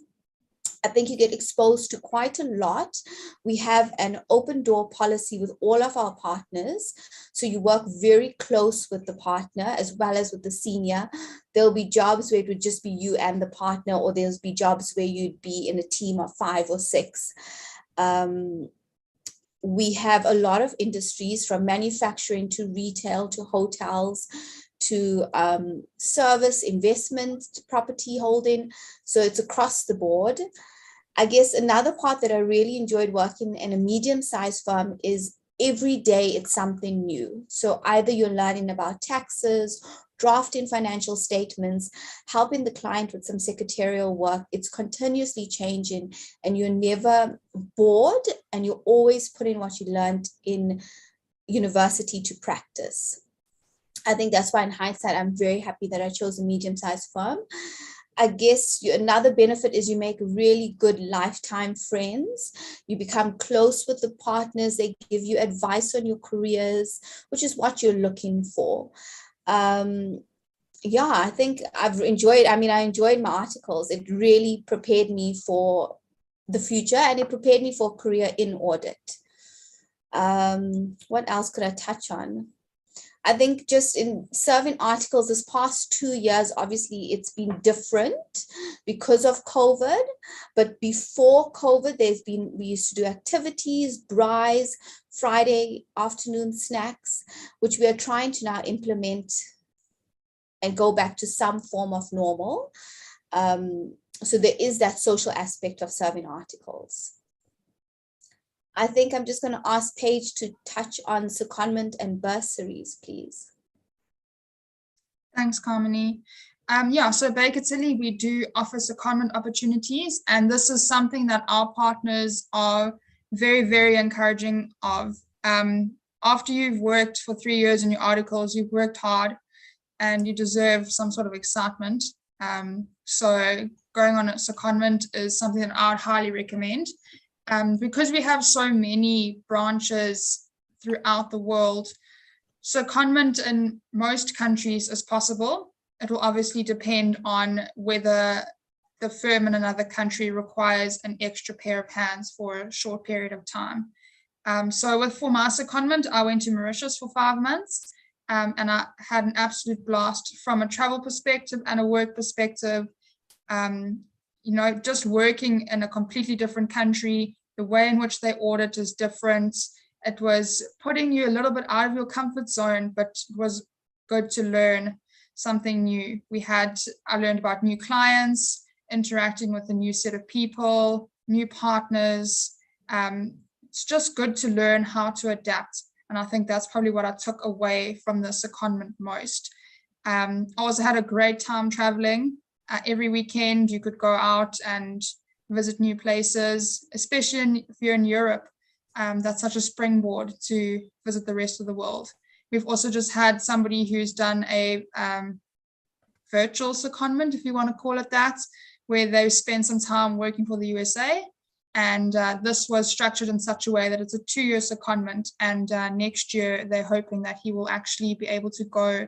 I think you get exposed to quite a lot. We have an open door policy with all of our partners. So you work very close with the partner as well as with the senior. There'll be jobs where it would just be you and the partner, or there'll be jobs where you'd be in a team of 5 or 6. We have a lot of industries from manufacturing to retail to hotels to service, investment, property holding. So it's across the board. I guess another part that I really enjoyed working in a medium-sized firm is every day it's something new. So either you're learning about taxes, drafting financial statements, helping the client with some secretarial work. It's continuously changing and you're never bored, and you're always putting what you learned in university to practice. I think that's why in hindsight, I'm very happy that I chose a medium-sized firm. I guess another benefit is you make really good lifetime friends. You become close with the partners. They give you advice on your careers, which is what you're looking for. Yeah, I think I enjoyed my articles. It really prepared me for the future, and it prepared me for a career in audit. What else could I touch on? I think just in serving articles this past 2 years, obviously it's been different because of COVID, but before COVID, we used to do activities, braais, Friday afternoon snacks, which we are trying to now implement and go back to some form of normal. So there is that social aspect of serving articles. I think I'm just going to ask Paige to touch on secondment and bursaries, please. Thanks, Carmony. Yeah, so Baker Tilly, we do offer secondment opportunities, and this is something that our partners are very, very encouraging of. After you've worked for 3 years in your articles, you've worked hard and you deserve some sort of excitement. So going on a secondment is something that I would highly recommend. Because we have so many branches throughout the world, secondment in most countries is possible. It will obviously depend on whether the firm in another country requires an extra pair of hands for a short period of time. So for my secondment, I went to Mauritius for 5 months, and I had an absolute blast from a travel perspective and a work perspective. Just working in a completely different country, the way in which they audit is different. It was putting you a little bit out of your comfort zone, but it was good to learn something new. I learned about new clients, interacting with a new set of people, new partners. It's just good to learn how to adapt. And I think that's probably what I took away from the secondment most. I also had a great time traveling. Every weekend you could go out and visit new places, especially if you're in Europe. That's such a springboard to visit the rest of the world. We've also just had somebody who's done a virtual secondment, if you want to call it that, where they spent some time working for the USA. And this was structured in such a way that it's a 2-year secondment. And next year, they're hoping that he will actually be able to go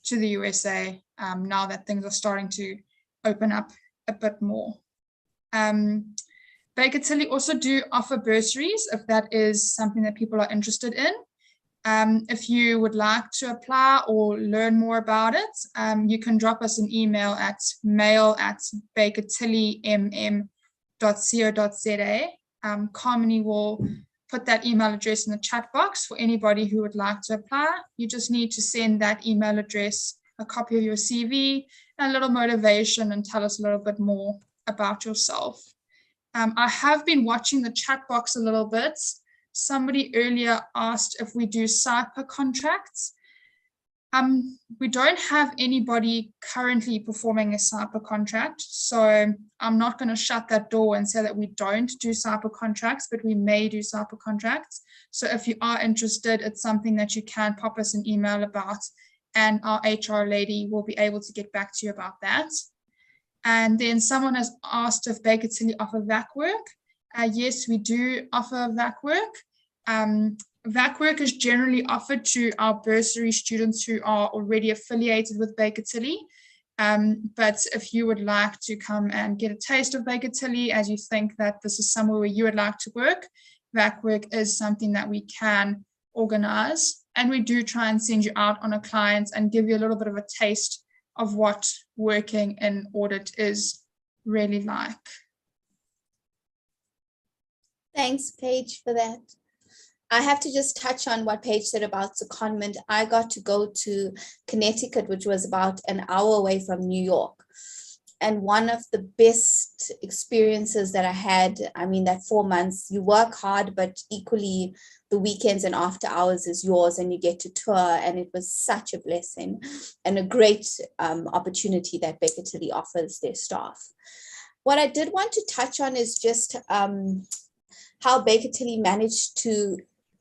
to the USA now that things are starting to open up a bit more. Baker Tilly also do offer bursaries if that is something that people are interested in. If you would like to apply or learn more about it, you can drop us an email at mail@bakertillymm.co.za. Carmony will put that email address in the chat box for anybody who would like to apply. You just need to send that email address, a copy of your CV, and a little motivation, and tell us a little bit more about yourself. I have been watching the chat box a little bit. Somebody earlier asked if we do CYPA contracts. We don't have anybody currently performing a CYPA contract, so I'm not going to shut that door and say that we don't do CYPA contracts, but we may do CYPA contracts. So if you are interested, it's something that you can pop us an email about, and our HR lady will be able to get back to you about that. And then someone has asked if Baker Tilly offer VAC work. Yes, we do offer VAC work. VAC work is generally offered to our bursary students who are already affiliated with Baker Tilly. But if you would like to come and get a taste of Baker Tilly, as you think that this is somewhere where you would like to work, VAC work is something that we can organize. And we do try and send you out on a client and give you a little bit of a taste of what working in audit is really like. Thanks, Paige, for that. I have to just touch on what Paige said about secondment. I got to go to Connecticut, which was about an hour away from New York. And one of the best experiences that I had, I mean, that 4 months, you work hard, but equally the weekends and after hours is yours, and you get to tour. And it was such a blessing and a great opportunity that Baker Tilly offers their staff. What I did want to touch on is just how Baker Tilly managed to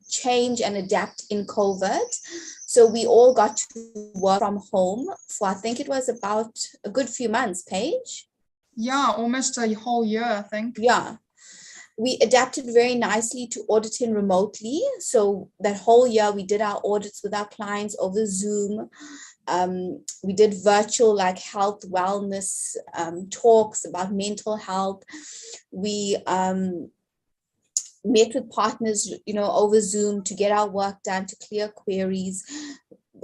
change and adapt in COVID. So we all got to work from home for, I think it was about a good few months, Paige? Yeah, almost a whole year, I think. Yeah. We adapted very nicely to auditing remotely. So that whole year we did our audits with our clients over Zoom. We did virtual like health, wellness talks about mental health. We met with partners, over Zoom to get our work done, to clear queries.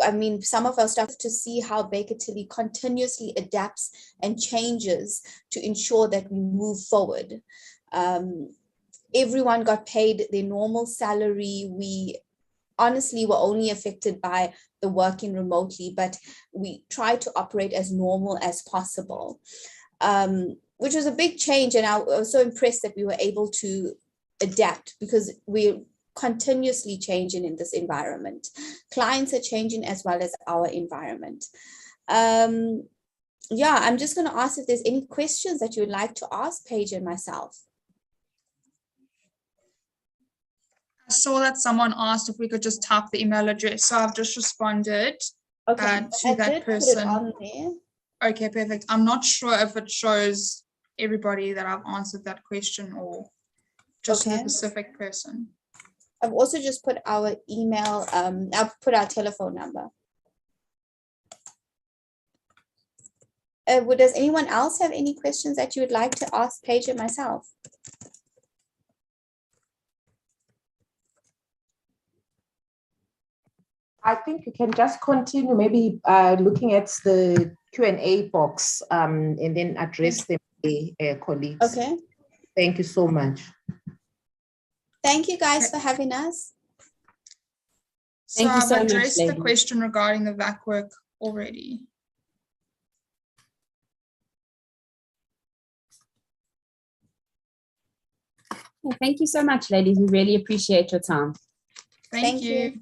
I mean, some of our stuff to see how Baker Tilly continuously adapts and changes to ensure that we move forward. Everyone got paid their normal salary. We honestly were only affected by the working remotely, but we tried to operate as normal as possible, which was a big change. And I was so impressed that we were able to adapt, because we're continuously changing in this environment. Clients are changing as well as our environment. Yeah, I'm just going to ask if there's any questions that you would like to ask Paige and myself. I saw that someone asked if we could just type the email address, so I've just responded to that person. Put it on there. Okay, perfect. I'm not sure if it shows everybody that I've answered that question or just the specific person. I've also just put our email, I've put our telephone number. Does anyone else have any questions that you would like to ask Paige and myself? I think you can just continue maybe looking at the Q&A box and then address them, colleagues. Okay. Thank you so much. Thank you guys for having us. So I've addressed the question regarding the VAC work already. Well, thank you so much, ladies. We really appreciate your time. Thank you.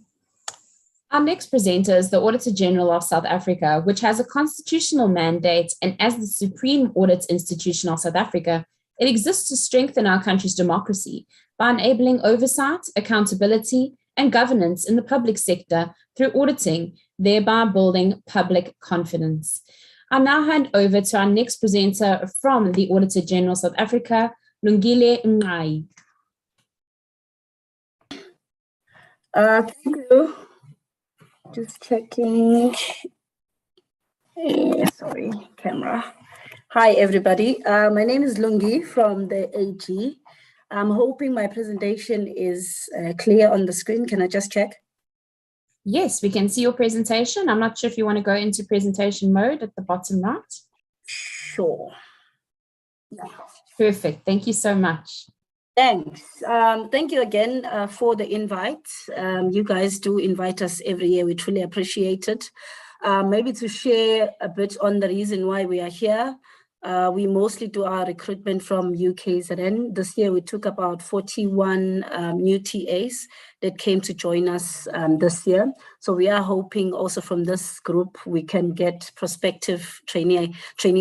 Our next presenter is the Auditor General of South Africa, which has a constitutional mandate, and as the supreme audit institution of South Africa, it exists to strengthen our country's democracy by enabling oversight, accountability, and governance in the public sector through auditing, thereby building public confidence. I now hand over to our next presenter from the Auditor General South Africa, Lungile Mnai. Thank you. Just checking. Sorry, camera. Hi, everybody. My name is Lungi from the AG. I'm hoping my presentation is clear on the screen. Can I just check? Yes, we can see your presentation. I'm not sure if you want to go into presentation mode at the bottom right. Sure. Yeah. Perfect. Thank you so much. Thanks. Thank you again for the invite. You guys do invite us every year. We truly appreciate it. Maybe to share a bit on the reason why we are here. We mostly do our recruitment from UKZN. This year we took about 41 new TAs that came to join us this year. So we are hoping also from this group we can get prospective trainee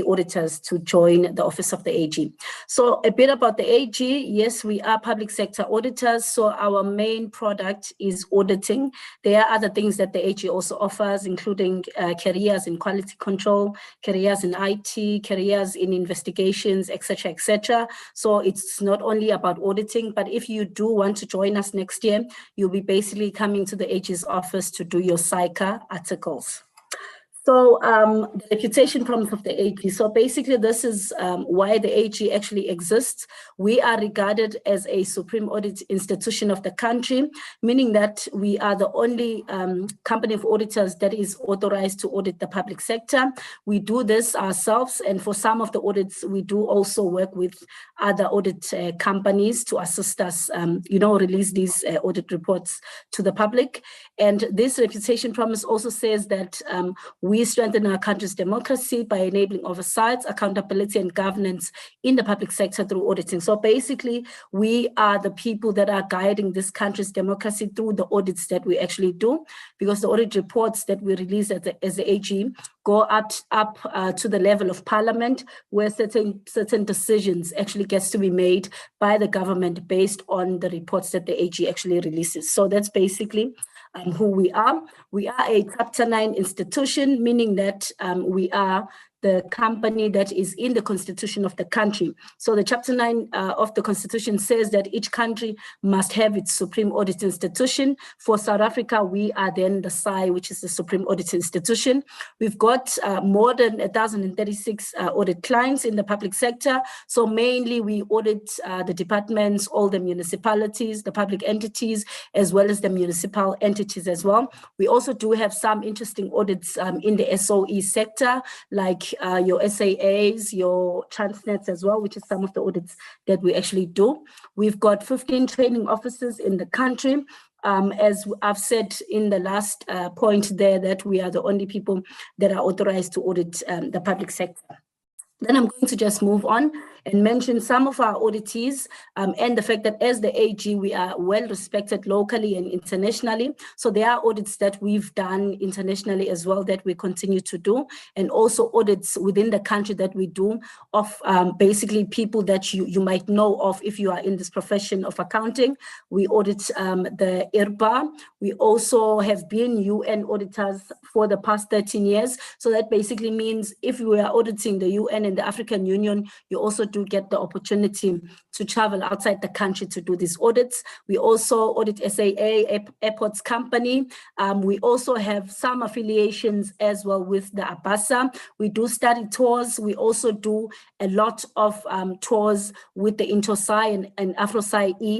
auditors to join the Office of the AG. So a bit about the AG. Yes, we are public sector auditors. So our main product is auditing. There are other things that the AG also offers, including careers in quality control, careers in IT, careers in investigations, etc., etc. So it's not only about auditing, but if you do want to join us next year, you'll be basically coming to the AG's office to do your SICA articles. So the reputation promise of the AG. So basically this is why the AG actually exists. We are regarded as a supreme audit institution of the country, meaning that we are the only company of auditors that is authorized to audit the public sector. We do this ourselves, and for some of the audits, we do also work with other audit companies to assist us, release these audit reports to the public. And this reputation promise also says that we strengthen our country's democracy by enabling oversight, accountability, and governance in the public sector through auditing. So basically, we are the people that are guiding this country's democracy through the audits that we actually do, because the audit reports that we release as the AG go up to the level of parliament, where certain decisions actually gets to be made by the government based on the reports that the AG actually releases. So that's basically who we are. We are a Chapter 9 institution, meaning that we are the company that is in the constitution of the country. So the Chapter 9 of the constitution says that each country must have its supreme audit institution. For South Africa, we are then the SAI, which is the supreme audit institution. We've got more than 1,036 audit clients in the public sector. So mainly we audit the departments, all the municipalities, the public entities, as well as the municipal entities as well. We also do have some interesting audits in the SOE sector, like your SAAs, your Transnets as well, which is some of the audits that we actually do. We've got 15 training officers in the country. As I've said in the last point there, that we are the only people that are authorized to audit the public sector. Then I'm going to just move on and mention some of our auditees and the fact that as the AG, we are well respected locally and internationally. So there are audits that we've done internationally as well that we continue to do, and also audits within the country that we do of basically people that you might know of if you are in this profession of accounting. We audit the IRBA. We also have been UN auditors for the past 13 years. So that basically means if we are auditing the UN and the African Union, you also do get the opportunity to travel outside the country to do these audits. We also audit SAA, Airports Company. We also have some affiliations as well with the ABASA. We do study tours. We also do a lot of tours with the Intosci and AfroSci-E,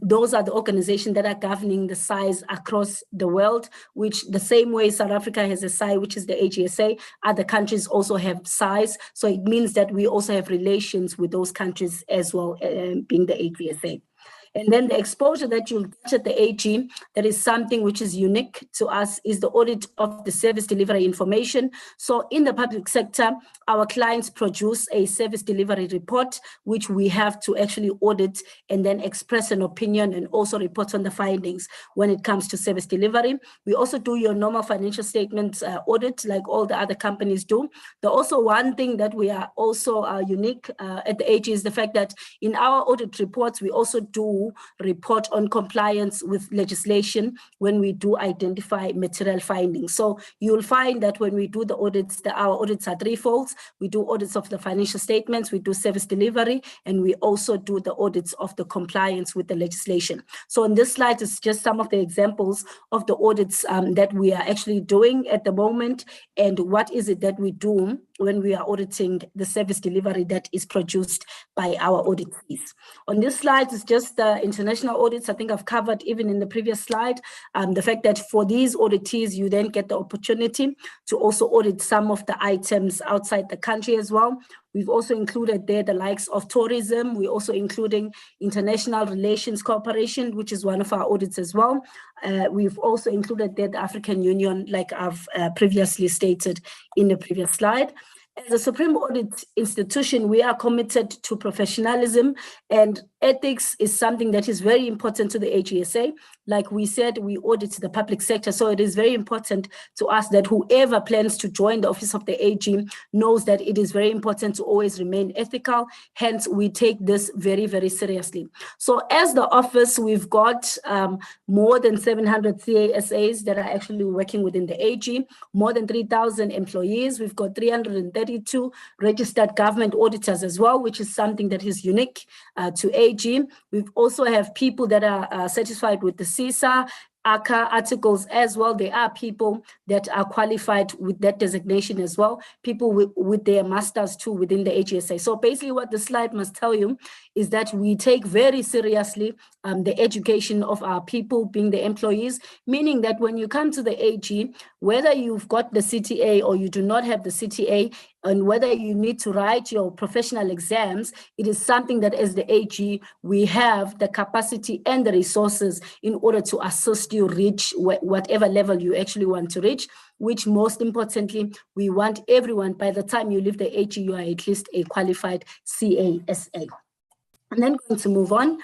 those are the organizations that are governing the SCIs across the world, which the same way South Africa has a SCI, which is the AGSA, other countries also have SCIs. So it means that we also have relations with those countries as well, being the AGSA. And then the exposure that you'll get at the AG, that is something which is unique to us, is the audit of the service delivery information. So in the public sector, our clients produce a service delivery report, which we have to actually audit and then express an opinion and also report on the findings when it comes to service delivery. We also do your normal financial statements audit like all the other companies do. The also one thing that we are also unique at the AG is the fact that in our audit reports, we also do report on compliance with legislation when we do identify material findings. So you'll find that when we do the audits, our audits are threefold. We do audits of the financial statements, we do service delivery, and we also do the audits of the compliance with the legislation. So on this slide is just some of the examples of the audits that we are actually doing at the moment, and what is it that we do when we are auditing the service delivery that is produced by our auditees. On this slide is just the international audits. I think I've covered even in the previous slide, the fact that for these auditees, you then get the opportunity to also audit some of the items outside the country as well. We've also included there the likes of tourism. We're also including international relations cooperation, which is one of our audits as well. We've also included there the African Union, like I've previously stated in the previous slide. As a Supreme Audit institution, we are committed to professionalism, and ethics is something that is very important to the AGSA. Like we said, we audit the public sector, so it is very important to us that whoever plans to join the office of the AG knows that it is very important to always remain ethical. Hence, we take this very, very seriously. So as the office, we've got more than 700 CASAs that are actually working within the AG, more than 3,000 employees. We've got 332 registered government auditors as well, which is something that is unique to AG. We also have people that are certified with the CISA, ACA articles as well. There are people that are qualified with that designation as well, people with their masters too within the AGSA. So basically what the slide must tell you is that we take very seriously the education of our people, being the employees, meaning that when you come to the AG, whether you've got the CTA or you do not have the CTA, and whether you need to write your professional exams, it is something that as the AG, we have the capacity and the resources in order to assist you reach whatever level you actually want to reach, which most importantly, we want everyone, by the time you leave the AG, you are at least a qualified CASA. And then going to move on.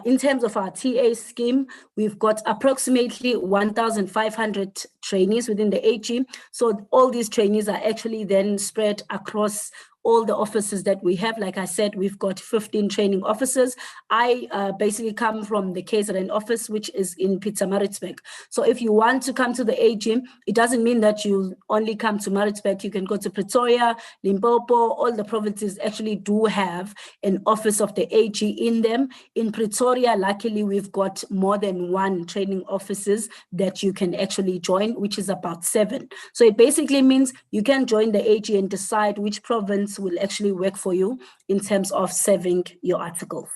In terms of our TA scheme, we've got approximately 1,500 trainees within the AG. So all these trainees are actually then spread across all the offices that we have. Like I said, we've got 15 training officers. I basically come from the KZN office, which is in Pietermaritzburg. So if you want to come to the AG, it doesn't mean that you only come to Maritzburg. You can go to Pretoria, Limpopo. All the provinces actually do have an office of the AG in them. In Pretoria, luckily, we've got more than one training offices that you can actually join, which is about 7. So it basically means you can join the AG and decide which province will actually work for you in terms of serving your articles.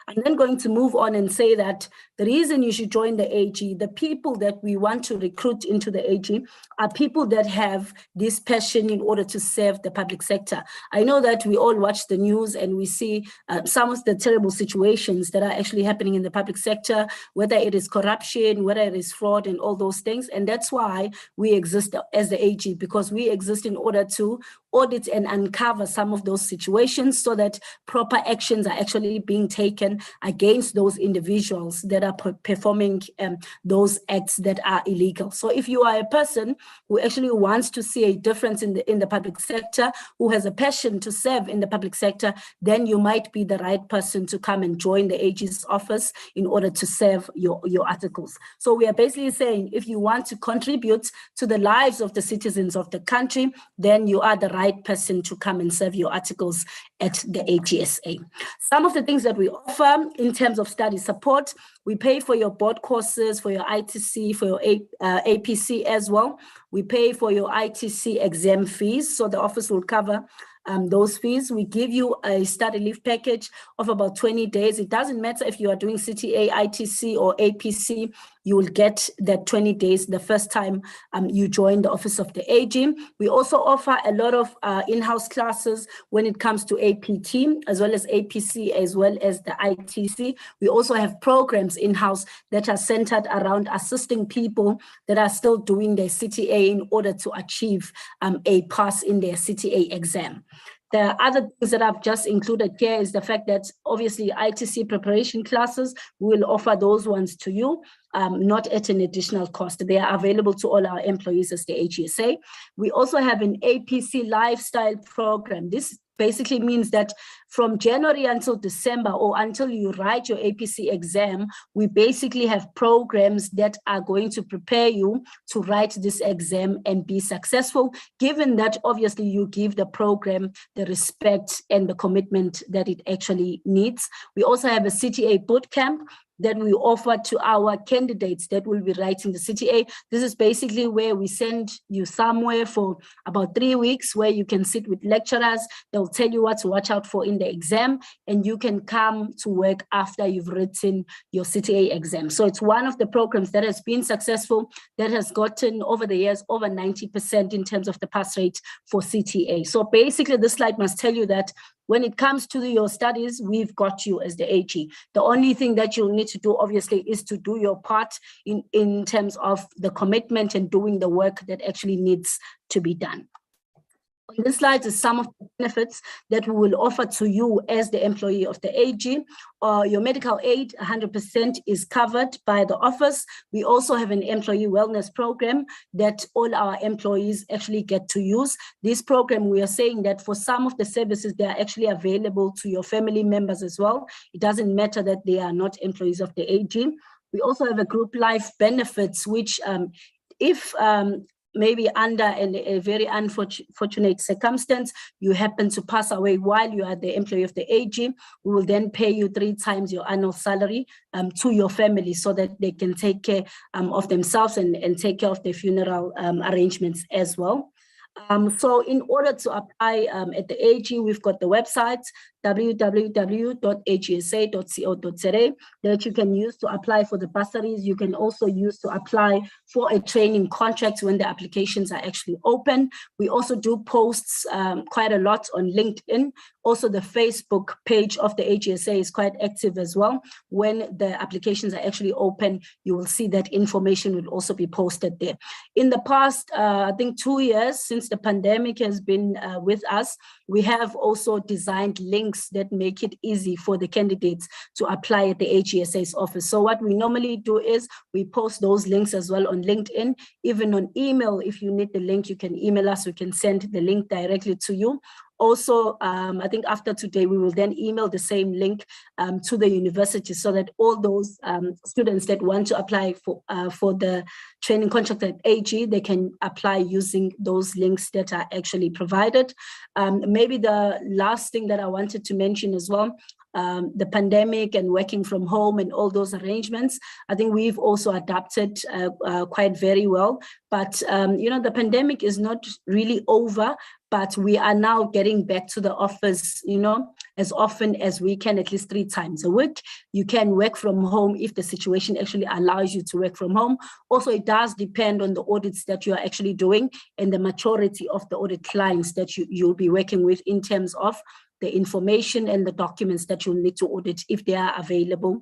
I'm then going to move on and say that the reason you should join the AG, the people that we want to recruit into the AG are people that have this passion in order to serve the public sector. I know that we all watch the news and we see some of the terrible situations that are actually happening in the public sector, whether it is corruption, whether it is fraud and all those things. And that's why we exist as the AG, because we exist in order to audit and uncover some of those situations so that proper actions are actually being taken against those individuals that are performing those acts that are illegal. So if you are a person who actually wants to see a difference in the public sector, who has a passion to serve in the public sector, then you might be the right person to come and join the AG's office in order to serve your articles. So we are basically saying, if you want to contribute to the lives of the citizens of the country, then you are the right person to come and serve your articles at the AGSA. Some of the things that we offer in terms of study support, we pay for your board courses, for your ITC, for your APC as well. We pay for your ITC exam fees, so the office will cover those fees. We give you a study leave package of about 20 days. It doesn't matter if you are doing CTA, ITC, or APC, you will get that 20 days the first time you join the Office of the AG. We also offer a lot of in-house classes when it comes to APT, as well as APC, as well as the ITC. We also have programs in-house that are centered around assisting people that are still doing their CTA in order to achieve a pass in their CTA exam. The other things that I've just included here is the fact that obviously ITC preparation classes, we'll offer those ones to you, not at an additional cost. They are available to all our employees as the AGSA. We also have an APC lifestyle program. This basically means that from January until December, or until you write your APC exam, we basically have programs that are going to prepare you to write this exam and be successful, given that obviously you give the program the respect and the commitment that it actually needs. We also have a CTA bootcamp that we offer to our candidates that will be writing the CTA. This is basically where we send you somewhere for about 3 weeks, where you can sit with lecturers. They'll tell you what to watch out for in the exam, and you can come to work after you've written your CTA exam. So it's one of the programs that has been successful, that has gotten over the years over 90% in terms of the pass rate for CTA. So basically this slide must tell you that when it comes to your studies, we've got you as the AG. The only thing that you'll need to do, obviously, is to do your part in terms of the commitment and doing the work that actually needs to be done. On this slide is some of the benefits that we will offer to you as the employee of the AG. Your medical aid, 100% is covered by the office. We also have an employee wellness program that all our employees actually get to use. This program, we are saying that for some of the services, they are actually available to your family members as well. It doesn't matter that they are not employees of the AG. We also have a group life benefits, which if maybe under a very unfortunate circumstance, you happen to pass away while you are the employee of the AG, we will then pay you 3 times your annual salary to your family, so that they can take care of themselves and take care of their funeral arrangements as well. So in order to apply at the AG, we've got the website, www.agsa.co.za, that you can use to apply for the bursaries. You can also use to apply for a training contract when the applications are actually open. We also do posts quite a lot on LinkedIn. Also, the Facebook page of the AGSA is quite active as well. When the applications are actually open, you will see that information will also be posted there. In the past, I think 2 years since the pandemic has been with us, we have also designed links that make it easy for the candidates to apply at the AGSA's office. So what we normally do is we post those links as well on LinkedIn, even on email. If you need the link, you can email us, we can send the link directly to you. Also, I think after today, we will then email the same link to the university, so that all those students that want to apply for the training contract at AG, they can apply using those links that are actually provided. Maybe the last thing that I wanted to mention as well, the pandemic and working from home and all those arrangements, I think we've also adapted quite very well. But, you know, the pandemic is not really over, but we are now getting back to the office, you know, as often as we can, at least 3 times a week. You can work from home if the situation actually allows you to work from home. Also, it does depend on the audits that you are actually doing and the maturity of the audit clients that you'll be working with, in terms of the information and the documents that you'll need to audit, if they are available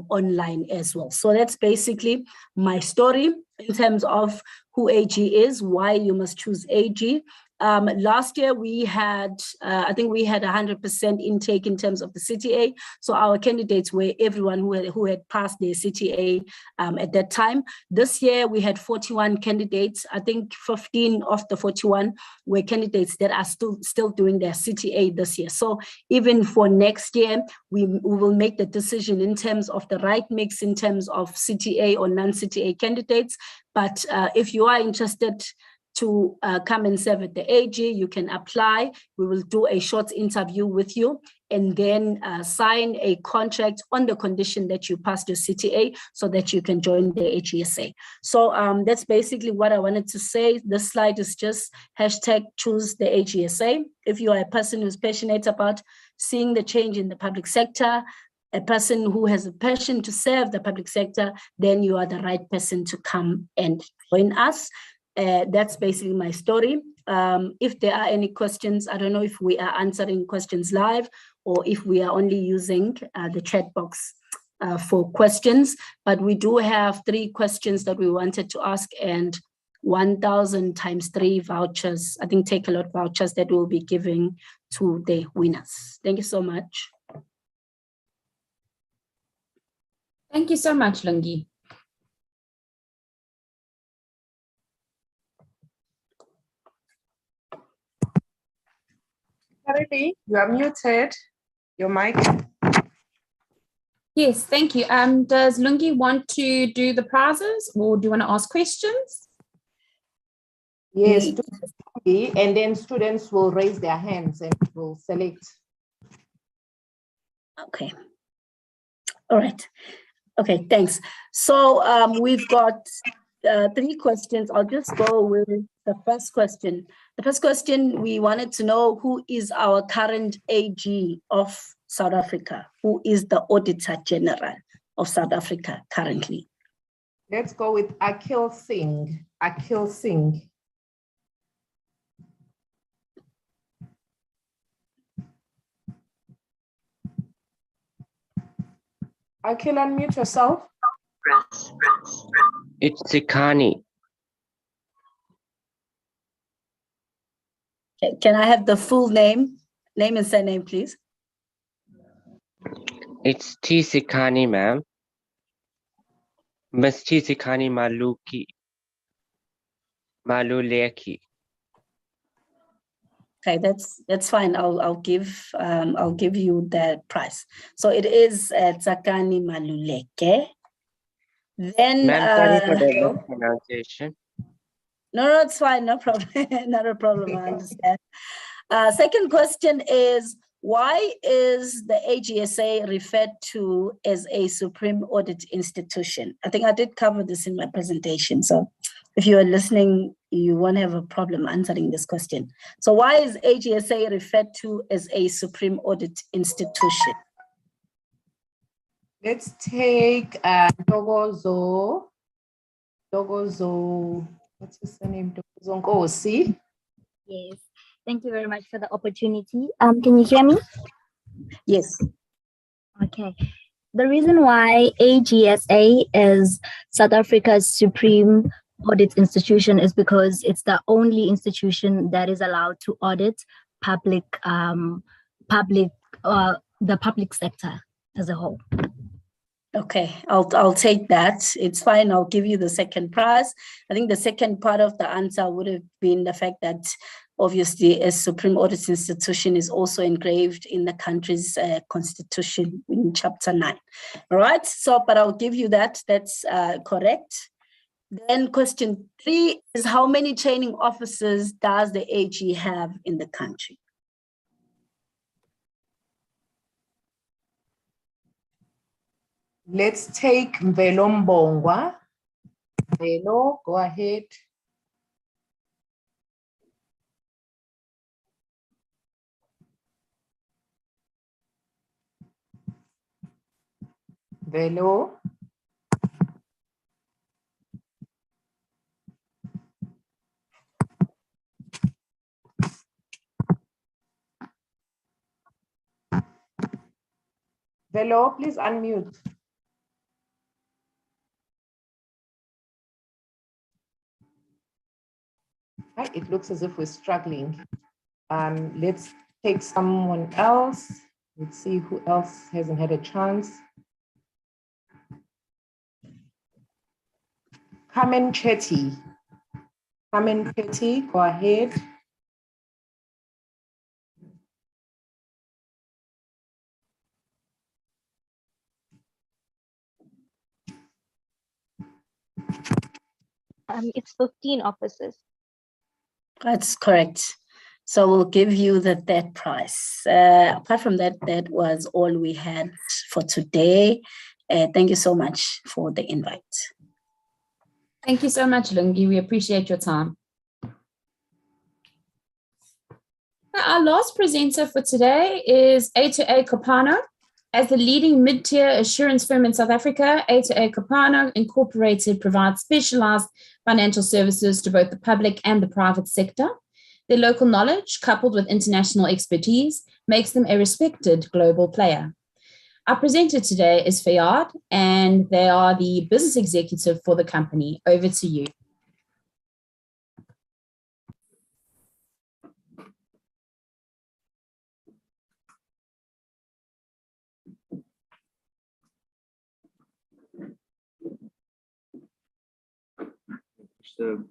online as well. So that's basically my story in terms of who AG is, why you must choose AG. Last year we had, I think we had 100% intake in terms of the CTA. So our candidates were everyone who had passed their CTA at that time. This year we had 41 candidates. I think 15 of the 41 were candidates that are still doing their CTA this year. So even for next year, we will make the decision in terms of the right mix in terms of CTA or non-CTA candidates. But if you are interested to come and serve at the AG, you can apply. We will do a short interview with you and then sign a contract on the condition that you pass your CTA so that you can join the AGSA. So that's basically what I wanted to say. This slide is just #choose the AGSA. If you are a person who's passionate about seeing the change in the public sector, a person who has a passion to serve the public sector, then you are the right person to come and join us. That's basically my story. If there are any questions, I don't know if we are answering questions live or if we are only using the chat box for questions, but we do have 3 questions that we wanted to ask and 1,000 times 3 vouchers, I think Take a Lot vouchers that we'll be giving to the winners. Thank you so much. Thank you so much, Lungi. Carly, you are muted. Your mic. Yes, thank you. Does Lungi want to do the prizes or do you want to ask questions? Yes, and then students will raise their hands and will select. Okay. All right. Okay, thanks. So we've got 3 questions. I'll just go with the first question. The first question, we wanted to know who is our current AG of South Africa? Who is the Auditor General of South Africa currently? Let's go with Akhil Singh. Akhil Singh. Akhil, unmute yourself. It's Sikani. Can I have the full name and surname, please? It's T Sikani, ma'am. Miss T Sikani Maluleki. Okay, that's fine. I'll give you the prize. So it is Tsakani Maluleke. Then Ma'am, sorry for the mispronunciation. No, it's fine. No problem. Not a problem. I understand. Second question is, why is the AGSA referred to as a Supreme Audit Institution? I think I did cover this in my presentation. So if you are listening, you won't have a problem answering this question. So why is AGSA referred to as a Supreme Audit Institution? Let's take Dogozo. What's his name? Dogozo Nkosi. Yes, thank you very much for the opportunity. Can you hear me? Yes. Okay. The reason why AGSA is South Africa's Supreme Audit Institution is because it's the only institution that is allowed to audit the public sector as a whole. Okay, I'll take that. It's fine. I'll give you the second prize. I think the second part of the answer would have been the fact that obviously a Supreme Audit Institution is also engraved in the country's constitution in Chapter 9. All right, so, but I'll give you that. That's correct. Then question 3 is, how many training officers does the AG have in the country? Let's take Mvelo Mbongwa. Mvelo, go ahead. Velo. Velo, please unmute. It looks as if we're struggling. Let's take someone else. Let's see who else hasn't had a chance. Carmen Chetty. Carmen Chetty, go ahead. It's 15 officers. That's correct. So we'll give you that prize. Apart from that, that was all we had for today. Thank you so much for the invite. Thank you so much, Lungi. We appreciate your time. Our last presenter for today is A2A Kopano. As the leading mid-tier assurance firm in South Africa, A2A Kopano Incorporated provides specialized financial services to both the public and the private sector. Their local knowledge, coupled with international expertise, makes them a respected global player. Our presenter today is Fayad, and they are the business executive for the company. Over to you. So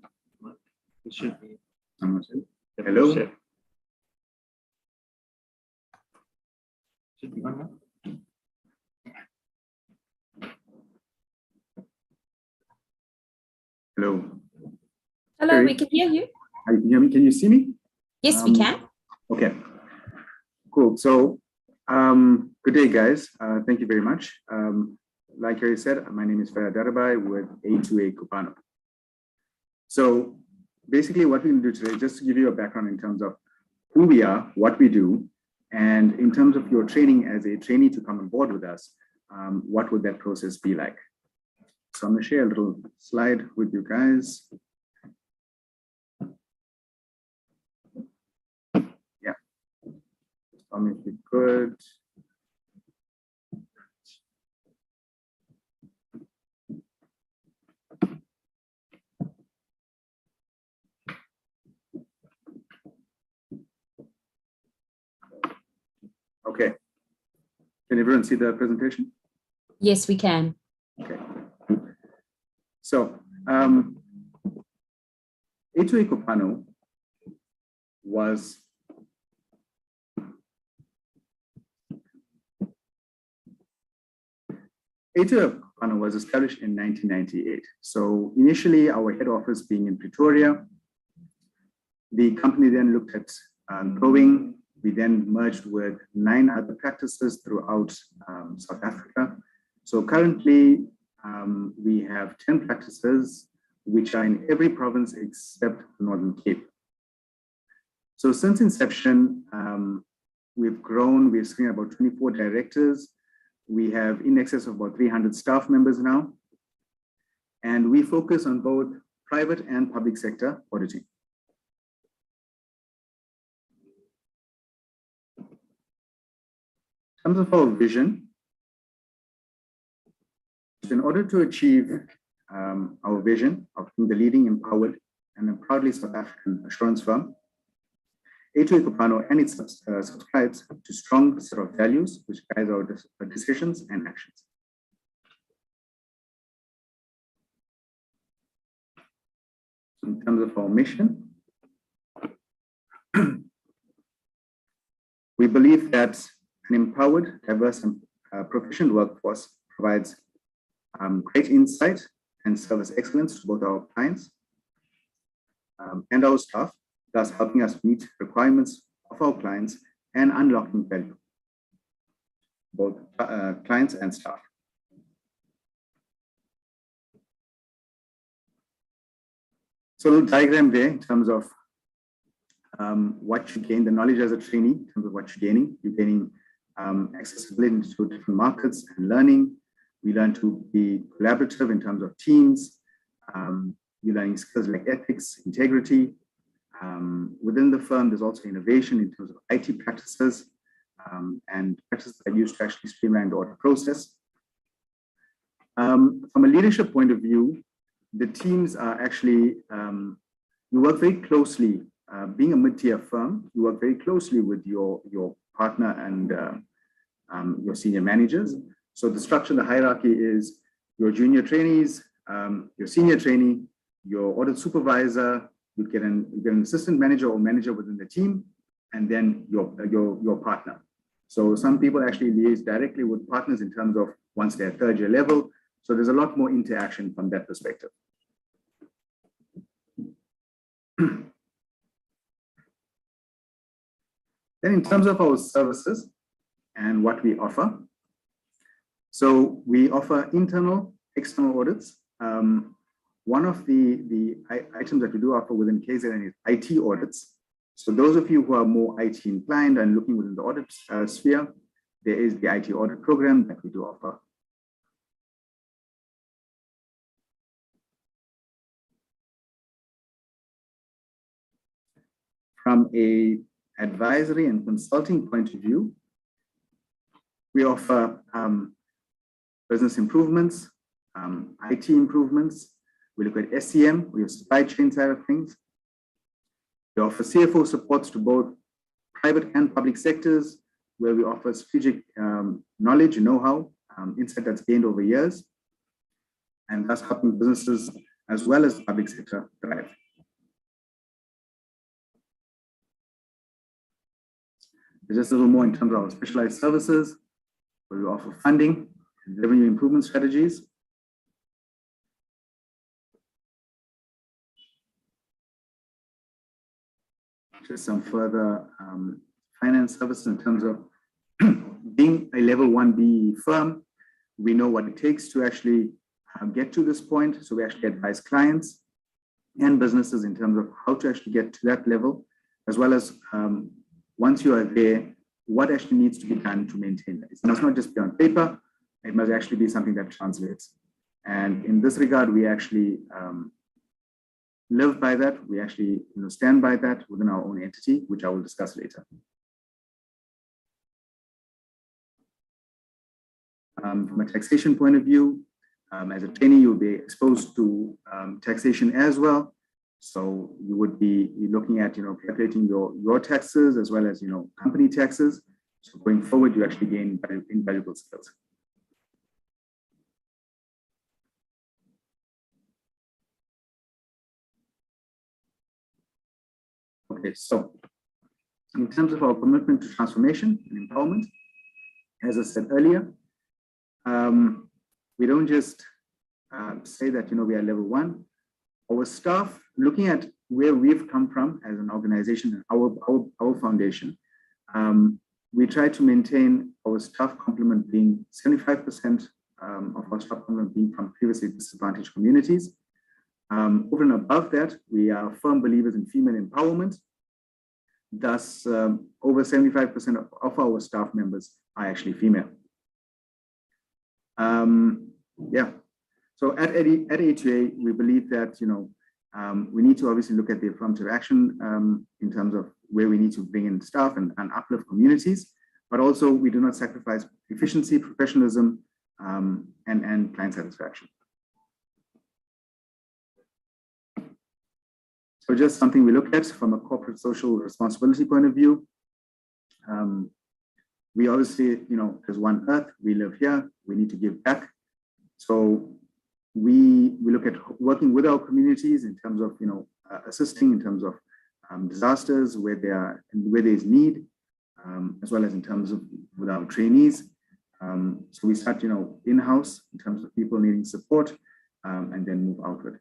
it should be. Hello. Should be on now. Hello. Hello, Sorry. we can hear you. Hi, can you hear me? Can you see me? Yes, we can. Okay. Cool. So, good day, guys. Thank you very much. Like Harry said, my name is Fayad Darabai with A2A Kopano. So basically what we're going to do today, just to give you a background in terms of who we are, what we do, and in terms of your training as a trainee to come on board with us, what would that process be like? So I'm going to share a little slide with you guys. Yeah. Tell me if you could. Okay. Can everyone see the presentation? Yes, we can. Okay. So, A2A Kopano was established in 1998. So initially our head office being in Pretoria, the company then looked at growing. We then merged with 9 other practices throughout South Africa. So currently, we have 10 practices, which are in every province except the Northern Cape. So since inception, we've grown. We're sitting at about 24 directors. We have in excess of about 300 staff members now. And we focus on both private and public sector auditing. In terms of our vision, in order to achieve our vision of being the leading empowered and a proudly South African assurance firm, A2A Kopano and its subscribes to strong set of values which guide our decisions and actions. In terms of our mission, we believe that an empowered, diverse, and proficient workforce provides great insight and service excellence to both our clients and our staff, thus helping us meet requirements of our clients and unlocking value, both clients and staff. So a little diagram there in terms of what you gain, the knowledge as a trainee, in terms of what you're gaining. You're gaining accessibility to different markets and learning. We learn to be collaborative in terms of teams. You're learning skills like ethics, integrity. Within the firm, there's also innovation in terms of IT practices and practices that are used to actually streamline the audit process. From a leadership point of view, the teams are actually, you work very closely, being a mid-tier firm, you work very closely with your partner and your senior managers. So the structure, the hierarchy is your junior trainees, your senior trainee, your audit supervisor, you get an assistant manager or manager within the team, and then your partner. So some people actually liaise directly with partners in terms of once they're third year level. So there's a lot more interaction from that perspective. Then in terms of our services and what we offer, so we offer internal, external audits. One of the items that we do offer within KZN is IT audits. So those of you who are more IT inclined and looking within the audit sphere, there is the IT audit program that we do offer. From a advisory and consulting point of view, we offer business improvements, IT improvements. We look at SCM, we have supply chain side of things. We offer CFO supports to both private and public sectors, where we offer strategic knowledge and know-how, insight that's gained over years, and thus helping businesses as well as the public sector thrive. Just a little more in terms of our specialized services, where we offer funding and revenue improvement strategies. Just some further finance services in terms of being a level 1B firm. We know what it takes to actually get to this point. So we actually advise clients and businesses in terms of how to actually get to that level, as well as once you are there, what actually needs to be done to maintain that. It must not just be on paper, it must actually be something that translates. And in this regard, we actually live by that. We actually stand by that within our own entity, which I will discuss later. From a taxation point of view, as a trainee, you'll be exposed to taxation as well. So you would be looking at, calculating your taxes as well as, company taxes. So going forward, you actually gain invaluable skills. Okay, so in terms of our commitment to transformation and empowerment, as I said earlier, we don't just say that, we are level 1. Our staff, looking at where we've come from as an organization and our foundation, we try to maintain our staff complement being 75% of our staff complement being from previously disadvantaged communities. Over and above that, we are firm believers in female empowerment. Thus, over 75% of our staff members are actually female. Yeah. So at A2A, we believe that, we need to obviously look at the affirmative action in terms of where we need to bring in staff and uplift communities, but also we do not sacrifice efficiency, professionalism, and client satisfaction. So just something we look at from a corporate social responsibility point of view. We obviously, as one earth, we live here, we need to give back. So we look at working with our communities in terms of, assisting in terms of disasters where there is need, as well as in terms of with our trainees. So we start, in-house in terms of people needing support, and then move outward.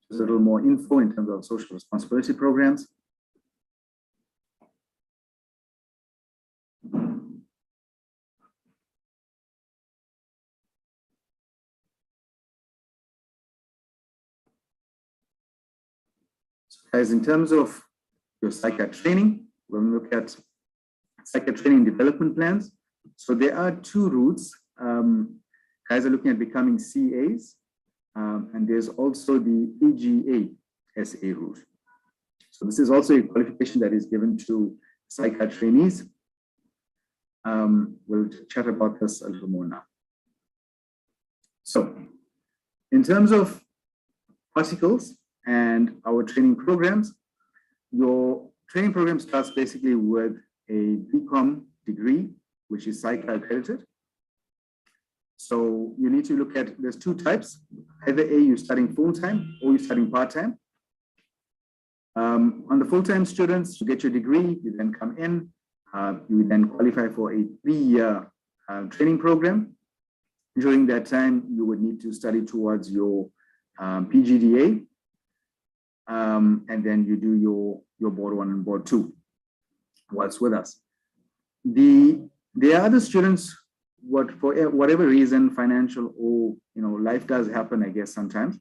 Just a little more info in terms of social responsibility programs. As in terms of your psychiatric training, when we look at psychiatric training development plans, so there are 2 routes. Guys are looking at becoming CAs, and there's also the EGA SA route. So this is also a qualification that is given to psychiatric trainees. We'll chat about this a little more now. So in terms of particles and our training programs, your training program starts basically with a BCom degree, which is psych accredited. So you need to look at, there's 2 types, either A, you're studying full-time or you're studying part-time. On the full-time students, you get your degree, you then come in, you then qualify for a 3-year training program. During that time, you would need to study towards your PGDA, and then you do your board 1 and board 2 whilst with us. There are other students, for whatever reason, financial or life does happen, I guess, sometimes,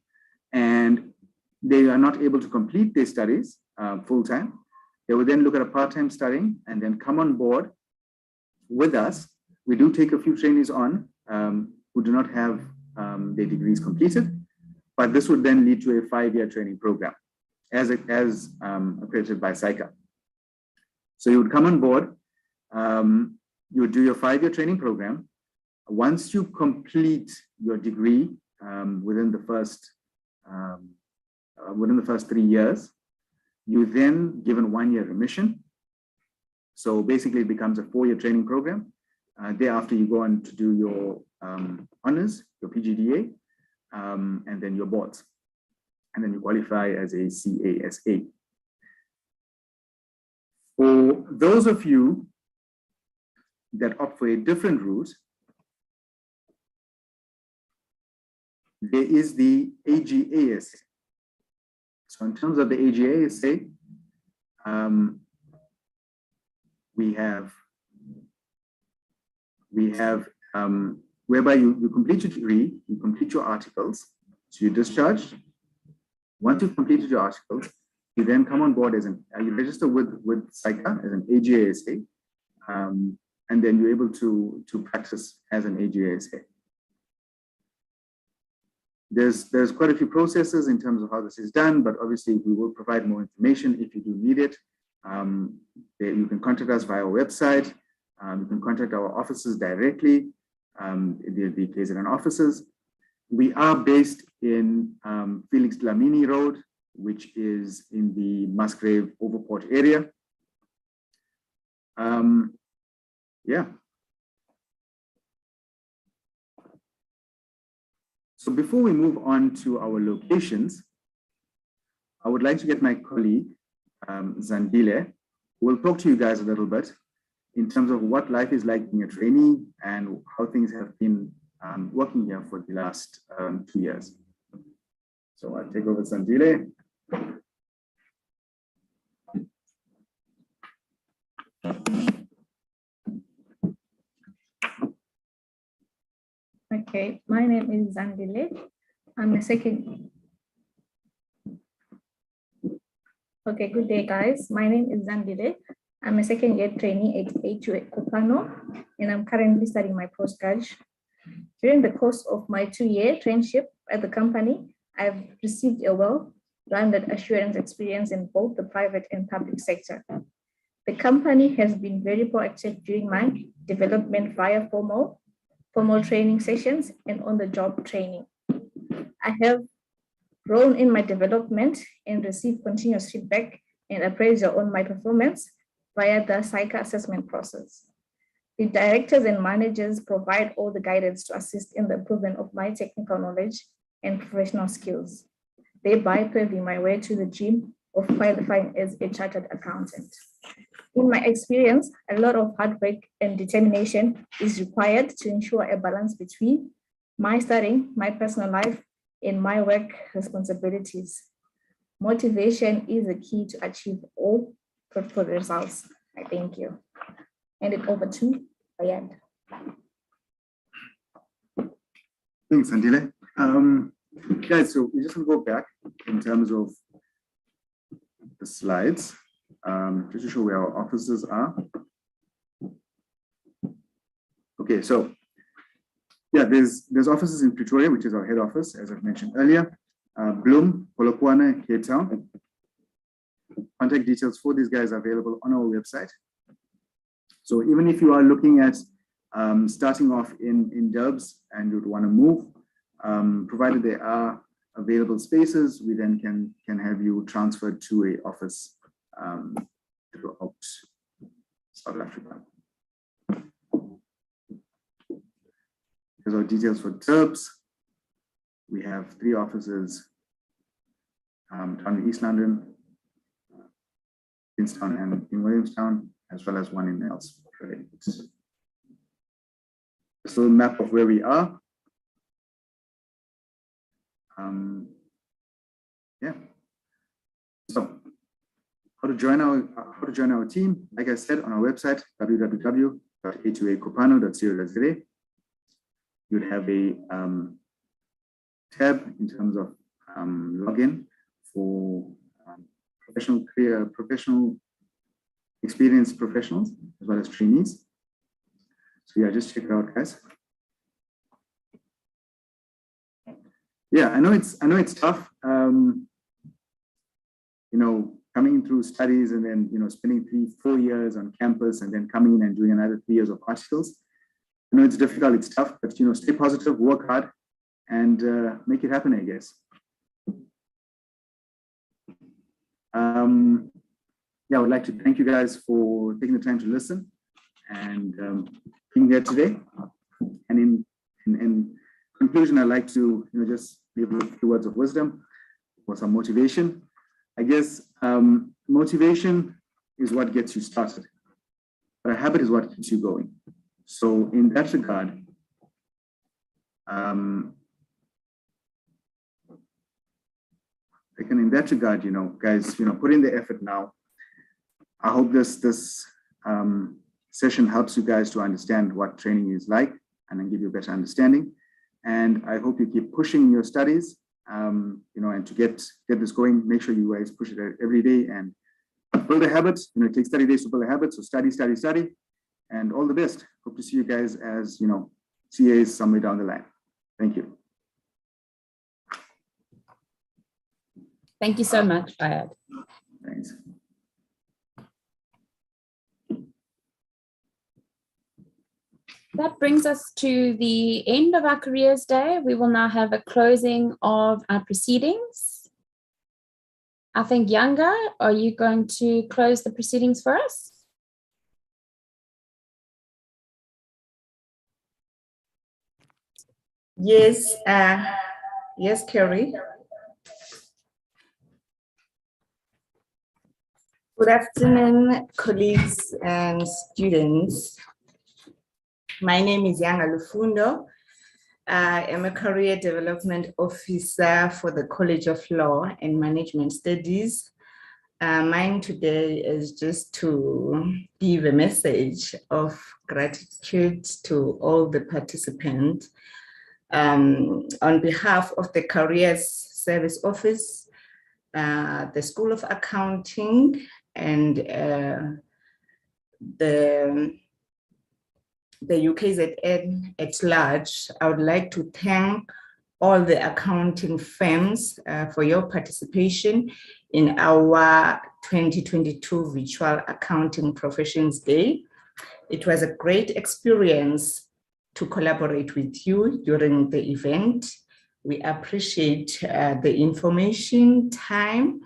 and they are not able to complete their studies full time. They will then look at a part-time studying and then come on board with us. We do take a few trainees on who do not have their degrees completed, but this would then lead to a 5-year training program as accredited by SAICA. So you would come on board, you would do your 5-year training program. Once you complete your degree within the first 3 years, you then given 1-year remission. So basically it becomes a 4-year training program. Thereafter you go on to do your honors, your PGDA, and then your boards. And then you qualify as a CASA. For those of you that opt for a different route, there is the AGASA. So in terms of the AGASA, we have whereby you complete your degree, you complete your articles, so you're discharged. Once you've completed your articles, you then come on board you register with SAICA as an AGASA, and then you're able to practice as an AGASA. There's quite a few processes in terms of how this is done, but obviously we will provide more information if you do need it. You can contact us via our website. You can contact our offices directly, the KZN offices. We are based in Felix Dlamini Road, which is in the Musgrave Overport area. Yeah. So before we move on to our locations, I would like to get my colleague, Zandile, who will talk to you guys a little bit in terms of what life is like being a trainee and how things have been working here for the last 2 years. So I'll take over Zandile. Okay, my name is Zandile. I'm a second. Okay, good day, guys. My name is Zandile. I'm a second-year trainee at A2 Kopano, and I'm currently studying my postgrad. During the course of my 2-year traineeship at the company, I've received a well-rounded assurance experience in both the private and public sector. The company has been very proactive during my development via formal training sessions and on-the-job training. I have grown in my development and received continuous feedback and appraisal on my performance via the SAICA assessment process. The directors and managers provide all the guidance to assist in the improvement of my technical knowledge and professional skills, thereby paving my way to the dream of qualifying as a chartered accountant. In my experience, a lot of hard work and determination is required to ensure a balance between my studying, my personal life, and my work responsibilities. Motivation is the key to achieve all fruitful results. I thank you. Hand it over to Bayand. Thanks, Andile. Guys, so we're just going to go back in terms of the slides, just to show where our offices are. Okay, so yeah, there's offices in Pretoria, which is our head office, as I've mentioned earlier. Bloem, Polokwane, Cape Town. Contact details for these guys are available on our website. So even if you are looking at starting off in Dubs and you'd want to move, provided there are available spaces, we then can have you transferred to an office throughout South Africa. Here's our details for Dubs. We have 3 offices down in East London, Queenstown, and in Williamstown, as well as one in Nelspruit. This little map of where we are. Yeah. So how to join our team? Like I said, on our website, www.a2akopano.co.za. You'd have a tab in terms of login for professional experienced professionals as well as trainees. So yeah, just check it out, guys. Yeah, I know it's tough. You know, coming through studies and then, you know, spending 3-4 years on campus and then coming in and doing another 3 years of articles. I know it's difficult, it's tough, but, you know, stay positive, work hard, and make it happen, I guess. Yeah, I would like to thank you guys for taking the time to listen and being here today. And in conclusion, I'd like to, you know, just leave a few words of wisdom or some motivation. I guess motivation is what gets you started, but a habit is what keeps you going. So in that regard, you know, guys, you know, put in the effort now. I hope this session helps you guys to understand what training is like and then give you a better understanding. And I hope you keep pushing your studies, you know, and to get this going, make sure you guys push it every day and build a habit. You know, it takes 30 days to build a habit. So study, and all the best. Hope to see you guys as, you know, CAs somewhere down the line. Thank you. Thank you so much, Fayed. Thanks. That brings us to the end of our Careers Day. We will now have a closing of our proceedings. I think Yanga, are you going to close the proceedings for us? Yes, yes, Kerry. Good afternoon, colleagues and students. My name is Yanga Lufundo. I am a career development officer for the College of Law and Management Studies. Mine today is just to give a message of gratitude to all the participants. On behalf of the Careers Service Office, the School of Accounting, and the UKZN at large, I would like to thank all the accounting firms for your participation in our 2022 Virtual Accounting Professions Day. It was a great experience to collaborate with you during the event. We appreciate the information, time,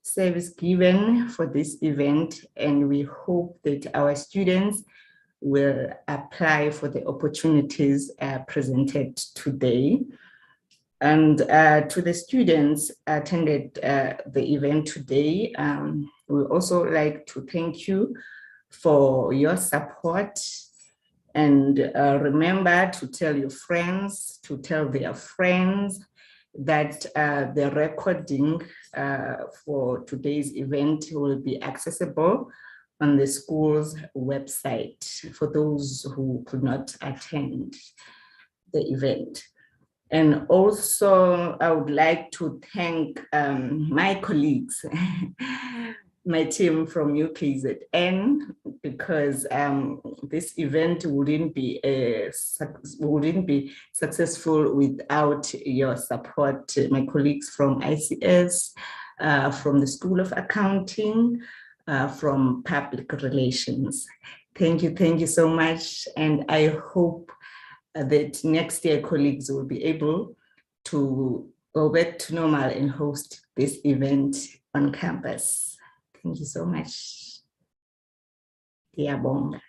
service given for this event, and we hope that our students will apply for the opportunities presented today. And to the students attended the event today, we also like to thank you for your support. And remember to tell your friends, to tell their friends that the recording for today's event will be accessible on the school's website for those who could not attend the event. And also, I would like to thank my colleagues, my team from UKZN, because this event wouldn't be successful without your support. My colleagues from ICS, from the School of Accounting, from Public Relations. Thank you so much. And I hope that next year colleagues will be able to go back to normal and host this event on campus. Thank you so much. Diabonga.